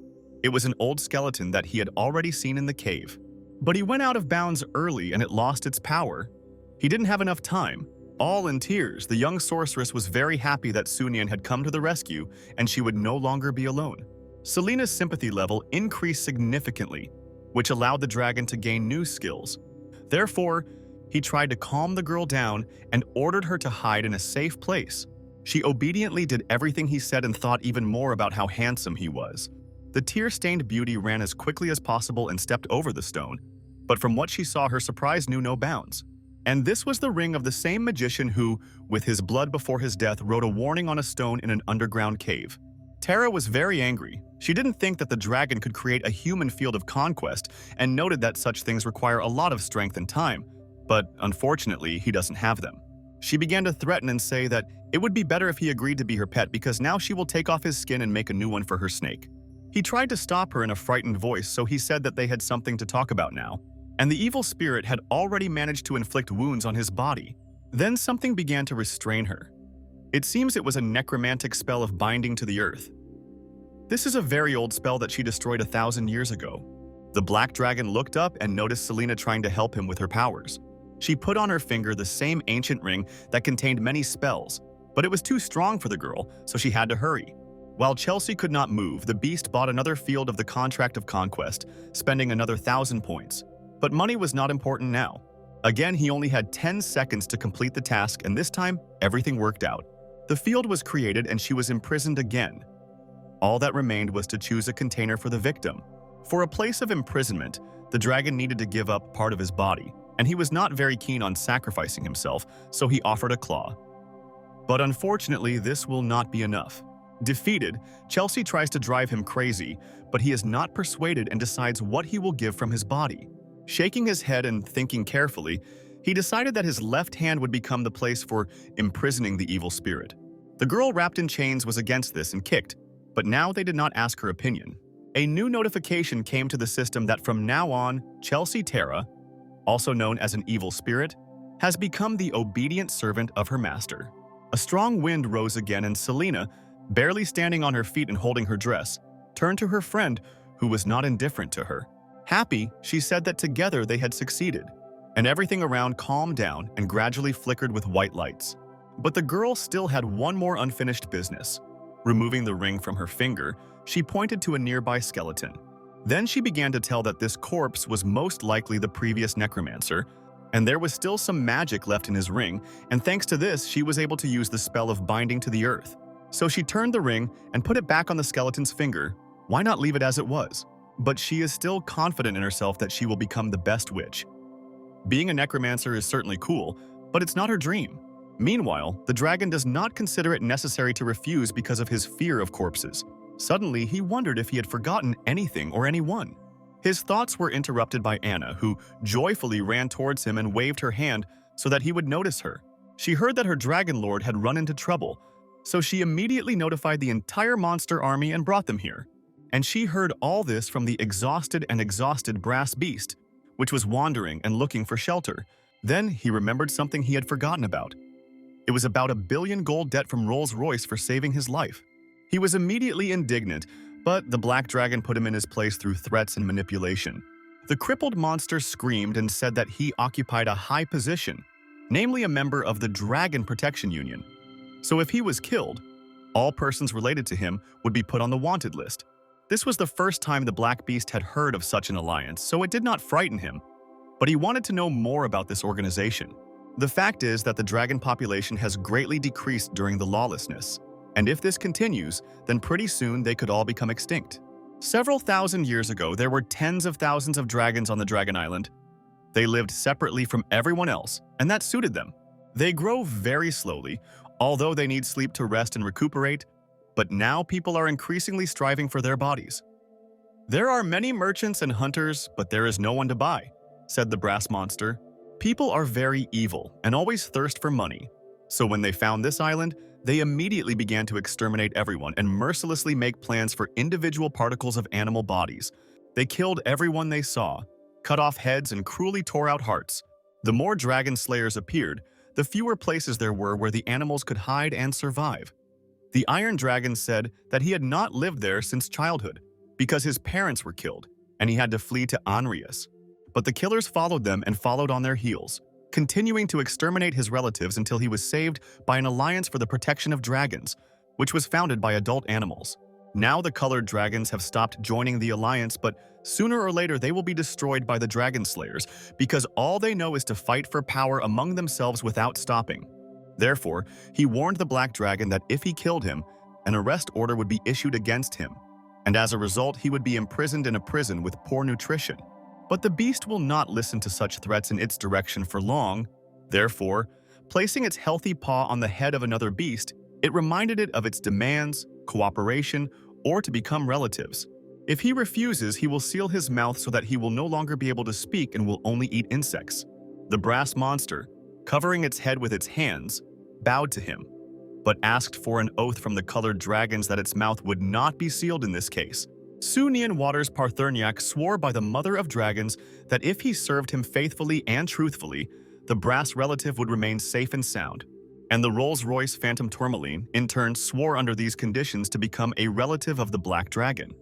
It was an old skeleton that he had already seen in the cave. But he went out of bounds early and it lost its power. He didn't have enough time. All in tears, the young sorceress was very happy that Sunyan had come to the rescue and she would no longer be alone. Selena's sympathy level increased significantly, which allowed the dragon to gain new skills. Therefore, he tried to calm the girl down and ordered her to hide in a safe place. She obediently did everything he said and thought even more about how handsome he was. The tear-stained beauty ran as quickly as possible and stepped over the stone, but from what she saw, her surprise knew no bounds. And this was the ring of the same magician who, with his blood before his death, wrote a warning on a stone in an underground cave. Terra was very angry. She didn't think that the dragon could create a human field of conquest and noted that such things require a lot of strength and time. But unfortunately, he doesn't have them. She began to threaten and say that it would be better if he agreed to be her pet because now she will take off his skin and make a new one for her snake. He tried to stop her in a frightened voice, so he said that they had something to talk about now. And the evil spirit had already managed to inflict wounds on his body. Then something began to restrain her. It seems it was a necromantic spell of binding to the earth. This is a very old spell that she destroyed 1,000 years ago. The black dragon looked up and noticed Selena trying to help him with her powers. She put on her finger the same ancient ring that contained many spells, but it was too strong for the girl, so she had to hurry. While Chelsea could not move, the beast bought another field of the contract of conquest, spending another 1,000 points. But money was not important now. Again, he only had 10 seconds to complete the task, and this time, everything worked out. The field was created and she was imprisoned again. All that remained was to choose a container for the victim. For a place of imprisonment, the dragon needed to give up part of his body, and he was not very keen on sacrificing himself, so he offered a claw. But unfortunately, this will not be enough. Defeated, Chelsea tries to drive him crazy, but he is not persuaded and decides what he will give from his body. Shaking his head and thinking carefully, he decided that his left hand would become the place for imprisoning the evil spirit. The girl wrapped in chains was against this and kicked, but now they did not ask her opinion. A new notification came to the system that from now on, Chelsea Terra, also known as an evil spirit, has become the obedient servant of her master. A strong wind rose again and Selena, barely standing on her feet and holding her dress, turned to her friend, who was not indifferent to her. Happy, she said that together they had succeeded, and everything around calmed down and gradually flickered with white lights. But the girl still had one more unfinished business. Removing the ring from her finger, she pointed to a nearby skeleton. Then she began to tell that this corpse was most likely the previous necromancer, and there was still some magic left in his ring, and thanks to this, she was able to use the spell of binding to the earth. So she turned the ring and put it back on the skeleton's finger. Why not leave it as it was? But she is still confident in herself that she will become the best witch. Being a necromancer is certainly cool, But it's not her dream. Meanwhile, the dragon does not consider it necessary to refuse because of his fear of corpses. Suddenly, he wondered if he had forgotten anything or anyone. His thoughts were interrupted by Anna, who joyfully ran towards him and waved her hand so that he would notice her. She heard that her dragon lord had run into trouble, so she immediately notified the entire monster army and brought them here. And she heard all this from the exhausted brass beast, which was wandering and looking for shelter. Then he remembered something he had forgotten about. It was about $1 billion gold debt from Rolls-Royce for saving his life. He was immediately indignant, but the black dragon put him in his place through threats and manipulation. The crippled monster screamed and said that he occupied a high position, namely a member of the Dragon Protection Union. So if he was killed, all persons related to him would be put on the wanted list. This was the first time the Black Beast had heard of such an alliance, so it did not frighten him. But he wanted to know more about this organization. The fact is that the dragon population has greatly decreased during the lawlessness, and if this continues, then pretty soon they could all become extinct. Several thousand years ago, there were tens of thousands of dragons on the Dragon Island. They lived separately from everyone else, and that suited them. They grow very slowly, although they need sleep to rest and recuperate, but now people are increasingly striving for their bodies. "There are many merchants and hunters, but there is no one to buy," said the brass monster. "People are very evil and always thirst for money. So when they found this island, they immediately began to exterminate everyone and mercilessly make plans for individual particles of animal bodies. They killed everyone they saw, cut off heads and cruelly tore out hearts. The more dragon slayers appeared, the fewer places there were where the animals could hide and survive. The Iron Dragon said that he had not lived there since childhood, because his parents were killed, and he had to flee to Anrius. But the killers followed them and followed on their heels, continuing to exterminate his relatives until he was saved by an alliance for the protection of dragons, which was founded by adult animals. Now the colored dragons have stopped joining the alliance, but sooner or later they will be destroyed by the dragon slayers, because all they know is to fight for power among themselves without stopping. Therefore, he warned the black dragon that if he killed him, an arrest order would be issued against him, and as a result he would be imprisoned in a prison with poor nutrition. But the beast will not listen to such threats in its direction for long. Therefore, placing its healthy paw on the head of another beast, it reminded it of its demands, cooperation, or to become relatives. If he refuses, he will seal his mouth so that he will no longer be able to speak and will only eat insects. The brass monster, covering its head with its hands, bowed to him, but asked for an oath from the colored dragons that its mouth would not be sealed in this case. Sunian Waters Partherniak swore by the Mother of Dragons that if he served him faithfully and truthfully, the brass relative would remain safe and sound. And the Rolls-Royce Phantom Tourmaline, in turn, swore under these conditions to become a relative of the Black Dragon.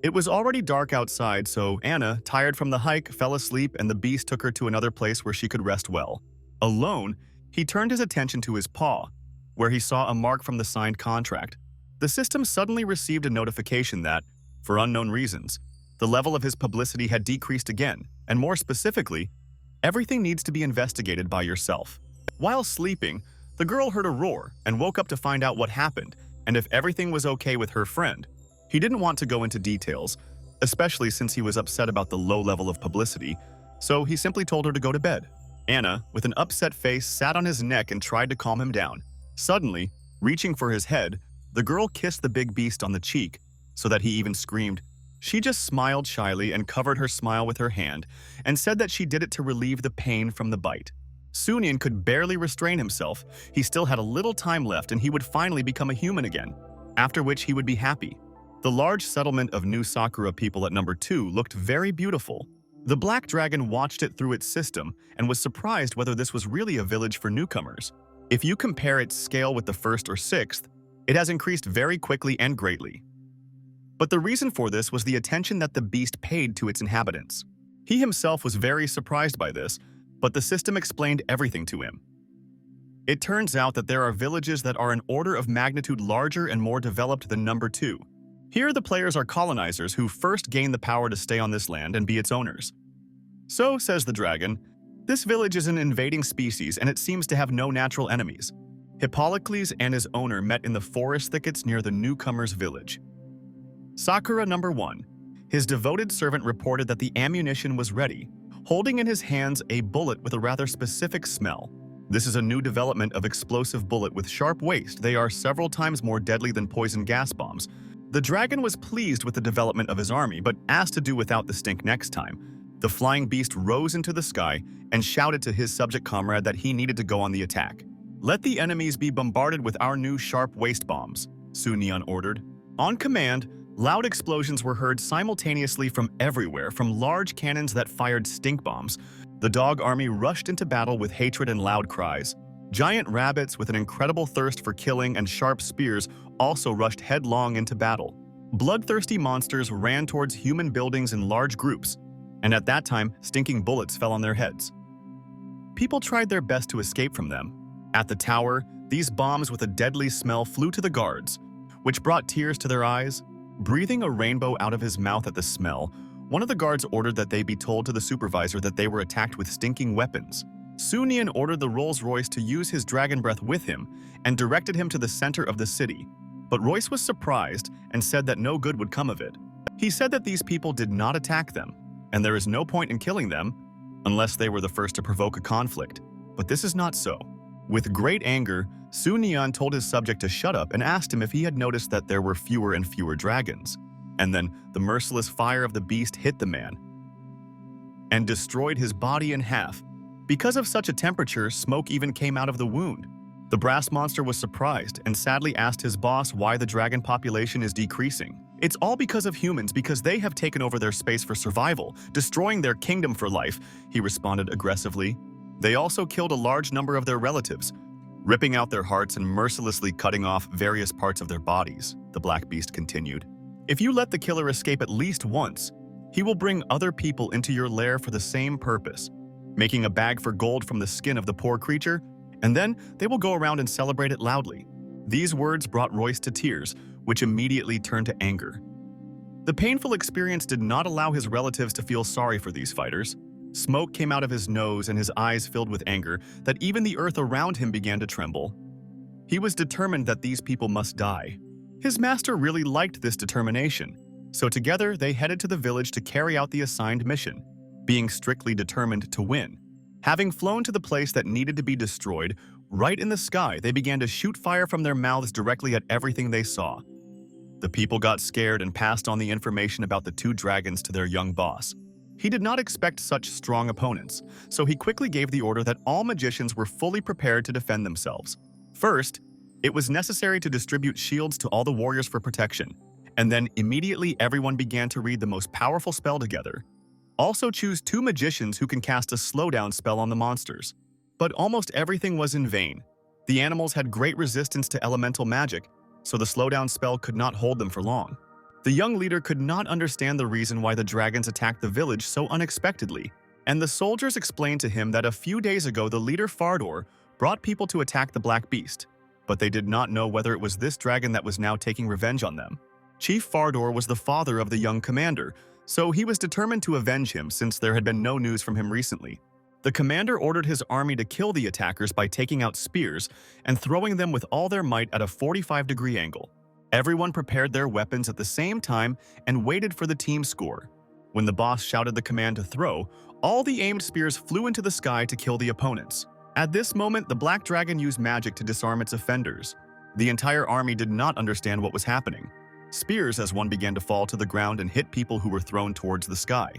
It was already dark outside, so Anna, tired from the hike, fell asleep and the beast took her to another place where she could rest well. Alone, he turned his attention to his paw, where he saw a mark from the signed contract. The system suddenly received a notification that, for unknown reasons, the level of his publicity had decreased again, and more specifically, everything needs to be investigated by yourself. While sleeping, the girl heard a roar and woke up to find out what happened and if everything was okay with her friend. He didn't want to go into details, especially since he was upset about the low level of publicity, so he simply told her to go to bed. Anna, with an upset face, sat on his neck and tried to calm him down. Suddenly, reaching for his head, the girl kissed the big beast on the cheek, so that he even screamed. She just smiled shyly and covered her smile with her hand, and said that she did it to relieve the pain from the bite. Sunian could barely restrain himself. He still had a little time left and he would finally become a human again, after which he would be happy. The large settlement of New Sakura people at number 2 looked very beautiful. The Black Dragon watched it through its system and was surprised whether this was really a village for newcomers. If you compare its scale with the 1st or 6th, it has increased very quickly and greatly. But the reason for this was the attention that the beast paid to its inhabitants. He himself was very surprised by this, but the system explained everything to him. It turns out that there are villages that are an order of magnitude larger and more developed than number 2. Here the players are colonizers who first gain the power to stay on this land and be its owners. So, says the dragon, this village is an invading species and it seems to have no natural enemies. Hippocles and his owner met in the forest thickets near the newcomers' village. Sakura number 1. His devoted servant reported that the ammunition was ready, holding in his hands a bullet with a rather specific smell. This is a new development of explosive bullet with sharp waste. They are several times more deadly than poison gas bombs. The dragon was pleased with the development of his army, but asked to do without the stink next time. The flying beast rose into the sky and shouted to his subject comrade that he needed to go on the attack. "Let the enemies be bombarded with our new sharp waste bombs," Su Nian ordered. On command, loud explosions were heard simultaneously from everywhere, from large cannons that fired stink bombs. The dog army rushed into battle with hatred and loud cries. Giant rabbits with an incredible thirst for killing and sharp spears also rushed headlong into battle. Bloodthirsty monsters ran towards human buildings in large groups, and at that time, stinking bullets fell on their heads. People tried their best to escape from them. At the tower, these bombs with a deadly smell flew to the guards, which brought tears to their eyes. Breathing a rainbow out of his mouth at the smell, one of the guards ordered that they be told to the supervisor that they were attacked with stinking weapons. Su Nian ordered the Rolls-Royce to use his dragon breath with him and directed him to the center of the city. But Royce was surprised and said that no good would come of it. He said that these people did not attack them, and there is no point in killing them unless they were the first to provoke a conflict. But this is not so. With great anger, Su Nian told his subject to shut up and asked him if he had noticed that there were fewer and fewer dragons. And then the merciless fire of the beast hit the man and destroyed his body in half. Because of such a temperature, smoke even came out of the wound. The brass monster was surprised and sadly asked his boss why the dragon population is decreasing. "It's all because of humans, because they have taken over their space for survival, destroying their kingdom for life," he responded aggressively. "They also killed a large number of their relatives, ripping out their hearts and mercilessly cutting off various parts of their bodies," the black beast continued. "If you let the killer escape at least once, he will bring other people into your lair for the same purpose, making a bag for gold from the skin of the poor creature, and then they will go around and celebrate it loudly." These words brought Royce to tears, which immediately turned to anger. The painful experience did not allow his relatives to feel sorry for these fighters. Smoke came out of his nose and his eyes filled with anger that even the earth around him began to tremble. He was determined that these people must die. His master really liked this determination, so together they headed to the village to carry out the assigned mission, being strictly determined to win. Having flown to the place that needed to be destroyed, right in the sky, they began to shoot fire from their mouths directly at everything they saw. The people got scared and passed on the information about the two dragons to their young boss. He did not expect such strong opponents, so he quickly gave the order that all magicians were fully prepared to defend themselves. First, it was necessary to distribute shields to all the warriors for protection, and then immediately everyone began to read the most powerful spell together. Also choose 2 magicians who can cast a slowdown spell on the monsters. But almost everything was in vain. The animals had great resistance to elemental magic, so the slowdown spell could not hold them for long. The young leader could not understand the reason why the dragons attacked the village so unexpectedly, and the soldiers explained to him that a few days ago the leader Fardor brought people to attack the Black Beast, but they did not know whether it was this dragon that was now taking revenge on them. Chief Fardor was the father of the young commander, so he was determined to avenge him since there had been no news from him recently. The commander ordered his army to kill the attackers by taking out spears and throwing them with all their might at a 45-degree angle. Everyone prepared their weapons at the same time and waited for the team score. When the boss shouted the command to throw, all the aimed spears flew into the sky to kill the opponents. At this moment, the Black Dragon used magic to disarm its offenders. The entire army did not understand what was happening. Spears as one began to fall to the ground and hit people who were thrown towards the sky.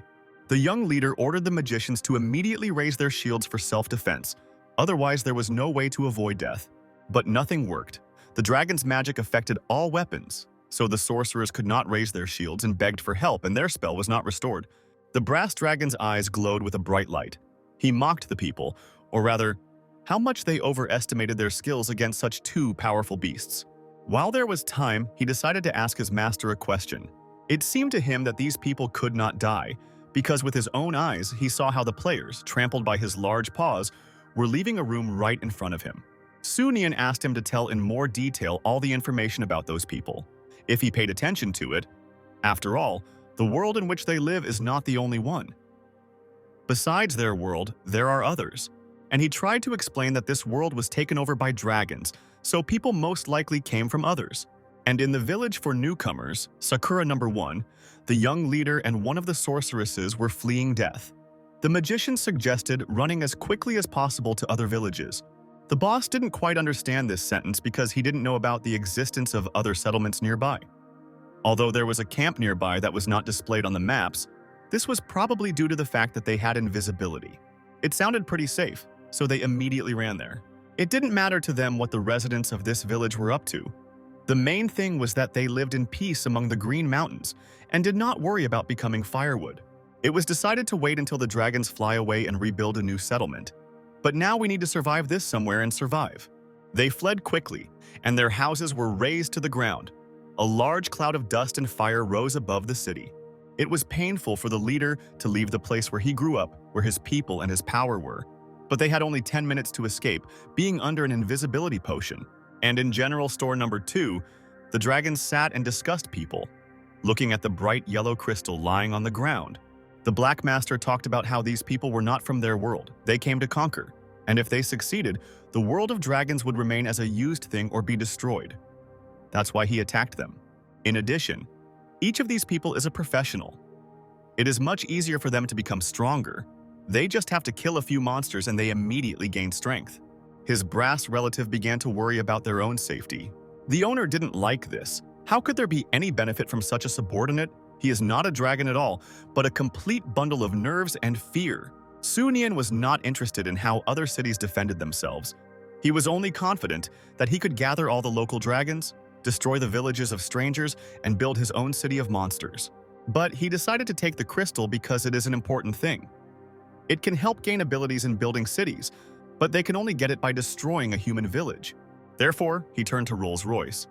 The young leader ordered the magicians to immediately raise their shields for self-defense, otherwise there was no way to avoid death. But nothing worked. The dragon's magic affected all weapons, so the sorcerers could not raise their shields and begged for help, and their spell was not restored. The brass dragon's eyes glowed with a bright light. He mocked the people, or rather, how much they overestimated their skills against such 2 powerful beasts. While there was time, he decided to ask his master a question. It seemed to him that these people could not die, because with his own eyes, he saw how the players, trampled by his large paws, were leaving a room right in front of him. Su Nian asked him to tell in more detail all the information about those people, if he paid attention to it. After all, the world in which they live is not the only one. Besides their world, there are others. And he tried to explain that this world was taken over by dragons, so people most likely came from others. And in the village for newcomers, Sakura No. 1, the young leader and one of the sorceresses were fleeing death. The magician suggested running as quickly as possible to other villages. The boss didn't quite understand this sentence because he didn't know about the existence of other settlements nearby. Although there was a camp nearby that was not displayed on the maps, this was probably due to the fact that they had invisibility. It sounded pretty safe, so they immediately ran there. It didn't matter to them what the residents of this village were up to. The main thing was that they lived in peace among the Green Mountains and did not worry about becoming firewood. It was decided to wait until the dragons fly away and rebuild a new settlement. But now we need to survive this somewhere and survive. They fled quickly, and their houses were razed to the ground. A large cloud of dust and fire rose above the city. It was painful for the leader to leave the place where he grew up, where his people and his power were. But they had only 10 minutes to escape, being under an invisibility potion. And in General Store number 2, the dragons sat and discussed people, looking at the bright yellow crystal lying on the ground. The Black Master talked about how these people were not from their world. They came to conquer, and if they succeeded, the world of dragons would remain as a used thing or be destroyed. That's why he attacked them. In addition, each of these people is a professional. It is much easier for them to become stronger. They just have to kill a few monsters and they immediately gain strength. His brass relative began to worry about their own safety. The owner didn't like this. How could there be any benefit from such a subordinate? He is not a dragon at all, but a complete bundle of nerves and fear. Su Nian was not interested in how other cities defended themselves. He was only confident that he could gather all the local dragons, destroy the villages of strangers, and build his own city of monsters. But he decided to take the crystal because it is an important thing. It can help gain abilities in building cities, but they can only get it by destroying a human village. Therefore, he turned to Rolls-Royce.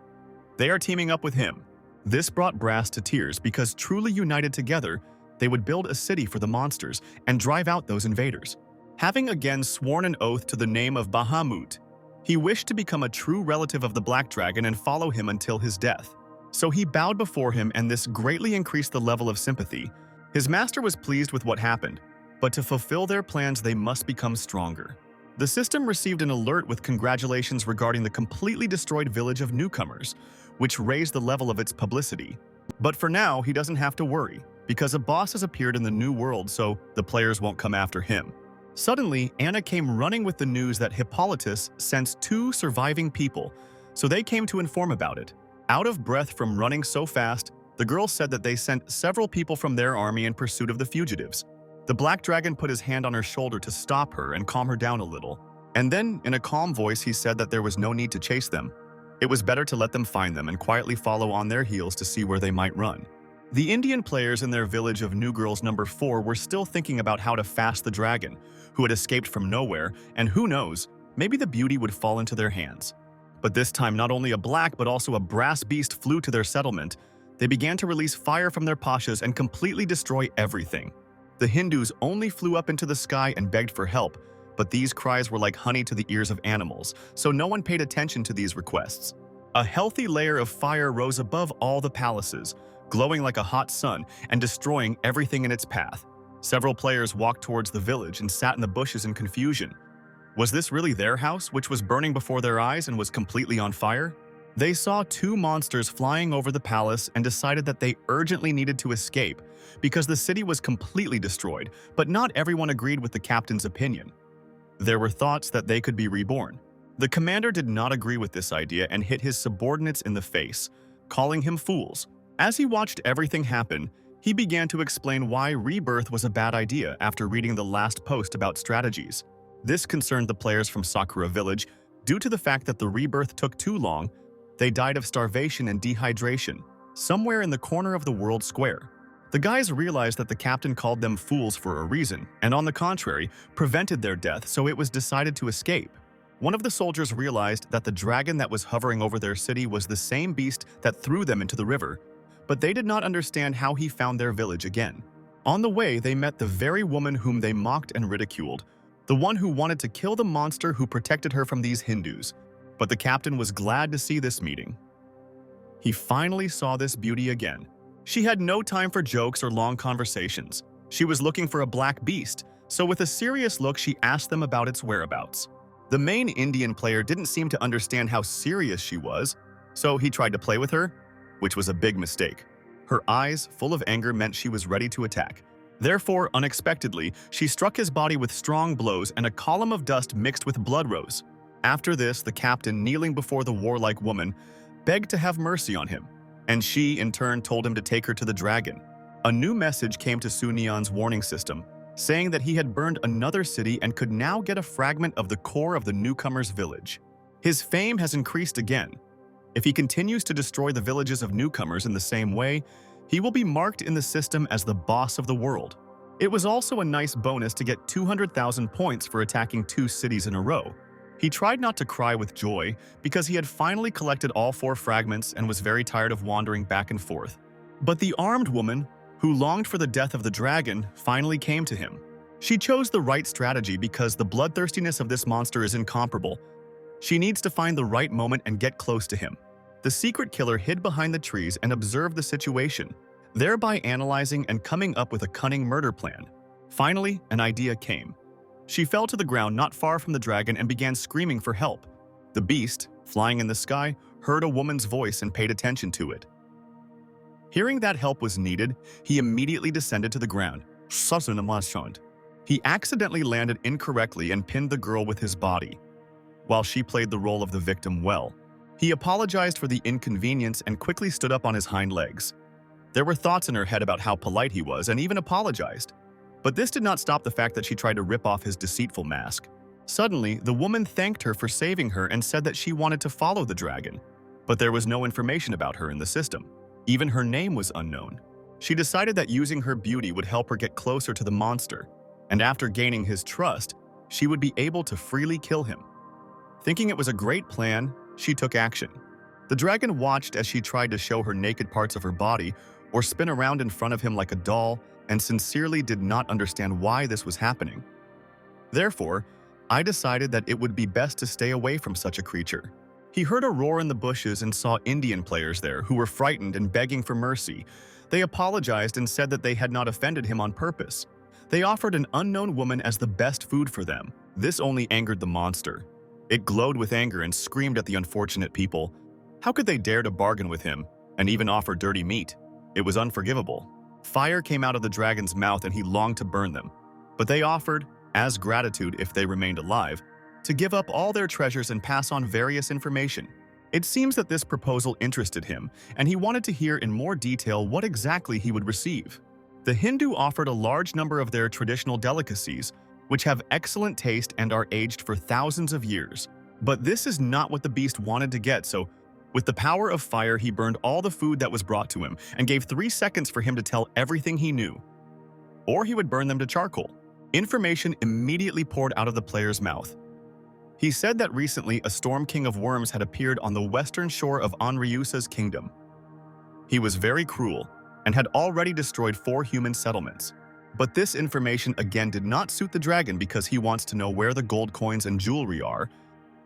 They are teaming up with him. This brought Brass to tears because truly united together, they would build a city for the monsters and drive out those invaders. Having again sworn an oath to the name of Bahamut, he wished to become a true relative of the Black Dragon and follow him until his death. So he bowed before him, and this greatly increased the level of sympathy. His master was pleased with what happened, but to fulfill their plans they must become stronger. The system received an alert with congratulations regarding the completely destroyed village of Newcomers, which raised the level of its publicity. But for now, he doesn't have to worry, because a boss has appeared in the new world, so the players won't come after him. Suddenly, Anna came running with the news that Hippolytus sensed 2 surviving people, so they came to inform about it. Out of breath from running so fast, the girl said that they sent several people from their army in pursuit of the fugitives. The Black Dragon put his hand on her shoulder to stop her and calm her down a little. And then, in a calm voice, he said that there was no need to chase them. It was better to let them find them and quietly follow on their heels to see where they might run. The Indian players in their village of New Girls number 4 were still thinking about how to fast the dragon, who had escaped from nowhere, and who knows, maybe the beauty would fall into their hands. But this time not only a black but also a brass beast flew to their settlement. They began to release fire from their pashas and completely destroy everything. The Hindus only flew up into the sky and begged for help, but these cries were like honey to the ears of animals, so no one paid attention to these requests. A healthy layer of fire rose above all the palaces, glowing like a hot sun and destroying everything in its path. Several players walked towards the village and sat in the bushes in confusion. Was this really their house, which was burning before their eyes and was completely on fire? They saw 2 monsters flying over the palace and decided that they urgently needed to escape because the city was completely destroyed, but not everyone agreed with the captain's opinion. There were thoughts that they could be reborn. The commander did not agree with this idea and hit his subordinates in the face, calling him fools. As he watched everything happen, he began to explain why Rebirth was a bad idea after reading the last post about strategies. This concerned the players from Sakura Village. Due to the fact that the Rebirth took too long, they died of starvation and dehydration, somewhere in the corner of the world square. The guys realized that the captain called them fools for a reason, and on the contrary, prevented their death, so it was decided to escape. One of the soldiers realized that the dragon that was hovering over their city was the same beast that threw them into the river, but they did not understand how he found their village again. On the way, they met the very woman whom they mocked and ridiculed, the one who wanted to kill the monster who protected her from these Hindus. But the captain was glad to see this meeting. He finally saw this beauty again. She had no time for jokes or long conversations. She was looking for a black beast, so with a serious look she asked them about its whereabouts. The main Indian player didn't seem to understand how serious she was, so he tried to play with her, which was a big mistake. Her eyes, full of anger, meant she was ready to attack. Therefore, unexpectedly, she struck his body with strong blows and a column of dust mixed with blood rose. After this, the captain, kneeling before the warlike woman, begged to have mercy on him, and she, in turn, told him to take her to the dragon. A new message came to Su Neon's warning system, saying that he had burned another city and could now get a fragment of the core of the newcomer's village. His fame has increased again. If he continues to destroy the villages of newcomers in the same way, he will be marked in the system as the boss of the world. It was also a nice bonus to get 200,000 points for attacking 2 cities in a row. He tried not to cry with joy because he had finally collected all 4 fragments and was very tired of wandering back and forth. But the armed woman, who longed for the death of the dragon, finally came to him. She chose the right strategy because the bloodthirstiness of this monster is incomparable. She needs to find the right moment and get close to him. The secret killer hid behind the trees and observed the situation, thereby analyzing and coming up with a cunning murder plan. Finally, an idea came. She fell to the ground not far from the dragon and began screaming for help. The beast, flying in the sky, heard a woman's voice and paid attention to it. Hearing that help was needed, he immediately descended to the ground. He accidentally landed incorrectly and pinned the girl with his body. While she played the role of the victim well, he apologized for the inconvenience and quickly stood up on his hind legs. There were thoughts in her head about how polite he was and even apologized. But this did not stop the fact that she tried to rip off his deceitful mask. Suddenly, the woman thanked her for saving her and said that she wanted to follow the dragon. But there was no information about her in the system. Even her name was unknown. She decided that using her beauty would help her get closer to the monster, and after gaining his trust, she would be able to freely kill him. Thinking it was a great plan, she took action. The dragon watched as she tried to show her naked parts of her body or spin around in front of him like a doll, and sincerely did not understand why this was happening. Therefore, I decided that it would be best to stay away from such a creature. He heard a roar in the bushes and saw Indian players there who were frightened and begging for mercy. They apologized and said that they had not offended him on purpose. They offered an unknown woman as the best food for them. This only angered the monster. It glowed with anger and screamed at the unfortunate people. How could they dare to bargain with him and even offer dirty meat? It was unforgivable. Fire came out of the dragon's mouth and he longed to burn them. But they offered, as gratitude if they remained alive, to give up all their treasures and pass on various information. It seems that this proposal interested him, and he wanted to hear in more detail what exactly he would receive. The Hindu offered a large number of their traditional delicacies, which have excellent taste and are aged for thousands of years. But this is not what the beast wanted to get, so with the power of fire, he burned all the food that was brought to him and gave 3 seconds for him to tell everything he knew. Or he would burn them to charcoal. Information immediately poured out of the player's mouth. He said that recently a storm king of worms had appeared on the western shore of Onryusa's kingdom. He was very cruel and had already destroyed 4 human settlements. But this information again did not suit the dragon because he wants to know where the gold coins and jewelry are.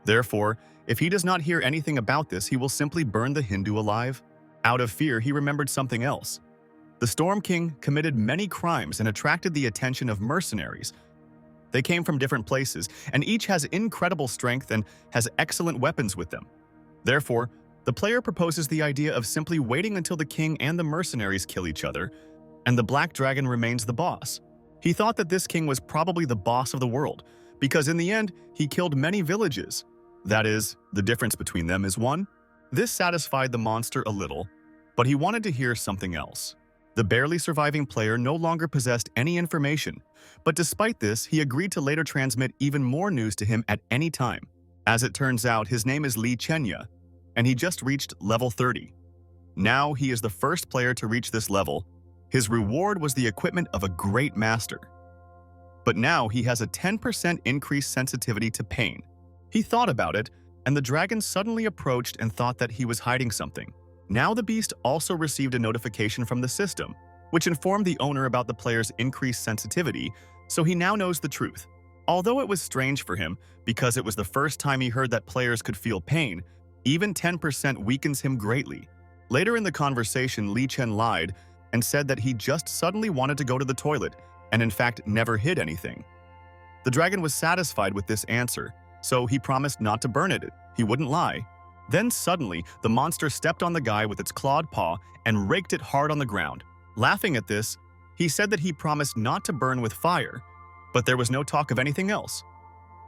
Therefore, if he does not hear anything about this, he will simply burn the Hindu alive. Out of fear, he remembered something else. The Storm King committed many crimes and attracted the attention of mercenaries. They came from different places, and each has incredible strength and has excellent weapons with them. Therefore, the player proposes the idea of simply waiting until the king and the mercenaries kill each other, and the Black Dragon remains the boss. He thought that this king was probably the boss of the world, because in the end, he killed many villages. That is, the difference between them is 1. This satisfied the monster a little, but he wanted to hear something else. The barely surviving player no longer possessed any information, but despite this, he agreed to later transmit even more news to him at any time. As it turns out, his name is Li Chenya, and he just reached level 30. Now he is the first player to reach this level. His reward was the equipment of a great master. But now he has a 10% increased sensitivity to pain. He thought about it, and the dragon suddenly approached and thought that he was hiding something. Now the beast also received a notification from the system, which informed the owner about the player's increased sensitivity, so he now knows the truth. Although it was strange for him, because it was the first time he heard that players could feel pain, even 10% weakens him greatly. Later in the conversation, Li Chen lied and said that he just suddenly wanted to go to the toilet, and in fact never hid anything. The dragon was satisfied with this answer, so he promised not to burn it. He wouldn't lie. Then suddenly, the monster stepped on the guy with its clawed paw and raked it hard on the ground. Laughing at this, he said that he promised not to burn with fire, but there was no talk of anything else.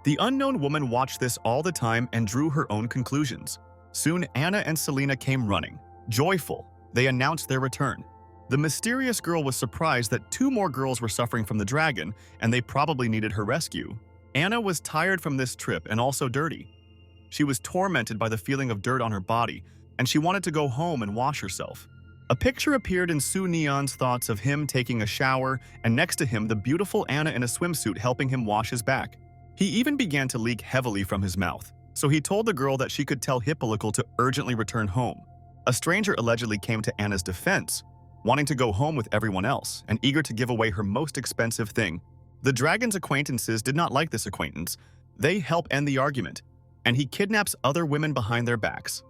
The unknown woman watched this all the time and drew her own conclusions. Soon, Anna and Selena came running. Joyful, they announced their return. The mysterious girl was surprised that 2 more girls were suffering from the dragon, and they probably needed her rescue. Anna was tired from this trip and also dirty. She was tormented by the feeling of dirt on her body, and she wanted to go home and wash herself. A picture appeared in Su Neon's thoughts of him taking a shower, and next to him the beautiful Anna in a swimsuit helping him wash his back. He even began to leak heavily from his mouth, so he told the girl that she could tell Hippolyte to urgently return home. A stranger allegedly came to Anna's defense, wanting to go home with everyone else and eager to give away her most expensive thing. The dragon's acquaintances did not like this acquaintance. They help end the argument, and he kidnaps other women behind their backs.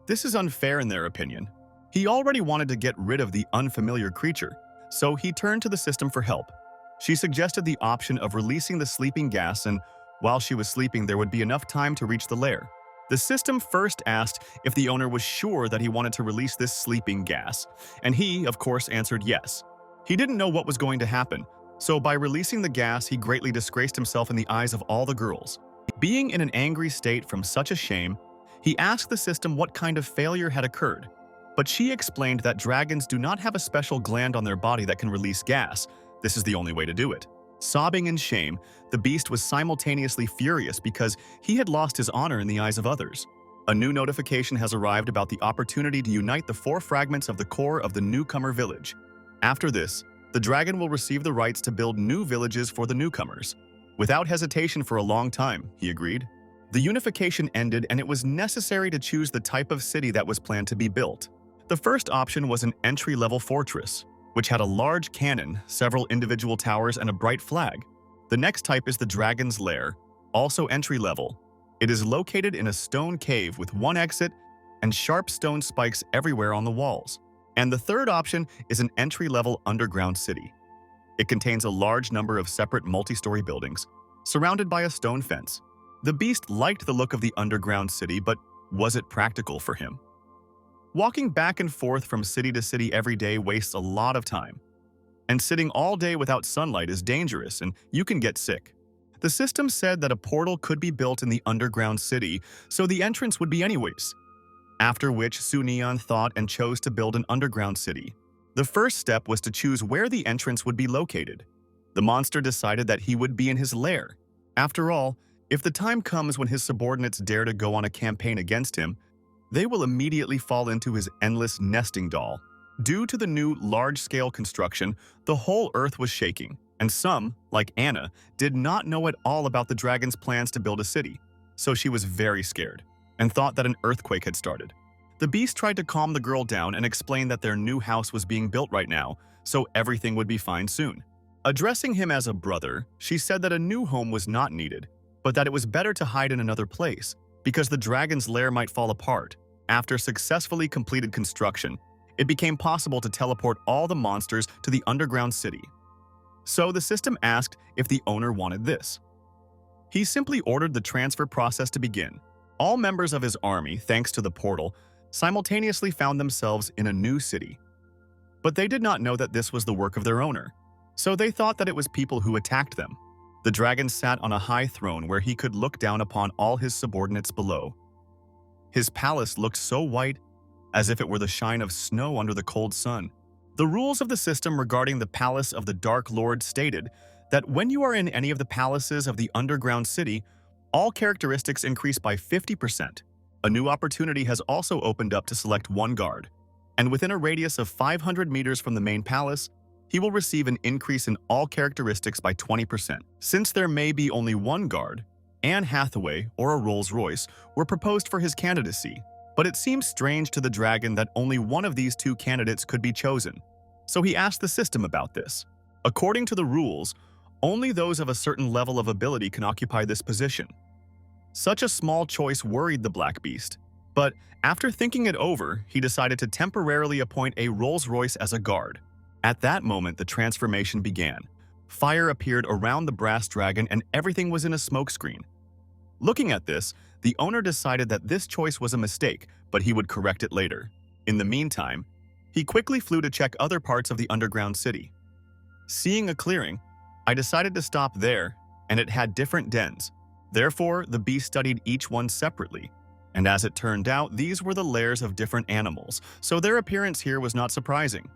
This is unfair in their opinion. He already wanted to get rid of the unfamiliar creature, so he turned to the system for help. She suggested the option of releasing the sleeping gas, and while she was sleeping there would be enough time to reach the lair. The system first asked if the owner was sure that he wanted to release this sleeping gas, and he, of course, answered yes. He didn't know what was going to happen, so by releasing the gas he greatly disgraced himself in the eyes of all the girls. Being in an angry state from such a shame, he asked the system what kind of failure had occurred, but she explained that dragons do not have a special gland on their body that can release gas. This is the only way to do it. Sobbing in shame, the beast was simultaneously furious because he had lost his honor in the eyes of others. A new notification has arrived about the opportunity to unite the 4 fragments of the core of the Newcomer village. After this, the dragon will receive the rights to build new villages for the newcomers. Without hesitation for a long time, he agreed. The unification ended and it was necessary to choose the type of city that was planned to be built. The first option was an entry-level fortress, which had a large cannon, several individual towers, and a bright flag. The next type is the Dragon's Lair, also entry-level. It is located in a stone cave with 1 exit and sharp stone spikes everywhere on the walls. And the third option is an entry-level underground city. It contains a large number of separate multi-story buildings, surrounded by a stone fence. The beast liked the look of the underground city, but was it practical for him? Walking back and forth from city to city every day wastes a lot of time. And sitting all day without sunlight is dangerous and you can get sick. The system said that a portal could be built in the underground city, so the entrance would be anyways. After which Su Neon thought and chose to build an underground city. The first step was to choose where the entrance would be located. The monster decided that he would be in his lair. After all, if the time comes when his subordinates dare to go on a campaign against him, they will immediately fall into his endless nesting doll. Due to the new large-scale construction, the whole earth was shaking, and some, like Anna, did not know at all about the dragon's plans to build a city, so she was very scared and thought that an earthquake had started. The beast tried to calm the girl down and explain that their new house was being built right now, so everything would be fine soon. Addressing him as a brother, she said that a new home was not needed, but that it was better to hide in another place, because the dragon's lair might fall apart. After successfully completed construction, it became possible to teleport all the monsters to the underground city. So the system asked if the owner wanted this. He simply ordered the transfer process to begin. All members of his army, thanks to the portal, simultaneously found themselves in a new city. But they did not know that this was the work of their owner, so they thought that it was people who attacked them. The dragon sat on a high throne where he could look down upon all his subordinates below. His palace looked so white, as if it were the shine of snow under the cold sun. The rules of the system regarding the Palace of the Dark Lord stated that when you are in any of the palaces of the underground city, all characteristics increase by 50%. A new opportunity has also opened up to select 1 guard, and within a radius of 500 meters from the main palace, he will receive an increase in all characteristics by 20%. Since there may be only 1 guard, Anne Hathaway or a Rolls-Royce were proposed for his candidacy, but it seems strange to the dragon that only one of these 2 candidates could be chosen, so he asked the system about this. According to the rules, only those of a certain level of ability can occupy this position. Such a small choice worried the Black Beast, but after thinking it over, he decided to temporarily appoint a Rolls-Royce as a guard. At that moment, the transformation began. Fire appeared around the brass dragon and everything was in a smokescreen. Looking at this, the owner decided that this choice was a mistake, but he would correct it later. In the meantime, he quickly flew to check other parts of the underground city. Seeing a clearing, I decided to stop there, and it had different dens. Therefore, the beast studied each one separately, and as it turned out, these were the lairs of different animals, so their appearance here was not surprising.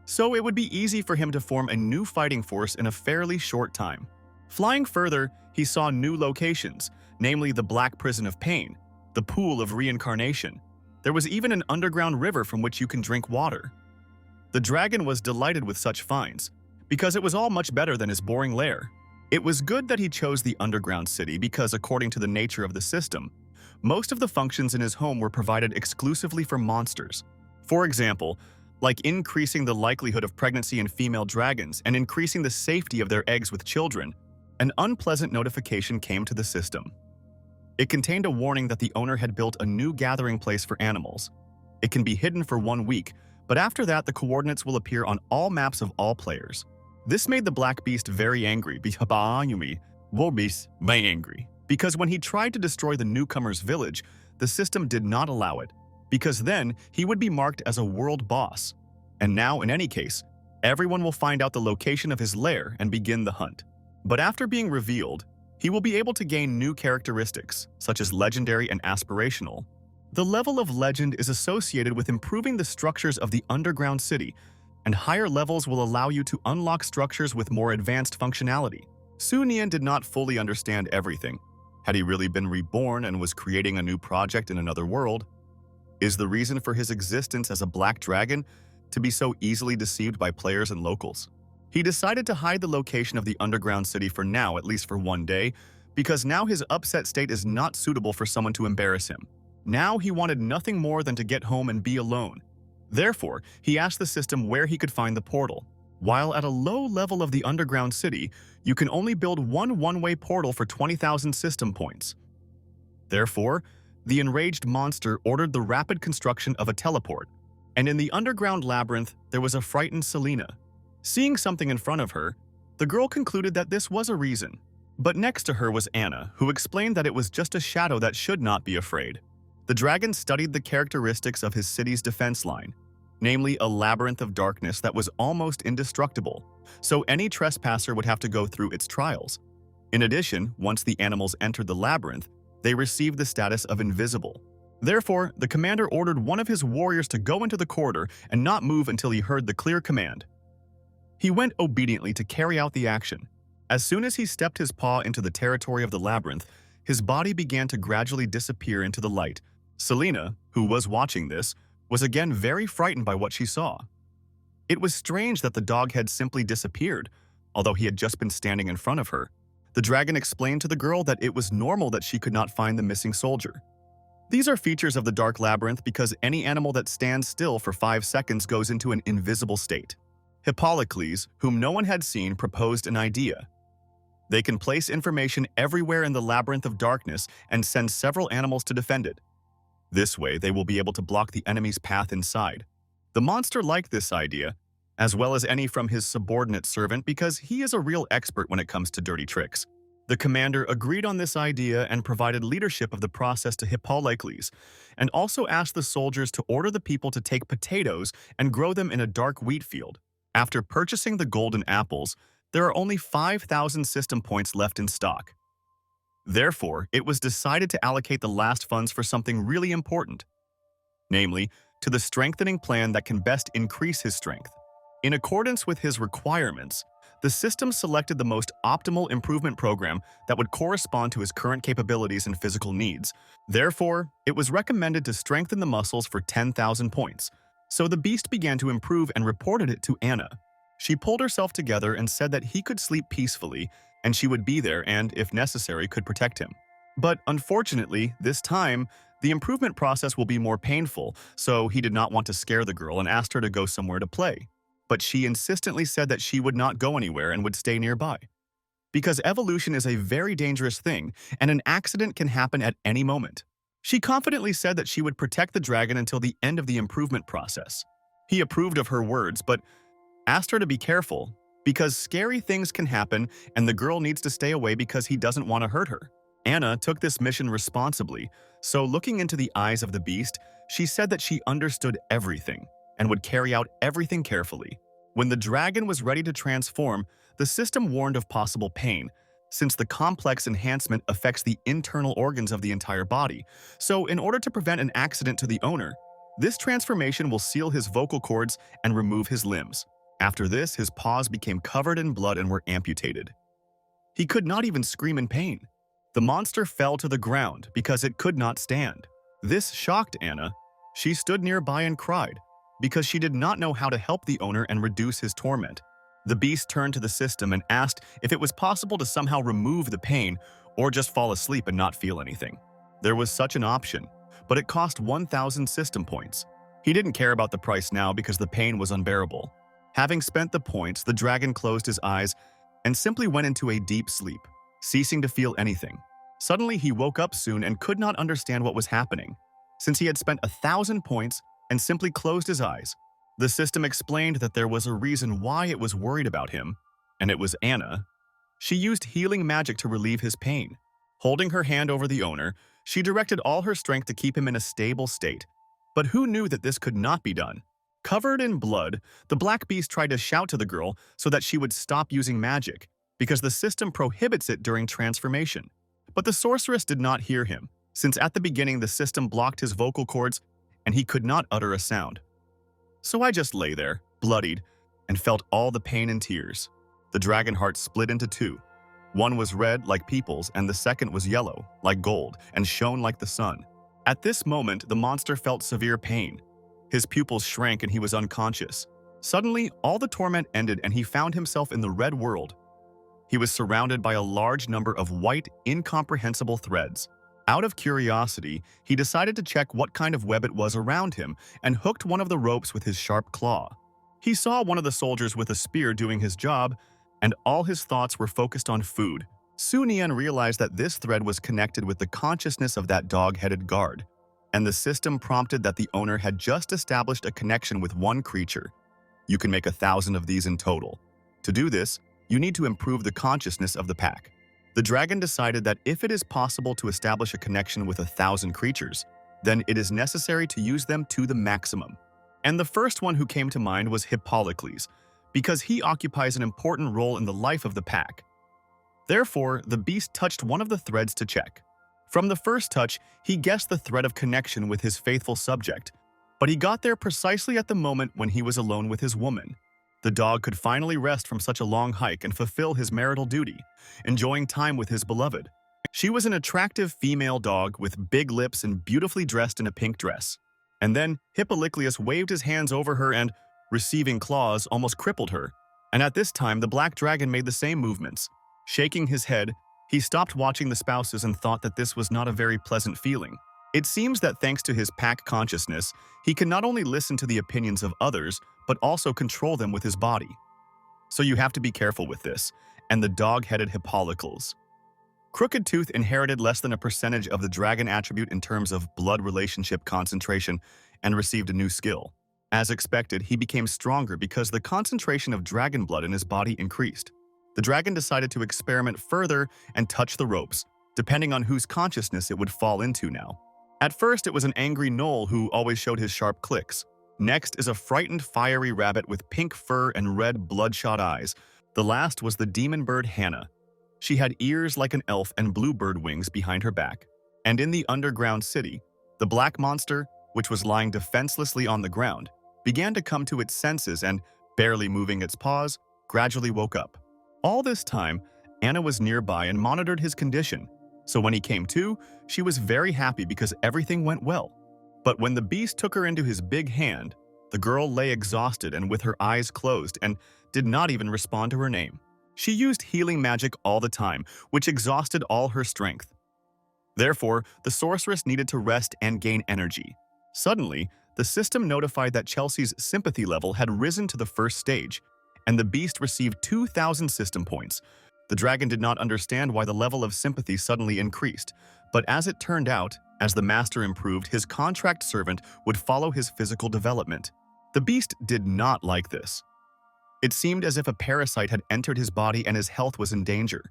So it would be easy for him to form a new fighting force in a fairly short time. Flying further, he saw new locations, namely the Black Prison of Pain, the Pool of Reincarnation. There was even an underground river from which you can drink water. The dragon was delighted with such finds, because it was all much better than his boring lair. It was good that he chose the underground city because, according to the nature of the system, most of the functions in his home were provided exclusively for monsters. For example, like increasing the likelihood of pregnancy in female dragons and increasing the safety of their eggs with children, an unpleasant notification came to the system. It contained a warning that the owner had built a new gathering place for animals. It can be hidden for 1 week, but after that the coordinates will appear on all maps of all players. This made the Black Beast very angry, because when he tried to destroy the newcomer's village, the system did not allow it, because then he would be marked as a world boss. And now, in any case, everyone will find out the location of his lair and begin the hunt. But after being revealed, he will be able to gain new characteristics, such as legendary and aspirational. The level of legend is associated with improving the structures of the underground city, and higher levels will allow you to unlock structures with more advanced functionality. Su Nian did not fully understand everything. Had he really been reborn and was creating a new project in another world? Is the reason for his existence as a black dragon to be so easily deceived by players and locals? He decided to hide the location of the underground city for now, at least for 1 day, because now his upset state is not suitable for someone to embarrass him. Now he wanted nothing more than to get home and be alone. Therefore, he asked the system where he could find the portal. While at a low level of the underground city, you can only build one-way portal for 20,000 system points. Therefore, the enraged monster ordered the rapid construction of a teleport, and in the underground labyrinth there was a frightened Selena. Seeing something in front of her, the girl concluded that this was a reason. But next to her was Anna, who explained that it was just a shadow that should not be afraid. The dragon studied the characteristics of his city's defense line, namely a labyrinth of darkness that was almost indestructible, so any trespasser would have to go through its trials. In addition, once the animals entered the labyrinth, they received the status of invisible. Therefore, the commander ordered one of his warriors to go into the corridor and not move until he heard the clear command. He went obediently to carry out the action. As soon as he stepped his paw into the territory of the labyrinth, his body began to gradually disappear into the light. Selena, who was watching this, was again very frightened by what she saw. It was strange that the dog had simply disappeared, although he had just been standing in front of her. The dragon explained to the girl that it was normal that she could not find the missing soldier. These are features of the dark labyrinth because any animal that stands still for 5 seconds goes into an invisible state. Hippocles, whom no one had seen, proposed an idea. They can place information everywhere in the labyrinth of darkness and send several animals to defend it. This way, they will be able to block the enemy's path inside. The monster liked this idea, as well as any from his subordinate servant, because he is a real expert when it comes to dirty tricks. The commander agreed on this idea and provided leadership of the process to Hippocles, and also asked the soldiers to order the people to take potatoes and grow them in a dark wheat field. After purchasing the golden apples, there are only 5,000 system points left in stock. Therefore, it was decided to allocate the last funds for something really important, namely, to the strengthening plan that can best increase his strength. In accordance with his requirements, the system selected the most optimal improvement program that would correspond to his current capabilities and physical needs. Therefore, it was recommended to strengthen the muscles for 10,000 points. So the beast began to improve and reported it to Anna. She pulled herself together and said that he could sleep peacefully, and she would be there and, if necessary, could protect him. But unfortunately, this time, the improvement process will be more painful, so he did not want to scare the girl and asked her to go somewhere to play. But she insistently said that she would not go anywhere and would stay nearby. Because evolution is a very dangerous thing, and an accident can happen at any moment. She confidently said that she would protect the dragon until the end of the improvement process. He approved of her words, but asked her to be careful, because scary things can happen and the girl needs to stay away because he doesn't want to hurt her. Anna took this mission responsibly, so looking into the eyes of the beast, she said that she understood everything and would carry out everything carefully. When the dragon was ready to transform, the system warned of possible pain, since the complex enhancement affects the internal organs of the entire body. So in order to prevent an accident to the owner, this transformation will seal his vocal cords and remove his limbs. After this, his paws became covered in blood and were amputated. He could not even scream in pain. The monster fell to the ground because it could not stand. This shocked Anna. She stood nearby and cried, because she did not know how to help the owner and reduce his torment. The beast turned to the system and asked if it was possible to somehow remove the pain or just fall asleep and not feel anything. There was such an option, but it cost 1,000 system points. He didn't care about the price now because the pain was unbearable. Having spent the points, the dragon closed his eyes and simply went into a deep sleep, ceasing to feel anything. Suddenly, he woke up soon and could not understand what was happening, since he had spent 1,000 points and simply closed his eyes. The system explained that there was a reason why it was worried about him, and it was Anna. She used healing magic to relieve his pain. Holding her hand over the owner, she directed all her strength to keep him in a stable state. But who knew that this could not be done? Covered in blood, the black beast tried to shout to the girl so that she would stop using magic, because the system prohibits it during transformation. But the sorceress did not hear him, since at the beginning the system blocked his vocal cords and he could not utter a sound. So I just lay there, bloodied, and felt all the pain and tears. The dragon heart split into two. One was red, like people's, and the second was yellow, like gold, and shone like the sun. At this moment, the monster felt severe pain. His pupils shrank and he was unconscious. Suddenly, all the torment ended and he found himself in the red world. He was surrounded by a large number of white, incomprehensible threads. Out of curiosity, he decided to check what kind of web it was around him and hooked one of the ropes with his sharp claw. He saw one of the soldiers with a spear doing his job, and all his thoughts were focused on food. Soon Ian realized that this thread was connected with the consciousness of that dog-headed guard, and the system prompted that the owner had just established a connection with one creature. You can make 1,000 of these in total. To do this, you need to improve the consciousness of the pack. The dragon decided that if it is possible to establish a connection with 1,000 creatures, then it is necessary to use them to the maximum. And the first one who came to mind was Hippocles, because he occupies an important role in the life of the pack. Therefore, the beast touched one of the threads to check. From the first touch, he guessed the thread of connection with his faithful subject, but he got there precisely at the moment when he was alone with his woman. The dog could finally rest from such a long hike and fulfill his marital duty, enjoying time with his beloved. She was an attractive female dog with big lips and beautifully dressed in a pink dress. And then Hippocles waved his hands over her and, receiving claws, almost crippled her. And at this time, the black dragon made the same movements. Shaking his head, he stopped watching the spouses and thought that this was not a very pleasant feeling. It seems that thanks to his pack consciousness, he can not only listen to the opinions of others, but also control them with his body. So you have to be careful with this, and the dog-headed Hippocles. Crooked Tooth inherited less than a percentage of the dragon attribute in terms of blood relationship concentration and received a new skill. As expected, he became stronger because the concentration of dragon blood in his body increased. The dragon decided to experiment further and touch the ropes, depending on whose consciousness it would fall into now. At first, it was an angry gnoll who always showed his sharp clicks. Next is a frightened fiery rabbit with pink fur and red bloodshot eyes. The last was the demon bird Hannah. She had ears like an elf and bluebird wings behind her back. And in the underground city, the black monster, which was lying defenselessly on the ground, began to come to its senses and, barely moving its paws, gradually woke up. All this time, Anna was nearby and monitored his condition. So when he came to, she was very happy because everything went well. But when the beast took her into his big hand, the girl lay exhausted and with her eyes closed and did not even respond to her name. She used healing magic all the time, which exhausted all her strength. Therefore, the sorceress needed to rest and gain energy. Suddenly, the system notified that Chelsea's sympathy level had risen to the first stage, and the beast received 2,000 system points. The dragon did not understand why the level of sympathy suddenly increased, but as it turned out, as the master improved, his contract servant would follow his physical development. The beast did not like this. It seemed as if a parasite had entered his body and his health was in danger.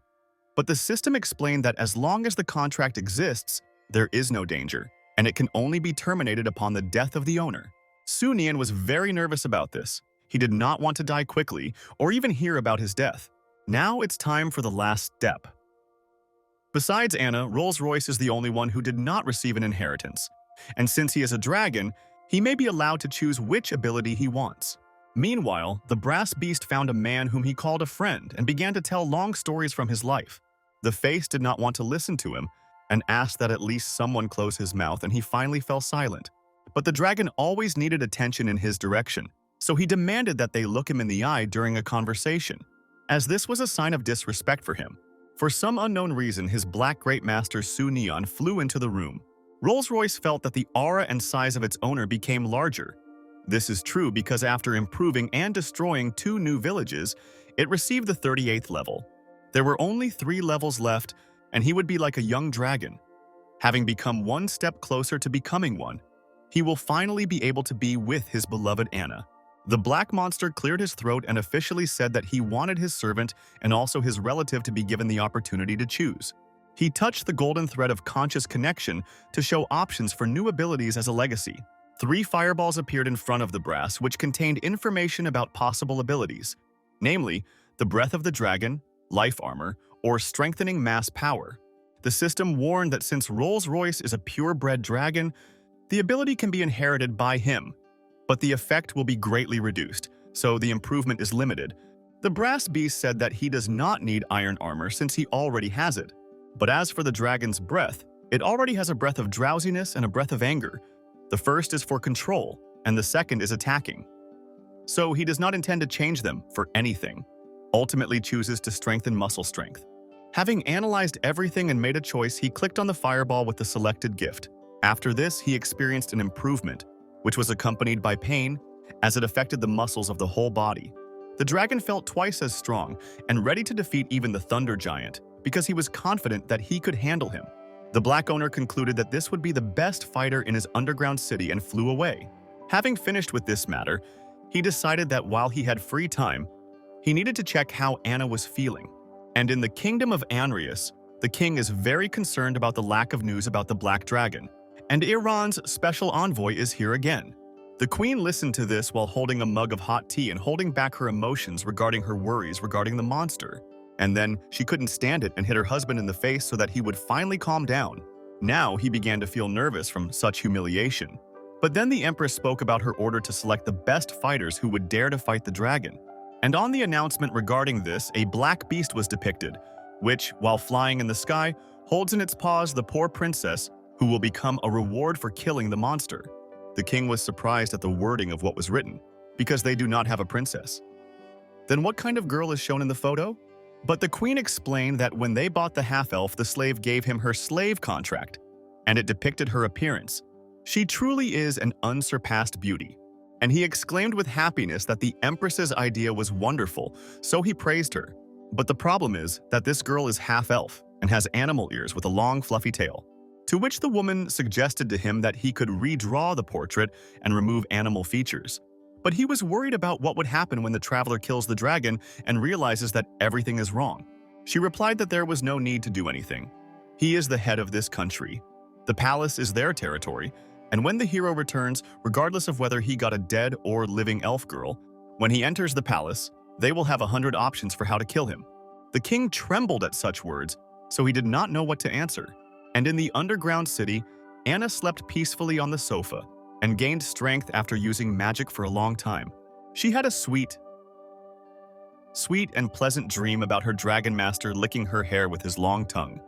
But the system explained that as long as the contract exists, there is no danger, and it can only be terminated upon the death of the owner. Sunian was very nervous about this. He did not want to die quickly or even hear about his death. Now it's time for the last step. Besides Anna, Rolls-Royce is the only one who did not receive an inheritance. And since he is a dragon, he may be allowed to choose which ability he wants. Meanwhile, the brass beast found a man whom he called a friend and began to tell long stories from his life. The face did not want to listen to him and asked that at least someone close his mouth, and he finally fell silent. But the dragon always needed attention in his direction, so he demanded that they look him in the eye during a conversation, as this was a sign of disrespect for him. For some unknown reason, his Black Great Master Su Neon flew into the room. Rolls-Royce felt that the aura and size of its owner became larger. This is true because after improving and destroying 2 new villages, it received the 38th level. There were only 3 levels left, and he would be like a young dragon. Having become 1 step closer to becoming one, he will finally be able to be with his beloved Anna. The black monster cleared his throat and officially said that he wanted his servant and also his relative to be given the opportunity to choose. He touched the golden thread of conscious connection to show options for new abilities as a legacy. 3 fireballs appeared in front of the brass, which contained information about possible abilities, namely, the Breath of the Dragon, Life Armor, or Strengthening Mass Power. The system warned that since Rolls-Royce is a purebred dragon, the ability can be inherited by him, but the effect will be greatly reduced, so the improvement is limited. The brass beast said that he does not need iron armor since he already has it. But as for the dragon's breath, it already has a breath of drowsiness and a breath of anger. The first is for control, and the second is attacking. So he does not intend to change them for anything. Ultimately chooses to strengthen muscle strength. Having analyzed everything and made a choice, he clicked on the fireball with the selected gift. After this, he experienced an improvement, which was accompanied by pain, as it affected the muscles of the whole body. The dragon felt twice as strong and ready to defeat even the Thunder Giant, because he was confident that he could handle him. The Black owner concluded that this would be the best fighter in his underground city and flew away. Having finished with this matter, he decided that while he had free time, he needed to check how Anna was feeling. And in the kingdom of Anrius, the king is very concerned about the lack of news about the Black Dragon. And Iran's special envoy is here again. The queen listened to this while holding a mug of hot tea and holding back her emotions regarding her worries regarding the monster. And then she couldn't stand it and hit her husband in the face so that he would finally calm down. Now he began to feel nervous from such humiliation. But then the Empress spoke about her order to select the best fighters who would dare to fight the dragon. And on the announcement regarding this, a black beast was depicted, which, while flying in the sky, holds in its paws the poor princess who will become a reward for killing the monster. The king was surprised at the wording of what was written, because they do not have a princess. Then what kind of girl is shown in the photo? But the queen explained that when they bought the half-elf, the slave gave him her slave contract, and it depicted her appearance. She truly is an unsurpassed beauty. And he exclaimed with happiness that the Empress's idea was wonderful, so he praised her. But the problem is that this girl is half-elf and has animal ears with a long fluffy tail. To which the woman suggested to him that he could redraw the portrait and remove animal features. But he was worried about what would happen when the traveler kills the dragon and realizes that everything is wrong. She replied that there was no need to do anything. He is the head of this country. The palace is their territory, and when the hero returns, regardless of whether he got a dead or living elf girl, when he enters the palace, they will have 100 options for how to kill him. The king trembled at such words, so he did not know what to answer. And in the underground city, Anna slept peacefully on the sofa and gained strength after using magic for a long time. She had a sweet and pleasant dream about her dragon master licking her hair with his long tongue.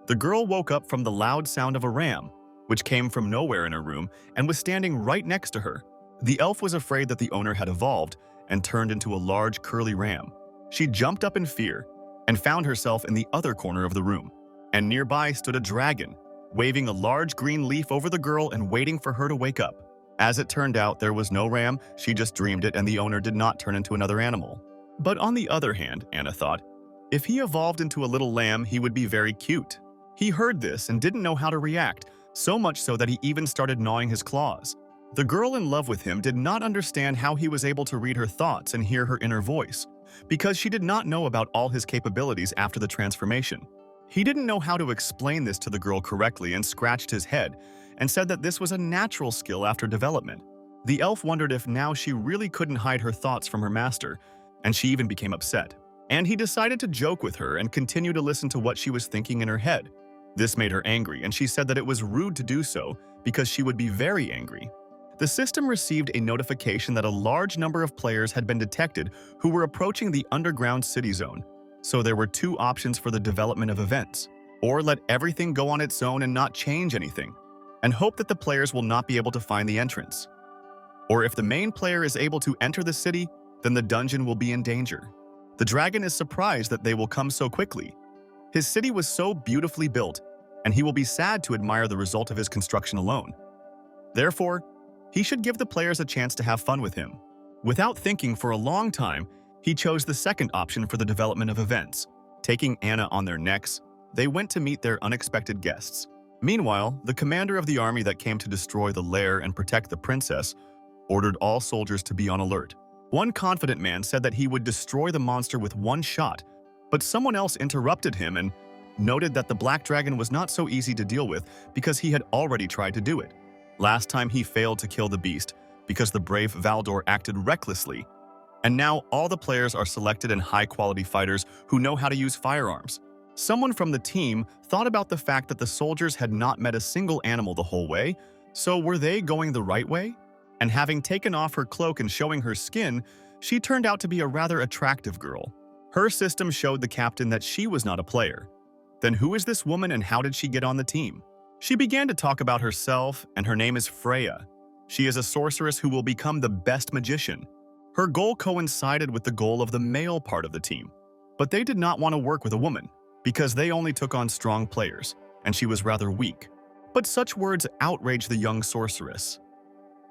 The girl woke up from the loud sound of a ram, which came from nowhere in her room and was standing right next to her. The elf was afraid that the owner had evolved and turned into a large curly ram. She jumped up in fear and found herself in the other corner of the room. And nearby stood a dragon, waving a large green leaf over the girl and waiting for her to wake up. As it turned out, there was no ram, she just dreamed it, and the owner did not turn into another animal. But on the other hand, Anna thought, if he evolved into a little lamb, he would be very cute. He heard this and didn't know how to react, so much so that he even started gnawing his claws. The girl in love with him did not understand how he was able to read her thoughts and hear her inner voice, because she did not know about all his capabilities after the transformation. He didn't know how to explain this to the girl correctly and scratched his head and said that this was a natural skill after development. The elf wondered if now she really couldn't hide her thoughts from her master, and she even became upset. And he decided to joke with her and continue to listen to what she was thinking in her head. This made her angry, and she said that it was rude to do so because she would be very angry. The system received a notification that a large number of players had been detected who were approaching the underground city zone. So there were two options for the development of events: or let everything go on its own and not change anything, and hope that the players will not be able to find the entrance. Or if the main player is able to enter the city, then the dungeon will be in danger. The dragon is surprised that they will come so quickly. His city was so beautifully built, and he will be sad to admire the result of his construction alone. Therefore, he should give the players a chance to have fun with him. Without thinking for a long time, he chose the second option for the development of events. Taking Anna on their necks, they went to meet their unexpected guests. Meanwhile, the commander of the army that came to destroy the lair and protect the princess ordered all soldiers to be on alert. One confident man said that he would destroy the monster with one shot, but someone else interrupted him and noted that the black dragon was not so easy to deal with because he had already tried to do it. Last time he failed to kill the beast because the brave Valdor acted recklessly, and now all the players are selected and high-quality fighters who know how to use firearms. Someone from the team thought about the fact that the soldiers had not met a single animal the whole way, so were they going the right way? And having taken off her cloak and showing her skin, she turned out to be a rather attractive girl. Her system showed the captain that she was not a player. Then who is this woman and how did she get on the team? She began to talk about herself, and her name is Freya. She is a sorceress who will become the best magician. Her goal coincided with the goal of the male part of the team, but they did not want to work with a woman because they only took on strong players, and she was rather weak. But such words outraged the young sorceress.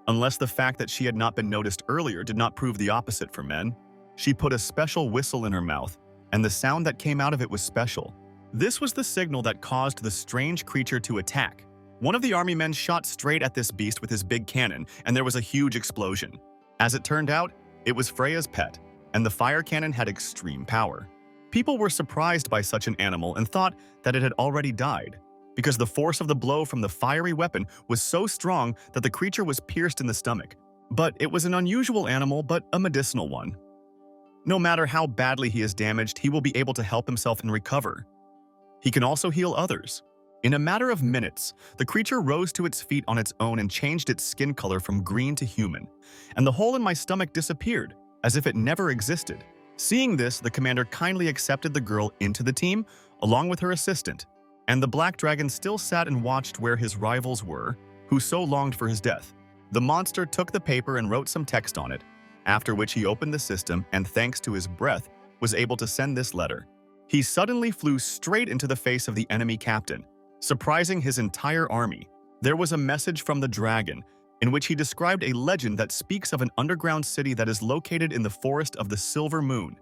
Unless the fact that she had not been noticed earlier did not prove the opposite for men. She put a special whistle in her mouth, and the sound that came out of it was special. This was the signal that caused the strange creature to attack. One of the army men shot straight at this beast with his big cannon, and there was a huge explosion. As it turned out, it was Freya's pet, and the fire cannon had extreme power. People were surprised by such an animal and thought that it had already died, because the force of the blow from the fiery weapon was so strong that the creature was pierced in the stomach. But it was an unusual animal, but a medicinal one. No matter how badly he is damaged, he will be able to help himself and recover. He can also heal others. In a matter of minutes, the creature rose to its feet on its own and changed its skin color from green to human, and the hole in my stomach disappeared, as if it never existed. Seeing this, the commander kindly accepted the girl into the team, along with her assistant, and the black dragon still sat and watched where his rivals were, who so longed for his death. The monster took the paper and wrote some text on it, after which he opened the system and, thanks to his breath, was able to send this letter. He suddenly flew straight into the face of the enemy captain, surprising his entire army. There was a message from the dragon, in which he described a legend that speaks of an underground city that is located in the forest of the Silver Moon,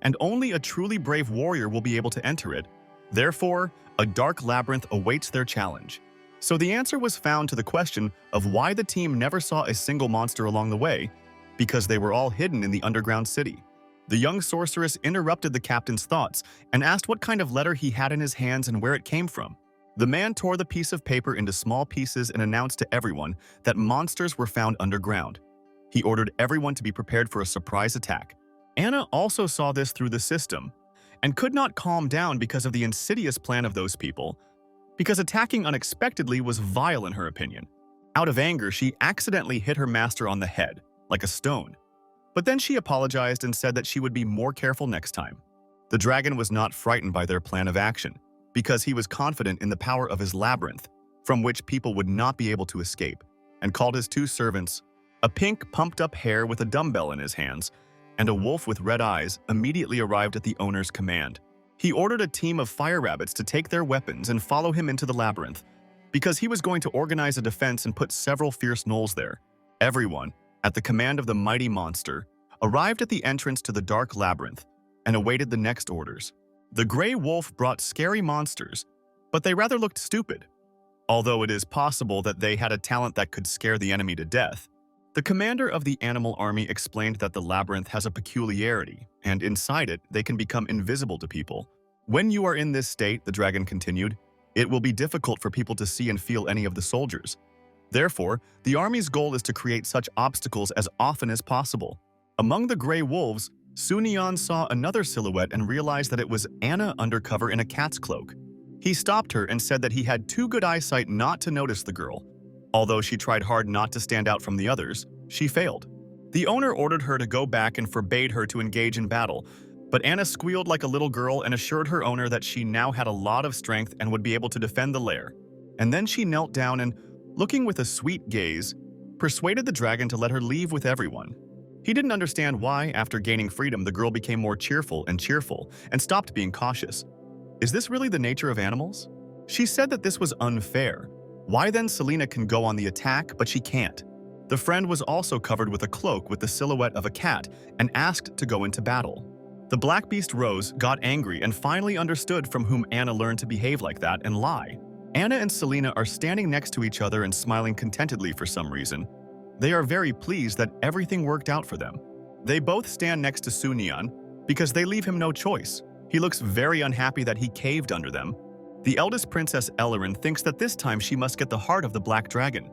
and only a truly brave warrior will be able to enter it. Therefore, a dark labyrinth awaits their challenge. So the answer was found to the question of why the team never saw a single monster along the way, because they were all hidden in the underground city. The young sorceress interrupted the captain's thoughts and asked what kind of letter he had in his hands and where it came from. The man tore the piece of paper into small pieces and announced to everyone that monsters were found underground. He ordered everyone to be prepared for a surprise attack. Anna also saw this through the system and could not calm down because of the insidious plan of those people, because attacking unexpectedly was vile in her opinion. Out of anger, she accidentally hit her master on the head, like a stone. But then she apologized and said that she would be more careful next time. The dragon was not frightened by their plan of action, because he was confident in the power of his labyrinth, from which people would not be able to escape, and called his two servants. A pink, pumped-up hare with a dumbbell in his hands, and a wolf with red eyes immediately arrived at the owner's command. He ordered a team of fire rabbits to take their weapons and follow him into the labyrinth, because he was going to organize a defense and put several fierce gnolls there. Everyone, at the command of the mighty monster, arrived at the entrance to the dark labyrinth and awaited the next orders. The gray wolf brought scary monsters, but they rather looked stupid. Although it is possible that they had a talent that could scare the enemy to death, the commander of the animal army explained that the labyrinth has a peculiarity, and inside it, they can become invisible to people. When you are in this state, the dragon continued, it will be difficult for people to see and feel any of the soldiers. Therefore, the army's goal is to create such obstacles as often as possible. Among the gray wolves, Sunyan saw another silhouette and realized that it was Anna undercover in a cat's cloak. He stopped her and said that he had too good eyesight not to notice the girl. Although she tried hard not to stand out from the others, she failed. The owner ordered her to go back and forbade her to engage in battle, but Anna squealed like a little girl and assured her owner that she now had a lot of strength and would be able to defend the lair. And then she knelt down and, looking with a sweet gaze, persuaded the dragon to let her leave with everyone. He didn't understand why, after gaining freedom, the girl became more cheerful and stopped being cautious. Is this really the nature of animals? She said that this was unfair. Why then Selena can go on the attack, but she can't? The friend was also covered with a cloak with the silhouette of a cat and asked to go into battle. The Black Beast rose, got angry, and finally understood from whom Anna learned to behave like that and lie. Anna and Selena are standing next to each other and smiling contentedly for some reason. They are very pleased that everything worked out for them. They both stand next to Sunyan because they leave him no choice. He looks very unhappy that he caved under them. The eldest princess Ellerin thinks that this time she must get the heart of the black dragon,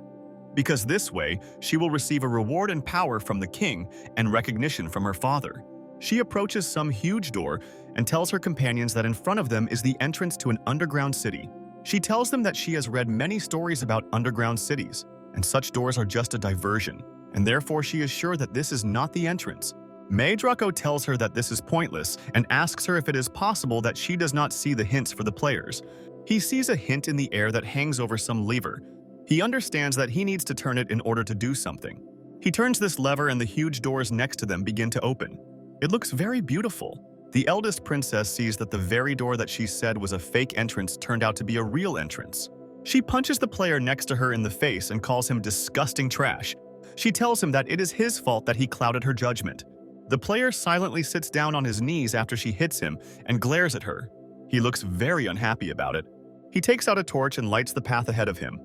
because this way she will receive a reward and power from the king and recognition from her father. She approaches some huge door and tells her companions that in front of them is the entrance to an underground city. She tells them that she has read many stories about underground cities, and such doors are just a diversion, and therefore she is sure that this is not the entrance. May Draco tells her that this is pointless and asks her if it is possible that she does not see the hints for the players. He sees a hint in the air that hangs over some lever. He understands that he needs to turn it in order to do something. He turns this lever and the huge doors next to them begin to open. It looks very beautiful. The eldest princess sees that the very door that she said was a fake entrance turned out to be a real entrance. She punches the player next to her in the face and calls him disgusting trash. She tells him that it is his fault that he clouded her judgment. The player silently sits down on his knees after she hits him and glares at her. He looks very unhappy about it. He takes out a torch and lights the path ahead of him.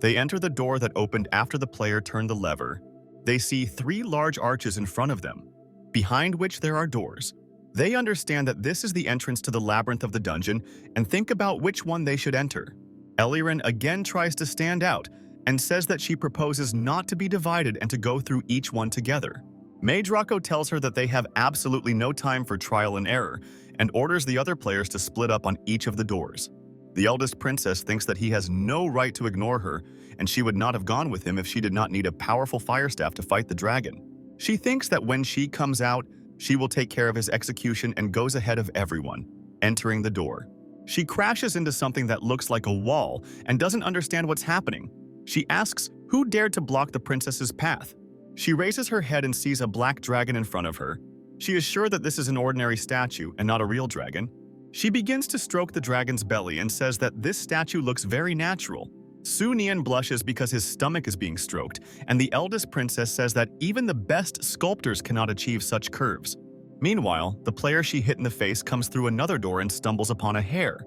They enter the door that opened after the player turned the lever. They see 3 large arches in front of them, behind which there are doors. They understand that this is the entrance to the labyrinth of the dungeon and think about which one they should enter. Ellerin again tries to stand out and says that she proposes not to be divided and to go through each one together. May Draco tells her that they have absolutely no time for trial and error and orders the other players to split up on each of the doors. The eldest princess thinks that he has no right to ignore her, and she would not have gone with him if she did not need a powerful fire staff to fight the dragon. She thinks that when she comes out, she will take care of his execution and goes ahead of everyone, entering the door. She crashes into something that looks like a wall and doesn't understand what's happening. She asks who dared to block the princess's path. She raises her head and sees a black dragon in front of her. She is sure that this is an ordinary statue and not a real dragon. She begins to stroke the dragon's belly and says that this statue looks very natural. Sunyan blushes because his stomach is being stroked, and the eldest princess says that even the best sculptors cannot achieve such curves. Meanwhile, the player she hit in the face comes through another door and stumbles upon a hare.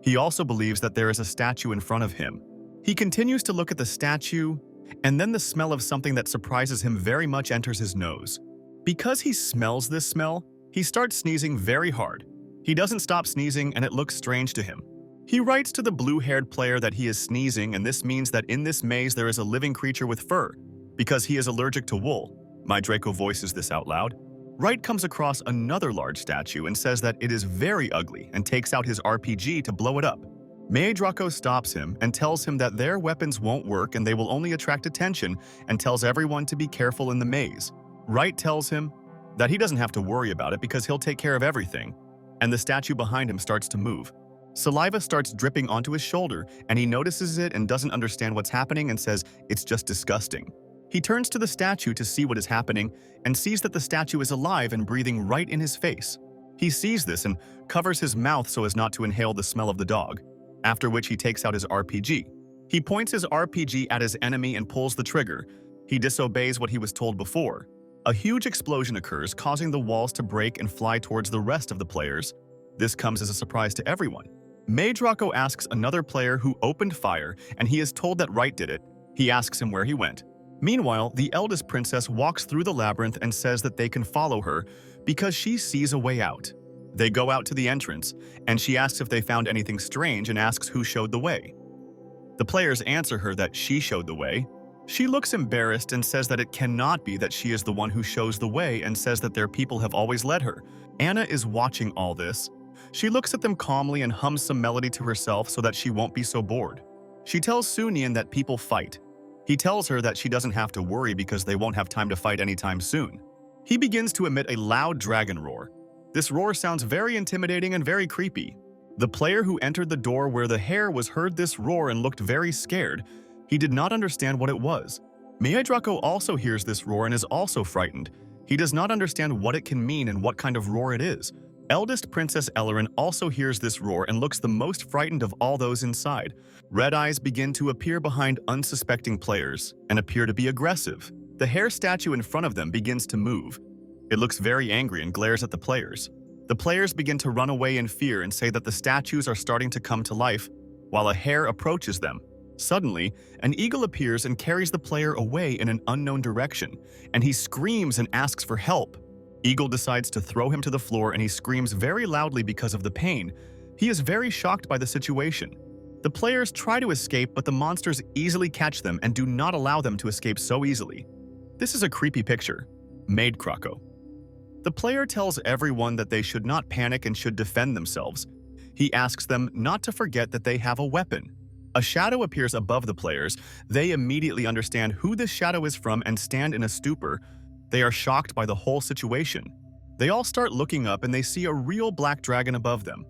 He also believes that there is a statue in front of him. He continues to look at the statue, and then the smell of something that surprises him very much enters his nose. Because he smells this smell, he starts sneezing very hard. He doesn't stop sneezing, and it looks strange to him. He writes to the blue-haired player that he is sneezing, and this means that in this maze there is a living creature with fur, because he is allergic to wool. My Draco voices this out loud. Wright comes across another large statue and says that it is very ugly and takes out his RPG to blow it up. May Draco stops him and tells him that their weapons won't work and they will only attract attention, and tells everyone to be careful in the maze. Wright tells him that he doesn't have to worry about it because he'll take care of everything, and the statue behind him starts to move. Saliva starts dripping onto his shoulder, and he notices it and doesn't understand what's happening and says it's just disgusting. He turns to the statue to see what is happening and sees that the statue is alive and breathing right in his face. He sees this and covers his mouth so as not to inhale the smell of the dog, after which he takes out his RPG. He points his RPG at his enemy and pulls the trigger. He disobeys what he was told before. A huge explosion occurs, causing the walls to break and fly towards the rest of the players. This comes as a surprise to everyone. May Draco asks another player who opened fire, and he is told that Wright did it. He asks him where he went. Meanwhile, the eldest princess walks through the labyrinth and says that they can follow her because she sees a way out. They go out to the entrance, and she asks if they found anything strange and asks who showed the way. The players answer her that she showed the way. She looks embarrassed and says that it cannot be that she is the one who shows the way and says that their people have always led her. Anna is watching all this. She looks at them calmly and hums some melody to herself so that she won't be so bored. She tells Sunyan that people fight. He tells her that she doesn't have to worry because they won't have time to fight anytime soon. He begins to emit a loud dragon roar. This roar sounds very intimidating and very creepy. The player who entered the door where the hare was heard this roar and looked very scared. He did not understand what it was. Miyai also hears this roar and is also frightened. He does not understand what it can mean and what kind of roar it is. Eldest Princess Ellerin also hears this roar and looks the most frightened of all those inside. Red eyes begin to appear behind unsuspecting players and appear to be aggressive. The hare statue in front of them begins to move. It looks very angry and glares at the players. The players begin to run away in fear and say that the statues are starting to come to life, while a hare approaches them. Suddenly, an eagle appears and carries the player away in an unknown direction, and he screams and asks for help. Eagle decides to throw him to the floor and he screams very loudly because of the pain. He is very shocked by the situation. The players try to escape, but the monsters easily catch them and do not allow them to escape so easily. This is a creepy picture. Maid Krako. The player tells everyone that they should not panic and should defend themselves. He asks them not to forget that they have a weapon. A shadow appears above the players. They immediately understand who this shadow is from and stand in a stupor. They are shocked by the whole situation. They all start looking up and they see a real black dragon above them.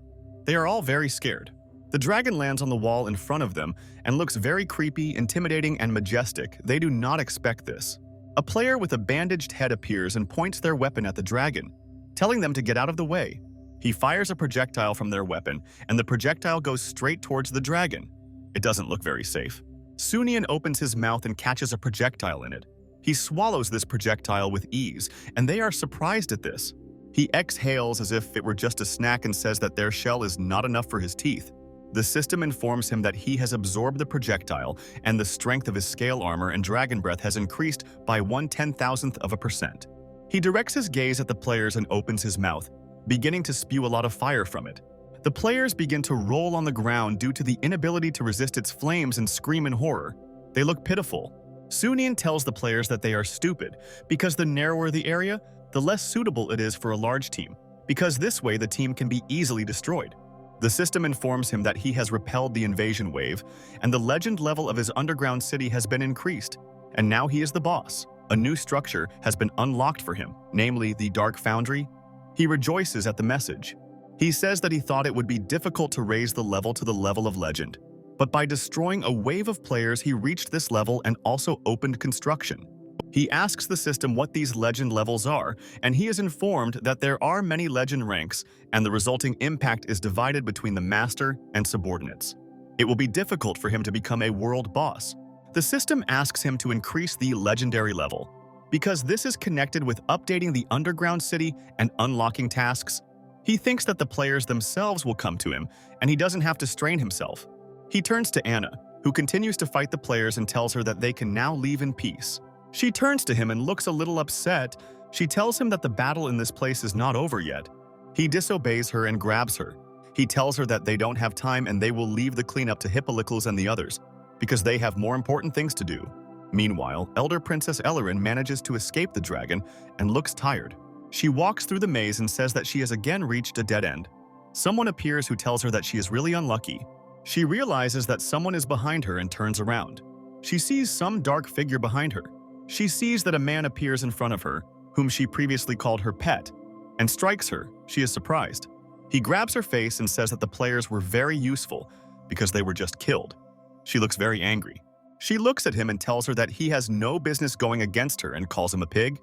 They are all very scared. The dragon lands on the wall in front of them and looks very creepy, intimidating, and majestic. They do not expect this. A player with a bandaged head appears and points their weapon at the dragon, telling them to get out of the way. He fires a projectile from their weapon, and the projectile goes straight towards the dragon. It doesn't look very safe. Sunyan opens his mouth and catches a projectile in it. He swallows this projectile with ease, and they are surprised at this. He exhales as if it were just a snack and says that their shell is not enough for his teeth. The system informs him that he has absorbed the projectile, and the strength of his scale armor and dragon breath has increased by 1/10,000%. He directs his gaze at the players and opens his mouth, beginning to spew a lot of fire from it. The players begin to roll on the ground due to the inability to resist its flames and scream in horror. They look pitiful. Sunyan tells the players that they are stupid, because the narrower the area, the less suitable it is for a large team, because this way the team can be easily destroyed. The system informs him that he has repelled the invasion wave, and the legend level of his underground city has been increased, and now he is the boss. A new structure has been unlocked for him, namely the Dark Foundry. He rejoices at the message. He says that he thought it would be difficult to raise the level to the level of legend, but by destroying a wave of players, he reached this level and also opened construction. He asks the system what these legend levels are, and he is informed that there are many legend ranks, and the resulting impact is divided between the master and subordinates. It will be difficult for him to become a world boss. The system asks him to increase the legendary level, because this is connected with updating the underground city and unlocking tasks. He thinks that the players themselves will come to him, and he doesn't have to strain himself. He turns to Anna, who continues to fight the players and tells her that they can now leave in peace. She turns to him and looks a little upset. She tells him that the battle in this place is not over yet. He disobeys her and grabs her. He tells her that they don't have time and they will leave the cleanup to Hippolycles and the others, because they have more important things to do. Meanwhile, Elder Princess Ellerin manages to escape the dragon and looks tired. She walks through the maze and says that she has again reached a dead end. Someone appears who tells her that she is really unlucky. She realizes that someone is behind her and turns around. She sees some dark figure behind her. She sees that a man appears in front of her, whom she previously called her pet, and strikes her. She is surprised. He grabs her face and says that the players were very useful because they were just killed. She looks very angry. She looks at him and tells her that he has no business going against her and calls him a pig.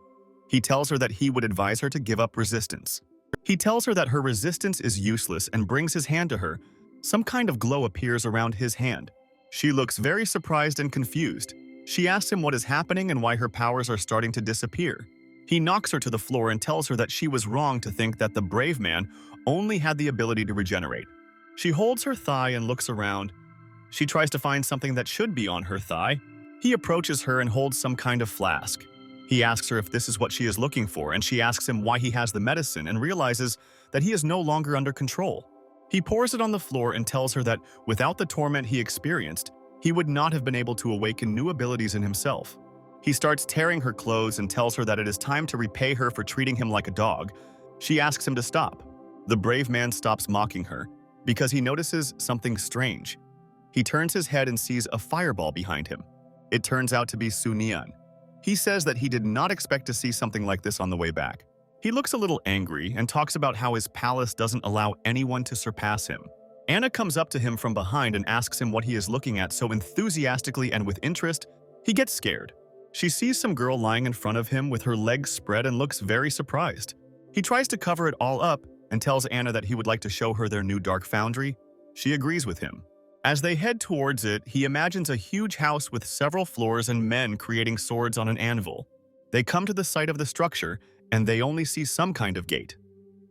He tells her that he would advise her to give up resistance. He tells her that her resistance is useless and brings his hand to her. Some kind of glow appears around his hand. She looks very surprised and confused. She asks him what is happening and why her powers are starting to disappear. He knocks her to the floor and tells her that she was wrong to think that the brave man only had the ability to regenerate. She holds her thigh and looks around. She tries to find something that should be on her thigh. He approaches her and holds some kind of flask. He asks her if this is what she is looking for, and she asks him why he has the medicine and realizes that he is no longer under control. He pours it on the floor and tells her that without the torment he experienced, he would not have been able to awaken new abilities in himself. He starts tearing her clothes and tells her that it is time to repay her for treating him like a dog. She asks him to stop. The brave man stops mocking her because he notices something strange. He turns his head and sees a fireball behind him. It turns out to be Su Nian. He says that he did not expect to see something like this on the way back. He looks a little angry and talks about how his palace doesn't allow anyone to surpass him. Anna comes up to him from behind and asks him what he is looking at so enthusiastically and with interest. He gets scared. She sees some girl lying in front of him with her legs spread and looks very surprised. He tries to cover it all up and tells Anna that he would like to show her their new dark foundry. She agrees with him. As they head towards it, he imagines a huge house with several floors and men creating swords on an anvil. They come to the site of the structure, and they only see some kind of gate.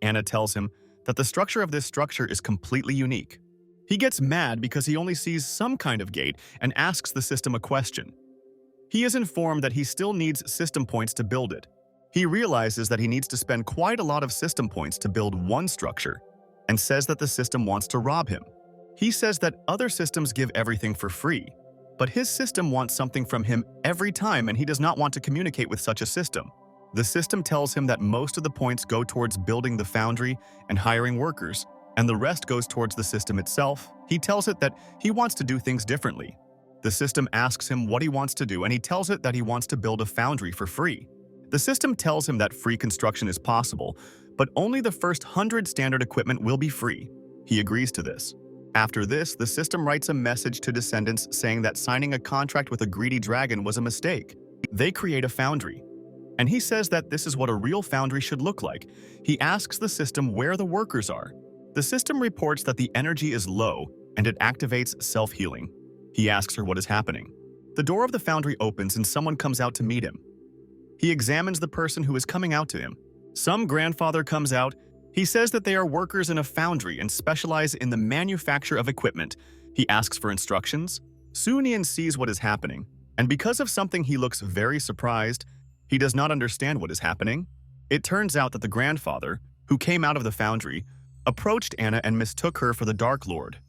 Anna tells him that the structure of this structure is completely unique. He gets mad because he only sees some kind of gate and asks the system a question. He is informed that he still needs system points to build it. He realizes that he needs to spend quite a lot of system points to build one structure, and says that the system wants to rob him. He says that other systems give everything for free, but his system wants something from him every time and he does not want to communicate with such a system. The system tells him that most of the points go towards building the foundry and hiring workers, and the rest goes towards the system itself. He tells it that he wants to do things differently. The system asks him what he wants to do, and he tells it that he wants to build a foundry for free. The system tells him that free construction is possible, but only the first 100 standard equipment will be free. He agrees to this. After this, the system writes a message to descendants saying that signing a contract with a greedy dragon was a mistake. They create a foundry. And he says that this is what a real foundry should look like. He asks the system where the workers are. The system reports that the energy is low and it activates self-healing. He asks her what is happening. The door of the foundry opens and someone comes out to meet him. He examines the person who is coming out to him. Some grandfather comes out. He says that they are workers in a foundry and specialize in the manufacture of equipment. He asks for instructions. Su Nian sees what is happening, and because of something he looks very surprised. He does not understand what is happening. It turns out that the grandfather, who came out of the foundry, approached Anna and mistook her for the Dark Lord.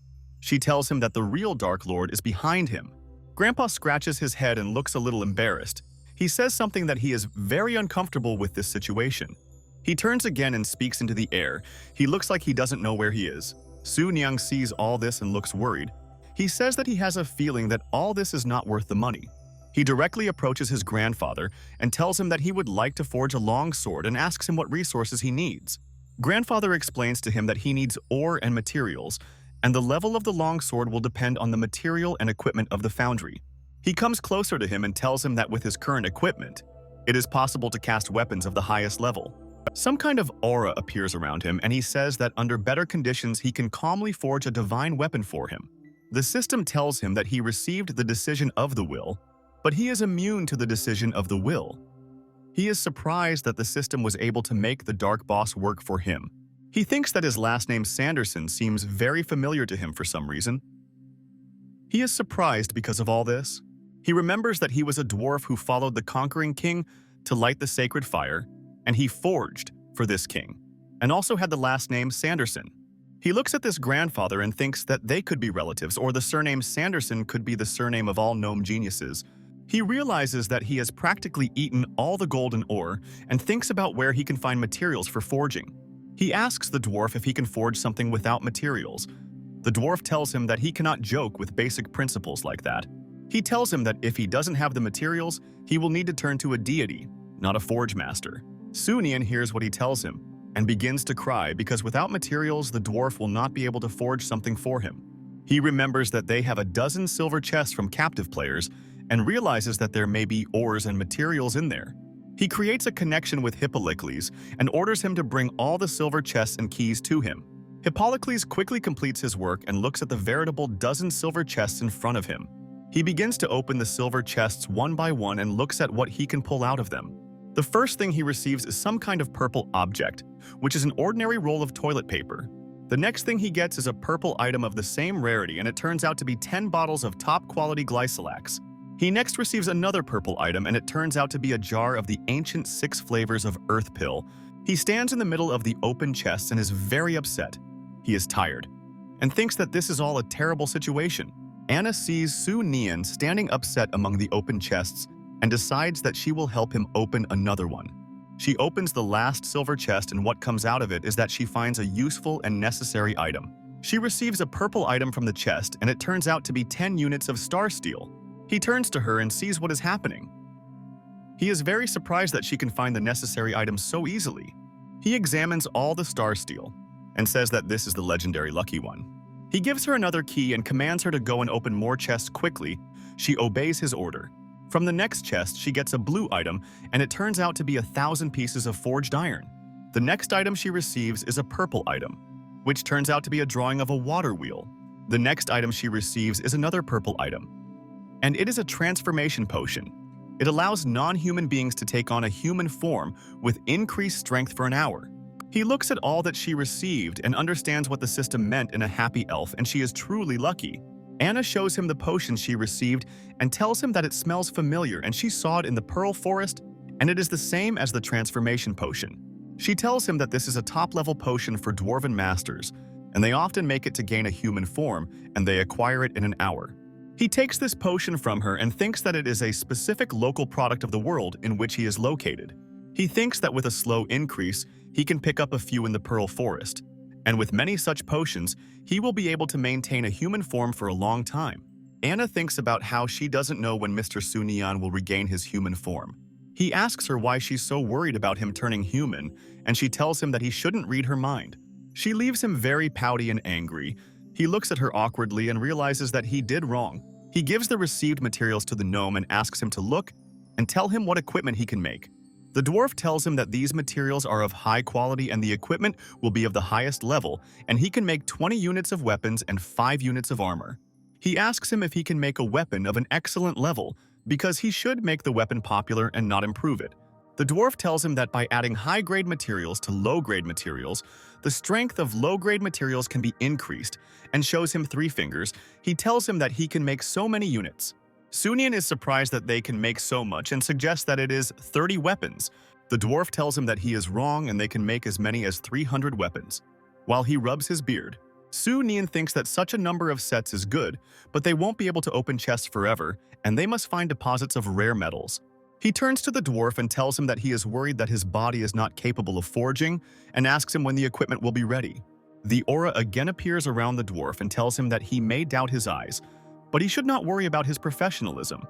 She tells him that the real Dark Lord is behind him. Grandpa scratches his head and looks a little embarrassed. He says something that he is very uncomfortable with this situation. He turns again and speaks into the air. He looks like he doesn't know where he is. Su Nian sees all this and looks worried. He says that he has a feeling that all this is not worth the money. He directly approaches his grandfather and tells him that he would like to forge a long sword and asks him what resources he needs. Grandfather explains to him that he needs ore and materials, and the level of the long sword will depend on the material and equipment of the foundry. He comes closer to him and tells him that with his current equipment, it is possible to cast weapons of the highest level. Some kind of aura appears around him, and he says that under better conditions he can calmly forge a divine weapon for him. The system tells him that he received the decision of the will, but he is immune to the decision of the will. He is surprised that the system was able to make the Dark Boss work for him. He thinks that his last name Sanderson seems very familiar to him for some reason. He is surprised because of all this. He remembers that he was a dwarf who followed the conquering king to light the sacred fire, and he forged for this king, and also had the last name Sanderson. He looks at this grandfather and thinks that they could be relatives, or the surname Sanderson could be the surname of all gnome geniuses. He realizes that he has practically eaten all the golden ore and thinks about where he can find materials for forging. He asks the dwarf if he can forge something without materials. The dwarf tells him that he cannot joke with basic principles like that. He tells him that if he doesn't have the materials, he will need to turn to a deity, not a forge master. Su Nian hears what he tells him and begins to cry because without materials, the dwarf will not be able to forge something for him. He remembers that they have a dozen silver chests from captive players and realizes that there may be ores and materials in there. He creates a connection with Hippolocles and orders him to bring all the silver chests and keys to him. Hippolocles quickly completes his work and looks at the veritable dozen silver chests in front of him. He begins to open the silver chests one by one and looks at what he can pull out of them. The first thing he receives is some kind of purple object, which is an ordinary roll of toilet paper. The next thing he gets is a purple item of the same rarity, and it turns out to be 10 bottles of top-quality glycolax. He next receives another purple item, and it turns out to be a jar of the ancient 6 flavors of Earth Pill. He stands in the middle of the open chests and is very upset. He is tired, and thinks that this is all a terrible situation. Anna sees Su Nian standing upset among the open chests and decides that she will help him open another one. She opens the last silver chest, and what comes out of it is that she finds a useful and necessary item. She receives a purple item from the chest, and it turns out to be 10 units of star steel. He turns to her and sees what is happening. He is very surprised that she can find the necessary item so easily. He examines all the star steel and says that this is the legendary lucky one. He gives her another key and commands her to go and open more chests quickly. She obeys his order. From the next chest, she gets a blue item, and it turns out to be 1,000 pieces of forged iron. The next item she receives is a purple item, which turns out to be a drawing of a water wheel. The next item she receives is another purple item, and it is a transformation potion. It allows non-human beings to take on a human form with increased strength for an hour. He looks at all that she received and understands what the system meant in a happy elf, and she is truly lucky. Anna shows him the potion she received and tells him that it smells familiar, and she saw it in the Pearl Forest, and it is the same as the transformation potion. She tells him that this is a top-level potion for dwarven masters, and they often make it to gain a human form, and they acquire it in an hour. He takes this potion from her and thinks that it is a specific local product of the world in which he is located. He thinks that with a slow increase, he can pick up a few in the Pearl Forest, and with many such potions, he will be able to maintain a human form for a long time. Anna thinks about how she doesn't know when Mr. Su Nian will regain his human form. He asks her why she's so worried about him turning human, and she tells him that he shouldn't read her mind. She leaves him very pouty and angry. He looks at her awkwardly and realizes that he did wrong. He gives the received materials to the gnome and asks him to look and tell him what equipment he can make. The dwarf tells him that these materials are of high quality and the equipment will be of the highest level, and he can make 20 units of weapons and 5 units of armor. He asks him if he can make a weapon of an excellent level, because he should make the weapon popular and not improve it. The dwarf tells him that by adding high-grade materials to low-grade materials, the strength of low-grade materials can be increased, and shows him 3 fingers. He tells him that he can make so many units. Su Nian is surprised that they can make so much and suggests that it is 30 weapons. The dwarf tells him that he is wrong and they can make as many as 300 weapons. While he rubs his beard, Su Nian thinks that such a number of sets is good, but they won't be able to open chests forever, and they must find deposits of rare metals. He turns to the dwarf and tells him that he is worried that his body is not capable of forging, and asks him when the equipment will be ready. The aura again appears around the dwarf and tells him that he may doubt his eyes, but he should not worry about his professionalism.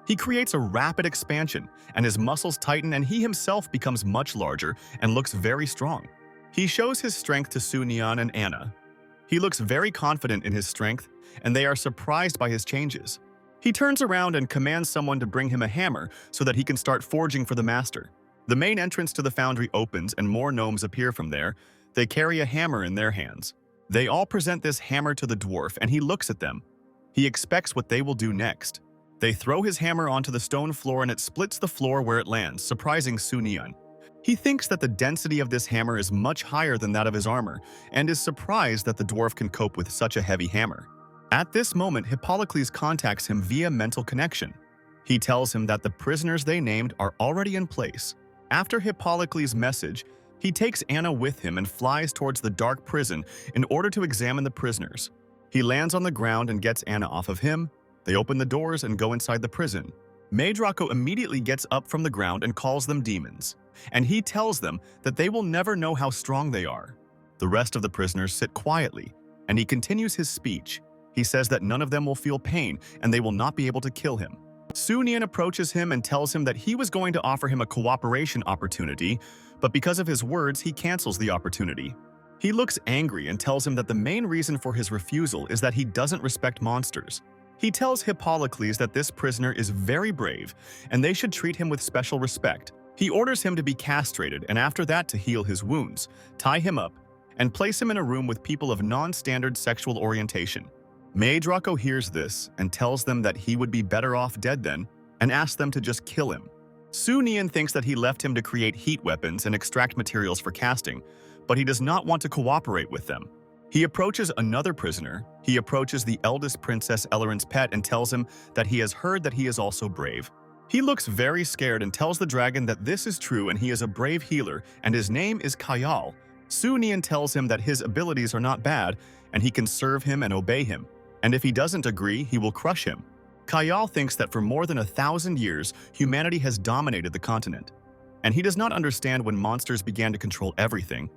He creates a rapid expansion, and his muscles tighten, and he himself becomes much larger and looks very strong. He shows his strength to Su Nian and Anna. He looks very confident in his strength, and they are surprised by his changes. He turns around and commands someone to bring him a hammer so that he can start forging for the master. The main entrance to the foundry opens and more gnomes appear from there. They carry a hammer in their hands. They all present this hammer to the dwarf, and he looks at them. He expects what they will do next. They throw his hammer onto the stone floor and it splits the floor where it lands, surprising Su Nian. He thinks that the density of this hammer is much higher than that of his armor, and is surprised that the dwarf can cope with such a heavy hammer. At this moment, Hippocles contacts him via mental connection. He tells him that the prisoners they named are already in place. After Hippocles' message, he takes Anna with him and flies towards the dark prison in order to examine the prisoners. He lands on the ground and gets Anna off of him. They open the doors and go inside the prison. Draco immediately gets up from the ground and calls them demons, and he tells them that they will never know how strong they are. The rest of the prisoners sit quietly, and he continues his speech. He says that none of them will feel pain and they will not be able to kill him. Su Nian approaches him and tells him that he was going to offer him a cooperation opportunity, but because of his words, he cancels the opportunity. He looks angry and tells him that the main reason for his refusal is that he doesn't respect monsters. He tells Hippocles that this prisoner is very brave and they should treat him with special respect. He orders him to be castrated and after that to heal his wounds, tie him up, and place him in a room with people of non-standard sexual orientation. Draco hears this and tells them that he would be better off dead then, and asks them to just kill him. Su Nian thinks that he left him to create heat weapons and extract materials for casting, but he does not want to cooperate with them. He approaches another prisoner. He approaches the eldest princess Elleren's pet and tells him that he has heard that he is also brave. He looks very scared and tells the dragon that this is true and he is a brave healer and his name is Kayal. Su Nian tells him that his abilities are not bad and he can serve him and obey him. and if he doesn't agree, he will crush him. Kayal thinks that for more than 1,000 years, humanity has dominated the continent, and he does not understand when monsters began to control everything.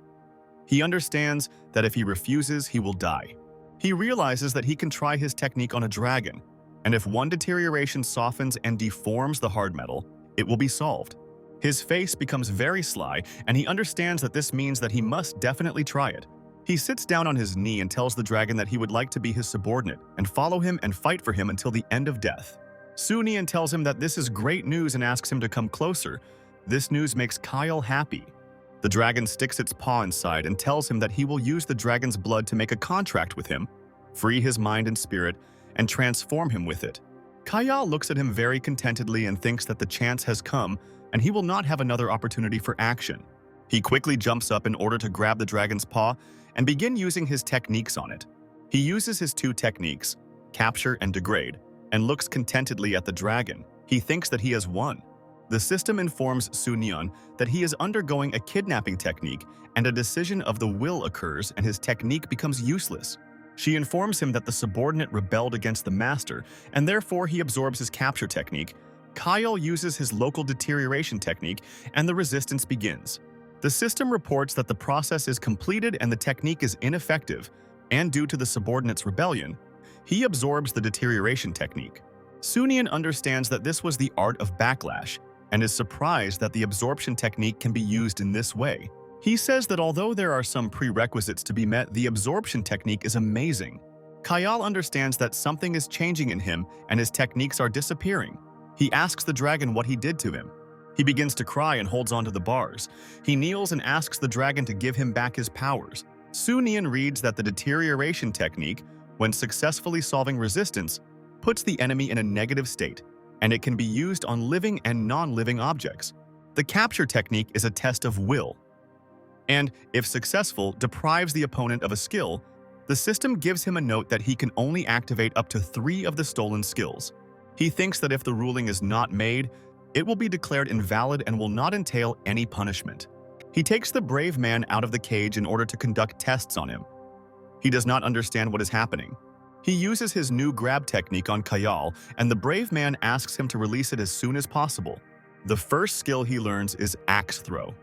He understands that if he refuses, he will die. He realizes that he can try his technique on a dragon, and if one deterioration softens and deforms the hard metal, it will be solved. His face becomes very sly, and he understands that this means that he must definitely try it. He sits down on his knee and tells the dragon that he would like to be his subordinate and follow him and fight for him until the end of death. Su-Nian tells him that this is great news and asks him to come closer. This news makes Kyle happy. The dragon sticks its paw inside and tells him that he will use the dragon's blood to make a contract with him, free his mind and spirit, and transform him with it. Kyle looks at him very contentedly and thinks that the chance has come and he will not have another opportunity for action. He quickly jumps up in order to grab the dragon's paw and begin using his techniques on it. He uses his two techniques, capture and degrade, and looks contentedly at the dragon. He thinks that he has won. The system informs Su-Nian that he is undergoing a kidnapping technique and a decision of the will occurs and his technique becomes useless. She informs him that the subordinate rebelled against the master and therefore he absorbs his capture technique. Kyle uses his local deterioration technique and the resistance begins. The system reports that the process is completed and the technique is ineffective, and due to the subordinate's rebellion, he absorbs the deterioration technique. Su-Nian understands that this was the art of backlash and is surprised that the absorption technique can be used in this way. He says that although there are some prerequisites to be met, the absorption technique is amazing. Kyle understands that something is changing in him and his techniques are disappearing. He asks the dragon what he did to him. He begins to cry and holds onto the bars. He kneels and asks the dragon to give him back his powers. Su-Nian reads that the deterioration technique, when successfully solving resistance, puts the enemy in a negative state, and it can be used on living and non-living objects. The capture technique is a test of will, and, if successful, deprives the opponent of a skill. The system gives him a note that he can only activate up to 3 of the stolen skills. He thinks that if the ruling is not made, it will be declared invalid and will not entail any punishment. He takes the brave man out of the cage in order to conduct tests on him. He does not understand what is happening. He uses his new grab technique on Kayal, and the brave man asks him to release it as soon as possible. The first skill he learns is axe throw.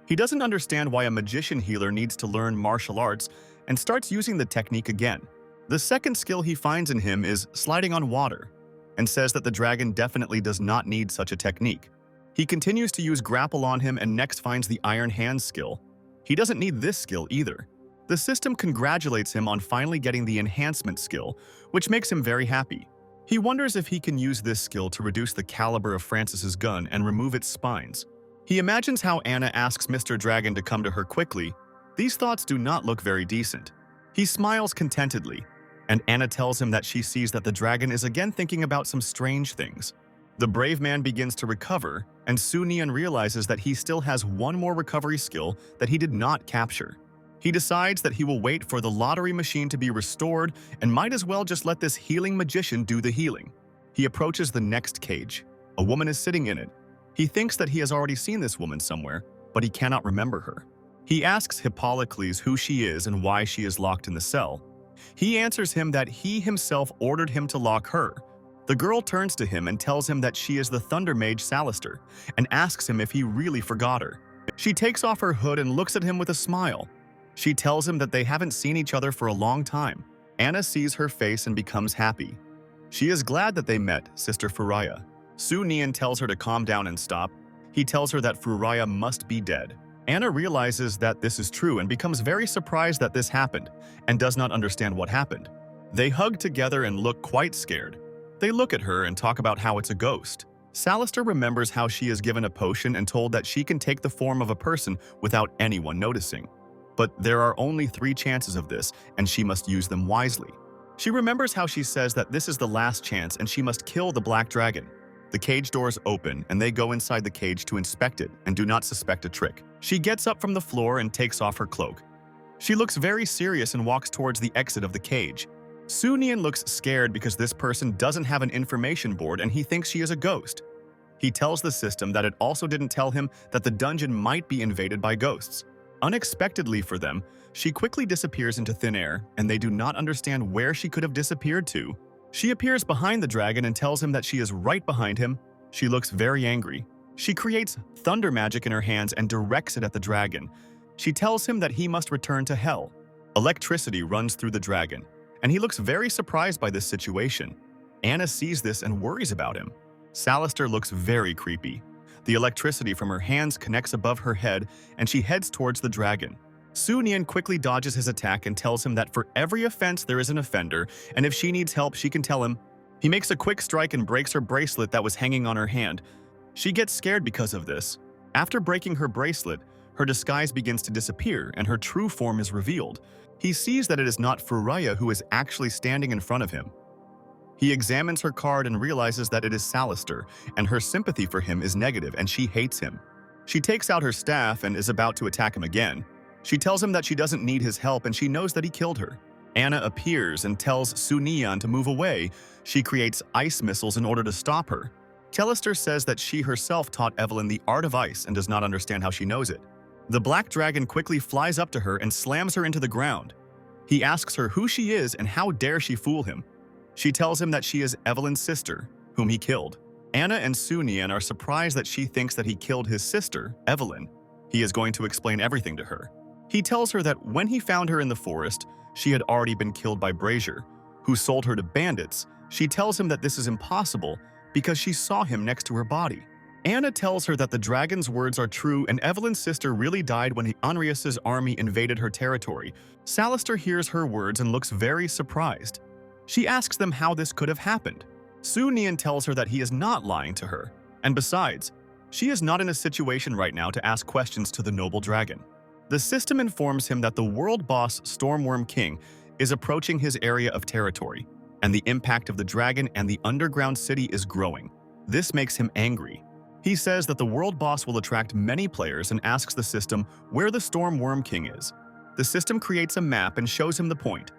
He doesn't understand why a magician healer needs to learn martial arts and starts using the technique again. The second skill he finds in him is sliding on water, and says that the dragon definitely does not need such a technique. He continues to use grapple on him and next finds the iron hand skill. He doesn't need this skill either. The system congratulates him on finally getting the enhancement skill, which makes him very happy. He wonders if he can use this skill to reduce the caliber of Francis's gun and remove its spines. He imagines how Anna asks Mr. Dragon to come to her quickly. These thoughts do not look very decent. He smiles contentedly, and Anna tells him that she sees that the dragon is again thinking about some strange things. The brave man begins to recover, and Su-Nian realizes that he still has one more recovery skill that he did not capture. He decides that he will wait for the lottery machine to be restored and might as well just let this healing magician do the healing. He approaches the next cage. A woman is sitting in it. He thinks that he has already seen this woman somewhere, but he cannot remember her. He asks Hippocles who she is and why she is locked in the cell. He answers him that he himself ordered him to lock her. The girl turns to him and tells him that she is the Thunder Mage Salister and asks him if he really forgot her. She takes off her hood and looks at him with a smile. She tells him that they haven't seen each other for a long time. Anna sees her face and becomes happy. She is glad that they met Sister Furaya. Su-Nian tells her to calm down and stop. He tells her that Furaya must be dead. Anna realizes that this is true and becomes very surprised that this happened and does not understand what happened. They hug together and look quite scared. They look at her and talk about how it's a ghost. Salister remembers how she is given a potion and told that she can take the form of a person without anyone noticing. But there are only 3 chances of this, and she must use them wisely. She remembers how she says that this is the last chance and she must kill the black dragon. The cage doors open and they go inside the cage to inspect it and do not suspect a trick. She gets up from the floor and takes off her cloak. She looks very serious and walks towards the exit of the cage. Su-Nian looks scared because this person doesn't have an information board and he thinks she is a ghost. He tells the system that it also didn't tell him that the dungeon might be invaded by ghosts. Unexpectedly for them, she quickly disappears into thin air, and they do not understand where she could have disappeared to. She appears behind the dragon and tells him that she is right behind him. She looks very angry. She creates thunder magic in her hands and directs it at the dragon. She tells him that he must return to hell. Electricity runs through the dragon, and he looks very surprised by this situation. Anna sees this and worries about him. Salister looks very creepy. The electricity from her hands connects above her head, and she heads towards the dragon. Su Nian quickly dodges his attack and tells him that for every offense there is an offender, and if she needs help, she can tell him. He makes a quick strike and breaks her bracelet that was hanging on her hand. She gets scared because of this. After breaking her bracelet, her disguise begins to disappear and her true form is revealed. He sees that it is not Furaya who is actually standing in front of him. He examines her card and realizes that it is Salister, and her sympathy for him is negative and she hates him. She takes out her staff and is about to attack him again. She tells him that she doesn't need his help and she knows that he killed her. Anna appears and tells Su Nian to move away. She creates ice missiles in order to stop her. Kellister says that she herself taught Evelyn the art of ice and does not understand how she knows it. The black dragon quickly flies up to her and slams her into the ground. He asks her who she is and how dare she fool him. She tells him that she is Evelyn's sister, whom he killed. Anna and Su Nian are surprised that she thinks that he killed his sister, Evelyn. He is going to explain everything to her. He tells her that when he found her in the forest, she had already been killed by Brazier, who sold her to bandits. She tells him that this is impossible because she saw him next to her body. Anna tells her that the dragon's words are true and Evelyn's sister really died when Honorius's army invaded her territory. Salister hears her words and looks very surprised. She asks them how this could have happened. Su Nian tells her that he is not lying to her, and besides, she is not in a situation right now to ask questions to the noble dragon. The system informs him that the world boss Stormworm King is approaching his area of territory, and the impact of the dragon and the underground city is growing. This makes him angry. He says that the world boss will attract many players and asks the system where the Stormworm King is. The system creates a map and shows him the point.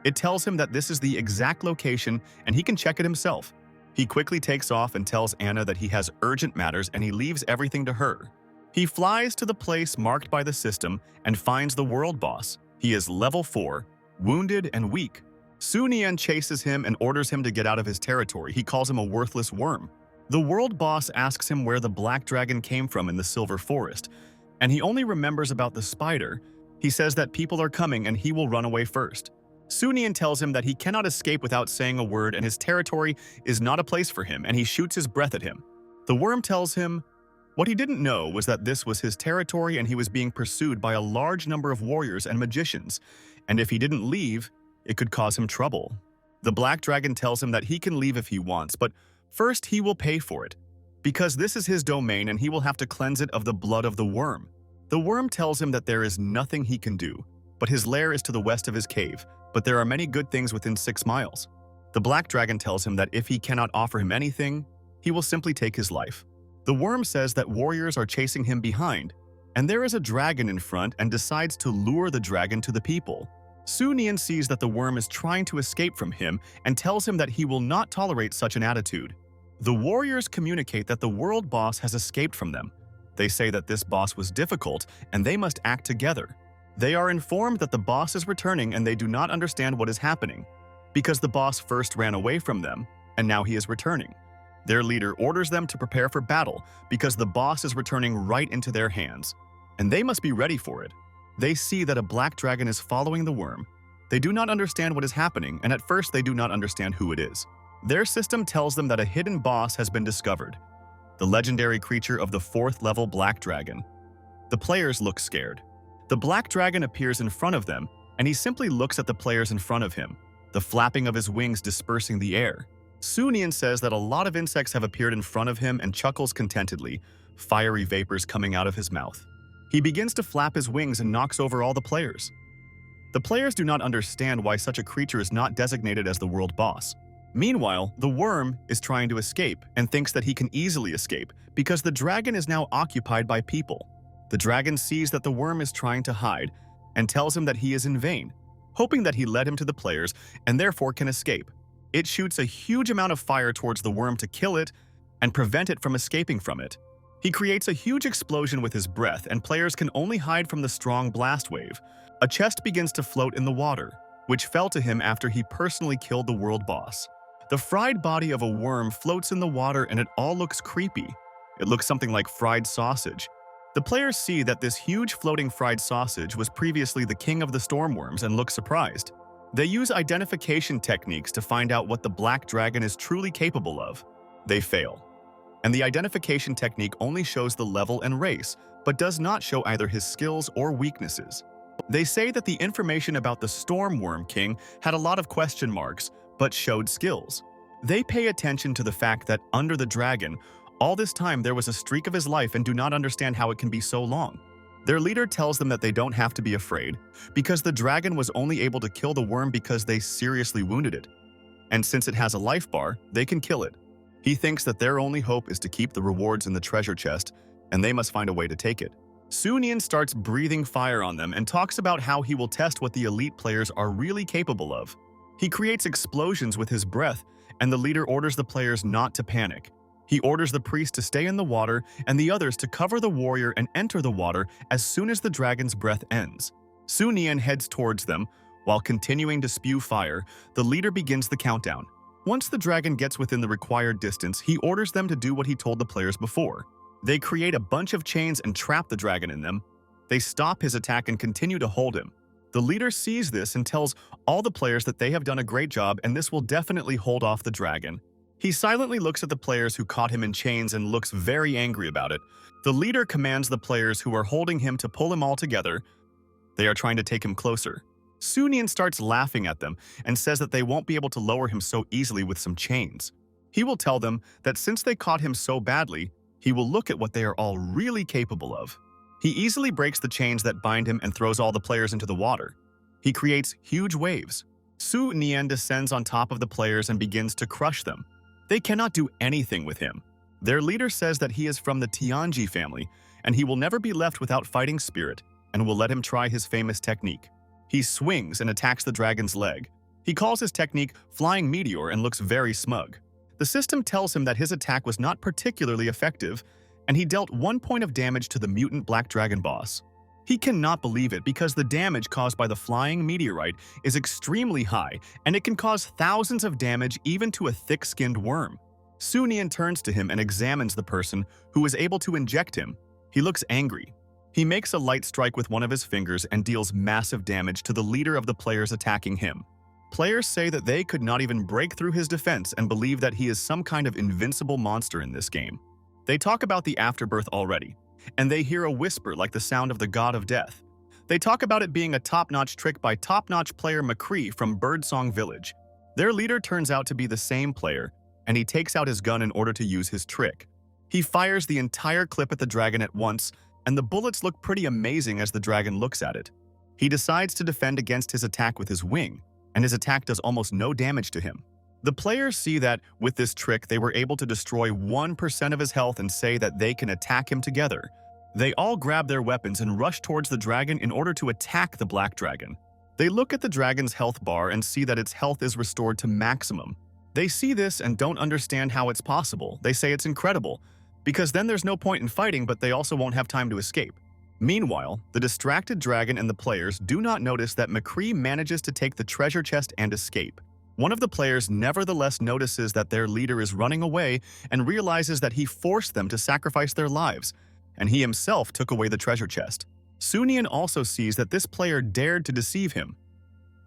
It tells him that this is the exact location and he can check it himself. He quickly takes off and tells Anna that he has urgent matters and he leaves everything to her. He flies to the place marked by the system and finds the world boss. He is level 4, wounded and weak. Su Nian chases him and orders him to get out of his territory. He calls him a worthless worm. The world boss asks him where the black dragon came from in the Silver Forest, and he only remembers about the spider. He says that people are coming and he will run away first. Su Nian tells him that he cannot escape without saying a word and his territory is not a place for him, and he shoots his breath at him. The worm tells him what he didn't know was that this was his territory and he was being pursued by a large number of warriors and magicians, and if he didn't leave, it could cause him trouble. The black dragon tells him that he can leave if he wants, but first he will pay for it, because this is his domain and he will have to cleanse it of the blood of the worm. The worm tells him that there is nothing he can do, but his lair is to the west of his cave, but there are many good things within 6 miles. The black dragon tells him that if he cannot offer him anything, he will simply take his life. The worm says that warriors are chasing him behind, and there is a dragon in front and decides to lure the dragon to the people. Su Nian sees that the worm is trying to escape from him and tells him that he will not tolerate such an attitude. The warriors communicate that the world boss has escaped from them. They say that this boss was difficult and they must act together. They are informed that the boss is returning and they do not understand what is happening, because the boss first ran away from them and now he is returning. Their leader orders them to prepare for battle because the boss is returning right into their hands, and they must be ready for it. They see that a black dragon is following the worm. They do not understand what is happening, and at first they do not understand who it is. Their system tells them that a hidden boss has been discovered, the legendary creature of the 4th level black dragon. The players look scared. The black dragon appears in front of them, and he simply looks at the players in front of him, the flapping of his wings dispersing the air. Su Nian says that a lot of insects have appeared in front of him and chuckles contentedly, fiery vapors coming out of his mouth. He begins to flap his wings and knocks over all the players. The players do not understand why such a creature is not designated as the world boss. Meanwhile, the worm is trying to escape and thinks that he can easily escape because the dragon is now occupied by people. The dragon sees that the worm is trying to hide and tells him that he is in vain, hoping that he led him to the players and therefore can escape. It shoots a huge amount of fire towards the worm to kill it and prevent it from escaping from it. He creates a huge explosion with his breath, and players can only hide from the strong blast wave. A chest begins to float in the water, which fell to him after he personally killed the world boss. The fried body of a worm floats in the water and it all looks creepy. It looks something like fried sausage. The players see that this huge floating fried sausage was previously the king of the stormworms and look surprised. They use identification techniques to find out what the black dragon is truly capable of. They fail. And the identification technique only shows the level and race, but does not show either his skills or weaknesses. They say that the information about the Stormworm King had a lot of question marks, but showed skills. They pay attention to the fact that under the dragon, all this time there was a streak of his life and do not understand how it can be so long. Their leader tells them that they don't have to be afraid, because the dragon was only able to kill the worm because they seriously wounded it. And since it has a life bar, they can kill it. He thinks that their only hope is to keep the rewards in the treasure chest, and they must find a way to take it. Sunian starts breathing fire on them and talks about how he will test what the elite players are really capable of. He creates explosions with his breath, and the leader orders the players not to panic. He orders the priest to stay in the water and the others to cover the warrior and enter the water as soon as the dragon's breath ends. Sunian heads towards them. While continuing to spew fire, the leader begins the countdown. Once the dragon gets within the required distance, he orders them to do what he told the players before. They create a bunch of chains and trap the dragon in them. They stop his attack and continue to hold him. The leader sees this and tells all the players that they have done a great job and this will definitely hold off the dragon. He silently looks at the players who caught him in chains and looks very angry about it. The leader commands the players who are holding him to pull him all together. They are trying to take him closer. Sunian starts laughing at them and says that they won't be able to lower him so easily with some chains. He will tell them that since they caught him so badly, he will look at what they are all really capable of. He easily breaks the chains that bind him and throws all the players into the water. He creates huge waves. Su Nian descends on top of the players and begins to crush them. They cannot do anything with him. Their leader says that he is from the Tianji family, and he will never be left without fighting spirit, and will let him try his famous technique. He swings and attacks the dragon's leg. He calls his technique Flying Meteor and looks very smug. The system tells him that his attack was not particularly effective, and he dealt 1 point of damage to the mutant black dragon boss. He cannot believe it because the damage caused by the flying meteorite is extremely high, and it can cause thousands of damage even to a thick-skinned worm. Sunian turns to him and examines the person who is able to inject him. He looks angry. He makes a light strike with one of his fingers and deals massive damage to the leader of the players attacking him. Players say that they could not even break through his defense and believe that he is some kind of invincible monster in this game. They talk about the afterbirth already, and they hear a whisper like the sound of the god of death. They talk about it being a top-notch trick by top-notch player McCree from Birdsong Village. Their leader turns out to be the same player, and he takes out his gun in order to use his trick. He fires the entire clip at the dragon at once, and the bullets look pretty amazing as the dragon looks at it. He decides to defend against his attack with his wing, and his attack does almost no damage to him. The players see that, with this trick, they were able to destroy 1% of his health and say that they can attack him together. They all grab their weapons and rush towards the dragon in order to attack the black dragon. They look at the dragon's health bar and see that its health is restored to maximum. They see this and don't understand how it's possible. They say it's incredible, because then there's no point in fighting, but they also won't have time to escape. Meanwhile, the distracted dragon and the players do not notice that McCree manages to take the treasure chest and escape. One of the players nevertheless notices that their leader is running away and realizes that he forced them to sacrifice their lives, and he himself took away the treasure chest. Sunian also sees that this player dared to deceive him.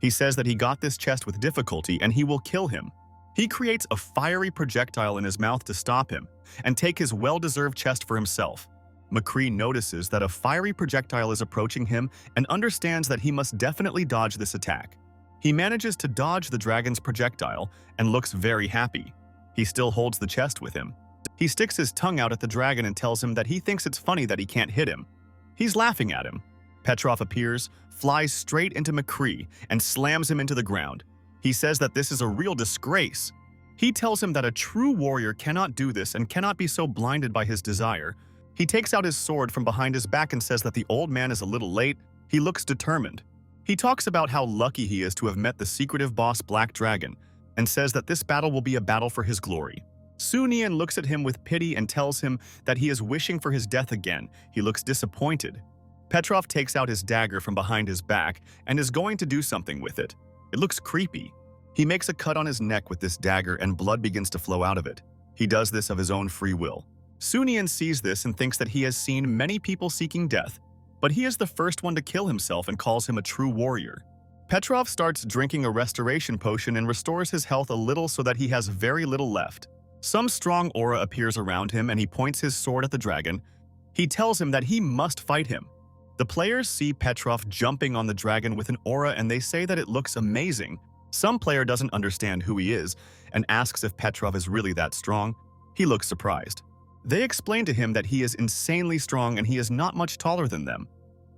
He says that he got this chest with difficulty and he will kill him. He creates a fiery projectile in his mouth to stop him and take his well-deserved chest for himself. McCree notices that a fiery projectile is approaching him and understands that he must definitely dodge this attack. He manages to dodge the dragon's projectile and looks very happy. He still holds the chest with him. He sticks his tongue out at the dragon and tells him that he thinks it's funny that he can't hit him. He's laughing at him. Petrov appears, flies straight into McCree, and slams him into the ground. He says that this is a real disgrace. He tells him that a true warrior cannot do this and cannot be so blinded by his desire. He takes out his sword from behind his back and says that the old man is a little late. He looks determined. He talks about how lucky he is to have met the secretive boss Black Dragon, and says that this battle will be a battle for his glory. Su Nian looks at him with pity and tells him that he is wishing for his death again. He looks disappointed. Petrov takes out his dagger from behind his back and is going to do something with it. It looks creepy. He makes a cut on his neck with this dagger and blood begins to flow out of it. He does this of his own free will. Su Nian sees this and thinks that he has seen many people seeking death, but he is the first one to kill himself and calls him a true warrior. Petrov starts drinking a restoration potion and restores his health a little so that he has very little left. Some strong aura appears around him and he points his sword at the dragon. He tells him that he must fight him. The players see Petrov jumping on the dragon with an aura and they say that it looks amazing. Some player doesn't understand who he is and asks if Petrov is really that strong. He looks surprised. They explain to him that he is insanely strong and he is not much taller than them.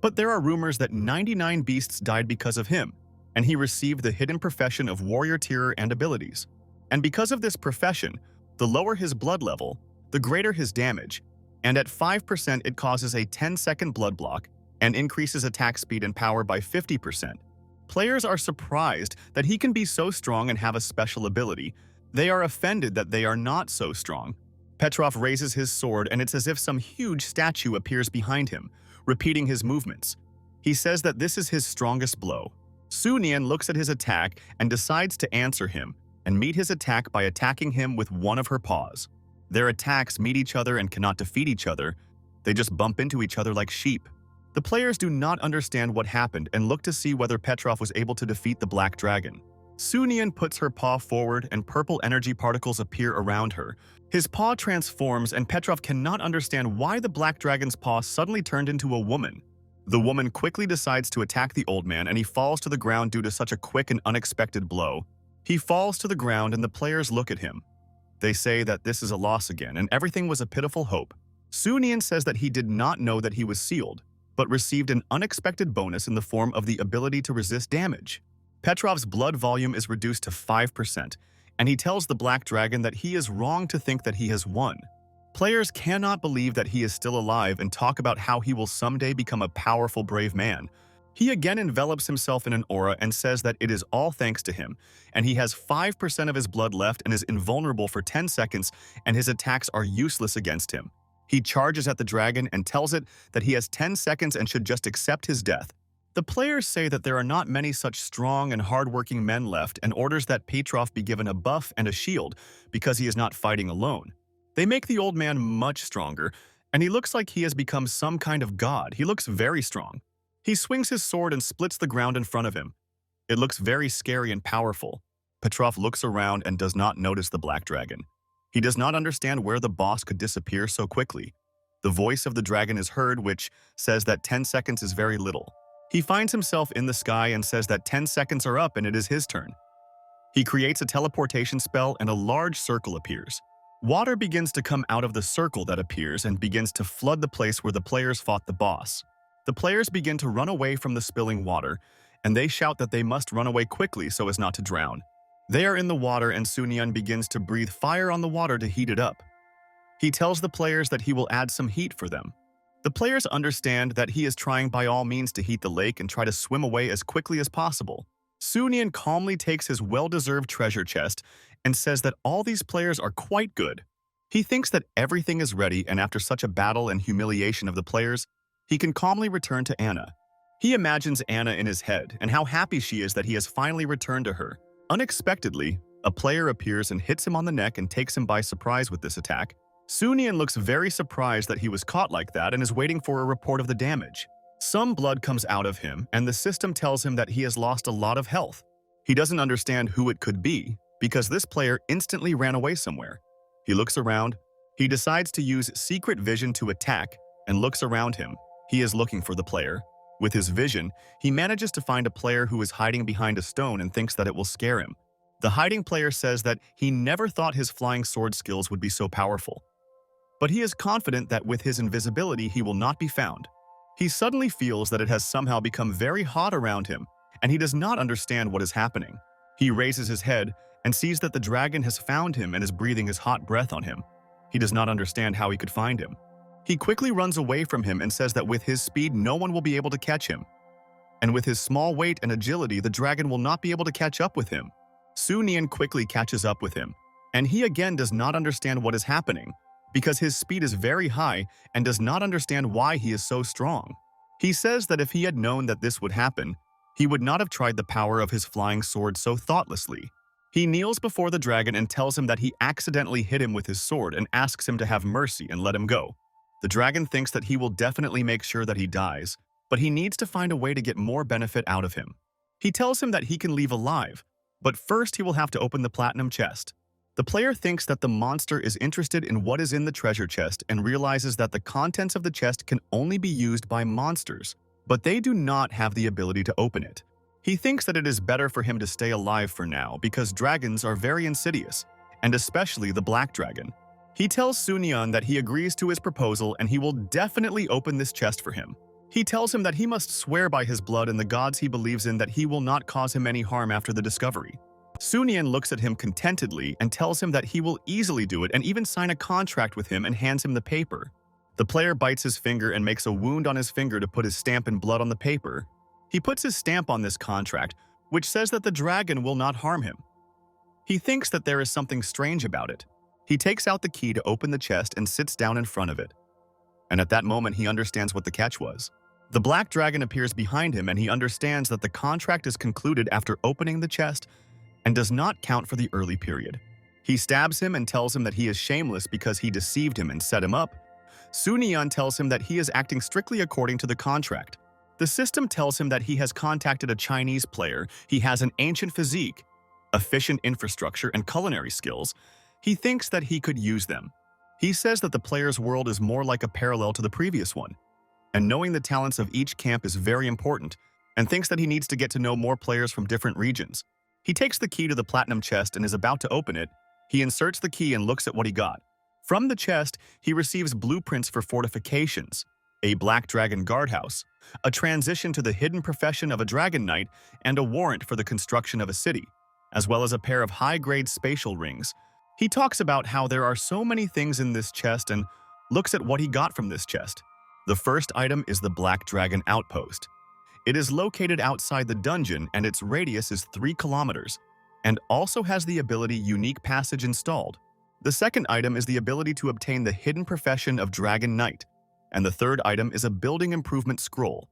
But there are rumors that 99 beasts died because of him, and he received the hidden profession of warrior tier and abilities. And because of this profession, the lower his blood level, the greater his damage, and at 5% it causes a 10-second blood block and increases attack speed and power by 50%. Players are surprised that he can be so strong and have a special ability. They are offended that they are not so strong. Petrov raises his sword and it's as if some huge statue appears behind him, repeating his movements. He says that this is his strongest blow. Su Nian looks at his attack and decides to answer him and meet his attack by attacking him with one of her paws. Their attacks meet each other and cannot defeat each other. They just bump into each other like sheep. The players do not understand what happened and look to see whether Petrov was able to defeat the black dragon. Su Nian puts her paw forward and purple energy particles appear around her. His paw transforms and Petrov cannot understand why the black dragon's paw suddenly turned into a woman. The woman quickly decides to attack the old man and he falls to the ground due to such a quick and unexpected blow. He falls to the ground and the players look at him. They say that this is a loss again and everything was a pitiful hope. Su Nian says that he did not know that he was sealed, but received an unexpected bonus in the form of the ability to resist damage. Petrov's blood volume is reduced to 5%, and he tells the black dragon that he is wrong to think that he has won. Players cannot believe that he is still alive and talk about how he will someday become a powerful, brave man. He again envelops himself in an aura and says that it is all thanks to him, and he has 5% of his blood left and is invulnerable for 10 seconds, and his attacks are useless against him. He charges at the dragon and tells it that he has 10 seconds and should just accept his death. The players say that there are not many such strong and hard-working men left and orders that Petrov be given a buff and a shield because he is not fighting alone. They make the old man much stronger, and he looks like he has become some kind of god. He looks very strong. He swings his sword and splits the ground in front of him. It looks very scary and powerful. Petrov looks around and does not notice the black dragon. He does not understand where the boss could disappear so quickly. The voice of the dragon is heard, which says that 10 seconds is very little. He finds himself in the sky and says that 10 seconds are up and it is his turn. He creates a teleportation spell and a large circle appears. Water begins to come out of the circle that appears and begins to flood the place where the players fought the boss. The players begin to run away from the spilling water, and they shout that they must run away quickly so as not to drown. They are in the water and Su Nian begins to breathe fire on the water to heat it up. He tells the players that he will add some heat for them. The players understand that he is trying by all means to heat the lake and try to swim away as quickly as possible. Su Nian calmly takes his well-deserved treasure chest and says that all these players are quite good. He thinks that everything is ready, and after such a battle and humiliation of the players, he can calmly return to Anna. He imagines Anna in his head and how happy she is that he has finally returned to her. Unexpectedly, a player appears and hits him on the neck and takes him by surprise with this attack. Su Nian looks very surprised that he was caught like that and is waiting for a report of the damage. Some blood comes out of him, and the system tells him that he has lost a lot of health. He doesn't understand who it could be, because this player instantly ran away somewhere. He looks around. He decides to use secret vision to attack, and looks around him. He is looking for the player. With his vision, he manages to find a player who is hiding behind a stone and thinks that it will scare him. The hiding player says that he never thought his flying sword skills would be so powerful. But he is confident that with his invisibility he will not be found. He suddenly feels that it has somehow become very hot around him, and he does not understand what is happening. He raises his head and sees that the dragon has found him and is breathing his hot breath on him. He does not understand how he could find him. He quickly runs away from him and says that with his speed no one will be able to catch him. And with his small weight and agility the dragon will not be able to catch up with him. Su Nian quickly catches up with him. And he again does not understand what is happening, because his speed is very high and does not understand why he is so strong. He says that if he had known that this would happen, he would not have tried the power of his flying sword so thoughtlessly. He kneels before the dragon and tells him that he accidentally hit him with his sword and asks him to have mercy and let him go. The dragon thinks that he will definitely make sure that he dies, but he needs to find a way to get more benefit out of him. He tells him that he can leave alive, but first he will have to open the platinum chest. The player thinks that the monster is interested in what is in the treasure chest and realizes that the contents of the chest can only be used by monsters, but they do not have the ability to open it. He thinks that it is better for him to stay alive for now because dragons are very insidious, and especially the black dragon. He tells Sunyan that he agrees to his proposal and he will definitely open this chest for him. He tells him that he must swear by his blood and the gods he believes in that he will not cause him any harm after the discovery. Sunyan looks at him contentedly and tells him that he will easily do it and even sign a contract with him and hands him the paper. The player bites his finger and makes a wound on his finger to put his stamp and blood on the paper. He puts his stamp on this contract, which says that the dragon will not harm him. He thinks that there is something strange about it. He takes out the key to open the chest and sits down in front of it. And at that moment, he understands what the catch was. The black dragon appears behind him and he understands that the contract is concluded after opening the chest and does not count for the early period. He stabs him and tells him that he is shameless because he deceived him and set him up. Sunyan tells him that he is acting strictly according to the contract. The system tells him that he has contacted a Chinese player, he has an ancient physique, efficient infrastructure, and culinary skills. He thinks that he could use them. He says that the player's world is more like a parallel to the previous one, and knowing the talents of each camp is very important, and thinks that he needs to get to know more players from different regions. He takes the key to the platinum chest and is about to open it. He inserts the key and looks at what he got. From the chest, he receives blueprints for fortifications, a black dragon guardhouse, a transition to the hidden profession of a dragon knight, and a warrant for the construction of a city, as well as a pair of high-grade spatial rings. He talks about how there are so many things in this chest and looks at what he got from this chest. The first item is the Black Dragon Outpost. It is located outside the dungeon and its radius is 3 kilometers, and also has the ability Unique Passage installed. The second item is the ability to obtain the hidden profession of Dragon Knight, and the third item is a building improvement scroll.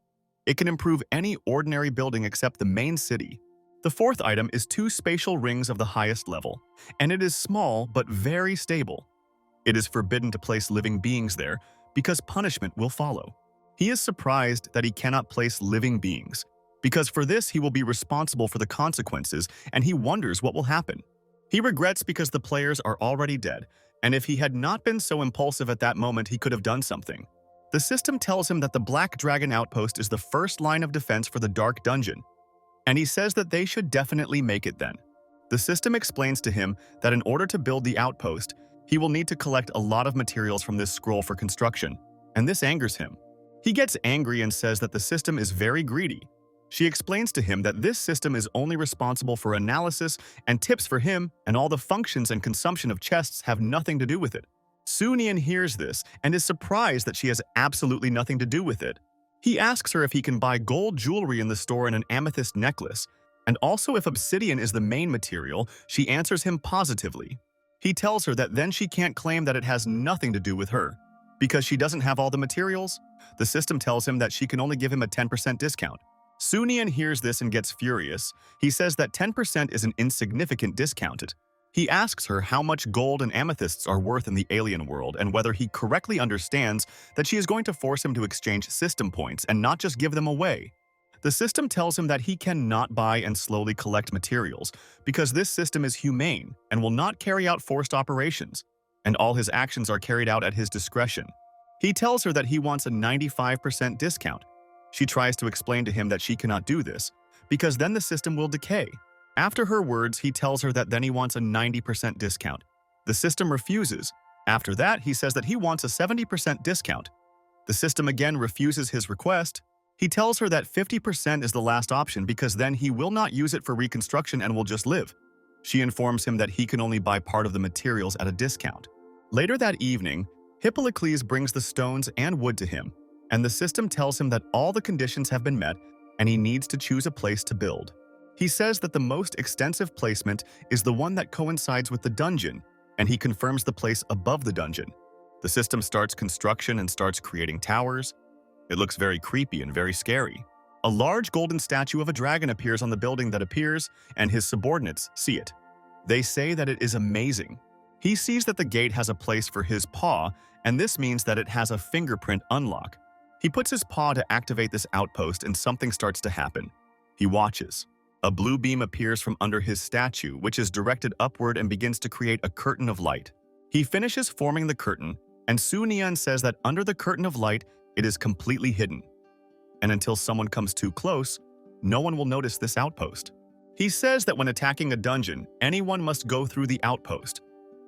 It can improve any ordinary building except the main city. The fourth item is 2 spatial rings of the highest level, and it is small but very stable. It is forbidden to place living beings there because punishment will follow. He is surprised that he cannot place living beings, because for this he will be responsible for the consequences and he wonders what will happen. He regrets because the players are already dead, and if he had not been so impulsive at that moment he could have done something. The system tells him that the Black Dragon Outpost is the first line of defense for the Dark Dungeon, and he says that they should definitely make it then. The system explains to him that in order to build the outpost, he will need to collect a lot of materials from this scroll for construction, and this angers him. He gets angry and says that the system is very greedy. She explains to him that this system is only responsible for analysis and tips for him, and all the functions and consumption of chests have nothing to do with it. Sunyan hears this and is surprised that she has absolutely nothing to do with it. He asks her if he can buy gold jewelry in the store and an amethyst necklace, and also if obsidian is the main material. She answers him positively. He tells her that then she can't claim that it has nothing to do with her, because she doesn't have all the materials. The system tells him that she can only give him a 10% discount. Sunyan hears this and gets furious. He says that 10% is an insignificant discount. He asks her how much gold and amethysts are worth in the alien world and whether he correctly understands that she is going to force him to exchange system points and not just give them away. The system tells him that he cannot buy and slowly collect materials because this system is humane and will not carry out forced operations, and all his actions are carried out at his discretion. He tells her that he wants a 95% discount. She tries to explain to him that she cannot do this because then the system will decay. After her words, he tells her that then he wants a 90% discount. The system refuses. After that, he says that he wants a 70% discount. The system again refuses his request. He tells her that 50% is the last option because then he will not use it for reconstruction and will just live. She informs him that he can only buy part of the materials at a discount. Later that evening, Hippocles brings the stones and wood to him, and the system tells him that all the conditions have been met and he needs to choose a place to build. He says that the most extensive placement is the one that coincides with the dungeon, and he confirms the place above the dungeon. The system starts construction and starts creating towers. It looks very creepy and very scary. A large golden statue of a dragon appears on the building that appears, and his subordinates see it. They say that it is amazing. He sees that the gate has a place for his paw, and this means that it has a fingerprint unlock. He puts his paw to activate this outpost, and something starts to happen. He watches. A blue beam appears from under his statue, which is directed upward and begins to create a curtain of light. He finishes forming the curtain, and Su Nian says that under the curtain of light, it is completely hidden. And until someone comes too close, no one will notice this outpost. He says that when attacking a dungeon, anyone must go through the outpost.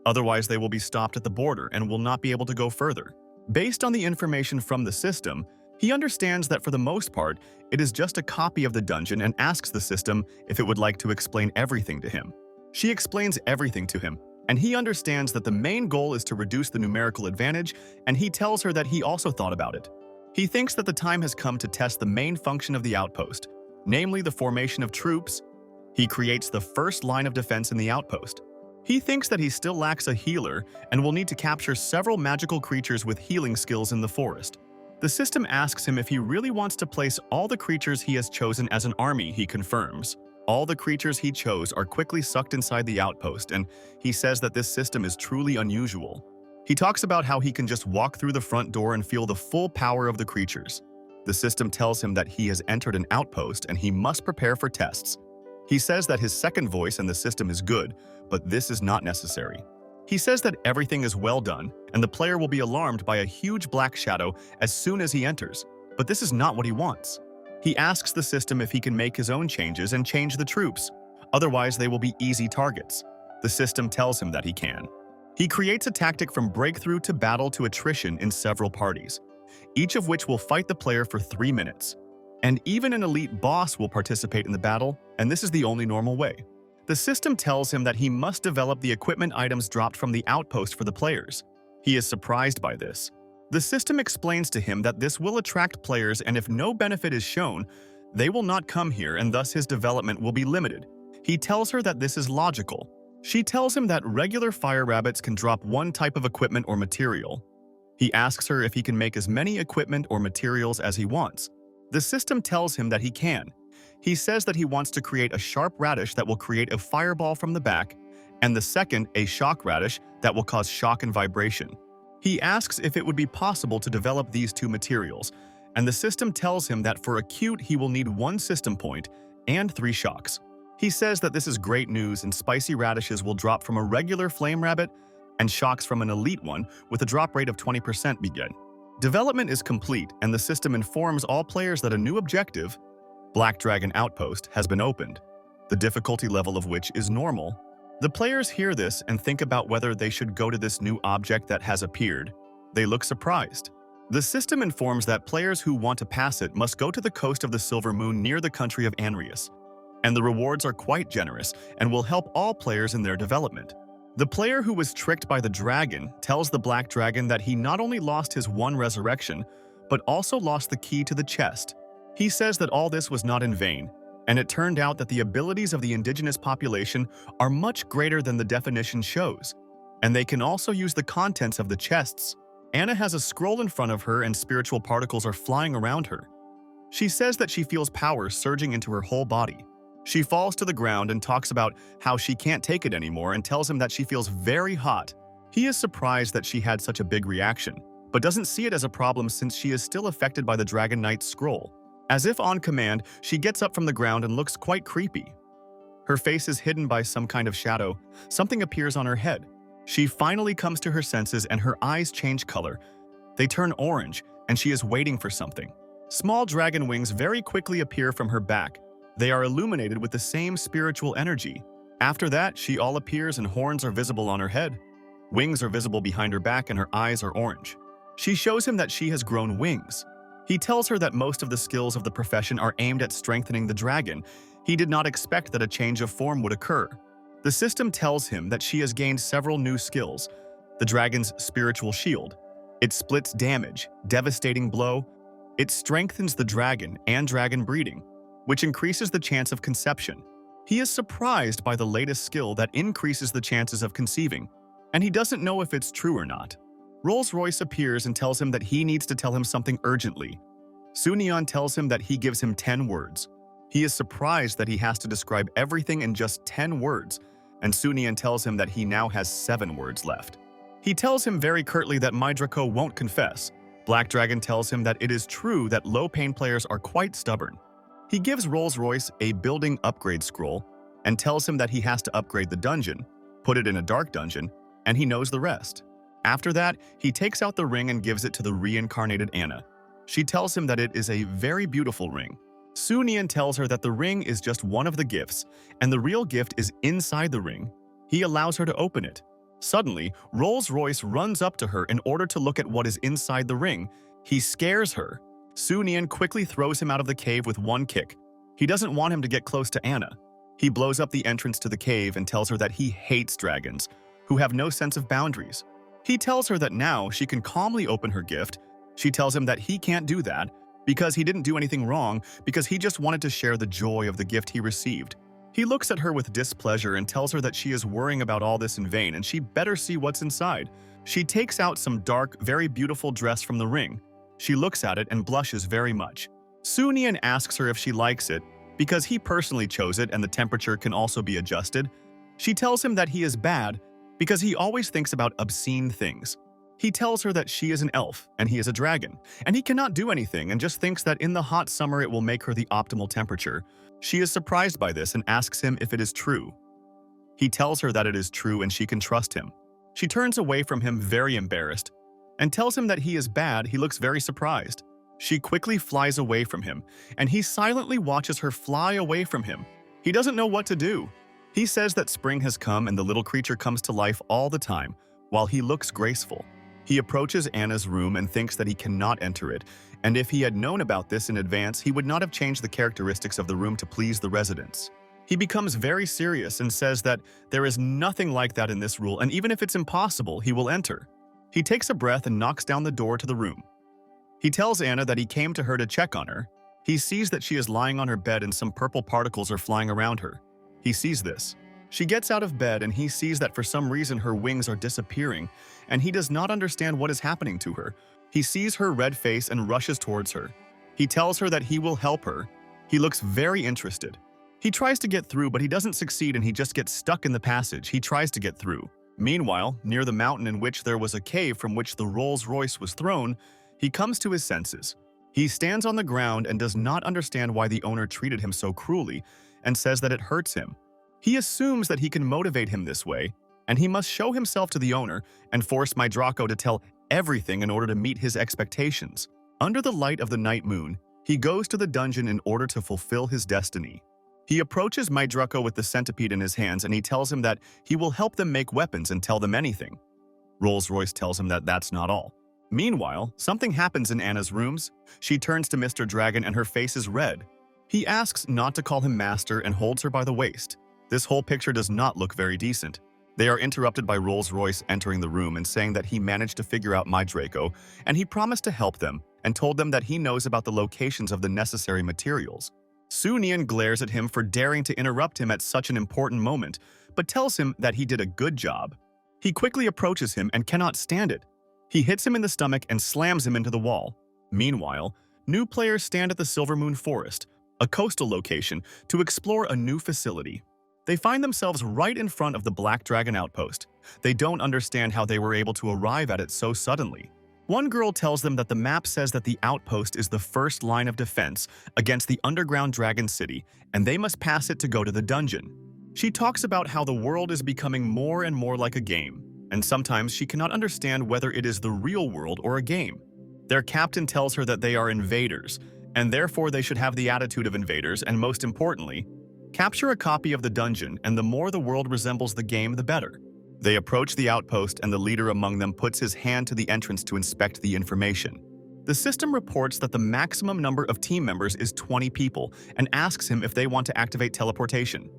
Otherwise, they will be stopped at the border and will not be able to go further. Based on the information from the system, he understands that for the most part, it is just a copy of the dungeon and asks the system if it would like to explain everything to him. She explains everything to him, and he understands that the main goal is to reduce the numerical advantage, and he tells her that he also thought about it. He thinks that the time has come to test the main function of the outpost, namely the formation of troops. He creates the first line of defense in the outpost. He thinks that he still lacks a healer and will need to capture several magical creatures with healing skills in the forest. The system asks him if he really wants to place all the creatures he has chosen as an army. He confirms. All the creatures he chose are quickly sucked inside the outpost, and he says that this system is truly unusual. He talks about how he can just walk through the front door and feel the full power of the creatures. The system tells him that he has entered an outpost and he must prepare for tests. He says that his second voice in the system is good, but this is not necessary. He says that everything is well done, and the player will be alarmed by a huge black shadow as soon as he enters, but this is not what he wants. He asks the system if he can make his own changes and change the troops, otherwise they will be easy targets. The system tells him that he can. He creates a tactic from breakthrough to battle to attrition in several parties, each of which will fight the player for 3 minutes. And even an elite boss will participate in the battle, and this is the only normal way. The system tells him that he must develop the equipment items dropped from the outpost for the players. He is surprised by this. The system explains to him that this will attract players, and if no benefit is shown, they will not come here, and thus his development will be limited. He tells her that this is logical. She tells him that regular fire rabbits can drop one type of equipment or material. He asks her if he can make as many equipment or materials as he wants. The system tells him that he can. He says that he wants to create a sharp radish that will create a fireball from the back, and the second, a shock radish, that will cause shock and vibration. He asks if it would be possible to develop these two materials, and the system tells him that for acute he will need 1 system point and 3 shocks. He says that this is great news and spicy radishes will drop from a regular flame rabbit and shocks from an elite one with a drop rate of 20% begin. Development is complete, and the system informs all players that a new objective, Black Dragon Outpost, has been opened, the difficulty level of which is normal. The players hear this and think about whether they should go to this new object that has appeared. They look surprised. The system informs that players who want to pass it must go to the coast of the Silver Moon near the country of Anrius, and the rewards are quite generous and will help all players in their development. The player who was tricked by the dragon tells the Black Dragon that he not only lost his 1 resurrection, but also lost the key to the chest. He says that all this was not in vain, and it turned out that the abilities of the indigenous population are much greater than the definition shows, and they can also use the contents of the chests. Anna has a scroll in front of her and spiritual particles are flying around her. She says that she feels power surging into her whole body. She falls to the ground and talks about how she can't take it anymore and tells him that she feels very hot. He is surprised that she had such a big reaction, but doesn't see it as a problem since she is still affected by the Dragon Knight's scroll. As if on command, she gets up from the ground and looks quite creepy. Her face is hidden by some kind of shadow. Something appears on her head. She finally comes to her senses and her eyes change color. They turn orange, and she is waiting for something. Small dragon wings very quickly appear from her back. They are illuminated with the same spiritual energy. After that, she all appears and horns are visible on her head. Wings are visible behind her back and her eyes are orange. She shows him that she has grown wings. He tells her that most of the skills of the profession are aimed at strengthening the dragon. He did not expect that a change of form would occur. The system tells him that she has gained several new skills. The dragon's spiritual shield. It splits damage, devastating blow. It strengthens the dragon and dragon breeding, which increases the chance of conception. He is surprised by the latest skill that increases the chances of conceiving, and he doesn't know if it's true or not. Rolls-Royce appears and tells him that he needs to tell him something urgently. Sunyeon tells him that he gives him 10 words. He is surprised that he has to describe everything in just 10 words, and Sunyeon tells him that he now has 7 words left. He tells him very curtly that Mydraco won't confess. Black Dragon tells him that it is true that low-pain players are quite stubborn. He gives Rolls-Royce a building upgrade scroll and tells him that he has to upgrade the dungeon, put it in a dark dungeon, and he knows the rest. After that, he takes out the ring and gives it to the reincarnated Anna. She tells him that it is a very beautiful ring. Sunyeon tells her that the ring is just one of the gifts, and the real gift is inside the ring. He allows her to open it. Suddenly, Rolls-Royce runs up to her in order to look at what is inside the ring. He scares her. Sunyeon quickly throws him out of the cave with one kick. He doesn't want him to get close to Anna. He blows up the entrance to the cave and tells her that he hates dragons, who have no sense of boundaries. He tells her that now she can calmly open her gift. She tells him that he can't do that because he didn't do anything wrong, because he just wanted to share the joy of the gift he received. He looks at her with displeasure and tells her that she is worrying about all this in vain and she better see what's inside. She takes out some dark, very beautiful dress from the ring. She looks at it and blushes very much. Sunyeon asks her if she likes it, because he personally chose it and the temperature can also be adjusted. She tells him that he is bad because he always thinks about obscene things. He tells her that she is an elf and he is a dragon, and he cannot do anything and just thinks that in the hot summer it will make her the optimal temperature. She is surprised by this and asks him if it is true. He tells her that it is true and she can trust him. She turns away from him very embarrassed and tells him that he is bad. He looks very surprised. She quickly flies away from him, and he silently watches her fly away from him. He doesn't know what to do. He says that spring has come and the little creature comes to life all the time, while he looks graceful. He approaches Anna's room and thinks that he cannot enter it, and if he had known about this in advance, he would not have changed the characteristics of the room to please the residents. He becomes very serious and says that there is nothing like that in this rule, and even if it's impossible, he will enter. He takes a breath and knocks down the door to the room. He tells Anna that he came to her to check on her. He sees that she is lying on her bed and some purple particles are flying around her. He sees this. She gets out of bed and he sees that for some reason her wings are disappearing, and he does not understand what is happening to her. He sees her red face and rushes towards her. He tells her that he will help her. He looks very interested. He tries to get through, but he doesn't succeed and he just gets stuck in the passage. He tries to get through. Meanwhile, near the mountain in which there was a cave from which the Rolls-Royce was thrown, he comes to his senses. He stands on the ground and does not understand why the owner treated him so cruelly and says that it hurts him. He assumes that he can motivate him this way, and he must show himself to the owner and force Mydraco to tell everything in order to meet his expectations. Under the light of the night moon, he goes to the dungeon in order to fulfill his destiny. He approaches Mydraco with the centipede in his hands and he tells him that he will help them make weapons and tell them anything. Rolls-Royce tells him that that's not all. Meanwhile, something happens in Anna's rooms. She turns to Mr. Dragon and her face is red. He asks not to call him master and holds her by the waist. This whole picture does not look very decent. They are interrupted by Rolls-Royce entering the room and saying that he managed to figure out Mydraco and he promised to help them and told them that he knows about the locations of the necessary materials. Sunyeon glares at him for daring to interrupt him at such an important moment, but tells him that he did a good job. He quickly approaches him and cannot stand it. He hits him in the stomach and slams him into the wall. Meanwhile, new players stand at the Silver Moon Forest, a coastal location, to explore a new facility. They find themselves right in front of the Black Dragon outpost. They don't understand how they were able to arrive at it so suddenly. One girl tells them that the map says that the outpost is the first line of defense against the underground dragon city, and they must pass it to go to the dungeon. She talks about how the world is becoming more and more like a game, and sometimes she cannot understand whether it is the real world or a game. Their captain tells her that they are invaders, and therefore they should have the attitude of invaders, and most importantly, capture a copy of the dungeon, and the more the world resembles the game, the better. They approach the outpost and the leader among them puts his hand to the entrance to inspect the information. The system reports that the maximum number of team members is 20 people and asks him if they want to activate teleportation.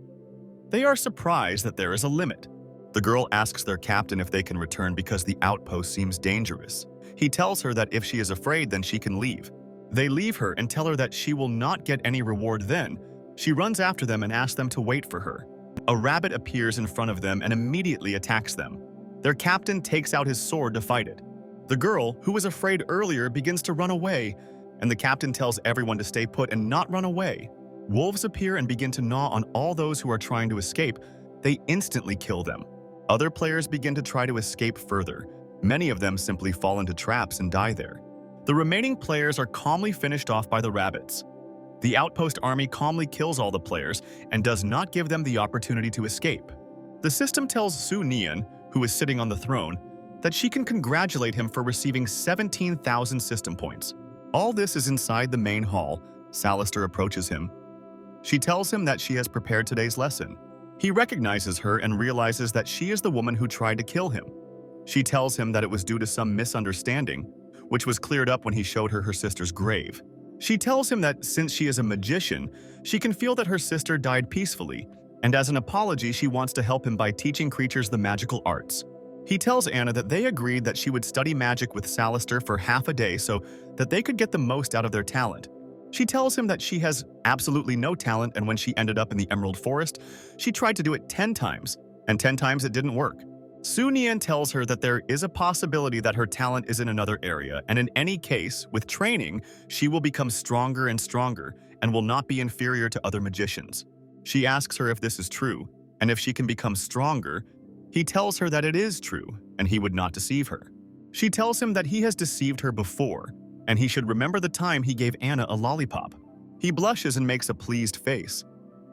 They are surprised that there is a limit. The girl asks their captain if they can return because the outpost seems dangerous. He tells her that if she is afraid, then she can leave. They leave her and tell her that she will not get any reward then. She runs after them and asks them to wait for her. A rabbit appears in front of them and immediately attacks them. Their captain takes out his sword to fight it. The girl, who was afraid earlier, begins to run away, and the captain tells everyone to stay put and not run away. Wolves appear and begin to gnaw on all those who are trying to escape. They instantly kill them. Other players begin to try to escape further. Many of them simply fall into traps and die there. The remaining players are calmly finished off by the rabbits. The outpost army calmly kills all the players and does not give them the opportunity to escape. The system tells Su Nian, who is sitting on the throne, that she can congratulate him for receiving 17,000 system points. All this is inside the main hall. Salister approaches him. She tells him that she has prepared today's lesson. He recognizes her and realizes that she is the woman who tried to kill him. She tells him that it was due to some misunderstanding, which was cleared up when he showed her her sister's grave. She tells him that since she is a magician, she can feel that her sister died peacefully, and as an apology she wants to help him by teaching creatures the magical arts. He tells Anna that they agreed that she would study magic with Salister for half a day so that they could get the most out of their talent. She tells him that she has absolutely no talent, and when she ended up in the Emerald Forest, she tried to do it 10 times, and 10 times it didn't work. Su Nian tells her that there is a possibility that her talent is in another area, and in any case, with training, she will become stronger and stronger and will not be inferior to other magicians. She asks her if this is true, and if she can become stronger. He tells her that it is true, and he would not deceive her. She tells him that he has deceived her before, and he should remember the time he gave Anna a lollipop. He blushes and makes a pleased face.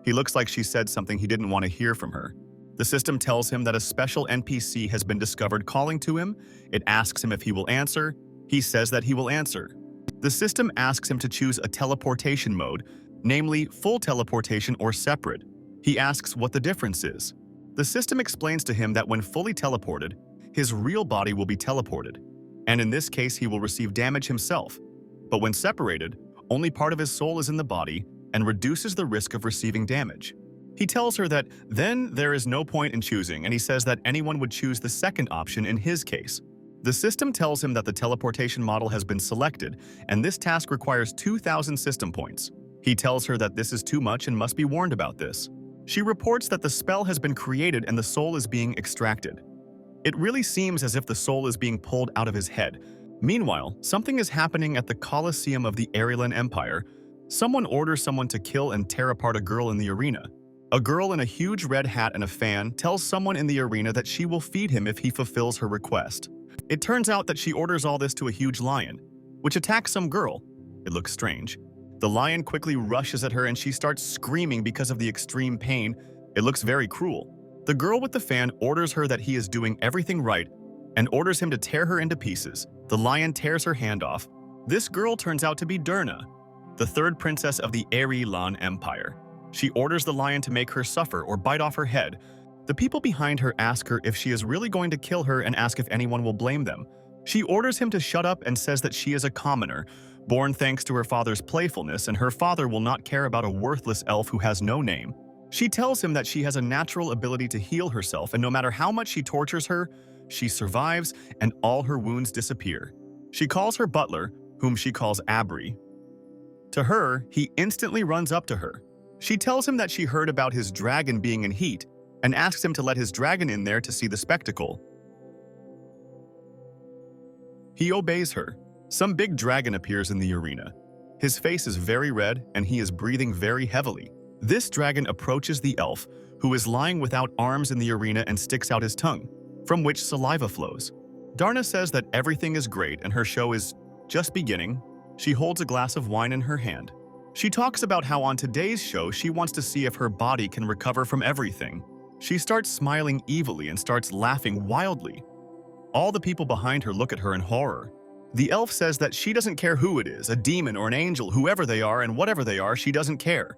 He looks like she said something he didn't want to hear from her. The system tells him that a special NPC has been discovered calling to him. It asks him if he will answer. He says that he will answer. The system asks him to choose a teleportation mode, namely full teleportation or separate. He asks what the difference is. The system explains to him that when fully teleported, his real body will be teleported, and in this case he will receive damage himself. But when separated, only part of his soul is in the body and reduces the risk of receiving damage. He tells her that then there is no point in choosing, and he says that anyone would choose the second option in his case. The system tells him that the teleportation model has been selected, and this task requires 2,000 system points. He tells her that this is too much and must be warned about this. She reports that the spell has been created and the soul is being extracted. It really seems as if the soul is being pulled out of his head. Meanwhile, something is happening at the Colosseum of the Aryan Empire. Someone orders someone to kill and tear apart a girl in the arena. A girl in a huge red hat and a fan tells someone in the arena that she will feed him if he fulfills her request. It turns out that she orders all this to a huge lion, which attacks some girl. It looks strange. The lion quickly rushes at her and she starts screaming because of the extreme pain. It looks very cruel. The girl with the fan orders her that he is doing everything right and orders him to tear her into pieces. The lion tears her hand off. This girl turns out to be Durna, the third princess of the Lan Empire. She orders the lion to make her suffer or bite off her head. The people behind her ask her if she is really going to kill her and ask if anyone will blame them. She orders him to shut up and says that she is a commoner, born thanks to her father's playfulness, and her father will not care about a worthless elf who has no name. She tells him that she has a natural ability to heal herself, and no matter how much she tortures her, she survives and all her wounds disappear. She calls her butler, whom she calls Abri. To her, he instantly runs up to her. She tells him that she heard about his dragon being in heat and asks him to let his dragon in there to see the spectacle. He obeys her. Some big dragon appears in the arena. His face is very red and he is breathing very heavily. This dragon approaches the elf, who is lying without arms in the arena, and sticks out his tongue, from which saliva flows. Darna says that everything is great and her show is just beginning. She holds a glass of wine in her hand. She talks about how on today's show she wants to see if her body can recover from everything. She starts smiling evilly and starts laughing wildly. All the people behind her look at her in horror. The elf says that she doesn't care who it is, a demon or an angel, whoever they are and whatever they are, she doesn't care.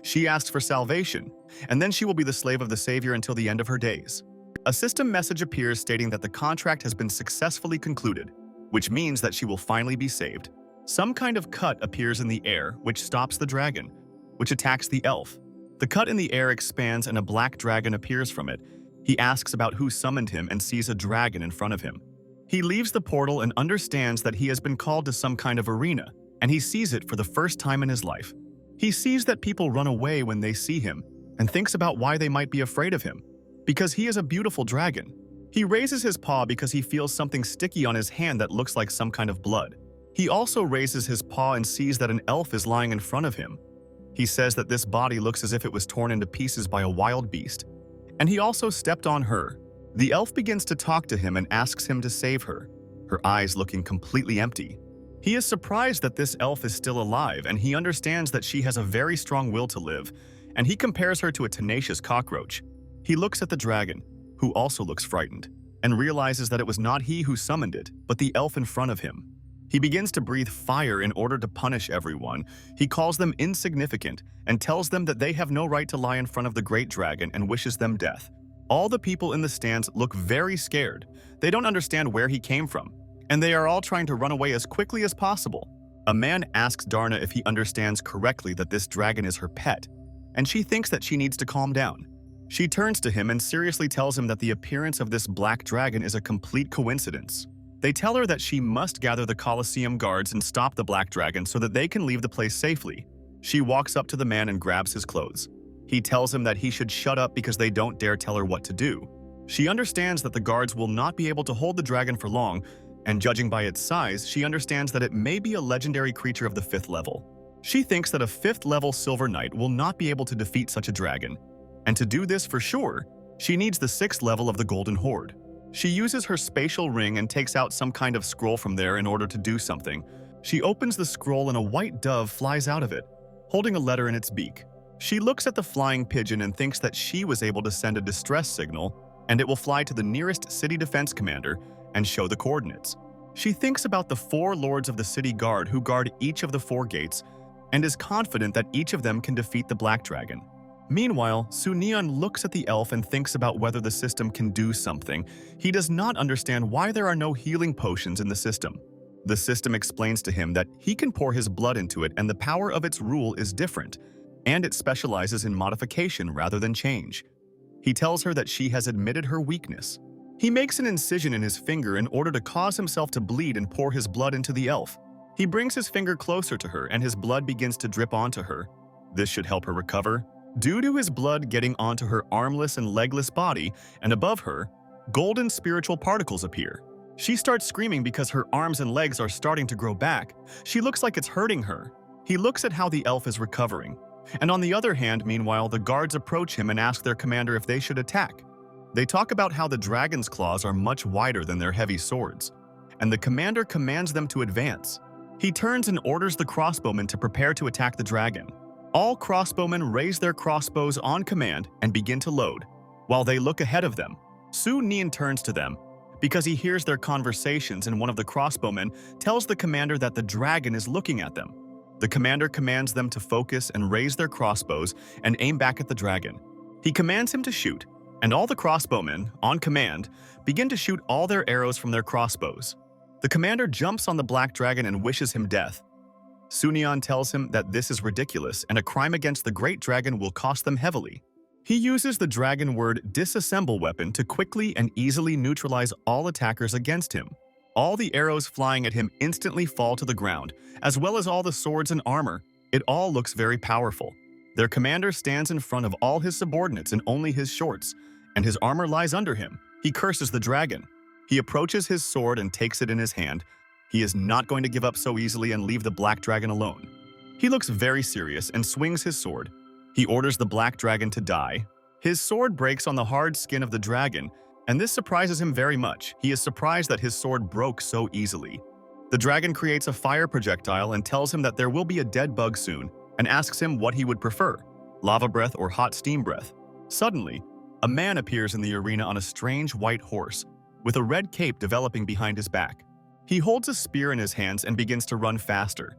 She asks for salvation, and then she will be the slave of the Savior until the end of her days. A system message appears stating that the contract has been successfully concluded, which means that she will finally be saved. Some kind of cut appears in the air, which stops the dragon, which attacks the elf. The cut in the air expands and a black dragon appears from it. He asks about who summoned him and sees a dragon in front of him. He leaves the portal and understands that he has been called to some kind of arena, and he sees it for the first time in his life. He sees that people run away when they see him and thinks about why they might be afraid of him. Because he is a beautiful dragon. He raises his paw because he feels something sticky on his hand that looks like some kind of blood. He also raises his paw and sees that an elf is lying in front of him. He says that this body looks as if it was torn into pieces by a wild beast. And he also stepped on her. The elf begins to talk to him and asks him to save her, her eyes looking completely empty. He is surprised that this elf is still alive, and he understands that she has a very strong will to live, and he compares her to a tenacious cockroach. He looks at the dragon, who also looks frightened, and realizes that it was not he who summoned it, but the elf in front of him. He begins to breathe fire in order to punish everyone. He calls them insignificant and tells them that they have no right to lie in front of the great dragon and wishes them death. All the people in the stands look very scared. They don't understand where he came from, and they are all trying to run away as quickly as possible. A man asks Darna if he understands correctly that this dragon is her pet, and she thinks that she needs to calm down. She turns to him and seriously tells him that the appearance of this black dragon is a complete coincidence. They tell her that she must gather the Colosseum guards and stop the black dragon so that they can leave the place safely. She walks up to the man and grabs his clothes. He tells him that he should shut up because they don't dare tell her what to do. She understands that the guards will not be able to hold the dragon for long, and judging by its size, she understands that it may be a legendary creature of the 5th level. She thinks that a 5th level Silver Knight will not be able to defeat such a dragon. And to do this for sure, she needs the 6th level of the Golden Horde. She uses her spatial ring and takes out some kind of scroll from there in order to do something. She opens the scroll and a white dove flies out of it, holding a letter in its beak. She looks at the flying pigeon and thinks that she was able to send a distress signal, and it will fly to the nearest city defense commander and show the coordinates. She thinks about the 4 lords of the city guard who guard each of the 4 gates and is confident that each of them can defeat the black dragon. Meanwhile, Su-Neon looks at the elf and thinks about whether the system can do something. He does not understand why there are no healing potions in the system. The system explains to him that he can pour his blood into it and the power of its rule is different, and it specializes in modification rather than change. He tells her that she has admitted her weakness. He makes an incision in his finger in order to cause himself to bleed and pour his blood into the elf. He brings his finger closer to her and his blood begins to drip onto her. This should help her recover. Due to his blood getting onto her armless and legless body, and above her, golden spiritual particles appear. She starts screaming because her arms and legs are starting to grow back. She looks like it's hurting her. He looks at how the elf is recovering. And on the other hand, meanwhile, the guards approach him and ask their commander if they should attack. They talk about how the dragon's claws are much wider than their heavy swords, and the commander commands them to advance. He turns and orders the crossbowmen to prepare to attack the dragon. All crossbowmen raise their crossbows on command and begin to load. While they look ahead of them, Su-Neon turns to them because he hears their conversations, and one of the crossbowmen tells the commander that the dragon is looking at them. The commander commands them to focus and raise their crossbows and aim back at the dragon. He commands him to shoot, and all the crossbowmen, on command, begin to shoot all their arrows from their crossbows. The commander jumps on the black dragon and wishes him death. Su-Neon tells him that this is ridiculous and a crime against the great dragon will cost them heavily. He uses the dragon word disassemble weapon to quickly and easily neutralize all attackers against him. All the arrows flying at him instantly fall to the ground, as well as all the swords and armor. It all looks very powerful. Their commander stands in front of all his subordinates in only his shorts, and his armor lies under him. He curses the dragon. He approaches his sword and takes it in his hand. He is not going to give up so easily and leave the black dragon alone. He looks very serious and swings his sword. He orders the black dragon to die. His sword breaks on the hard skin of the dragon, and this surprises him very much. He is surprised that his sword broke so easily. The dragon creates a fire projectile and tells him that there will be a dead bug soon, and asks him what he would prefer, lava breath or hot steam breath. Suddenly, a man appears in the arena on a strange white horse, with a red cape developing behind his back. He holds a spear in his hands and begins to run faster.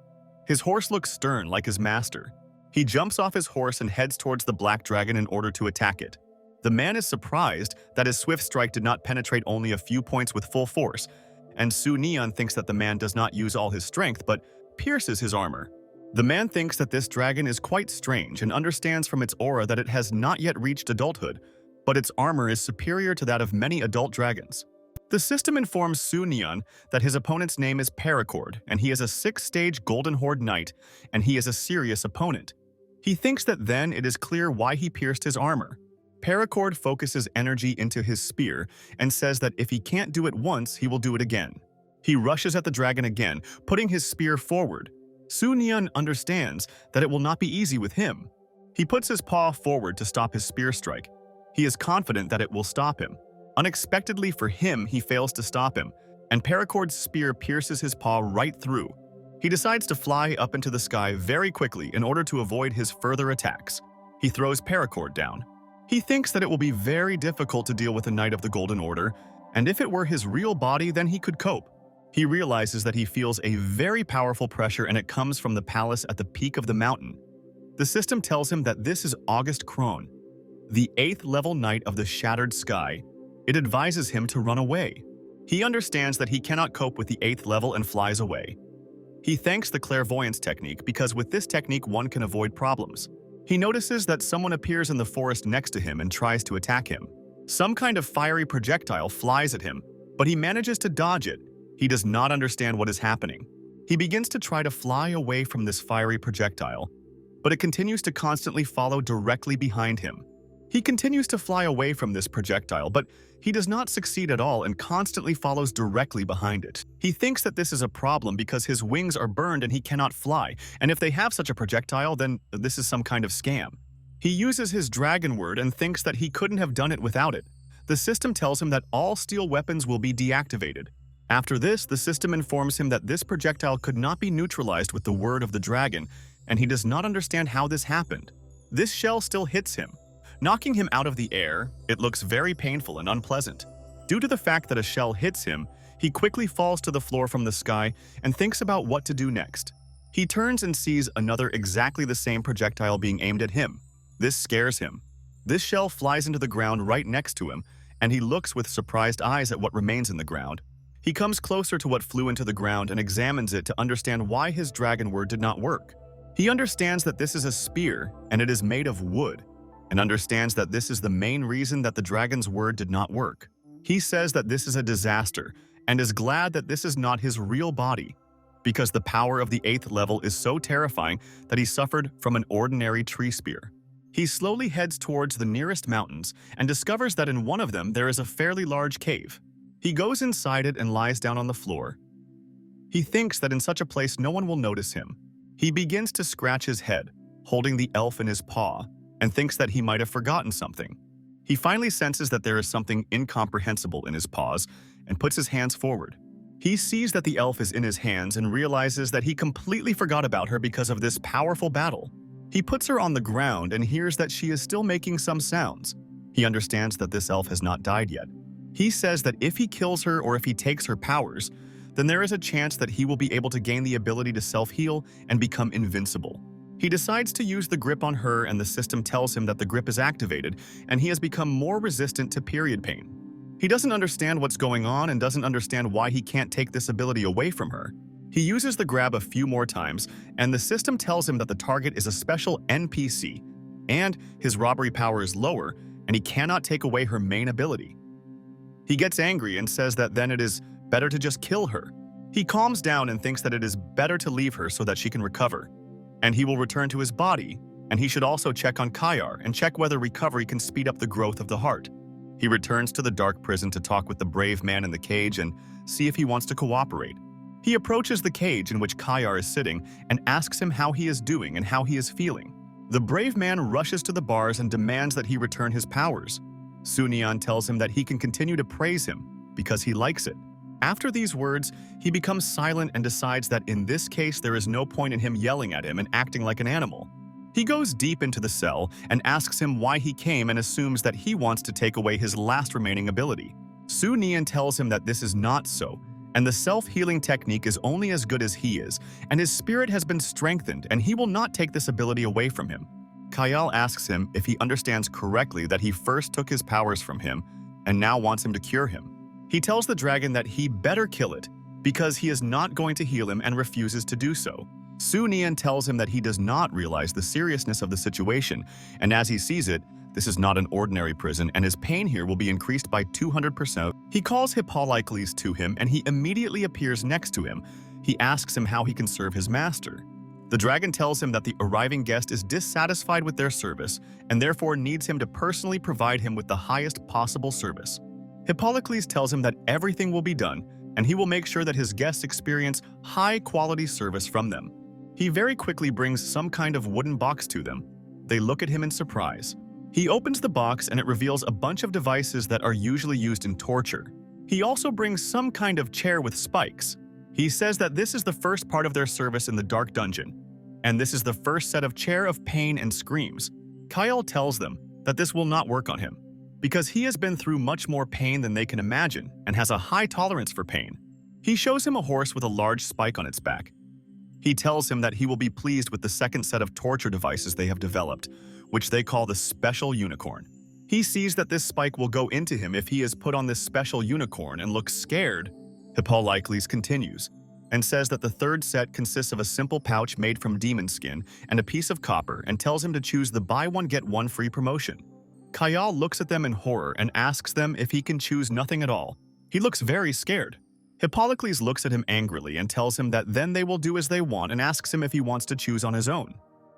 His horse looks stern like his master. He jumps off his horse and heads towards the black dragon in order to attack it. The man is surprised that his swift strike did not penetrate only a few points with full force, and Su-Neon thinks that the man does not use all his strength but pierces his armor. The man thinks that this dragon is quite strange and understands from its aura that it has not yet reached adulthood, but its armor is superior to that of many adult dragons. The system informs Su-Neon that his opponent's name is Periton, and he is a 6-stage Golden Horde Knight, and he is a serious opponent. He thinks that then it is clear why he pierced his armor. Paracord focuses energy into his spear and says that if he can't do it once, he will do it again. He rushes at the dragon again, putting his spear forward. Su Nian understands that it will not be easy with him. He puts his paw forward to stop his spear strike. He is confident that it will stop him. Unexpectedly for him, he fails to stop him, and Paracord's spear pierces his paw right through. He decides to fly up into the sky very quickly in order to avoid his further attacks. He throws Paracord down. He thinks that it will be very difficult to deal with a Knight of the Golden Order, and if it were his real body, then he could cope. He realizes that he feels a very powerful pressure and it comes from the palace at the peak of the mountain. The system tells him that this is August Crone, the 8th level Knight of the Shattered Sky. It advises him to run away. He understands that he cannot cope with the 8th level and flies away. He thanks the clairvoyance technique because with this technique one can avoid problems. He notices that someone appears in the forest next to him and tries to attack him. Some kind of fiery projectile flies at him, but he manages to dodge it. He does not understand what is happening. He begins to try to fly away from this fiery projectile, but it continues to constantly follow directly behind him. He continues to fly away from this projectile, but he does not succeed at all and constantly follows directly behind it. He thinks that this is a problem because his wings are burned and he cannot fly, and if they have such a projectile, then this is some kind of scam. He uses his dragon word and thinks that he couldn't have done it without it. The system tells him that all steel weapons will be deactivated. After this, the system informs him that this projectile could not be neutralized with the word of the dragon, and he does not understand how this happened. This shell still hits him, knocking him out of the air. It looks very painful and unpleasant. Due to the fact that a shell hits him, he quickly falls to the floor from the sky and thinks about what to do next. He turns and sees another exactly the same projectile being aimed at him. This scares him. This shell flies into the ground right next to him, and he looks with surprised eyes at what remains in the ground. He comes closer to what flew into the ground and examines it to understand why his dragon word did not work. He understands that this is a spear and it is made of wood, and understands that this is the main reason that the dragon's word did not work. He says that this is a disaster and is glad that this is not his real body, because the power of the 8th level is so terrifying that he suffered from an ordinary tree spear. He slowly heads towards the nearest mountains and discovers that in one of them there is a fairly large cave. He goes inside it and lies down on the floor. He thinks that in such a place no one will notice him. He begins to scratch his head, holding the elf in his paw, and thinks that he might have forgotten something. He finally senses that there is something incomprehensible in his paws and puts his hands forward. He sees that the elf is in his hands and realizes that he completely forgot about her because of this powerful battle. He puts her on the ground and hears that she is still making some sounds. He understands that this elf has not died yet. He says that if he kills her or if he takes her powers, then there is a chance that he will be able to gain the ability to self-heal and become invincible. He decides to use the grip on her, and the system tells him that the grip is activated and he has become more resistant to period pain. He doesn't understand what's going on and doesn't understand why he can't take this ability away from her. He uses the grab a few more times, and the system tells him that the target is a special NPC, and his robbery power is lower, and he cannot take away her main ability. He gets angry and says that then it is better to just kill her. He calms down and thinks that it is better to leave her so that she can recover, and he will return to his body, and he should also check on Kayar and check whether recovery can speed up the growth of the heart. He returns to the dark prison to talk with the brave man in the cage and see if he wants to cooperate. He approaches the cage in which Kayar is sitting and asks him how he is doing and how he is feeling. The brave man rushes to the bars and demands that he return his powers. Sunian tells him that he can continue to praise him because he likes it. After these words, he becomes silent and decides that in this case there is no point in him yelling at him and acting like an animal. He goes deep into the cell and asks him why he came and assumes that he wants to take away his last remaining ability. Sunian tells him that this is not so, and the self-healing technique is only as good as he is, and his spirit has been strengthened and he will not take this ability away from him. Kayal asks him if he understands correctly that he first took his powers from him and now wants him to cure him. He tells the dragon that he better kill it because he is not going to heal him and refuses to do so. Sunian tells him that he does not realize the seriousness of the situation, and as he sees it, this is not an ordinary prison and his pain here will be increased by 200%. He calls Hippolykles to him and he immediately appears next to him. He asks him how he can serve his master. The dragon tells him that the arriving guest is dissatisfied with their service and therefore needs him to personally provide him with the highest possible service. Hippocles tells him that everything will be done and he will make sure that his guests experience high-quality service from them. He very quickly brings some kind of wooden box to them. They look at him in surprise. He opens the box and it reveals a bunch of devices that are usually used in torture. He also brings some kind of chair with spikes. He says that this is the first part of their service in the Dark Dungeon, and this is the first set of chair of pain and screams. Kyle tells them that this will not work on him, because he has been through much more pain than they can imagine and has a high tolerance for pain. He shows him a horse with a large spike on its back. He tells him that he will be pleased with the second set of torture devices they have developed, which they call the Special Unicorn. He sees that this spike will go into him if he is put on this Special Unicorn and looks scared. Hippocles continues and says that the third set consists of a simple pouch made from demon skin and a piece of copper and tells him to choose the buy one get one free promotion. Kyle looks at them in horror and asks them if he can choose nothing at all. He looks very scared. Hippocles looks at him angrily and tells him that then they will do as they want and asks him if he wants to choose on his own.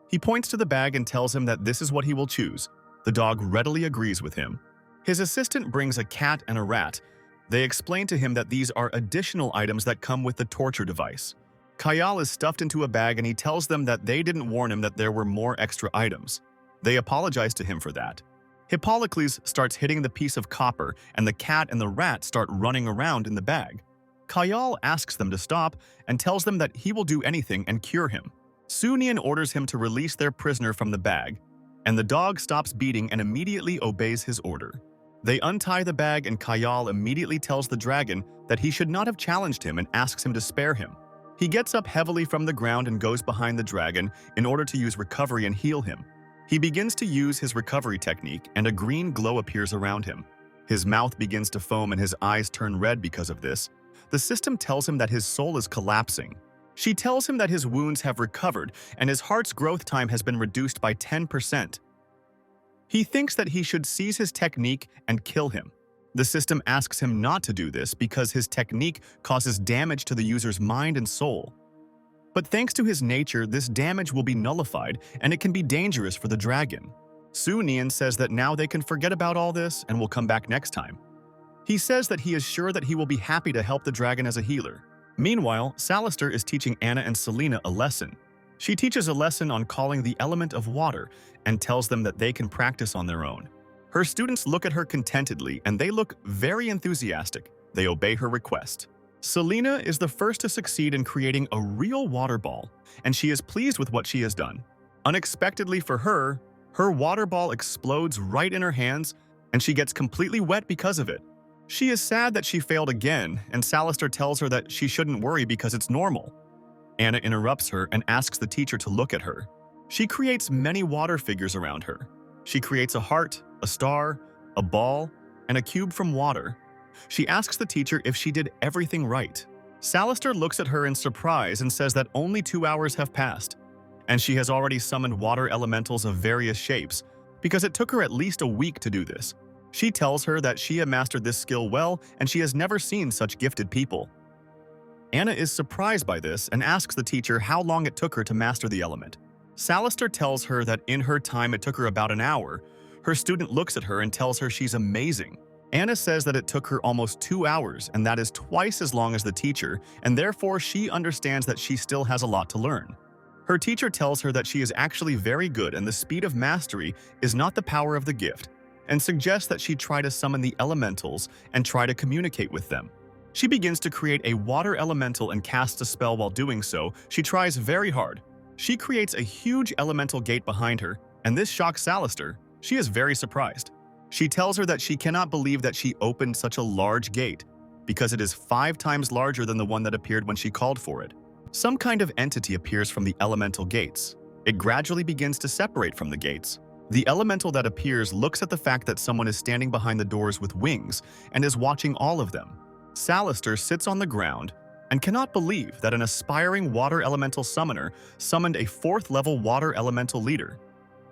He points to the bag and tells him that this is what he will choose. The dog readily agrees with him. His assistant brings a cat and a rat. They explain to him that these are additional items that come with the torture device. Kyle is stuffed into a bag and he tells them that they didn't warn him that there were more extra items. They apologize to him for that. Hippocles starts hitting the piece of copper and the cat and the rat start running around in the bag. Kyle asks them to stop and tells them that he will do anything and cure him. Sunian orders him to release their prisoner from the bag, and the dog stops beating and immediately obeys his order. They untie the bag and Kyle immediately tells the dragon that he should not have challenged him and asks him to spare him. He gets up heavily from the ground and goes behind the dragon in order to use recovery and heal him. He begins to use his recovery technique and a green glow appears around him. His mouth begins to foam and his eyes turn red because of this. The system tells him that his soul is collapsing. She tells him that his wounds have recovered and his heart's growth time has been reduced by 10%. He thinks that he should seize his technique and kill him. The system asks him not to do this because his technique causes damage to the user's mind and soul. But thanks to his nature, this damage will be nullified and it can be dangerous for the dragon. Sunian says that now they can forget about all this and will come back next time. He says that he is sure that he will be happy to help the dragon as a healer. Meanwhile, Salister is teaching Anna and Selena a lesson. She teaches a lesson on calling the element of water and tells them that they can practice on their own. Her students look at her contentedly and they look very enthusiastic. They obey her request. Selena is the first to succeed in creating a real water ball, and she is pleased with what she has done. Unexpectedly for her, her water ball explodes right in her hands and she gets completely wet because of it. She is sad that she failed again, and Salister tells her that she shouldn't worry because it's normal. Anna interrupts her and asks the teacher to look at her. She creates many water figures around her. She creates a heart, a star, a ball, and a cube from water. She asks the teacher if she did everything right. Salister looks at her in surprise and says that only 2 hours have passed, and she has already summoned water elementals of various shapes because it took her at least a week to do this. She tells her that she had mastered this skill well and she has never seen such gifted people. Anna is surprised by this and asks the teacher how long it took her to master the element. Salister tells her that in her time it took her about an hour. Her student looks at her and tells her she's amazing. Anna says that it took her almost 2 hours and that is twice as long as the teacher, and therefore she understands that she still has a lot to learn. Her teacher tells her that she is actually very good and the speed of mastery is not the power of the gift, and suggests that she try to summon the elementals and try to communicate with them. She begins to create a water elemental and casts a spell. While doing so, she tries very hard. She creates a huge elemental gate behind her, and this shocks Salister. She is very surprised. She tells her that she cannot believe that she opened such a large gate, because it is 5 times larger than the one that appeared when she called for it. Some kind of entity appears from the elemental gates. It gradually begins to separate from the gates. The elemental that appears looks at the fact that someone is standing behind the doors with wings and is watching all of them. Salister sits on the ground and cannot believe that an aspiring water elemental summoner summoned a 4th level water elemental leader,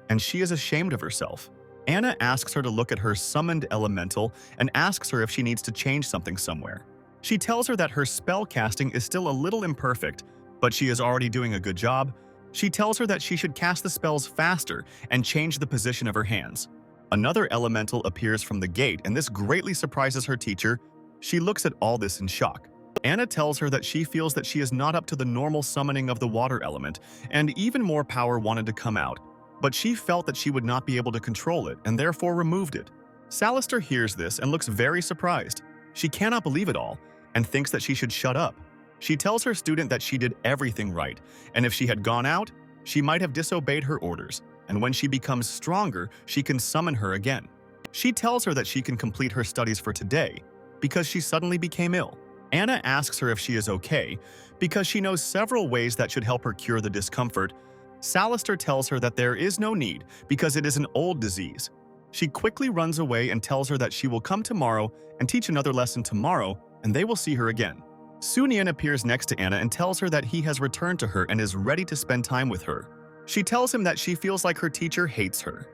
and she is ashamed of herself. Anna asks her to look at her summoned elemental and asks her if she needs to change something somewhere. She tells her that her spell casting is still a little imperfect, but she is already doing a good job. She tells her that she should cast the spells faster and change the position of her hands. Another elemental appears from the gate, and this greatly surprises her teacher. She looks at all this in shock. Anna tells her that she feels that she is not up to the normal summoning of the water element, and even more power wanted to come out, but she felt that she would not be able to control it and therefore removed it. Salister hears this and looks very surprised. She cannot believe it all and thinks that she should shut up. She tells her student that she did everything right, and if she had gone out, she might have disobeyed her orders, and when she becomes stronger, she can summon her again. She tells her that she can complete her studies for today because she suddenly became ill. Anna asks her if she is okay because she knows several ways that should help her cure the discomfort. Salister tells her that there is no need because it is an old disease. She quickly runs away and tells her that she will come tomorrow and teach another lesson tomorrow, and they will see her again. Sunian appears next to Anna and tells her that he has returned to her and is ready to spend time with her. She tells him that she feels like her teacher hates her.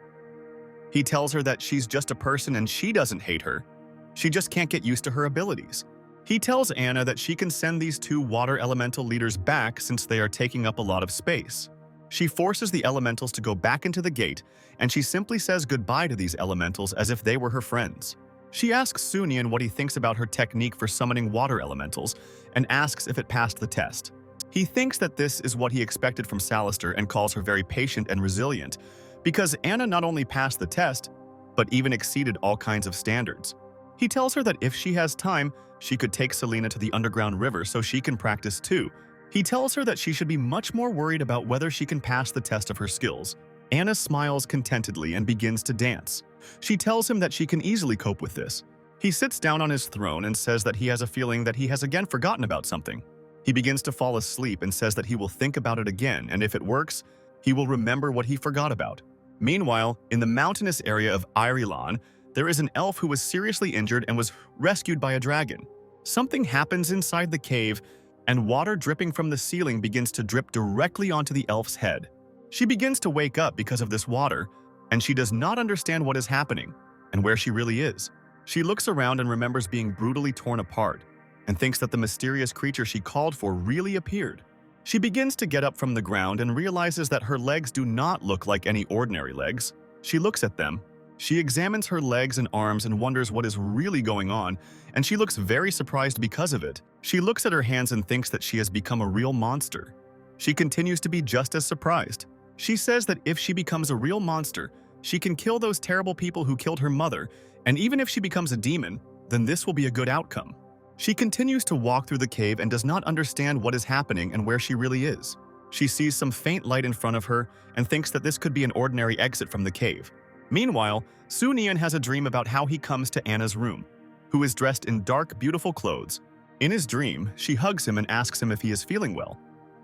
He tells her that she's just a person and she doesn't hate her. She just can't get used to her abilities. He tells Anna that she can send these two water elemental leaders back since they are taking up a lot of space. She forces the elementals to go back into the gate, and she simply says goodbye to these elementals as if they were her friends. She asks Sunian what he thinks about her technique for summoning water elementals and asks if it passed the test. He thinks that this is what he expected from Salister and calls her very patient and resilient, because Anna not only passed the test, but even exceeded all kinds of standards. He tells her that if she has time, she could take Selena to the underground river so she can practice too. He tells her that she should be much more worried about whether she can pass the test of her skills. Anna smiles contentedly and begins to dance. She tells him that she can easily cope with this. He sits down on his throne and says that he has a feeling that he has again forgotten about something. He begins to fall asleep and says that he will think about it again, and if it works, he will remember what he forgot about. Meanwhile, in the mountainous area of Irelan, there is an elf who was seriously injured and was rescued by a dragon. Something happens inside the cave, and water dripping from the ceiling begins to drip directly onto the elf's head. She begins to wake up because of this water, and she does not understand what is happening and where she really is. She looks around and remembers being brutally torn apart, and thinks that the mysterious creature she called for really appeared. She begins to get up from the ground and realizes that her legs do not look like any ordinary legs. She looks at them. She examines her legs and arms and wonders what is really going on, and she looks very surprised because of it. She looks at her hands and thinks that she has become a real monster. She continues to be just as surprised. She says that if she becomes a real monster, she can kill those terrible people who killed her mother, and even if she becomes a demon, then this will be a good outcome. She continues to walk through the cave and does not understand what is happening and where she really is. She sees some faint light in front of her and thinks that this could be an ordinary exit from the cave. Meanwhile, Sunian has a dream about how he comes to Anna's room, who is dressed in dark, beautiful clothes. In his dream, she hugs him and asks him if he is feeling well.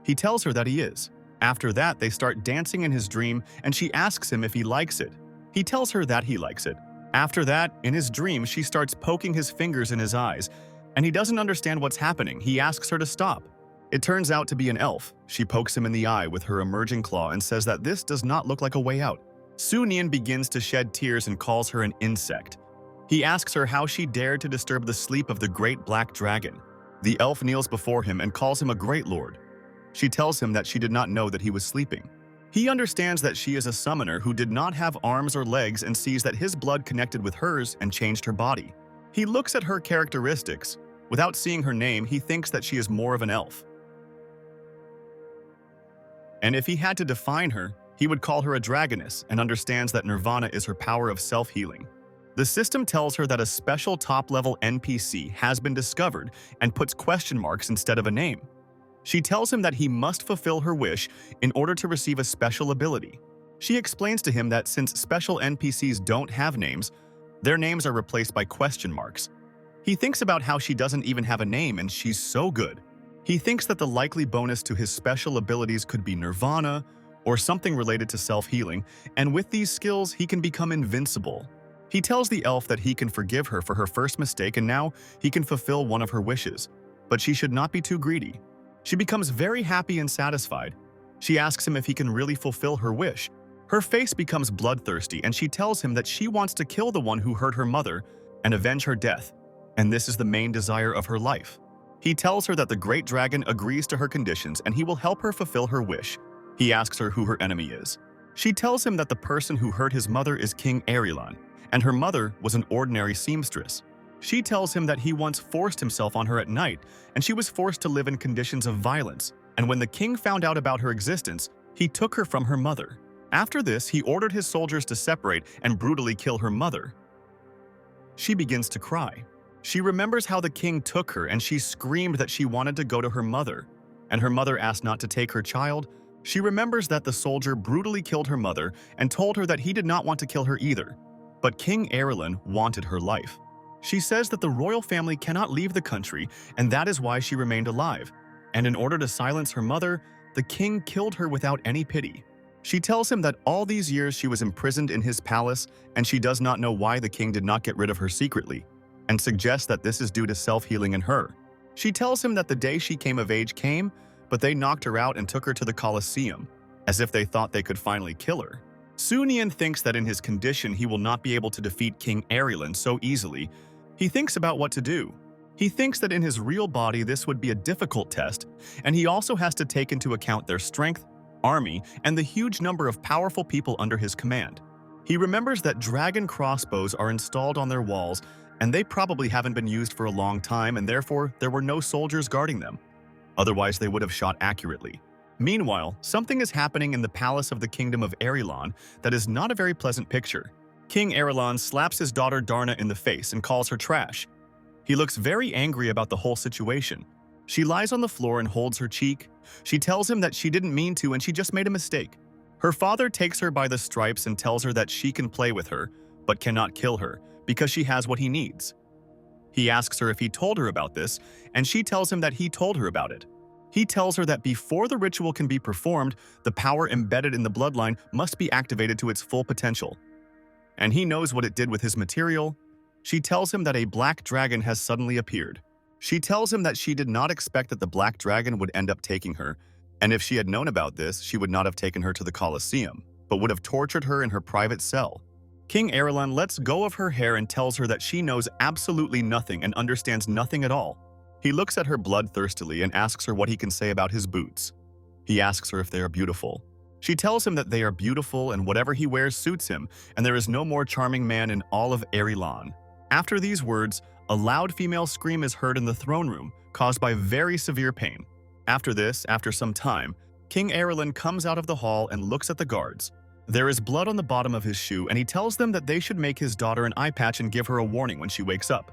He tells her that he is. After that, they start dancing in his dream, and she asks him if he likes it. He tells her that he likes it. After that, in his dream, she starts poking his fingers in his eyes, and he doesn't understand what's happening. He asks her to stop. It turns out to be an elf. She pokes him in the eye with her emerging claw and says that this does not look like a way out. Sunian begins to shed tears and calls her an insect. He asks her how she dared to disturb the sleep of the great black dragon. The elf kneels before him and calls him a great lord. She tells him that she did not know that he was sleeping. He understands that she is a summoner who did not have arms or legs and sees that his blood connected with hers and changed her body. He looks at her characteristics. Without seeing her name, he thinks that she is more of an elf. And if he had to define her, he would call her a dragoness and understands that nirvana is her power of self-healing. The system tells her that a special top-level NPC has been discovered and puts question marks instead of a name. She tells him that he must fulfill her wish in order to receive a special ability. She explains to him that since special NPCs don't have names, their names are replaced by question marks. He thinks about how she doesn't even have a name and she's so good. He thinks that the likely bonus to his special abilities could be nirvana or something related to self-healing, and with these skills, he can become invincible. He tells the elf that he can forgive her for her first mistake and now he can fulfill one of her wishes, but she should not be too greedy. She becomes very happy and satisfied. She asks him if he can really fulfill her wish. Her face becomes bloodthirsty and she tells him that she wants to kill the one who hurt her mother and avenge her death, and this is the main desire of her life. He tells her that the great dragon agrees to her conditions and he will help her fulfill her wish. He asks her who her enemy is. She tells him that the person who hurt his mother is King Periton, and her mother was an ordinary seamstress. She tells him that he once forced himself on her at night, and she was forced to live in conditions of violence, and when the king found out about her existence, he took her from her mother. After this, he ordered his soldiers to separate and brutally kill her mother. She begins to cry. She remembers how the king took her, and she screamed that she wanted to go to her mother, and her mother asked not to take her child. She remembers that the soldier brutally killed her mother and told her that he did not want to kill her either, but King Periton wanted her life. She says that the royal family cannot leave the country, and that is why she remained alive, and in order to silence her mother, the king killed her without any pity. She tells him that all these years she was imprisoned in his palace, and she does not know why the king did not get rid of her secretly, and suggests that this is due to self-healing in her. She tells him that the day she came of age came, but they knocked her out and took her to the Colosseum, as if they thought they could finally kill her. Sunian thinks that in his condition he will not be able to defeat King Periton so easily. He thinks about what to do. He thinks that in his real body this would be a difficult test, and he also has to take into account their strength, army, and the huge number of powerful people under his command. He remembers that dragon crossbows are installed on their walls, and they probably haven't been used for a long time, and therefore there were no soldiers guarding them. Otherwise, they would have shot accurately. Meanwhile, something is happening in the palace of the kingdom of Periton that is not a very pleasant picture. King Periton slaps his daughter Darna in the face and calls her trash. He looks very angry about the whole situation. She lies on the floor and holds her cheek. She tells him that she didn't mean to and she just made a mistake. Her father takes her by the stripes and tells her that she can play with her, but cannot kill her, because she has what he needs. He asks her if he told her about this, and she tells him that he told her about it. He tells her that before the ritual can be performed, the power embedded in the bloodline must be activated to its full potential. And he knows what it did with his material. She tells him that a black dragon has suddenly appeared. She tells him that she did not expect that the black dragon would end up taking her, and if she had known about this, she would not have taken her to the Colosseum, but would have tortured her in her private cell. King Periton lets go of her hair and tells her that she knows absolutely nothing and understands nothing at all. He looks at her bloodthirstily and asks her what he can say about his boots. He asks her if they are beautiful. She tells him that they are beautiful and whatever he wears suits him, and there is no more charming man in all of Periton. After these words, a loud female scream is heard in the throne room, caused by very severe pain. After this, after some time, King Periton comes out of the hall and looks at the guards. There is blood on the bottom of his shoe, and he tells them that they should make his daughter an eye patch and give her a warning when she wakes up.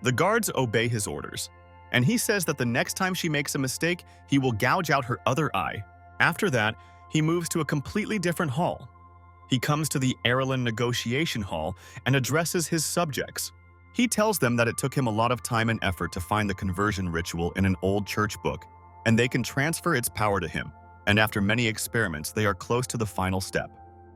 The guards obey his orders, and he says that the next time she makes a mistake, he will gouge out her other eye. After that, he moves to a completely different hall. He comes to the Periton negotiation hall and addresses his subjects. He tells them that it took him a lot of time and effort to find the conversion ritual in an old church book, and they can transfer its power to him, and after many experiments, they are close to the final step.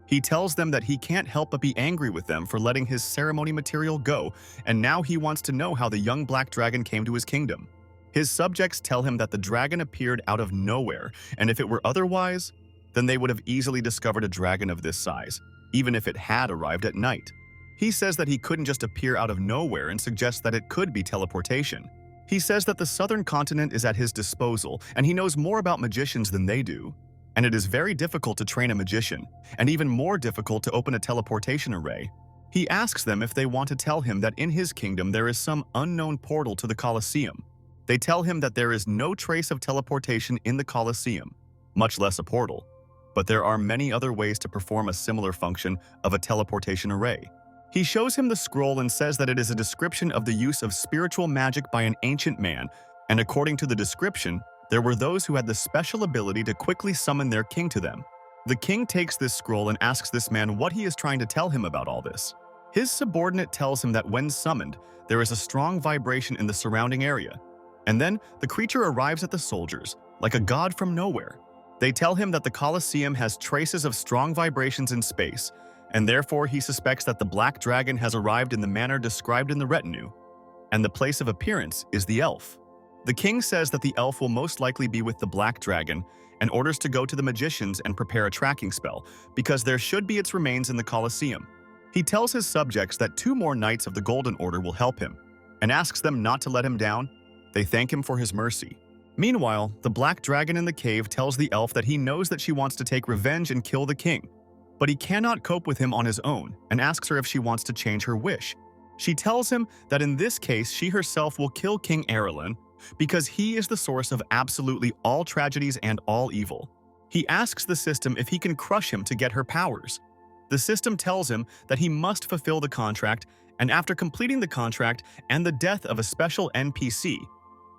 He tells them that he can't help but be angry with them for letting his ceremony material go, and now he wants to know how the young black dragon came to his kingdom. His subjects tell him that the dragon appeared out of nowhere, and if it were otherwise, then they would have easily discovered a dragon of this size, even if it had arrived at night. He says that he couldn't just appear out of nowhere and suggests that it could be teleportation. He says that the southern continent is at his disposal, and he knows more about magicians than they do. And it is very difficult to train a magician, and even more difficult to open a teleportation array. He asks them if they want to tell him that in his kingdom there is some unknown portal to the Colosseum. They tell him that there is no trace of teleportation in the Colosseum, much less a portal, but there are many other ways to perform a similar function of a teleportation array. He shows him the scroll and says that it is a description of the use of spiritual magic by an ancient man, and according to the description, there were those who had the special ability to quickly summon their king to them. The king takes this scroll and asks this man what he is trying to tell him about all this. His subordinate tells him that when summoned, there is a strong vibration in the surrounding area. And then the creature arrives at the soldiers, like a god from nowhere. They tell him that the Colosseum has traces of strong vibrations in space, and therefore he suspects that the black dragon has arrived in the manner described in the retinue, and the place of appearance is the elf. The king says that the elf will most likely be with the black dragon and orders to go to the magicians and prepare a tracking spell, because there should be its remains in the Colosseum. He tells his subjects that 2 more knights of the Golden Order will help him, and asks them not to let him down. They thank him for his mercy. Meanwhile, the black dragon in the cave tells the elf that he knows that she wants to take revenge and kill the king, but he cannot cope with him on his own and asks her if she wants to change her wish. She tells him that in this case she herself will kill King Erelin because he is the source of absolutely all tragedies and all evil. He asks the system if he can crush him to get her powers. The system tells him that he must fulfill the contract, and after completing the contract and the death of a special NPC,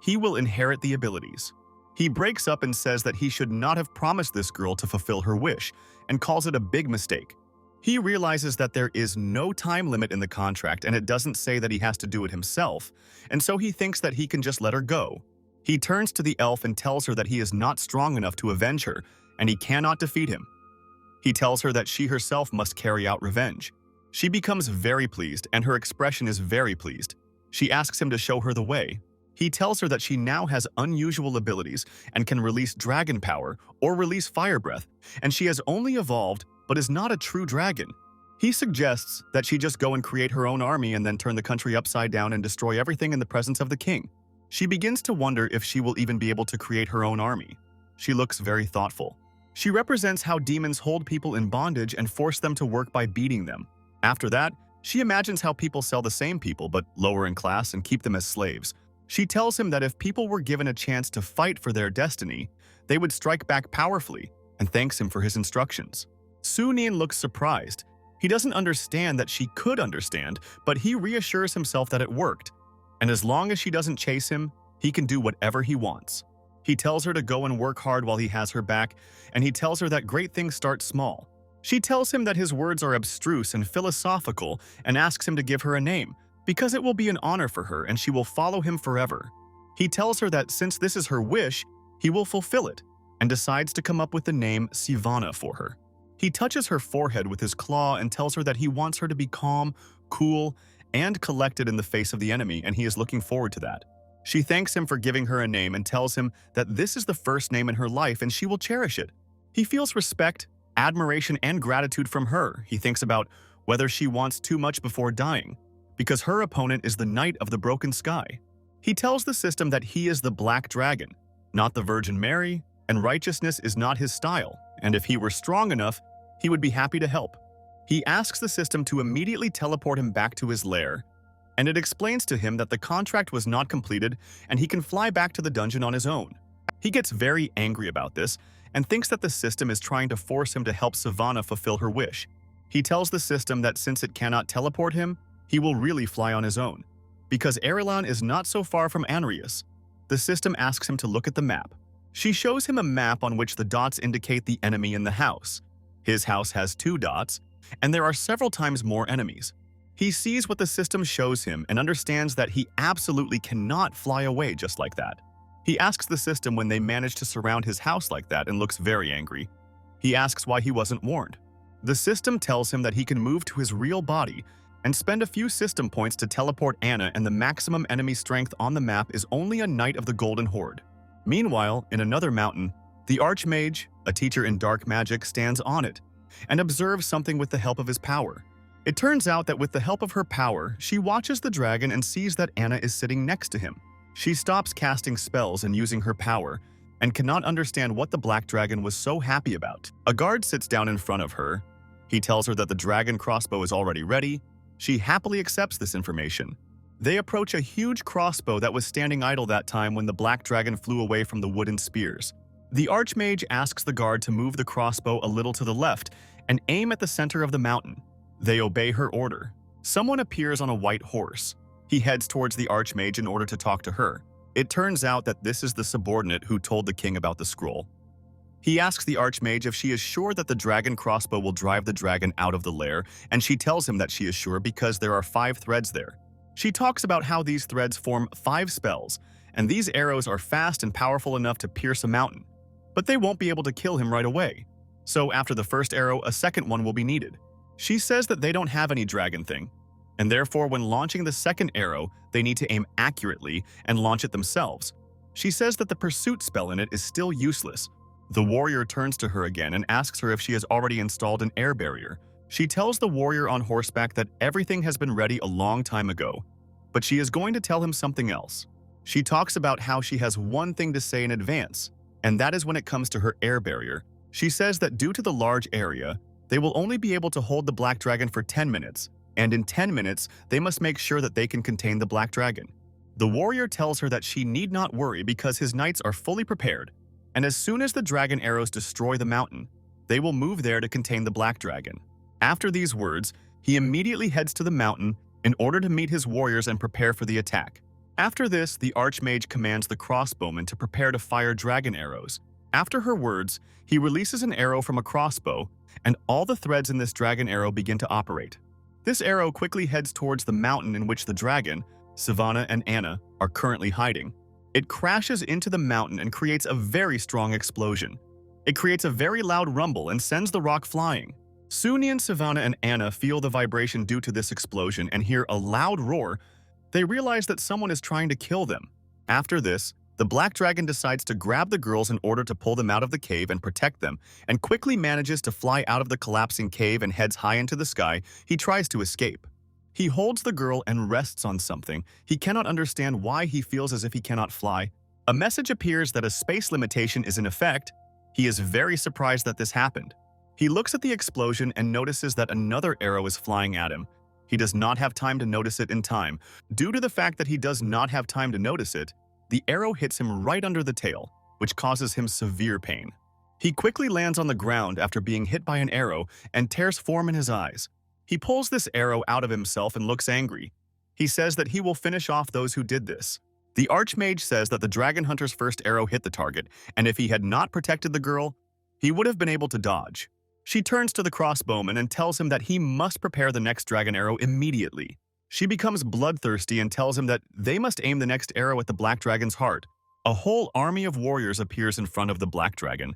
he will inherit the abilities. He breaks up and says that he should not have promised this girl to fulfill her wish, and calls it a big mistake. He realizes that there is no time limit in the contract and it doesn't say that he has to do it himself, and so he thinks that he can just let her go. He turns to the elf and tells her that he is not strong enough to avenge her, and he cannot defeat him. He tells her that she herself must carry out revenge. She becomes very pleased, and her expression is very pleased. She asks him to show her the way. He tells her that she now has unusual abilities and can release dragon power or release fire breath, and she has only evolved but is not a true dragon. He suggests that she just go and create her own army and then turn the country upside down and destroy everything in the presence of the king. She begins to wonder if she will even be able to create her own army. She looks very thoughtful. She represents how demons hold people in bondage and force them to work by beating them. After that, she imagines how people sell the same people but lower in class and keep them as slaves. She tells him that if people were given a chance to fight for their destiny, they would strike back powerfully, and thanks him for his instructions. Su-Nien looks surprised. He doesn't understand that she could understand, but he reassures himself that it worked. And as long as she doesn't chase him, he can do whatever he wants. He tells her to go and work hard while he has her back, and he tells her that great things start small. She tells him that his words are abstruse and philosophical and asks him to give her a name, because it will be an honor for her and she will follow him forever. He tells her that since this is her wish, he will fulfill it, and decides to come up with the name Sivana for her. He touches her forehead with his claw and tells her that he wants her to be calm, cool, and collected in the face of the enemy, and he is looking forward to that. She thanks him for giving her a name and tells him that this is the first name in her life and she will cherish it. He feels respect, admiration, and gratitude from her. He thinks about whether she wants too much before dying, because her opponent is the Knight of the Broken Sky. He tells the system that he is the Black Dragon, not the Virgin Mary, and righteousness is not his style, and if he were strong enough, he would be happy to help. He asks the system to immediately teleport him back to his lair, and it explains to him that the contract was not completed and he can fly back to the dungeon on his own. He gets very angry about this and thinks that the system is trying to force him to help Sivana fulfill her wish. He tells the system that since it cannot teleport him, he will really fly on his own, because Erelin is not so far from Anrius. The system asks him to look at the map. She shows him a map on which the dots indicate the enemy in the house. His house has 2 dots, and there are several times more enemies. He sees what the system shows him and understands that he absolutely cannot fly away just like that. He asks the system when they managed to surround his house like that and looks very angry. He asks why he wasn't warned. The system tells him that he can move to his real body and spend a few system points to teleport Anna, and the maximum enemy strength on the map is only a Knight of the Golden Horde. Meanwhile, in another mountain, the Archmage, a teacher in dark magic, stands on it and observes something with the help of his power. It turns out that with the help of her power, she watches the dragon and sees that Anna is sitting next to him. She stops casting spells and using her power, and cannot understand what the black dragon was so happy about. A guard sits down in front of her. He tells her that the dragon crossbow is already ready. She happily accepts this information. They approach a huge crossbow that was standing idle that time when the black dragon flew away from the wooden spears. The Archmage asks the guard to move the crossbow a little to the left and aim at the center of the mountain. They obey her order. Someone appears on a white horse. He heads towards the Archmage in order to talk to her. It turns out that this is the subordinate who told the king about the scroll. He asks the Archmage if she is sure that the dragon crossbow will drive the dragon out of the lair, and she tells him that she is sure because there are 5 threads there. She talks about how these threads form 5 spells, and these arrows are fast and powerful enough to pierce a mountain. But they won't be able to kill him right away. So after the first arrow, a second one will be needed. She says that they don't have any dragon thing, and therefore when launching the second arrow, they need to aim accurately and launch it themselves. She says that the pursuit spell in it is still useless. The warrior turns to her again and asks her if she has already installed an air barrier. She tells the warrior on horseback that everything has been ready a long time ago, but she is going to tell him something else. She talks about how she has one thing to say in advance, and that is when it comes to her air barrier. She says that due to the large area, they will only be able to hold the Black Dragon for 10 minutes, and in 10 minutes, they must make sure that they can contain the Black Dragon. The warrior tells her that she need not worry because his knights are fully prepared, and as soon as the dragon arrows destroy the mountain, they will move there to contain the Black Dragon. After these words, he immediately heads to the mountain in order to meet his warriors and prepare for the attack. After this, the Archmage commands the crossbowman to prepare to fire dragon arrows. After her words, he releases an arrow from a crossbow, and all the threads in this dragon arrow begin to operate. This arrow quickly heads towards the mountain in which the dragon, Savannah and Anna, are currently hiding. It crashes into the mountain and creates a very strong explosion. It creates a very loud rumble and sends the rock flying. Soon, Savannah, and Anna feel the vibration due to this explosion and hear a loud roar. They realize that someone is trying to kill them. After this, the Black Dragon decides to grab the girls in order to pull them out of the cave and protect them, and quickly manages to fly out of the collapsing cave and heads high into the sky. He tries to escape. He holds the girl and rests on something. He cannot understand why he feels as if he cannot fly. A message appears that a space limitation is in effect. He is very surprised that this happened. He looks at the explosion and notices that another arrow is flying at him. He does not have time to notice it in time. Due to the fact that he does not have time to notice it, the arrow hits him right under the tail, which causes him severe pain. He quickly lands on the ground after being hit by an arrow and tears form in his eyes. He pulls this arrow out of himself and looks angry. He says that he will finish off those who did this. The Archmage says that the Dragon Hunter's first arrow hit the target, and if he had not protected the girl, he would have been able to dodge. She turns to the crossbowman and tells him that he must prepare the next dragon arrow immediately. She becomes bloodthirsty and tells him that they must aim the next arrow at the Black Dragon's heart. A whole army of warriors appears in front of the Black Dragon,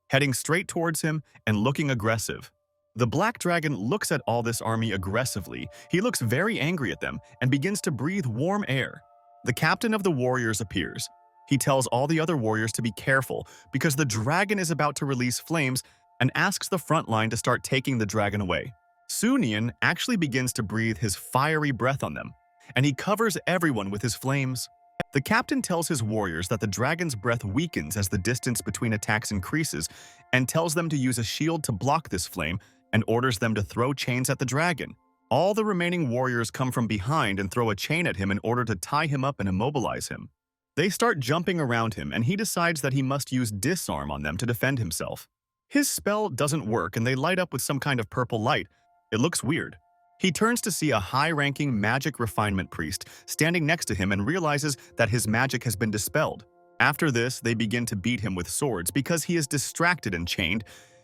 heading straight towards him and looking aggressive. The Black Dragon looks at all this army aggressively. He looks very angry at them and begins to breathe warm air. The captain of the warriors appears. He tells all the other warriors to be careful because the dragon is about to release flames and asks the front line to start taking the dragon away. Soon actually begins to breathe his fiery breath on them, and he covers everyone with his flames. The captain tells his warriors that the dragon's breath weakens as the distance between attacks increases and tells them to use a shield to block this flame and orders them to throw chains at the dragon. All the remaining warriors come from behind and throw a chain at him in order to tie him up and immobilize him. They start jumping around him, and he decides that he must use disarm on them to defend himself. His spell doesn't work, and they light up with some kind of purple light. It looks weird. He turns to see a high-ranking magic refinement priest standing next to him and realizes that his magic has been dispelled. After this, they begin to beat him with swords because he is distracted and chained.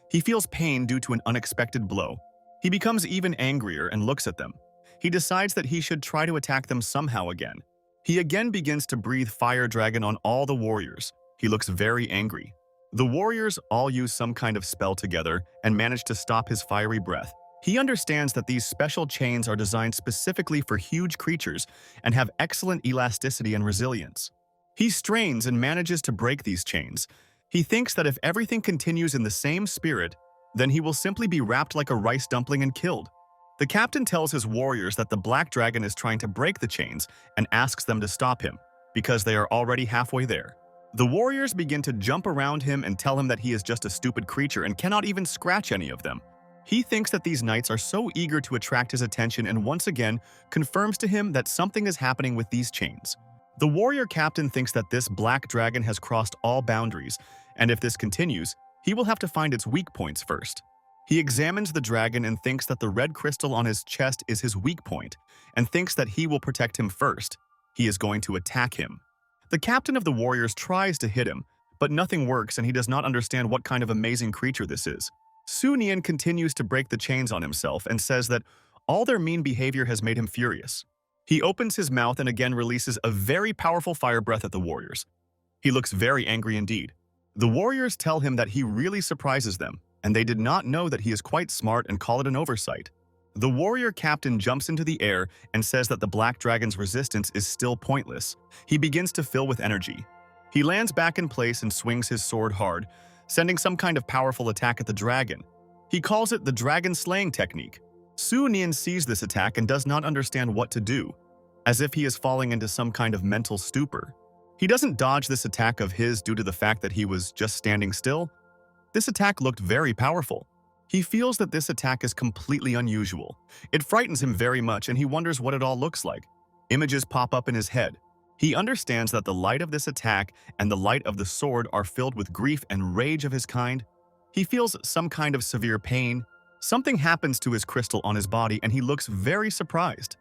He feels pain due to an unexpected blow. He becomes even angrier and looks at them. He decides that he should try to attack them somehow again. He again begins to breathe fire dragon on all the warriors. He looks very angry. The warriors all use some kind of spell together and manage to stop his fiery breath. He understands that these special chains are designed specifically for huge creatures and have excellent elasticity and resilience. He strains and manages to break these chains. He thinks that if everything continues in the same spirit, then he will simply be wrapped like a rice dumpling and killed. The captain tells his warriors that the Black Dragon is trying to break the chains and asks them to stop him, because they are already halfway there. The warriors begin to jump around him and tell him that he is just a stupid creature and cannot even scratch any of them. He thinks that these knights are so eager to attract his attention and once again confirms to him that something is happening with these chains. The warrior captain thinks that this Black Dragon has crossed all boundaries, and if this continues, he will have to find its weak points first. He examines the dragon and thinks that the red crystal on his chest is his weak point, and thinks that he will protect him first. He is going to attack him. The captain of the warriors tries to hit him, but nothing works and he does not understand what kind of amazing creature this is. Soon continues to break the chains on himself and says that all their mean behavior has made him furious. He opens his mouth and again releases a very powerful fire breath at the warriors. He looks very angry indeed. The warriors tell him that he really surprises them, and they did not know that he is quite smart and call it an oversight. The warrior captain jumps into the air and says that the Black Dragon's resistance is still pointless. He begins to fill with energy. He lands back in place and swings his sword hard, sending some kind of powerful attack at the dragon. He calls it the dragon slaying technique. Soon sees this attack and does not understand what to do, as if he is falling into some kind of mental stupor. He doesn't dodge this attack of his due to the fact that he was just standing still. This attack looked very powerful. He feels that this attack is completely unusual. It frightens him very much and he wonders what it all looks like. Images pop up in his head. He understands that the light of this attack and the light of the sword are filled with grief and rage of his kind. He feels some kind of severe pain. Something happens to his crystal on his body and he looks very surprised.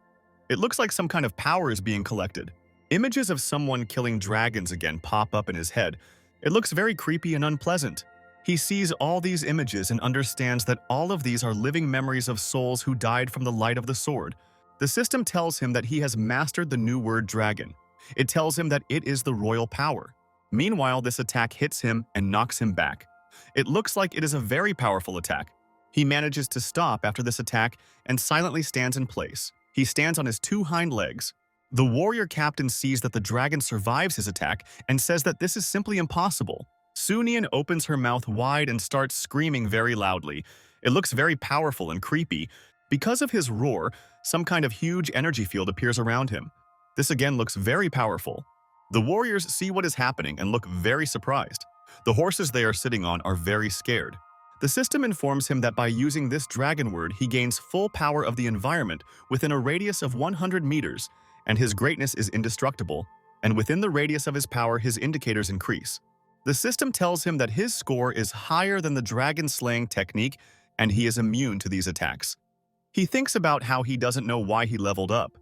It looks like some kind of power is being collected. Images of someone killing dragons again pop up in his head. It looks very creepy and unpleasant. He sees all these images and understands that all of these are living memories of souls who died from the light of the sword. The system tells him that he has mastered the new word dragon. It tells him that it is the royal power. Meanwhile, this attack hits him and knocks him back. It looks like it is a very powerful attack. He manages to stop after this attack and silently stands in place. He stands on his two hind legs. The warrior captain sees that the dragon survives his attack and says that this is simply impossible. Sunian opens her mouth wide and starts screaming very loudly. It looks very powerful and creepy. Because of his roar, some kind of huge energy field appears around him. This again looks very powerful. The warriors see what is happening and look very surprised. The horses they are sitting on are very scared. The system informs him that by using this dragon word, he gains full power of the environment within a radius of 100 meters, and his greatness is indestructible, and within the radius of his power, his indicators increase. The system tells him that his score is higher than the dragon slaying technique, and he is immune to these attacks. He thinks about how he doesn't know why he leveled up,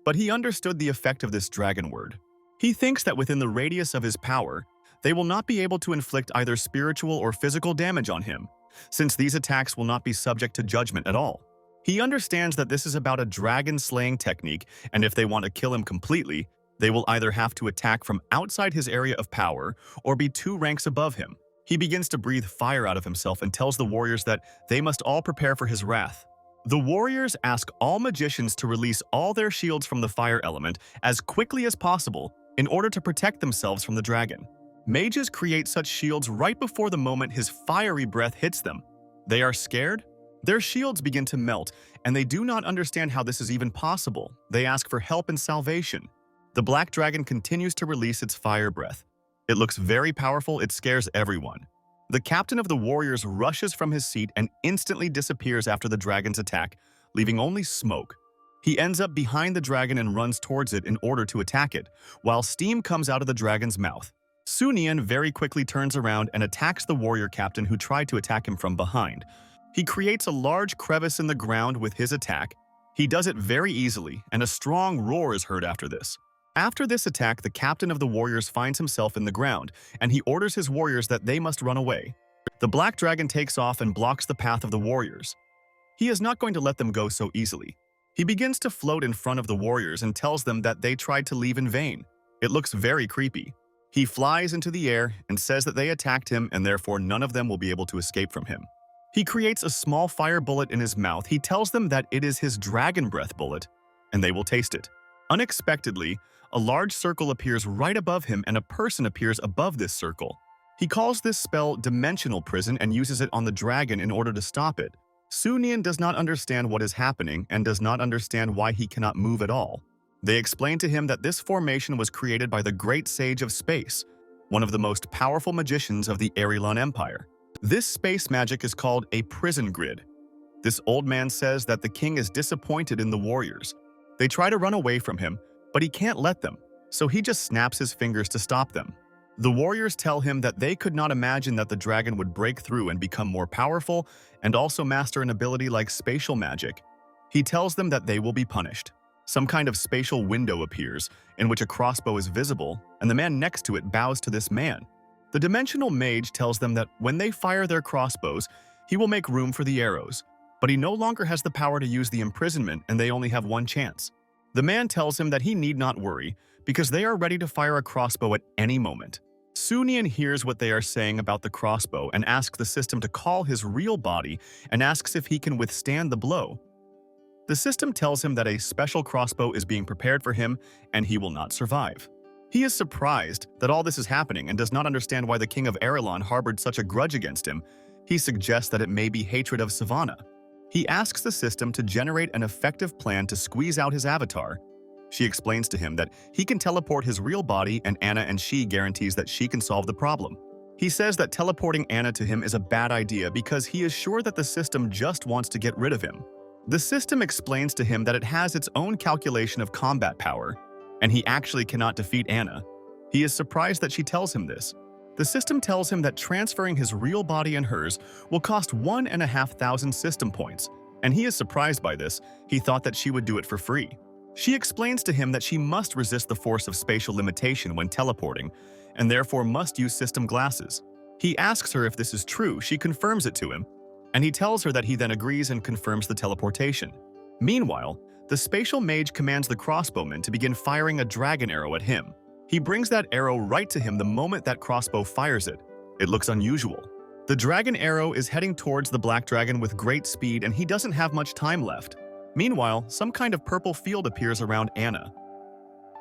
but he understood the effect of this dragon word. He thinks that within the radius of his power, they will not be able to inflict either spiritual or physical damage on him, since these attacks will not be subject to judgment at all. He understands that this is about a dragon-slaying technique, and if they want to kill him completely, they will either have to attack from outside his area of power or be 2 ranks above him. He begins to breathe fire out of himself and tells the warriors that they must all prepare for his wrath. The warriors ask all magicians to release all their shields from the fire element as quickly as possible in order to protect themselves from the dragon. Mages create such shields right before the moment his fiery breath hits them. They are scared. Their shields begin to melt, and they do not understand how this is even possible. They ask for help and salvation. The black dragon continues to release its fire breath. It looks very powerful, it scares everyone. The captain of the warriors rushes from his seat and instantly disappears after the dragon's attack, leaving only smoke. He ends up behind the dragon and runs towards it in order to attack it, while steam comes out of the dragon's mouth. Sunian very quickly turns around and attacks the warrior captain who tried to attack him from behind. He creates a large crevice in the ground with his attack. He does it very easily, and a strong roar is heard after this. After this attack, the captain of the warriors finds himself in the ground, and he orders his warriors that they must run away. The black dragon takes off and blocks the path of the warriors. He is not going to let them go so easily. He begins to float in front of the warriors and tells them that they tried to leave in vain. It looks very creepy. He flies into the air and says that they attacked him and therefore none of them will be able to escape from him. He creates a small fire bullet in his mouth. He tells them that it is his dragon breath bullet, and they will taste it. Unexpectedly, a large circle appears right above him and a person appears above this circle. He calls this spell Dimensional Prison and uses it on the dragon in order to stop it. Sunian does not understand what is happening and does not understand why he cannot move at all. They explain to him that this formation was created by the Great Sage of Space, one of the most powerful magicians of the Erilon Empire. This space magic is called a prison grid. This old man says that the king is disappointed in the warriors. They try to run away from him, but he can't let them, so he just snaps his fingers to stop them. The warriors tell him that they could not imagine that the dragon would break through and become more powerful and also master an ability like spatial magic. He tells them that they will be punished. Some kind of spatial window appears, in which a crossbow is visible, and the man next to it bows to this man. The dimensional mage tells them that when they fire their crossbows, he will make room for the arrows, but he no longer has the power to use the imprisonment and they only have one chance. The man tells him that he need not worry, because they are ready to fire a crossbow at any moment. Sunian hears what they are saying about the crossbow and asks the system to call his real body and asks if he can withstand the blow. The system tells him that a special crossbow is being prepared for him and he will not survive. He is surprised that all this is happening and does not understand why the king of Erilon harbored such a grudge against him. He suggests that it may be hatred of Savannah. He asks the system to generate an effective plan to squeeze out his avatar. She explains to him that he can teleport his real body, and Anna and she guarantees that she can solve the problem. He says that teleporting Anna to him is a bad idea because he is sure that the system just wants to get rid of him. The system explains to him that it has its own calculation of combat power, and he actually cannot defeat Anna. He is surprised that she tells him this. The system tells him that transferring his real body and hers will cost 1,500 system points, and he is surprised by this. He thought that she would do it for free. She explains to him that she must resist the force of spatial limitation when teleporting, and therefore must use system glasses. He asks her if this is true. She confirms it to him, and he tells her that he then agrees and confirms the teleportation. Meanwhile, the spatial mage commands the crossbowman to begin firing a dragon arrow at him. He brings that arrow right to him the moment that crossbow fires it. It looks unusual. The dragon arrow is heading towards the black dragon with great speed, and he doesn't have much time left. Meanwhile, some kind of purple field appears around Anna.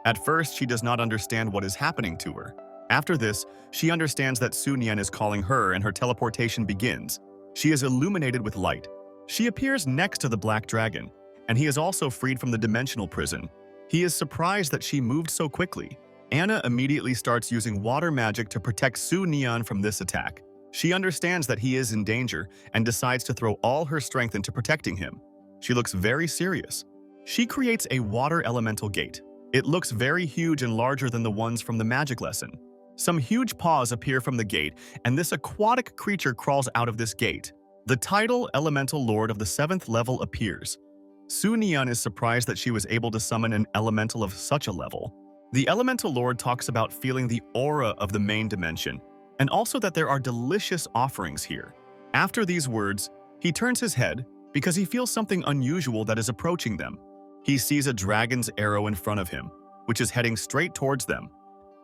At first, she does not understand what is happening to her. After this, she understands that Su Nian is calling her, and her teleportation begins. She is illuminated with light. She appears next to the black dragon, and he is also freed from the dimensional prison. He is surprised that she moved so quickly. Anna immediately starts using water magic to protect Su Nian from this attack. She understands that he is in danger and decides to throw all her strength into protecting him. She looks very serious. She creates a water elemental gate. It looks very huge and larger than the ones from the magic lesson. Some huge paws appear from the gate, and this aquatic creature crawls out of this gate. The title Elemental Lord of the 7th level appears. Su Nian is surprised that she was able to summon an elemental of such a level. The Elemental Lord talks about feeling the aura of the main dimension, and also that there are delicious offerings here. After these words, he turns his head because he feels something unusual that is approaching them. He sees a dragon's arrow in front of him, which is heading straight towards them.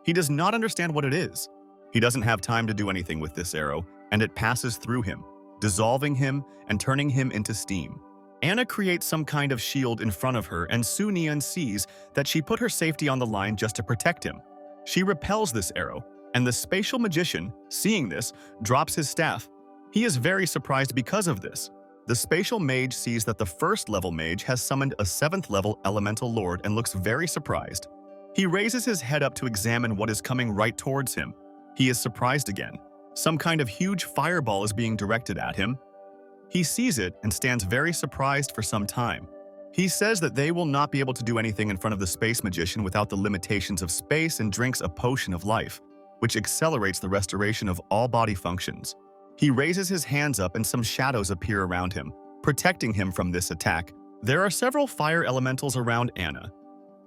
He does not understand what it is. He doesn't have time to do anything with this arrow, and it passes through him, dissolving him and turning him into steam. Anna creates some kind of shield in front of her, and Su Nian sees that she put her safety on the line just to protect him. She repels this arrow, and the spatial magician, seeing this, drops his staff. He is very surprised because of this. The spatial mage sees that the 1st level mage has summoned a 7th level elemental lord and looks very surprised. He raises his head up to examine what is coming right towards him. He is surprised again. Some kind of huge fireball is being directed at him. He sees it and stands very surprised for some time. He says that they will not be able to do anything in front of the space magician without the limitations of space, and drinks a potion of life, which accelerates the restoration of all body functions. He raises his hands up and some shadows appear around him, protecting him from this attack. There are several fire elementals around Anna.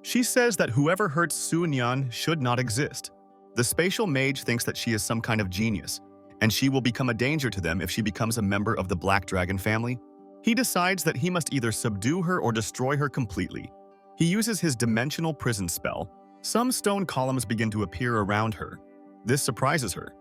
She says that whoever hurts Su Nian should not exist. The spatial mage thinks that she is some kind of genius, and she will become a danger to them if she becomes a member of the Black Dragon family. He decides that he must either subdue her or destroy her completely. He uses his dimensional prison spell. Some stone columns begin to appear around her. This surprises her,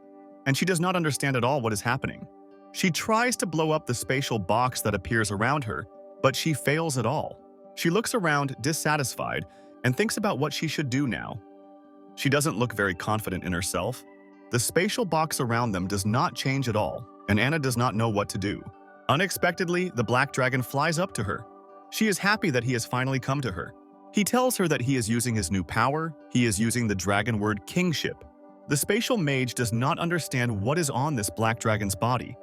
and she does not understand at all what is happening. She tries to blow up the spatial box that appears around her, but she fails at all. She looks around dissatisfied and thinks about what she should do now. She doesn't look very confident in herself. The spatial box around them does not change at all, and Anna does not know what to do. Unexpectedly, the black dragon flies up to her. She is happy that he has finally come to her. He tells her that he is using his new power. He is using the dragon word kingship. The spatial mage does not understand what is on this black dragon's body,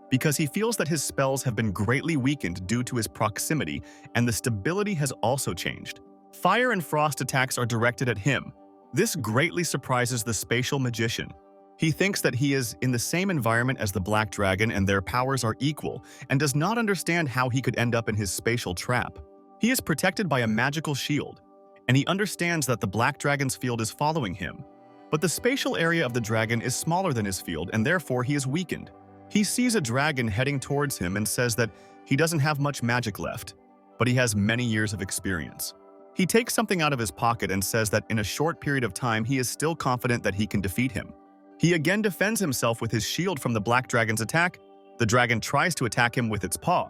because he feels that his spells have been greatly weakened due to his proximity, and the stability has also changed. Fire and frost attacks are directed at him. This greatly surprises the spatial magician. He thinks that he is in the same environment as the black dragon and their powers are equal, and does not understand how he could end up in his spatial trap. He is protected by a magical shield, and he understands that the black dragon's field is following him. But the spatial area of the dragon is smaller than his field, and therefore he is weakened. He sees a dragon heading towards him and says that he doesn't have much magic left, but he has many years of experience. He takes something out of his pocket and says that in a short period of time he is still confident that he can defeat him. He again defends himself with his shield from the black dragon's attack. The dragon tries to attack him with its paw.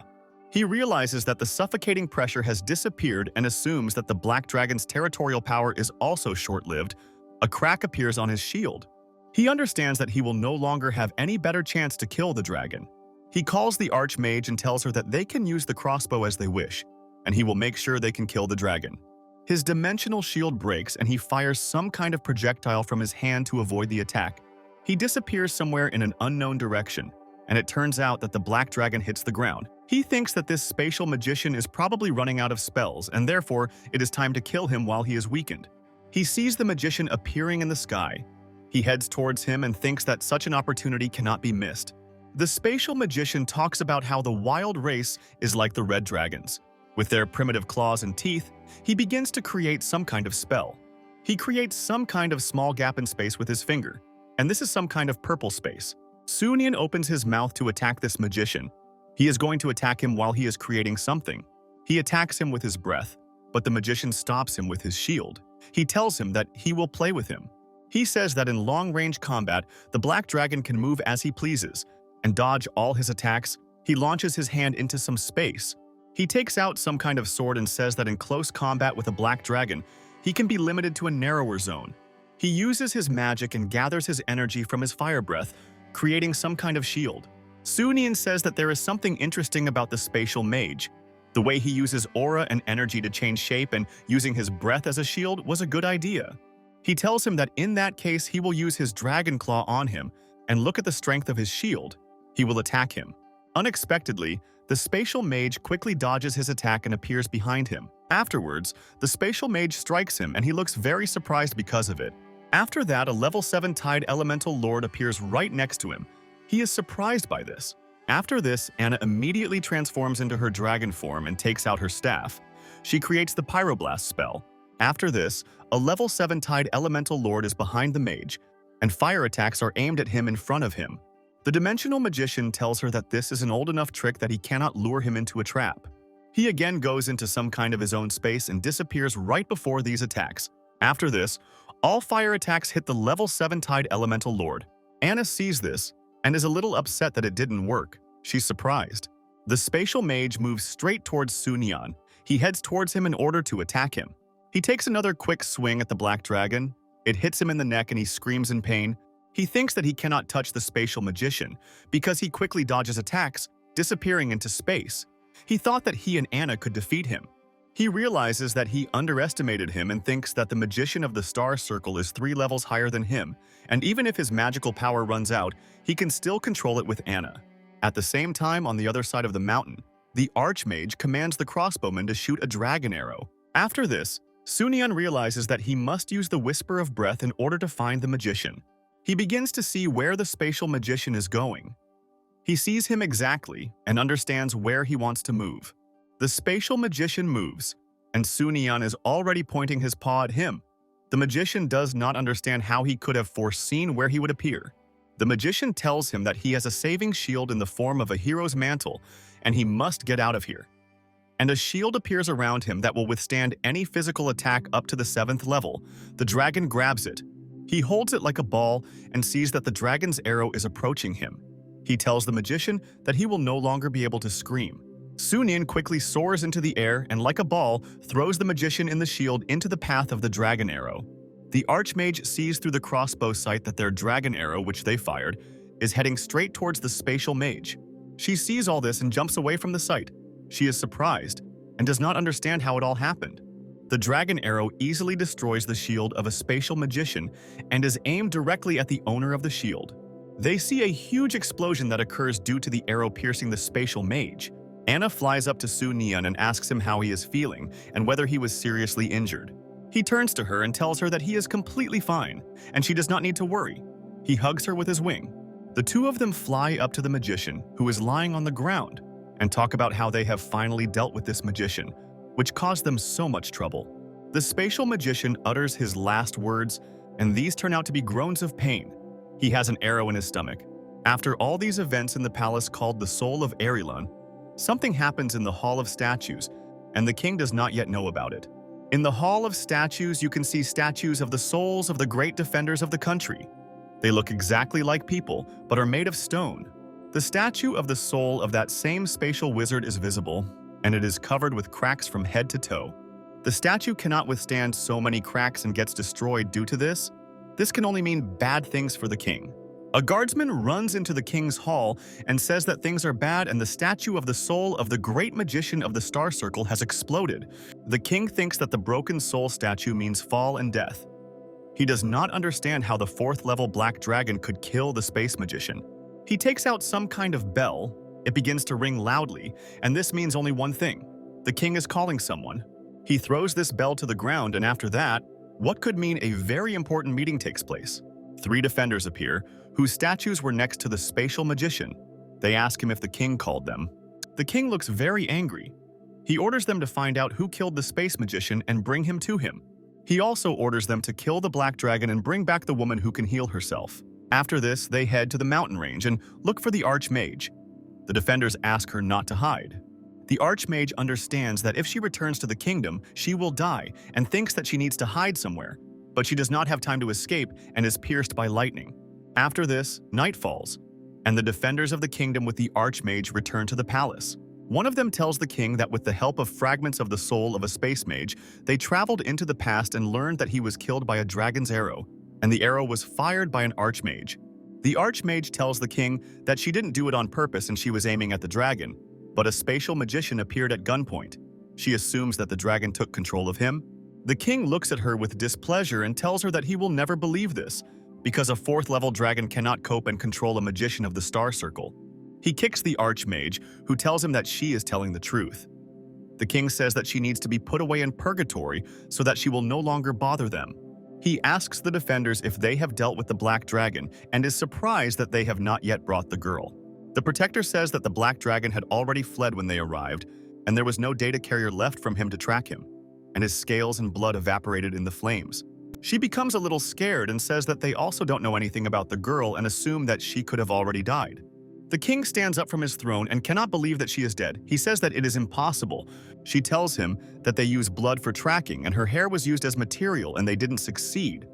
He realizes that the suffocating pressure has disappeared and assumes that the black dragon's territorial power is also short-lived. A crack appears on his shield. He understands that he will no longer have any better chance to kill the dragon. He calls the archmage and tells her that they can use the crossbow as they wish, and he will make sure they can kill the dragon. His dimensional shield breaks and he fires some kind of projectile from his hand to avoid the attack. He disappears somewhere in an unknown direction, and it turns out that the black dragon hits the ground. He thinks that this spatial magician is probably running out of spells, and therefore it is time to kill him while he is weakened. He sees the magician appearing in the sky. He heads towards him and thinks that such an opportunity cannot be missed. The spatial magician talks about how the wild race is like the red dragons. With their primitive claws and teeth, he begins to create some kind of spell. He creates some kind of small gap in space with his finger, and this is some kind of purple space. Sunian opens his mouth to attack this magician. He is going to attack him while he is creating something. He attacks him with his breath, but the magician stops him with his shield. He tells him that he will play with him. He says that in long-range combat, the black dragon can move as he pleases and dodge all his attacks. He launches his hand into some space. He takes out some kind of sword and says that in close combat with a black dragon, he can be limited to a narrower zone. He uses his magic and gathers his energy from his fire breath, creating some kind of shield. Sunian says that there is something interesting about the spatial mage. The way he uses aura and energy to change shape and using his breath as a shield was a good idea. He tells him that in that case he will use his dragon claw on him and look at the strength of his shield. He will attack him. Unexpectedly, the spatial mage quickly dodges his attack and appears behind him. Afterwards, the spatial mage strikes him and he looks very surprised because of it. After that, a level 7 Tide Elemental Lord appears right next to him. He is surprised by this. After this, Anna immediately transforms into her dragon form and takes out her staff. She creates the Pyroblast spell. After this, a level 7 Tide Elemental Lord is behind the mage, and fire attacks are aimed at him in front of him. The Dimensional Magician tells her that this is an old enough trick that he cannot lure him into a trap. He again goes into some kind of his own space and disappears right before these attacks. After this, all fire attacks hit the level 7 Tide Elemental Lord. Anna sees this and is a little upset that it didn't work. She's surprised. The spatial mage moves straight towards Sunian. He heads towards him in order to attack him. He takes another quick swing at the black dragon. It hits him in the neck and he screams in pain. He thinks that he cannot touch the spatial magician because he quickly dodges attacks, disappearing into space. He thought that he and Anna could defeat him. He realizes that he underestimated him and thinks that the magician of the star circle is 3 levels higher than him, and even if his magical power runs out, he can still control it with Anna. At the same time, on the other side of the mountain, the archmage commands the crossbowman to shoot a dragon arrow. After this, Sunian realizes that he must use the Whisper of Breath in order to find the magician. He begins to see where the spatial magician is going. He sees him exactly and understands where he wants to move. The spatial magician moves, and Sunian is already pointing his paw at him. The magician does not understand how he could have foreseen where he would appear. The magician tells him that he has a saving shield in the form of a hero's mantle, and he must get out of here. And a shield appears around him that will withstand any physical attack up to the 7th level. The dragon grabs it. He holds it like a ball and sees that the dragon's arrow is approaching him. He tells the magician that he will no longer be able to scream. Sunian quickly soars into the air and, like a ball, throws the magician in the shield into the path of the dragon arrow. The archmage sees through the crossbow sight that their dragon arrow, which they fired, is heading straight towards the spatial mage. She sees all this and jumps away from the sight. She is surprised and does not understand how it all happened. The dragon arrow easily destroys the shield of a spatial magician and is aimed directly at the owner of the shield. They see a huge explosion that occurs due to the arrow piercing the spatial mage. Anna flies up to Sunian and asks him how he is feeling and whether he was seriously injured. He turns to her and tells her that he is completely fine and she does not need to worry. He hugs her with his wing. The two of them fly up to the magician, who is lying on the ground, and talk about how they have finally dealt with this magician, which caused them so much trouble. The spatial magician utters his last words, and these turn out to be groans of pain. He has an arrow in his stomach. After all these events in the palace called the Soul of Erilon, something happens in the Hall of Statues, and the king does not yet know about it. In the Hall of Statues, you can see statues of the souls of the great defenders of the country. They look exactly like people, but are made of stone. The statue of the soul of that same spatial wizard is visible, and it is covered with cracks from head to toe. The statue cannot withstand so many cracks and gets destroyed due to this. This can only mean bad things for the king. A guardsman runs into the king's hall and says that things are bad and the statue of the soul of the great magician of the star circle has exploded. The king thinks that the broken soul statue means fall and death. He does not understand how the 4th level black dragon could kill the space magician. He takes out some kind of bell. It begins to ring loudly, and this means only one thing. The king is calling someone. He throws this bell to the ground, and after that, what could mean a very important meeting takes place. 3 defenders appear, whose statues were next to the spatial magician. They ask him if the king called them. The king looks very angry. He orders them to find out who killed the space magician and bring him to him. He also orders them to kill the black dragon and bring back the woman who can heal herself. After this, they head to the mountain range and look for the archmage. The defenders ask her not to hide. The archmage understands that if she returns to the kingdom, she will die and thinks that she needs to hide somewhere, but she does not have time to escape and is pierced by lightning. After this, night falls, and the defenders of the kingdom with the archmage return to the palace. One of them tells the king that with the help of fragments of the soul of a space mage, they traveled into the past and learned that he was killed by a dragon's arrow, and the arrow was fired by an archmage. The archmage tells the king that she didn't do it on purpose and she was aiming at the dragon, but a spatial magician appeared at gunpoint. She assumes that the dragon took control of him. The king looks at her with displeasure and tells her that he will never believe this, because a 4th level dragon cannot cope and control a magician of the star circle. He kicks the archmage, who tells him that she is telling the truth. The king says that she needs to be put away in purgatory so that she will no longer bother them. He asks the defenders if they have dealt with the black dragon and is surprised that they have not yet brought the girl. The protector says that the black dragon had already fled when they arrived, and there was no data carrier left from him to track him, and his scales and blood evaporated in the flames. She becomes a little scared and says that they also don't know anything about the girl and assume that she could have already died. The king stands up from his throne and cannot believe that she is dead. He says that it is impossible. She tells him that they use blood for tracking and her hair was used as material and they didn't succeed.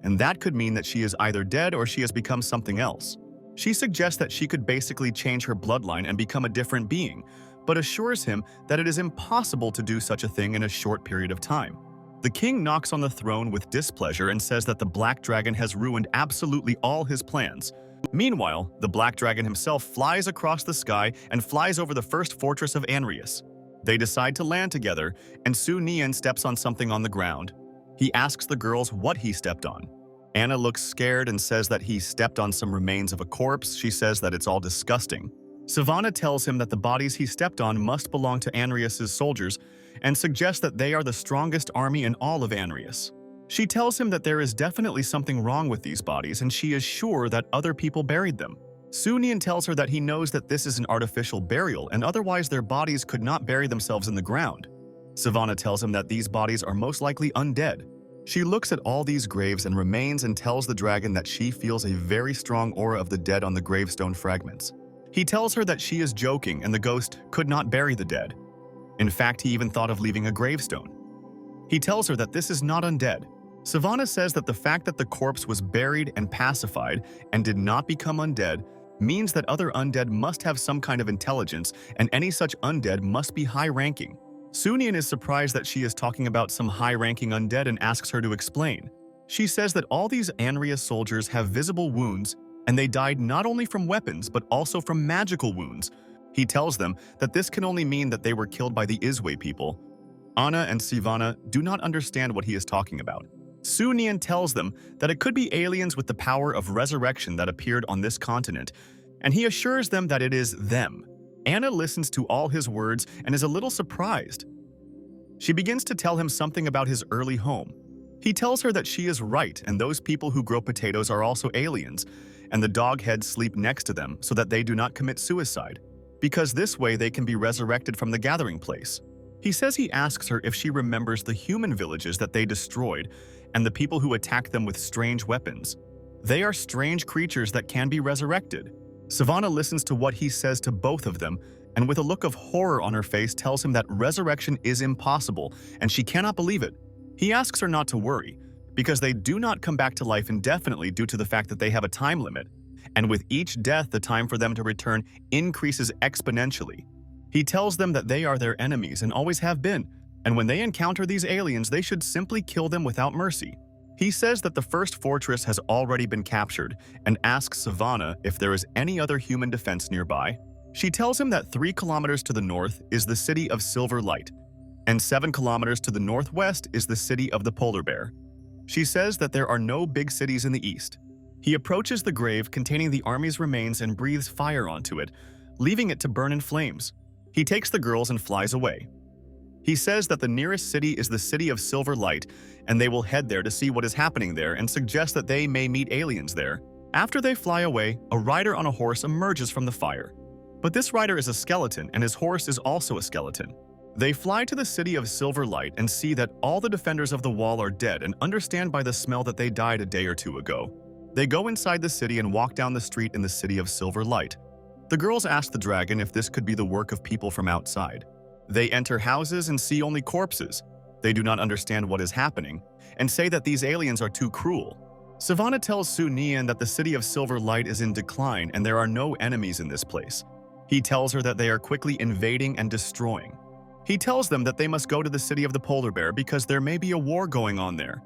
And that could mean that she is either dead or she has become something else. She suggests that she could basically change her bloodline and become a different being, but assures him that it is impossible to do such a thing in a short period of time. The king knocks on the throne with displeasure and says that the black dragon has ruined absolutely all his plans. Meanwhile, the black dragon himself flies across the sky and flies over the first fortress of Anrius. They decide to land together, and Su Nian steps on something on the ground. He asks the girls what he stepped on. Anna looks scared and says that he stepped on some remains of a corpse. She says that it's all disgusting. Savannah tells him that the bodies he stepped on must belong to Anrius' soldiers and suggests that they are the strongest army in all of Anrius. She tells him that there is definitely something wrong with these bodies and she is sure that other people buried them. Su Nian tells her that he knows that this is an artificial burial and otherwise their bodies could not bury themselves in the ground. Savannah tells him that these bodies are most likely undead. She looks at all these graves and remains and tells the dragon that she feels a very strong aura of the dead on the gravestone fragments. He tells her that she is joking and the ghost could not bury the dead. In fact, he even thought of leaving a gravestone. He tells her that this is not undead. Savannah says that the fact that the corpse was buried and pacified and did not become undead means that other undead must have some kind of intelligence and any such undead must be high-ranking. Su Nian is surprised that she is talking about some high-ranking undead and asks her to explain. She says that all these Anrius soldiers have visible wounds and they died not only from weapons but also from magical wounds. He tells them that this can only mean that they were killed by the Isway people. Anna and Savannah do not understand what he is talking about. Su Nian tells them that it could be aliens with the power of resurrection that appeared on this continent, and he assures them that it is them. Anna listens to all his words and is a little surprised. She begins to tell him something about his early home. He tells her that she is right and those people who grow potatoes are also aliens, and the dogheads sleep next to them so that they do not commit suicide, because this way they can be resurrected from the gathering place. He says he asks her if she remembers the human villages that they destroyed and the people who attack them with strange weapons. They are strange creatures that can be resurrected. Savannah listens to what he says to both of them, and with a look of horror on her face tells him that resurrection is impossible, and she cannot believe it. He asks her not to worry, because they do not come back to life indefinitely due to the fact that they have a time limit, and with each death the time for them to return increases exponentially. He tells them that they are their enemies and always have been, and when they encounter these aliens, they should simply kill them without mercy. He says that the first fortress has already been captured and asks Savannah if there is any other human defense nearby. She tells him that 3 kilometers to the north is the city of Silver Light, and 7 kilometers to the northwest is the city of the Polar Bear. She says that there are no big cities in the east. He approaches the grave containing the army's remains and breathes fire onto it, leaving it to burn in flames. He takes the girls and flies away. He says that the nearest city is the city of Silver Light, and they will head there to see what is happening there and suggests that they may meet aliens there. After they fly away, a rider on a horse emerges from the fire. But this rider is a skeleton, and his horse is also a skeleton. They fly to the city of Silver Light and see that all the defenders of the wall are dead and understand by the smell that they died a day or two ago. They go inside the city and walk down the street in the city of Silver Light. The girls ask the dragon if this could be the work of people from outside. They enter houses and see only corpses. They do not understand what is happening and say that these aliens are too cruel. Savannah tells Su Nian that the city of Silver Light is in decline and there are no enemies in this place. He tells her that they are quickly invading and destroying. He tells them that they must go to the city of the Polar Bear because there may be a war going on there.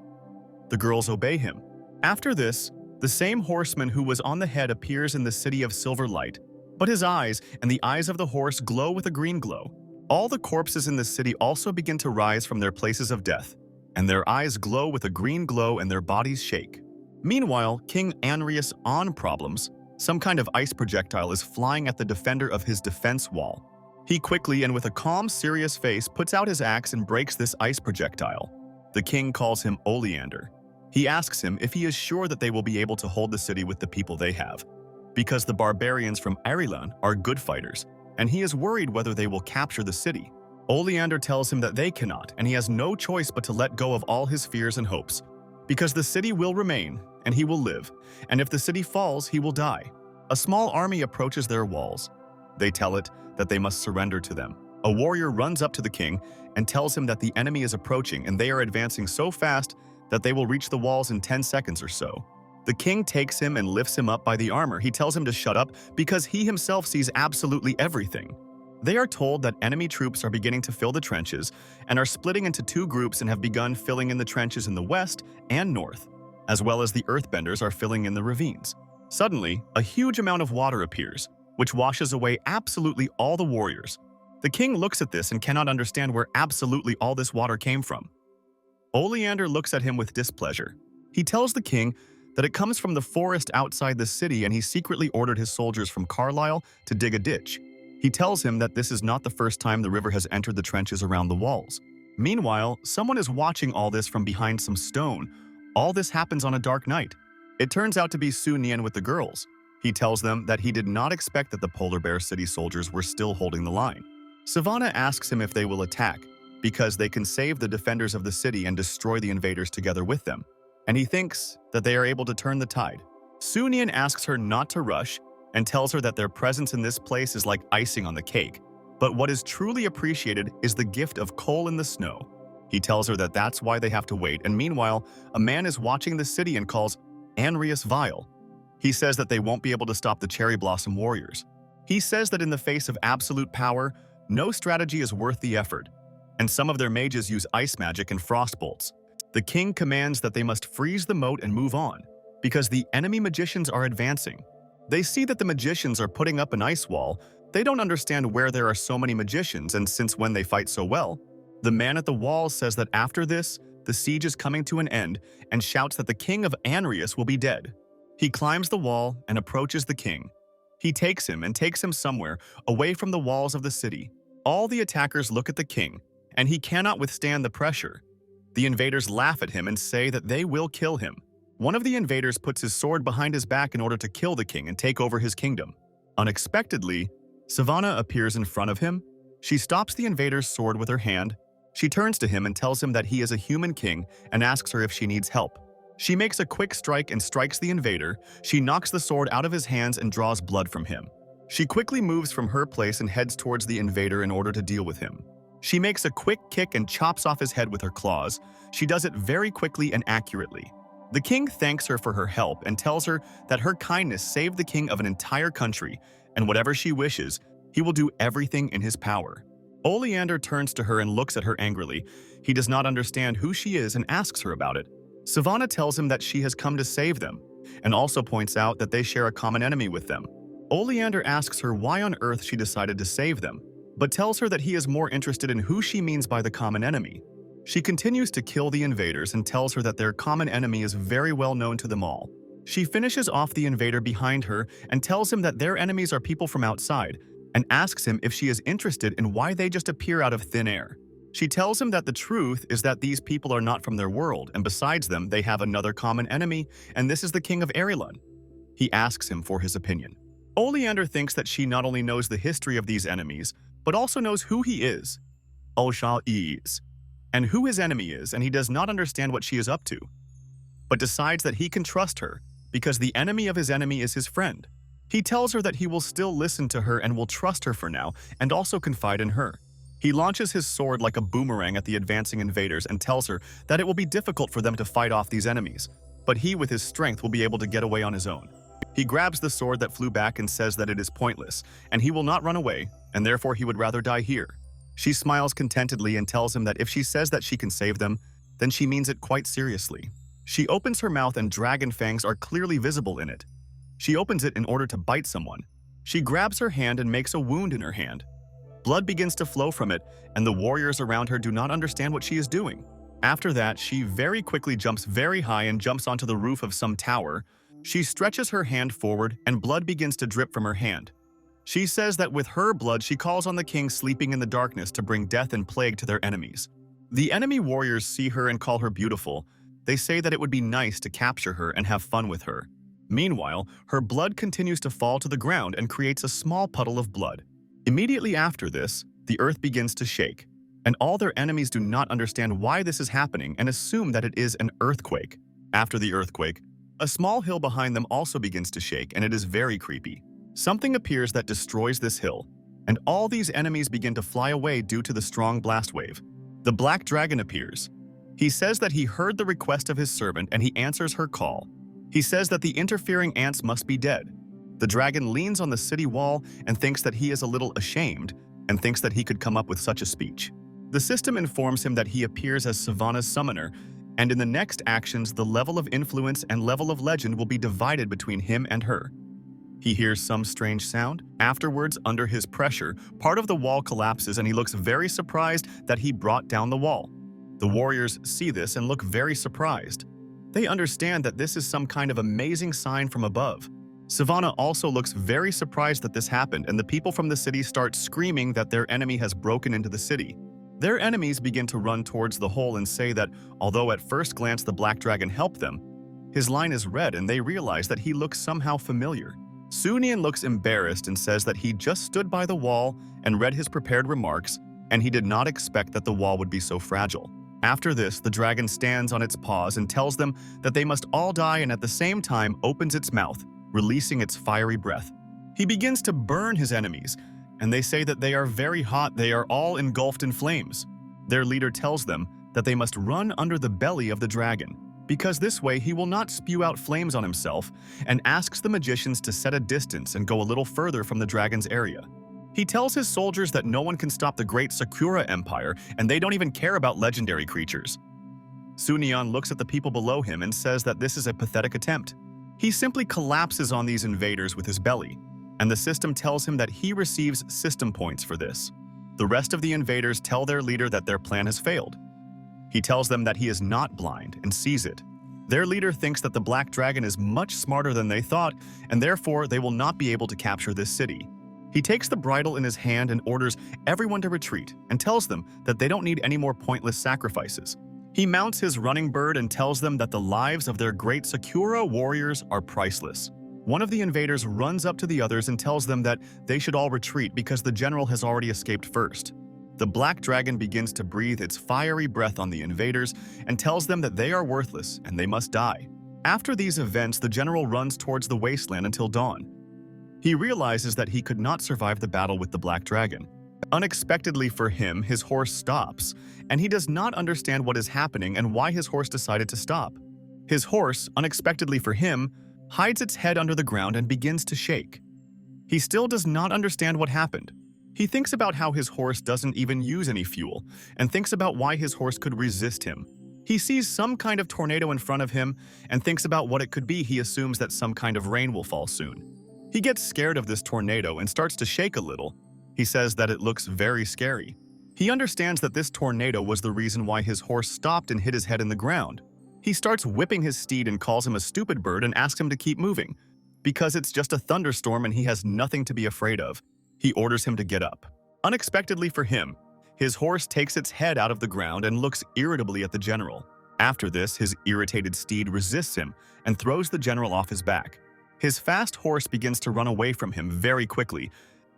The girls obey him. After this, the same horseman who was on the head appears in the city of Silver Light, but his eyes and the eyes of the horse glow with a green glow. All the corpses in the city also begin to rise from their places of death, and their eyes glow with a green glow and their bodies shake. Meanwhile, King Anrius on problems. Some kind of ice projectile is flying at the defender of his defense wall. He quickly and with a calm, serious face puts out his axe and breaks this ice projectile. The king calls him Oleander. He asks him if he is sure that they will be able to hold the city with the people they have, because the barbarians from Arilan are good fighters, and he is worried whether they will capture the city. Oleander tells him that they cannot, and he has no choice but to let go of all his fears and hopes, because the city will remain, and he will live, and if the city falls, he will die. A small army approaches their walls. They tell it that they must surrender to them. A warrior runs up to the king and tells him that the enemy is approaching and they are advancing so fast that they will reach the walls in 10 seconds or so. The king takes him and lifts him up by the armor. He tells him to shut up because he himself sees absolutely everything. They are told that enemy troops are beginning to fill the trenches and are splitting into 2 groups and have begun filling in the trenches in the west and north, as well as the earthbenders are filling in the ravines. Suddenly, a huge amount of water appears, which washes away absolutely all the warriors. The king looks at this and cannot understand where absolutely all this water came from. Oleander looks at him with displeasure. He tells the king that it comes from the forest outside the city and he secretly ordered his soldiers from Carlisle to dig a ditch. He tells him that this is not the first time the river has entered the trenches around the walls. Meanwhile, someone is watching all this from behind some stone. All this happens on a dark night. It turns out to be Su Nian with the girls. He tells them that he did not expect that the Polar Bear City soldiers were still holding the line. Savannah asks him if they will attack, because they can save the defenders of the city and destroy the invaders together with them, and he thinks that they are able to turn the tide. Su Nian asks her not to rush and tells her that their presence in this place is like icing on the cake, but what is truly appreciated is the gift of coal in the snow. He tells her that that's why they have to wait, and meanwhile, a man is watching the city and calls Anrius vile. He says that they won't be able to stop the Cherry Blossom Warriors. He says that in the face of absolute power, no strategy is worth the effort, and some of their mages use ice magic and frost bolts. The king commands that they must freeze the moat and move on, because the enemy magicians are advancing. They see that the magicians are putting up an ice wall. They don't understand where there are so many magicians and since when they fight so well. The man at the wall says that after this, the siege is coming to an end and shouts that the king of Anrius will be dead. He climbs the wall and approaches the king. He takes him and takes him somewhere away from the walls of the city. All the attackers look at the king, and he cannot withstand the pressure. The invaders laugh at him and say that they will kill him. One of the invaders puts his sword behind his back in order to kill the king and take over his kingdom. Unexpectedly, Savannah appears in front of him. She stops the invader's sword with her hand. She turns to him and tells him that he is a human king and asks her if she needs help. She makes a quick strike and strikes the invader. She knocks the sword out of his hands and draws blood from him. She quickly moves from her place and heads towards the invader in order to deal with him. She makes a quick kick and chops off his head with her claws. She does it very quickly and accurately. The king thanks her for her help and tells her that her kindness saved the king of an entire country, and whatever she wishes, he will do everything in his power. Oleander turns to her and looks at her angrily. He does not understand who she is and asks her about it. Sivana tells him that she has come to save them, and also points out that they share a common enemy with them. Oleander asks her why on earth she decided to save them, but tells her that he is more interested in who she means by the common enemy. She continues to kill the invaders and tells her that their common enemy is very well known to them all. She finishes off the invader behind her and tells him that their enemies are people from outside, and asks him if she is interested in why they just appear out of thin air. She tells him that the truth is that these people are not from their world, and besides them, they have another common enemy, and this is the king of Erilun. He asks him for his opinion. Oleander thinks that she not only knows the history of these enemies, but also knows who he is, Ulsha is, and who his enemy is, and he does not understand what she is up to, but decides that he can trust her because the enemy of his enemy is his friend. He tells her that he will still listen to her and will trust her for now, and also confide in her. He launches his sword like a boomerang at the advancing invaders and tells her that it will be difficult for them to fight off these enemies, but he with his strength will be able to get away on his own. He grabs the sword that flew back and says that it is pointless, and he will not run away, and therefore he would rather die here. She smiles contentedly and tells him that if she says that she can save them, then she means it quite seriously. She opens her mouth and dragon fangs are clearly visible in it. She opens it in order to bite someone. She grabs her hand and makes a wound in her hand. Blood begins to flow from it, and the warriors around her do not understand what she is doing. After that, she very quickly jumps very high and jumps onto the roof of some tower. She stretches her hand forward, and blood begins to drip from her hand. She says that with her blood, she calls on the king sleeping in the darkness to bring death and plague to their enemies. The enemy warriors see her and call her beautiful. They say that it would be nice to capture her and have fun with her. Meanwhile, her blood continues to fall to the ground and creates a small puddle of blood. Immediately after this, the earth begins to shake, and all their enemies do not understand why this is happening and assume that it is an earthquake. After the earthquake, a small hill behind them also begins to shake, and it is very creepy. Something appears that destroys this hill, and all these enemies begin to fly away due to the strong blast wave. The black dragon appears. He says that he heard the request of his servant and he answers her call. He says that the interfering ants must be dead. The dragon leans on the city wall and thinks that he is a little ashamed and thinks that he could come up with such a speech. The system informs him that he appears as Sivana's summoner, and in the next actions, the level of influence and level of legend will be divided between him and her. He hears some strange sound. Afterwards, under his pressure, part of the wall collapses and he looks very surprised that he brought down the wall. The warriors see this and look very surprised. They understand that this is some kind of amazing sign from above. Sivana also looks very surprised that this happened, and the people from the city start screaming that their enemy has broken into the city. Their enemies begin to run towards the hole and say that, although at first glance the black dragon helped them, his line is red and they realize that he looks somehow familiar. Sunian looks embarrassed and says that he just stood by the wall and read his prepared remarks, and he did not expect that the wall would be so fragile. After this, the dragon stands on its paws and tells them that they must all die, and at the same time opens its mouth, releasing its fiery breath. He begins to burn his enemies, and they say that they are very hot, they are all engulfed in flames. Their leader tells them that they must run under the belly of the dragon, because this way he will not spew out flames on himself, and asks the magicians to set a distance and go a little further from the dragon's area. He tells his soldiers that no one can stop the great Sakura Empire, and they don't even care about legendary creatures. Sunian looks at the people below him and says that this is a pathetic attempt. He simply collapses on these invaders with his belly, and the system tells him that he receives system points for this. The rest of the invaders tell their leader that their plan has failed. He tells them that he is not blind and sees it. Their leader thinks that the black dragon is much smarter than they thought, and therefore they will not be able to capture this city. He takes the bridle in his hand and orders everyone to retreat, and tells them that they don't need any more pointless sacrifices. He mounts his running bird and tells them that the lives of their great Sakura warriors are priceless. One of the invaders runs up to the others and tells them that they should all retreat because the general has already escaped first. The black dragon begins to breathe its fiery breath on the invaders and tells them that they are worthless and they must die. After these events, the general runs towards the wasteland until dawn. He realizes that he could not survive the battle with the black dragon. Unexpectedly for him, his horse stops, and he does not understand what is happening and why his horse decided to stop. His horse, unexpectedly for him, hides its head under the ground and begins to shake. He still does not understand what happened. He thinks about how his horse doesn't even use any fuel, and thinks about why his horse could resist him. He sees some kind of tornado in front of him and thinks about what it could be. He assumes that some kind of rain will fall soon. He gets scared of this tornado and starts to shake a little. He says that it looks very scary. He understands that this tornado was the reason why his horse stopped and hit his head in the ground. He starts whipping his steed and calls him a stupid bird and asks him to keep moving, because it's just a thunderstorm and he has nothing to be afraid of. He orders him to get up. Unexpectedly for him, his horse takes its head out of the ground and looks irritably at the general. After this, his irritated steed resists him and throws the general off his back. His fast horse begins to run away from him very quickly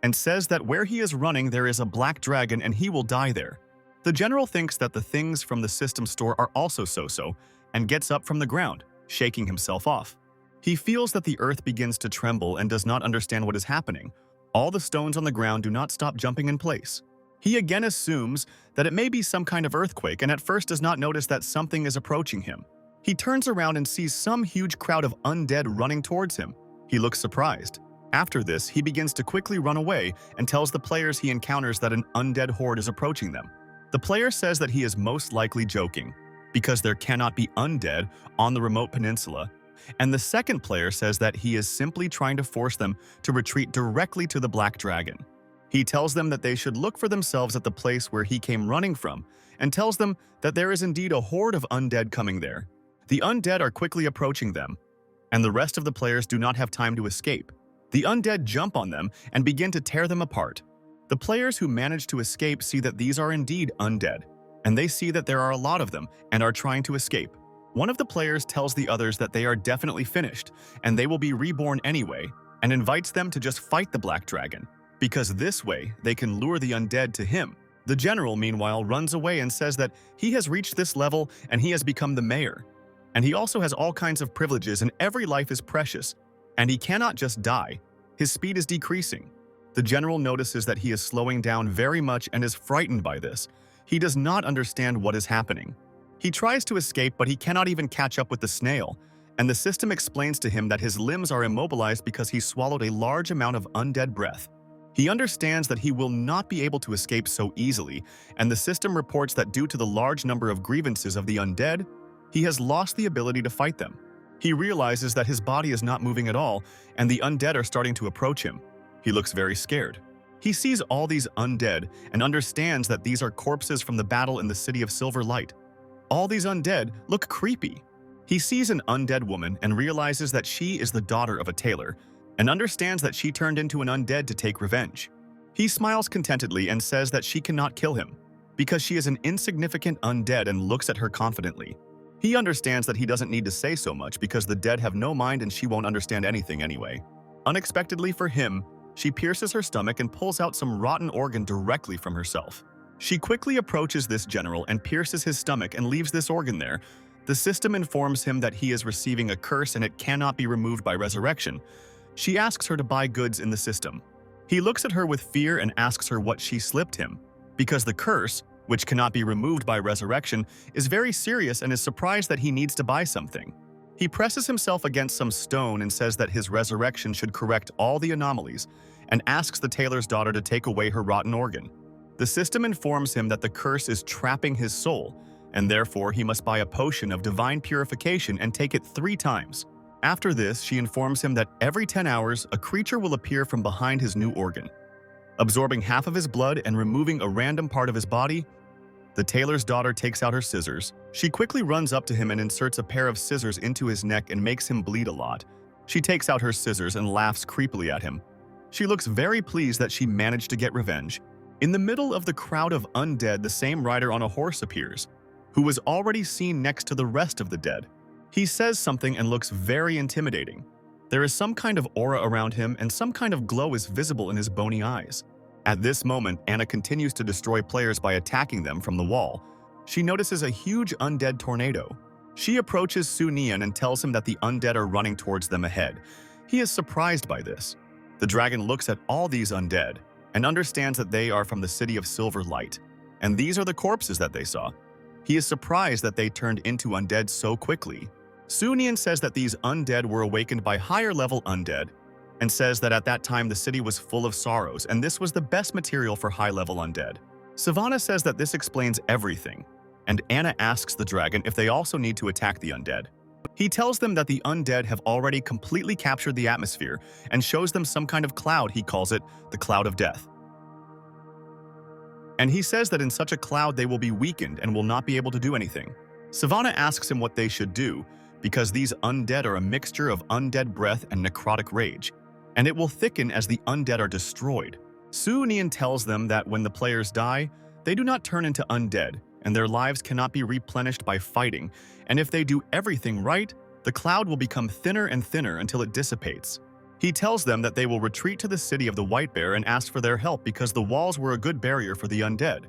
and says that where he is running there is a black dragon and he will die there. The general thinks that the things from the system store are also so-so and gets up from the ground, shaking himself off. He feels that the earth begins to tremble and does not understand what is happening. All the stones on the ground do not stop jumping in place. He again assumes that it may be some kind of earthquake and at first does not notice that something is approaching him. He turns around and sees some huge crowd of undead running towards him. He looks surprised. After this, he begins to quickly run away and tells the players he encounters that an undead horde is approaching them. The player says that he is most likely joking, because there cannot be undead on the remote peninsula, and the second player says that he is simply trying to force them to retreat directly to the Black Dragon. He tells them that they should look for themselves at the place where he came running from, and tells them that there is indeed a horde of undead coming there. The undead are quickly approaching them, and the rest of the players do not have time to escape. The undead jump on them and begin to tear them apart. The players who manage to escape see that these are indeed undead, and they see that there are a lot of them and are trying to escape. One of the players tells the others that they are definitely finished, and they will be reborn anyway, and invites them to just fight the Black Dragon, because this way they can lure the undead to him. The general, meanwhile, runs away and says that he has reached this level and he has become the mayor. And he also has all kinds of privileges and every life is precious, and he cannot just die. His speed is decreasing. The general notices that he is slowing down very much and is frightened by this. He does not understand what is happening. He tries to escape, but he cannot even catch up with the snail, and the system explains to him that his limbs are immobilized because he swallowed a large amount of undead breath. He understands that he will not be able to escape so easily, and the system reports that due to the large number of grievances of the undead, he has lost the ability to fight them. He realizes that his body is not moving at all, and the undead are starting to approach him. He looks very scared. He sees all these undead and understands that these are corpses from the battle in the city of Silver Light. All these undead look creepy. He sees an undead woman and realizes that she is the daughter of a tailor, and understands that she turned into an undead to take revenge. He smiles contentedly and says that she cannot kill him, because she is an insignificant undead, and looks at her confidently. He understands that he doesn't need to say so much because the dead have no mind and she won't understand anything anyway. Unexpectedly for him, she pierces her stomach and pulls out some rotten organ directly from herself. She quickly approaches this general and pierces his stomach and leaves this organ there. The system informs him that he is receiving a curse and it cannot be removed by resurrection. She asks her to buy goods in the system. He looks at her with fear and asks her what she slipped him, because the curse, which cannot be removed by resurrection, is very serious and is surprised that he needs to buy something. He presses himself against some stone and says that his resurrection should correct all the anomalies, and asks the tailor's daughter to take away her rotten organ. The system informs him that the curse is trapping his soul, and therefore he must buy a potion of divine purification and take it 3 times. After this, she informs him that every 10 hours, a creature will appear from behind his new organ, absorbing half of his blood and removing a random part of his body. The tailor's daughter takes out her scissors. She quickly runs up to him and inserts a pair of scissors into his neck and makes him bleed a lot. She takes out her scissors and laughs creepily at him. She looks very pleased that she managed to get revenge. In the middle of the crowd of undead, the same rider on a horse appears, who was already seen next to the rest of the dead. He says something and looks very intimidating. There is some kind of aura around him and some kind of glow is visible in his bony eyes. At this moment, Anna continues to destroy players by attacking them from the wall. She notices a huge undead tornado. She approaches Su Nian and tells him that the undead are running towards them ahead. He is surprised by this. The dragon looks at all these undead and understands that they are from the city of Silver Light, and these are the corpses that they saw. He is surprised that they turned into undead so quickly. Su Nian says that these undead were awakened by higher-level undead, and says that at that time the city was full of sorrows, and this was the best material for high-level undead. Savannah says that this explains everything. and Anna asks the dragon if they also need to attack the undead. He tells them that the undead have already completely captured the atmosphere and shows them some kind of cloud. He calls it the Cloud of Death. And he says that in such a cloud they will be weakened and will not be able to do anything. Sivana asks him what they should do, because these undead are a mixture of undead breath and necrotic rage, and it will thicken as the undead are destroyed. Su Nian tells them that when the players die, they do not turn into undead, and their lives cannot be replenished by fighting, and if they do everything right, the cloud will become thinner and thinner until it dissipates. He tells them that they will retreat to the city of the White Bear and ask for their help because the walls were a good barrier for the undead,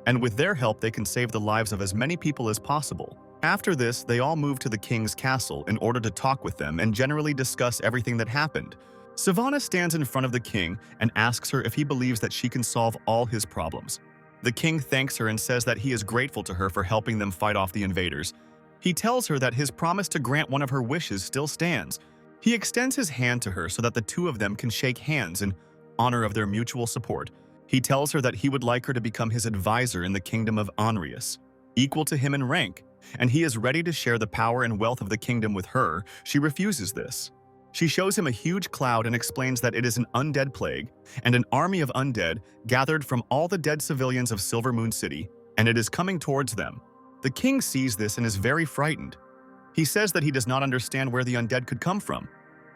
and with their help they can save the lives of as many people as possible. After this, they all move to the king's castle in order to talk with them and generally discuss everything that happened. Sivana stands in front of the king and asks her if he believes that she can solve all his problems. The king thanks her and says that he is grateful to her for helping them fight off the invaders. He tells her that his promise to grant one of her wishes still stands. He extends his hand to her so that the two of them can shake hands in honor of their mutual support. He tells her that he would like her to become his advisor in the kingdom of Onrius, equal to him in rank, and he is ready to share the power and wealth of the kingdom with her. She refuses this. She shows him a huge cloud and explains that it is an undead plague and an army of undead gathered from all the dead civilians of Silver Moon City, and it is coming towards them. The king sees this and is very frightened. He says that he does not understand where the undead could come from,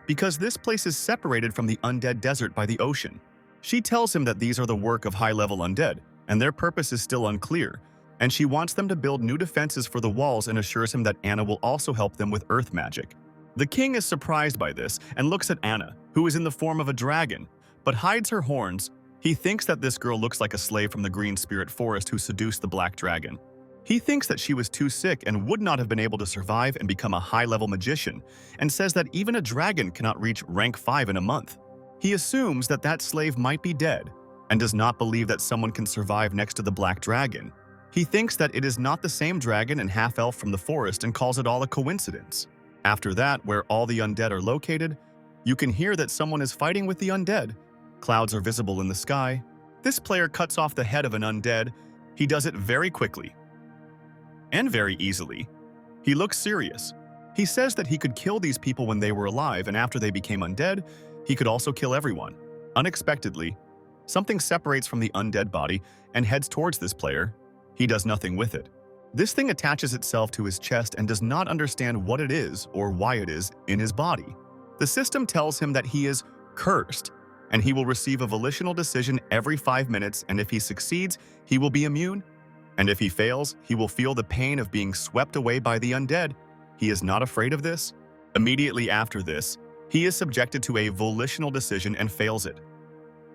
because this place is separated from the undead desert by the ocean. She tells him that these are the work of high-level undead, and their purpose is still unclear, and she wants them to build new defenses for the walls and assures him that Anna will also help them with earth magic. The king is surprised by this and looks at Anna, who is in the form of a dragon, but hides her horns. He thinks that this girl looks like a slave from the Green Spirit Forest who seduced the black dragon. He thinks that she was too sick and would not have been able to survive and become a high-level magician, and says that even a dragon cannot reach rank 5 in a month. He assumes that that slave might be dead, and does not believe that someone can survive next to the black dragon. He thinks that it is not the same dragon and half-elf from the forest and calls it all a coincidence. After that, where all the undead are located, you can hear that someone is fighting with the undead. Clouds are visible in the sky. This player cuts off the head of an undead. He does it very quickly and very easily. He looks serious. He says that he could kill these people when they were alive, and after they became undead, he could also kill everyone. Unexpectedly, something separates from the undead body and heads towards this player. He does nothing with it. This thing attaches itself to his chest and does not understand what it is or why it is in his body. The system tells him that he is cursed, and he will receive a volitional decision every 5 minutes, and if he succeeds, he will be immune, and if he fails, he will feel the pain of being swept away by the undead. He is not afraid of this. Immediately after this, he is subjected to a volitional decision and fails it.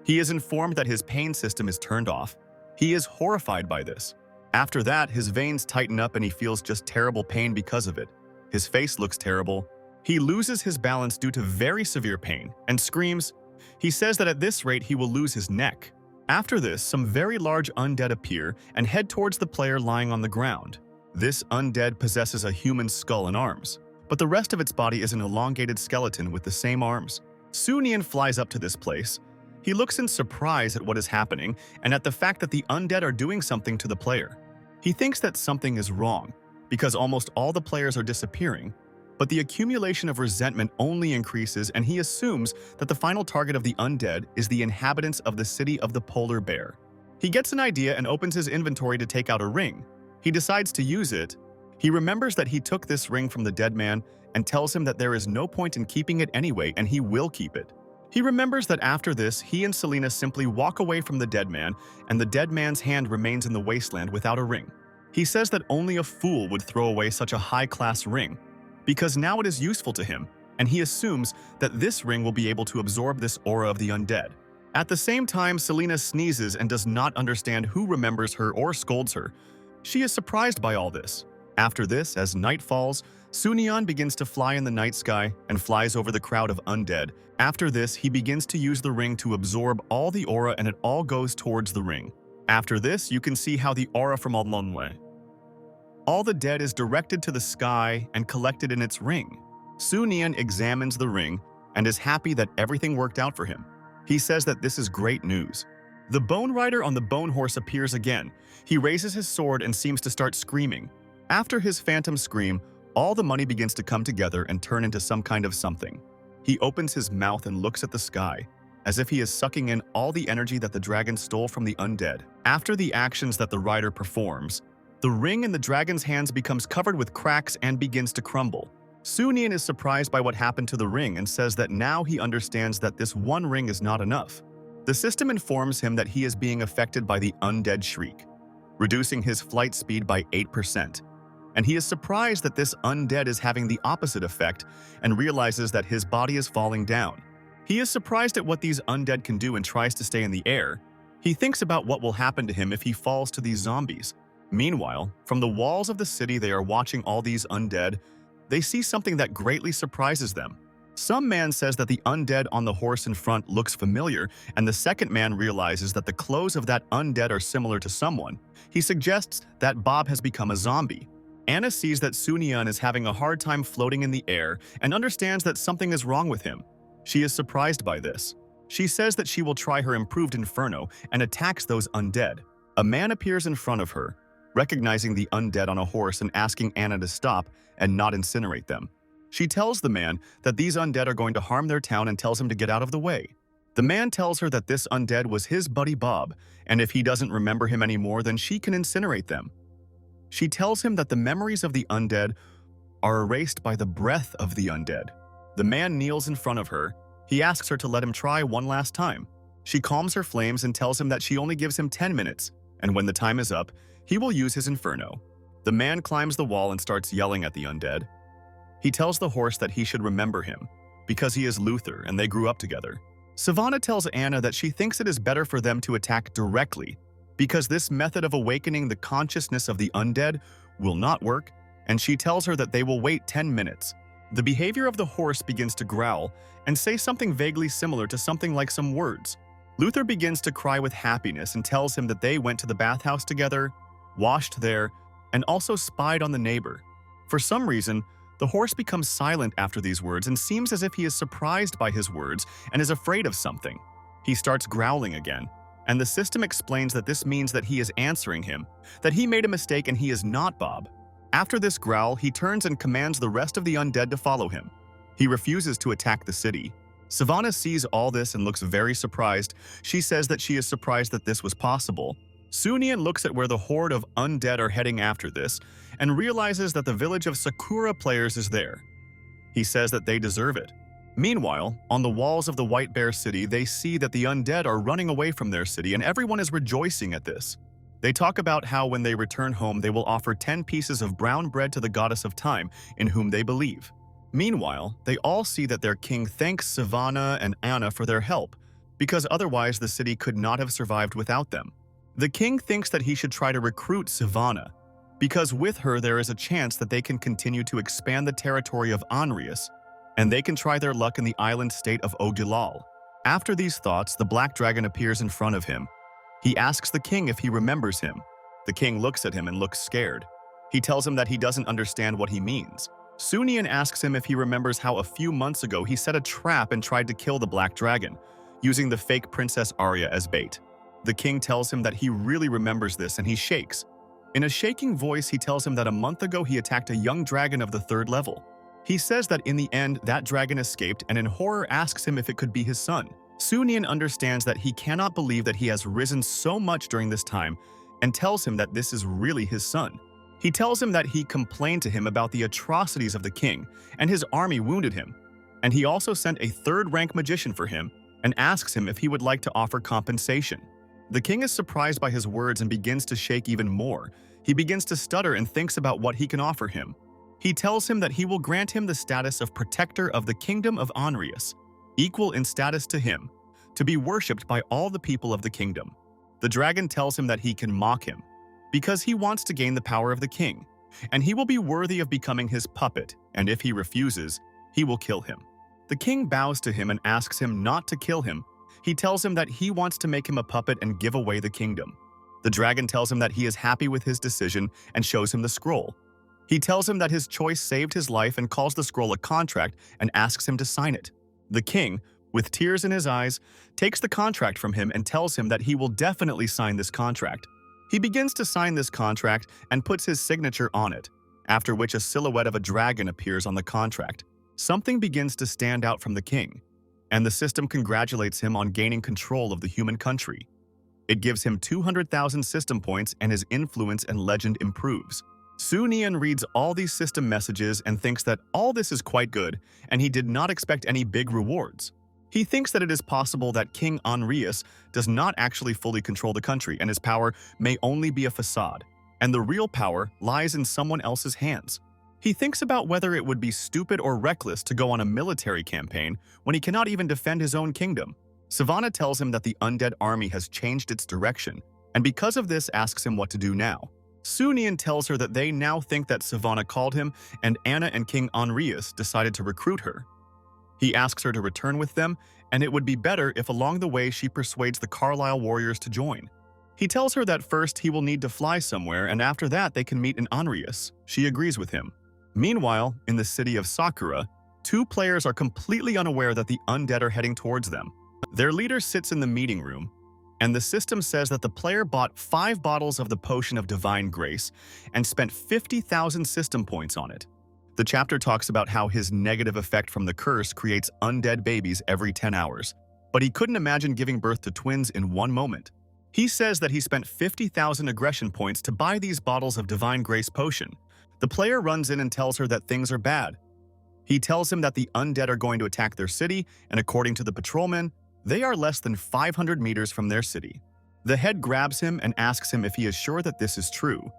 He is informed that his pain system is turned off. He is horrified by this. After that, his veins tighten up and he feels just terrible pain because of it. His face looks terrible. He loses his balance due to very severe pain and screams. He says that at this rate he will lose his neck. After this, some very large undead appear and head towards the player lying on the ground. This undead possesses a human skull and arms, but the rest of its body is an elongated skeleton with the same arms. Su Nian flies up to this place. He looks in surprise at what is happening and at the fact that the undead are doing something to the player. He thinks that something is wrong, because almost all the players are disappearing, but the accumulation of resentment only increases, and he assumes that the final target of the undead is the inhabitants of the city of the Polar Bear. He gets an idea and opens his inventory to take out a ring. He decides to use it. He remembers that he took this ring from the dead man and tells him that there is no point in keeping it anyway, and he will keep it. He remembers that after this, he and Selena simply walk away from the dead man, and the dead man's hand remains in the wasteland without a ring. He says that only a fool would throw away such a high-class ring, because now it is useful to him, and he assumes that this ring will be able to absorb this aura of the undead. At the same time, Selena sneezes and does not understand who remembers her or scolds her. She is surprised by all this. After this, as night falls, Su Nian begins to fly in the night sky and flies over the crowd of undead. After this, he begins to use the ring to absorb all the aura, and it all goes towards the ring. After this, you can see how the aura from Manhwa, all the dead, is directed to the sky and collected in its ring. Su Nian examines the ring and is happy that everything worked out for him. He says that this is great news. The Bone Rider on the Bone Horse appears again. He raises his sword and seems to start screaming. After his phantom scream, all the money begins to come together and turn into some kind of something. He opens his mouth and looks at the sky, as if he is sucking in all the energy that the dragon stole from the undead. After the actions that the rider performs, the ring in the dragon's hands becomes covered with cracks and begins to crumble. Sunian is surprised by what happened to the ring and says that now he understands that this one ring is not enough. The system informs him that he is being affected by the undead shriek, reducing his flight speed by 8%. And he is surprised that this undead is having the opposite effect and realizes that his body is falling down. He is surprised at what these undead can do and tries to stay in the air. He thinks about what will happen to him if he falls to these zombies. Meanwhile, from the walls of the city they are watching all these undead, they see something that greatly surprises them. Some man says that the undead on the horse in front looks familiar, and the second man realizes that the clothes of that undead are similar to someone. He suggests that Bob has become a zombie. Anna sees that Sunian is having a hard time floating in the air and understands that something is wrong with him. She is surprised by this. She says that she will try her improved Inferno and attacks those undead. A man appears in front of her, recognizing the undead on a horse and asking Anna to stop and not incinerate them. She tells the man that these undead are going to harm their town and tells him to get out of the way. The man tells her that this undead was his buddy Bob, and if he doesn't remember him anymore, then she can incinerate them. She tells him that the memories of the undead are erased by the breath of the undead. The man kneels in front of her. He asks her to let him try one last time. She calms her flames and tells him that she only gives him 10 minutes, and when the time is up, he will use his Inferno. The man climbs the wall and starts yelling at the undead. He tells the horse that he should remember him, because he is Luther and they grew up together. Savannah tells Anna that she thinks it is better for them to attack directly, because this method of awakening the consciousness of the undead will not work, and she tells her that they will wait 10 minutes. The behavior of the horse begins to growl and say something vaguely similar to something like some words. Luther begins to cry with happiness and tells him that they went to the bathhouse together, washed there, and also spied on the neighbor. For some reason, the horse becomes silent after these words and seems as if he is surprised by his words and is afraid of something. He starts growling again, and the system explains that this means that he is answering him, that he made a mistake and he is not Bob. After this growl, he turns and commands the rest of the undead to follow him. He refuses to attack the city. Savannah sees all this and looks very surprised. She says that she is surprised that this was possible. Sunian looks at where the horde of undead are heading after this and realizes that the village of Sakura players is there. He says that they deserve it. Meanwhile, on the walls of the White Bear City, they see that the undead are running away from their city and everyone is rejoicing at this. They talk about how when they return home, they will offer 10 pieces of brown bread to the goddess of time, in whom they believe. Meanwhile, they all see that their king thanks Savannah and Anna for their help, because otherwise the city could not have survived without them. The king thinks that he should try to recruit Savannah, because with her there is a chance that they can continue to expand the territory of Anrius, and they can try their luck in the island state of Ogilal. After these thoughts, the black dragon appears in front of him. He asks the king if he remembers him. The king looks at him and looks scared. He tells him that he doesn't understand what he means. Sunian asks him if he remembers how a few months ago he set a trap and tried to kill the black dragon, using the fake Princess Arya as bait. The king tells him that he really remembers this and he shakes. In a shaking voice, he tells him that a month ago he attacked a young dragon of the 3rd level. He says that in the end, that dragon escaped and in horror asks him if it could be his son. Sunian understands that he cannot believe that he has risen so much during this time and tells him that this is really his son. He tells him that he complained to him about the atrocities of the king and his army wounded him, and he also sent a 3rd-rank magician for him and asks him if he would like to offer compensation. The king is surprised by his words and begins to shake even more. He begins to stutter and thinks about what he can offer him. He tells him that he will grant him the status of protector of the kingdom of Anrius, equal in status to him, to be worshipped by all the people of the kingdom. The dragon tells him that he can mock him, because he wants to gain the power of the king, and he will be worthy of becoming his puppet, and if he refuses, he will kill him. The king bows to him and asks him not to kill him. He tells him that he wants to make him a puppet and give away the kingdom. The dragon tells him that he is happy with his decision and shows him the scroll. He tells him that his choice saved his life and calls the scroll a contract and asks him to sign it. The king, with tears in his eyes, takes the contract from him and tells him that he will definitely sign this contract. He begins to sign this contract and puts his signature on it, after which a silhouette of a dragon appears on the contract. Something begins to stand out from the king, and the system congratulates him on gaining control of the human country. It gives him 200,000 system points and his influence and legend improves. Su Nian reads all these system messages and thinks that all this is quite good, and he did not expect any big rewards. He thinks that it is possible that King Anrius does not actually fully control the country and his power may only be a facade, and the real power lies in someone else's hands. He thinks about whether it would be stupid or reckless to go on a military campaign when he cannot even defend his own kingdom. Savannah tells him that the undead army has changed its direction, and because of this asks him what to do now. Su Nian tells her that they now think that Savannah called him and Anna and King Anrius decided to recruit her. He asks her to return with them, and it would be better if along the way she persuades the Carlisle warriors to join. He tells her that first he will need to fly somewhere and after that they can meet in Anrius. She agrees with him. Meanwhile, in the city of Sakura, two players are completely unaware that the undead are heading towards them. Their leader sits in the meeting room, and the system says that the player bought 5 bottles of the Potion of Divine Grace and spent 50,000 system points on it. The chapter talks about how his negative effect from the curse creates undead babies every 10 hours, but he couldn't imagine giving birth to twins in one moment. He says that he spent 50,000 aggression points to buy these bottles of Divine Grace potion. The player runs in and tells her that things are bad. He tells him that the undead are going to attack their city, and according to the patrolman, they are less than 500 meters from their city. The head grabs him and asks him if he is sure that this is true.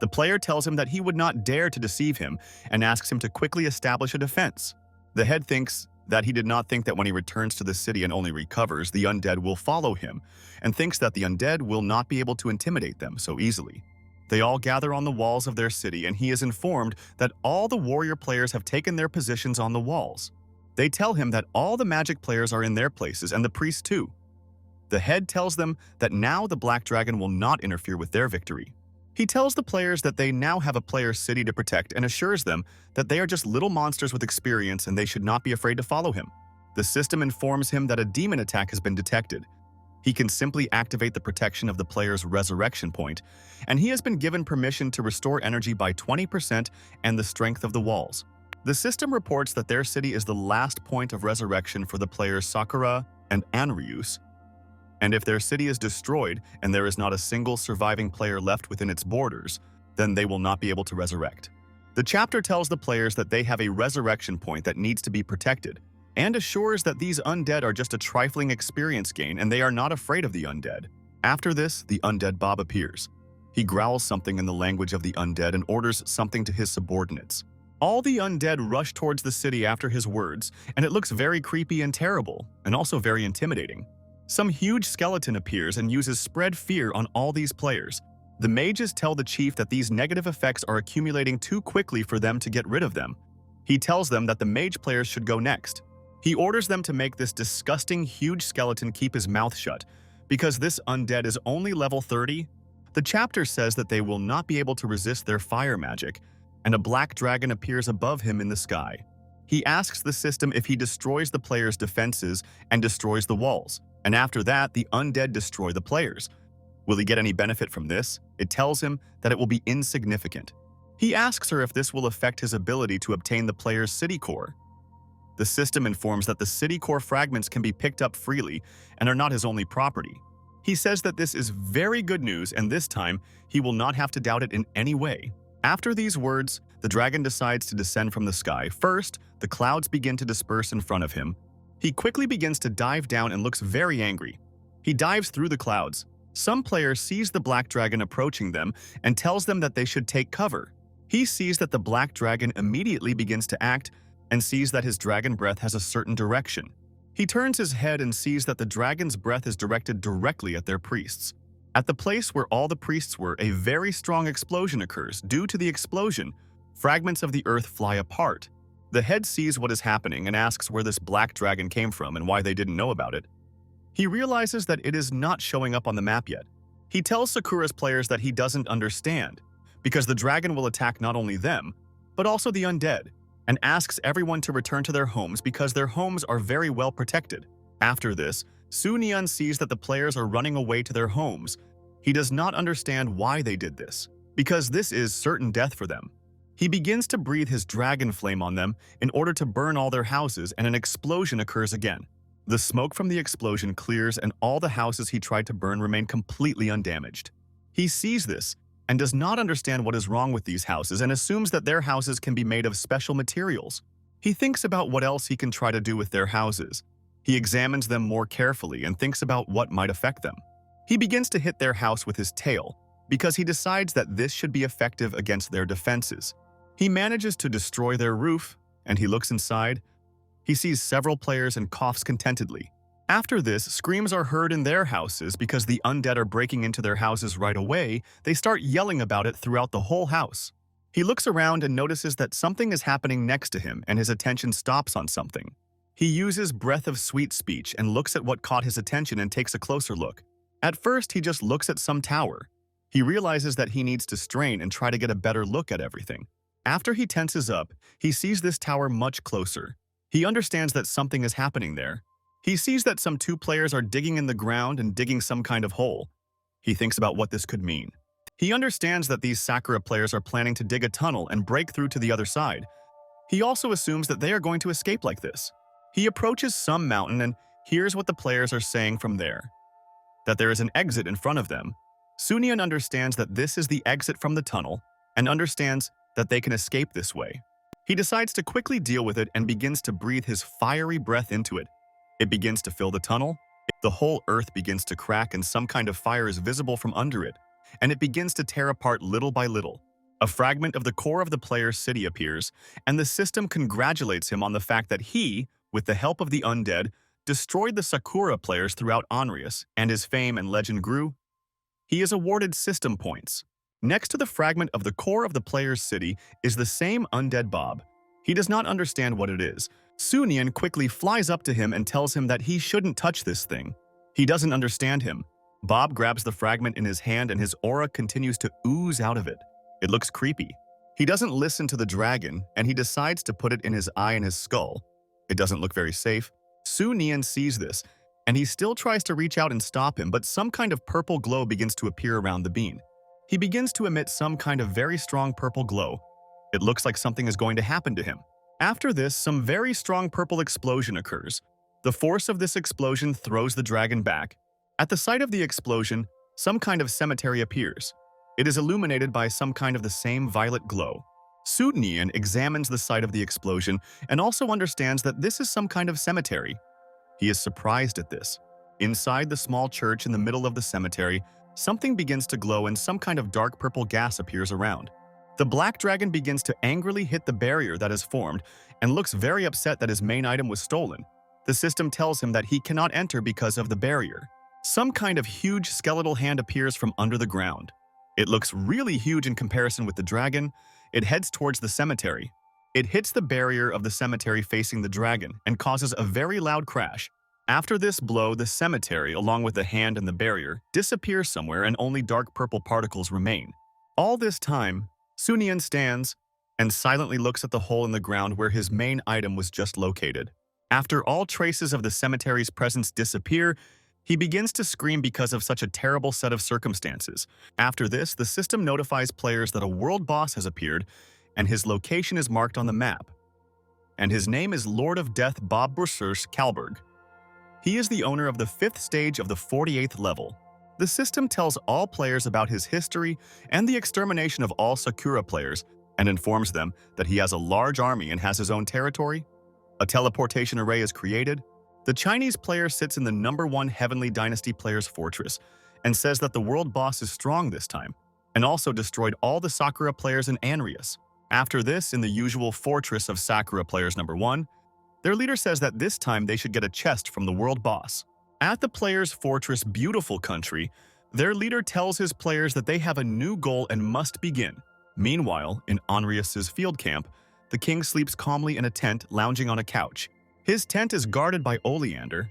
The player tells him that he would not dare to deceive him and asks him to quickly establish a defense. The head thinks that he did not think that when he returns to the city and only recovers, the undead will follow him, and thinks that the undead will not be able to intimidate them so easily. They all gather on the walls of their city, and he is informed that all the warrior players have taken their positions on the walls. They tell him that all the magic players are in their places and the priests too. The head tells them that now the Black Dragon will not interfere with their victory. He tells the players that they now have a player's city to protect and assures them that they are just little monsters with experience and they should not be afraid to follow him. The system informs him that a demon attack has been detected. He can simply activate the protection of the player's resurrection point, and he has been given permission to restore energy by 20% and the strength of the walls. The system reports that their city is the last point of resurrection for the players Sakura and Anrius, and if their city is destroyed and there is not a single surviving player left within its borders, then they will not be able to resurrect. The chapter tells the players that they have a resurrection point that needs to be protected, and assures that these undead are just a trifling experience gain and they are not afraid of the undead. After this, the undead Bob appears. He growls something in the language of the undead and orders something to his subordinates. All the undead rush towards the city after his words, and it looks very creepy and terrible, and also very intimidating. Some huge skeleton appears and uses spread fear on all these players. The mages tell the chief that these negative effects are accumulating too quickly for them to get rid of them. He tells them that the mage players should go next. He orders them to make this disgusting huge skeleton keep his mouth shut, because this undead is only level 30. The chapter says that they will not be able to resist their fire magic, and a black dragon appears above him in the sky. He asks the system if he destroys the players' defenses and destroys the walls, and after that, the undead destroy the players. Will he get any benefit from this? It tells him that it will be insignificant. He asks her if this will affect his ability to obtain the player's city core. The system informs that the city core fragments can be picked up freely and are not his only property. He says that this is very good news, and this time, he will not have to doubt it in any way. After these words, the dragon decides to descend from the sky. First, the clouds begin to disperse in front of him. He quickly begins to dive down and looks very angry. He dives through the clouds. Some player sees the black dragon approaching them and tells them that they should take cover. He sees that the black dragon immediately begins to act and sees that his dragon breath has a certain direction. He turns his head and sees that the dragon's breath is directed directly at their priests. At the place where all the priests were, a very strong explosion occurs. Due to the explosion, fragments of the earth fly apart. The head sees what is happening and asks where this black dragon came from and why they didn't know about it. He realizes that it is not showing up on the map yet. He tells Sakura's players that he doesn't understand, because the dragon will attack not only them, but also the undead. and asks everyone to return to their homes because their homes are very well protected. After this, Su Nian sees that the players are running away to their homes. He does not understand why they did this, because this is certain death for them. He begins to breathe his dragon flame on them in order to burn all their houses, and an explosion occurs again. The smoke from the explosion clears and all the houses he tried to burn remain completely undamaged. He sees this and does not understand what is wrong with these houses and assumes that their houses can be made of special materials. He thinks about what else he can try to do with their houses. He examines them more carefully and thinks about what might affect them. He begins to hit their house with his tail because he decides that this should be effective against their defenses. He manages to destroy their roof, and he looks inside. He sees several players and coughs contentedly. After this, screams are heard in their houses because the undead are breaking into their houses right away. They start yelling about it throughout the whole house. He looks around and notices that something is happening next to him, and his attention stops on something. He uses Breath of Sweet Speech and looks at what caught his attention and takes a closer look. At first, he just looks at some tower. He realizes that he needs to strain and try to get a better look at everything. After he tenses up, he sees this tower much closer. He understands that something is happening there. He sees that some two players are digging in the ground and digging some kind of hole. He thinks about what this could mean. He understands that these Sakura players are planning to dig a tunnel and break through to the other side. He also assumes that they are going to escape like this. He approaches some mountain and hears what the players are saying from there. That there is an exit in front of them. Su Nian understands that this is the exit from the tunnel and understands that they can escape this way. He decides to quickly deal with it and begins to breathe his fiery breath into it. It begins to fill the tunnel. The whole earth begins to crack and some kind of fire is visible from under it, and it begins to tear apart little by little. A fragment of the core of the player's city appears, and the system congratulates him on the fact that he, with the help of the undead, destroyed the Sakura players throughout Onrius, and his fame and legend grew. He is awarded system points. Next to the fragment of the core of the player's city is the same undead Bob. He does not understand what it is. Su Nian quickly flies up to him and tells him that he shouldn't touch this thing. He doesn't understand him. Bob grabs the fragment in his hand and his aura continues to ooze out of it. It looks creepy. He doesn't listen to the dragon and he decides to put it in his eye and his skull. It doesn't look very safe. Su Nian sees this and he still tries to reach out and stop him, but some kind of purple glow begins to appear around the bean. He begins to emit some kind of very strong purple glow. It looks like something is going to happen to him. After this, some very strong purple explosion occurs. The force of this explosion throws the dragon back. At the site of the explosion, some kind of cemetery appears. It is illuminated by some kind of the same violet glow. Su Nian examines the site of the explosion and also understands that this is some kind of cemetery. He is surprised at this. Inside the small church in the middle of the cemetery, something begins to glow and some kind of dark purple gas appears around. The black dragon begins to angrily hit the barrier that is formed and looks very upset that his main item was stolen. The system tells him that he cannot enter because of the barrier. Some kind of huge skeletal hand appears from under the ground. It looks really huge in comparison with the dragon. It heads towards the cemetery. It hits the barrier of the cemetery facing the dragon and causes a very loud crash. After this blow, the cemetery, along with the hand and the barrier, disappears somewhere and only dark purple particles remain. All this time, Su Nian stands and silently looks at the hole in the ground where his main item was just located. After all traces of the cemetery's presence disappear, he begins to scream because of such a terrible set of circumstances. After this, the system notifies players that a world boss has appeared and his location is marked on the map. And his name is Lord of Death Bob Brussers Kalberg. He is the owner of the 5th stage of the 48th level. The system tells all players about his history and the extermination of all Sakura players and informs them that he has a large army and has his own territory. A teleportation array is created. The Chinese player sits in the #1 Heavenly Dynasty player's fortress and says that the world boss is strong this time and also destroyed all the Sakura players in Onrius. After this, in the usual fortress of Sakura players #1, their leader says that this time they should get a chest from the world boss. At the players' fortress Beautiful Country, their leader tells his players that they have a new goal and must begin. Meanwhile, in Onrius's field camp, the king sleeps calmly in a tent, lounging on a couch. His tent is guarded by Oleander.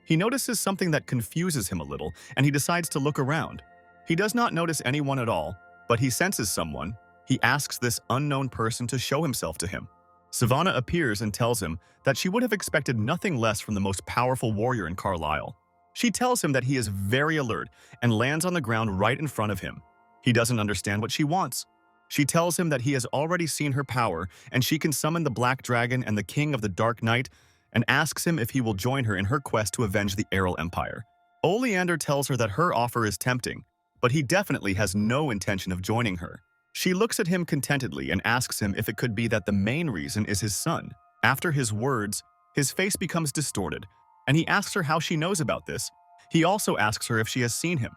He notices something that confuses him a little, and he decides to look around. He does not notice anyone at all, but he senses someone. He asks this unknown person to show himself to him. Savannah appears and tells him that she would have expected nothing less from the most powerful warrior in Carlisle. She tells him that he is very alert and lands on the ground right in front of him. He doesn't understand what she wants. She tells him that he has already seen her power and she can summon the Black Dragon and the King of the Dark Night, and asks him if he will join her in her quest to avenge the Errol Empire. Oleander tells her that her offer is tempting, but he definitely has no intention of joining her. She looks at him contentedly and asks him if it could be that the main reason is his son. After his words, his face becomes distorted, and he asks her how she knows about this. He also asks her if she has seen him.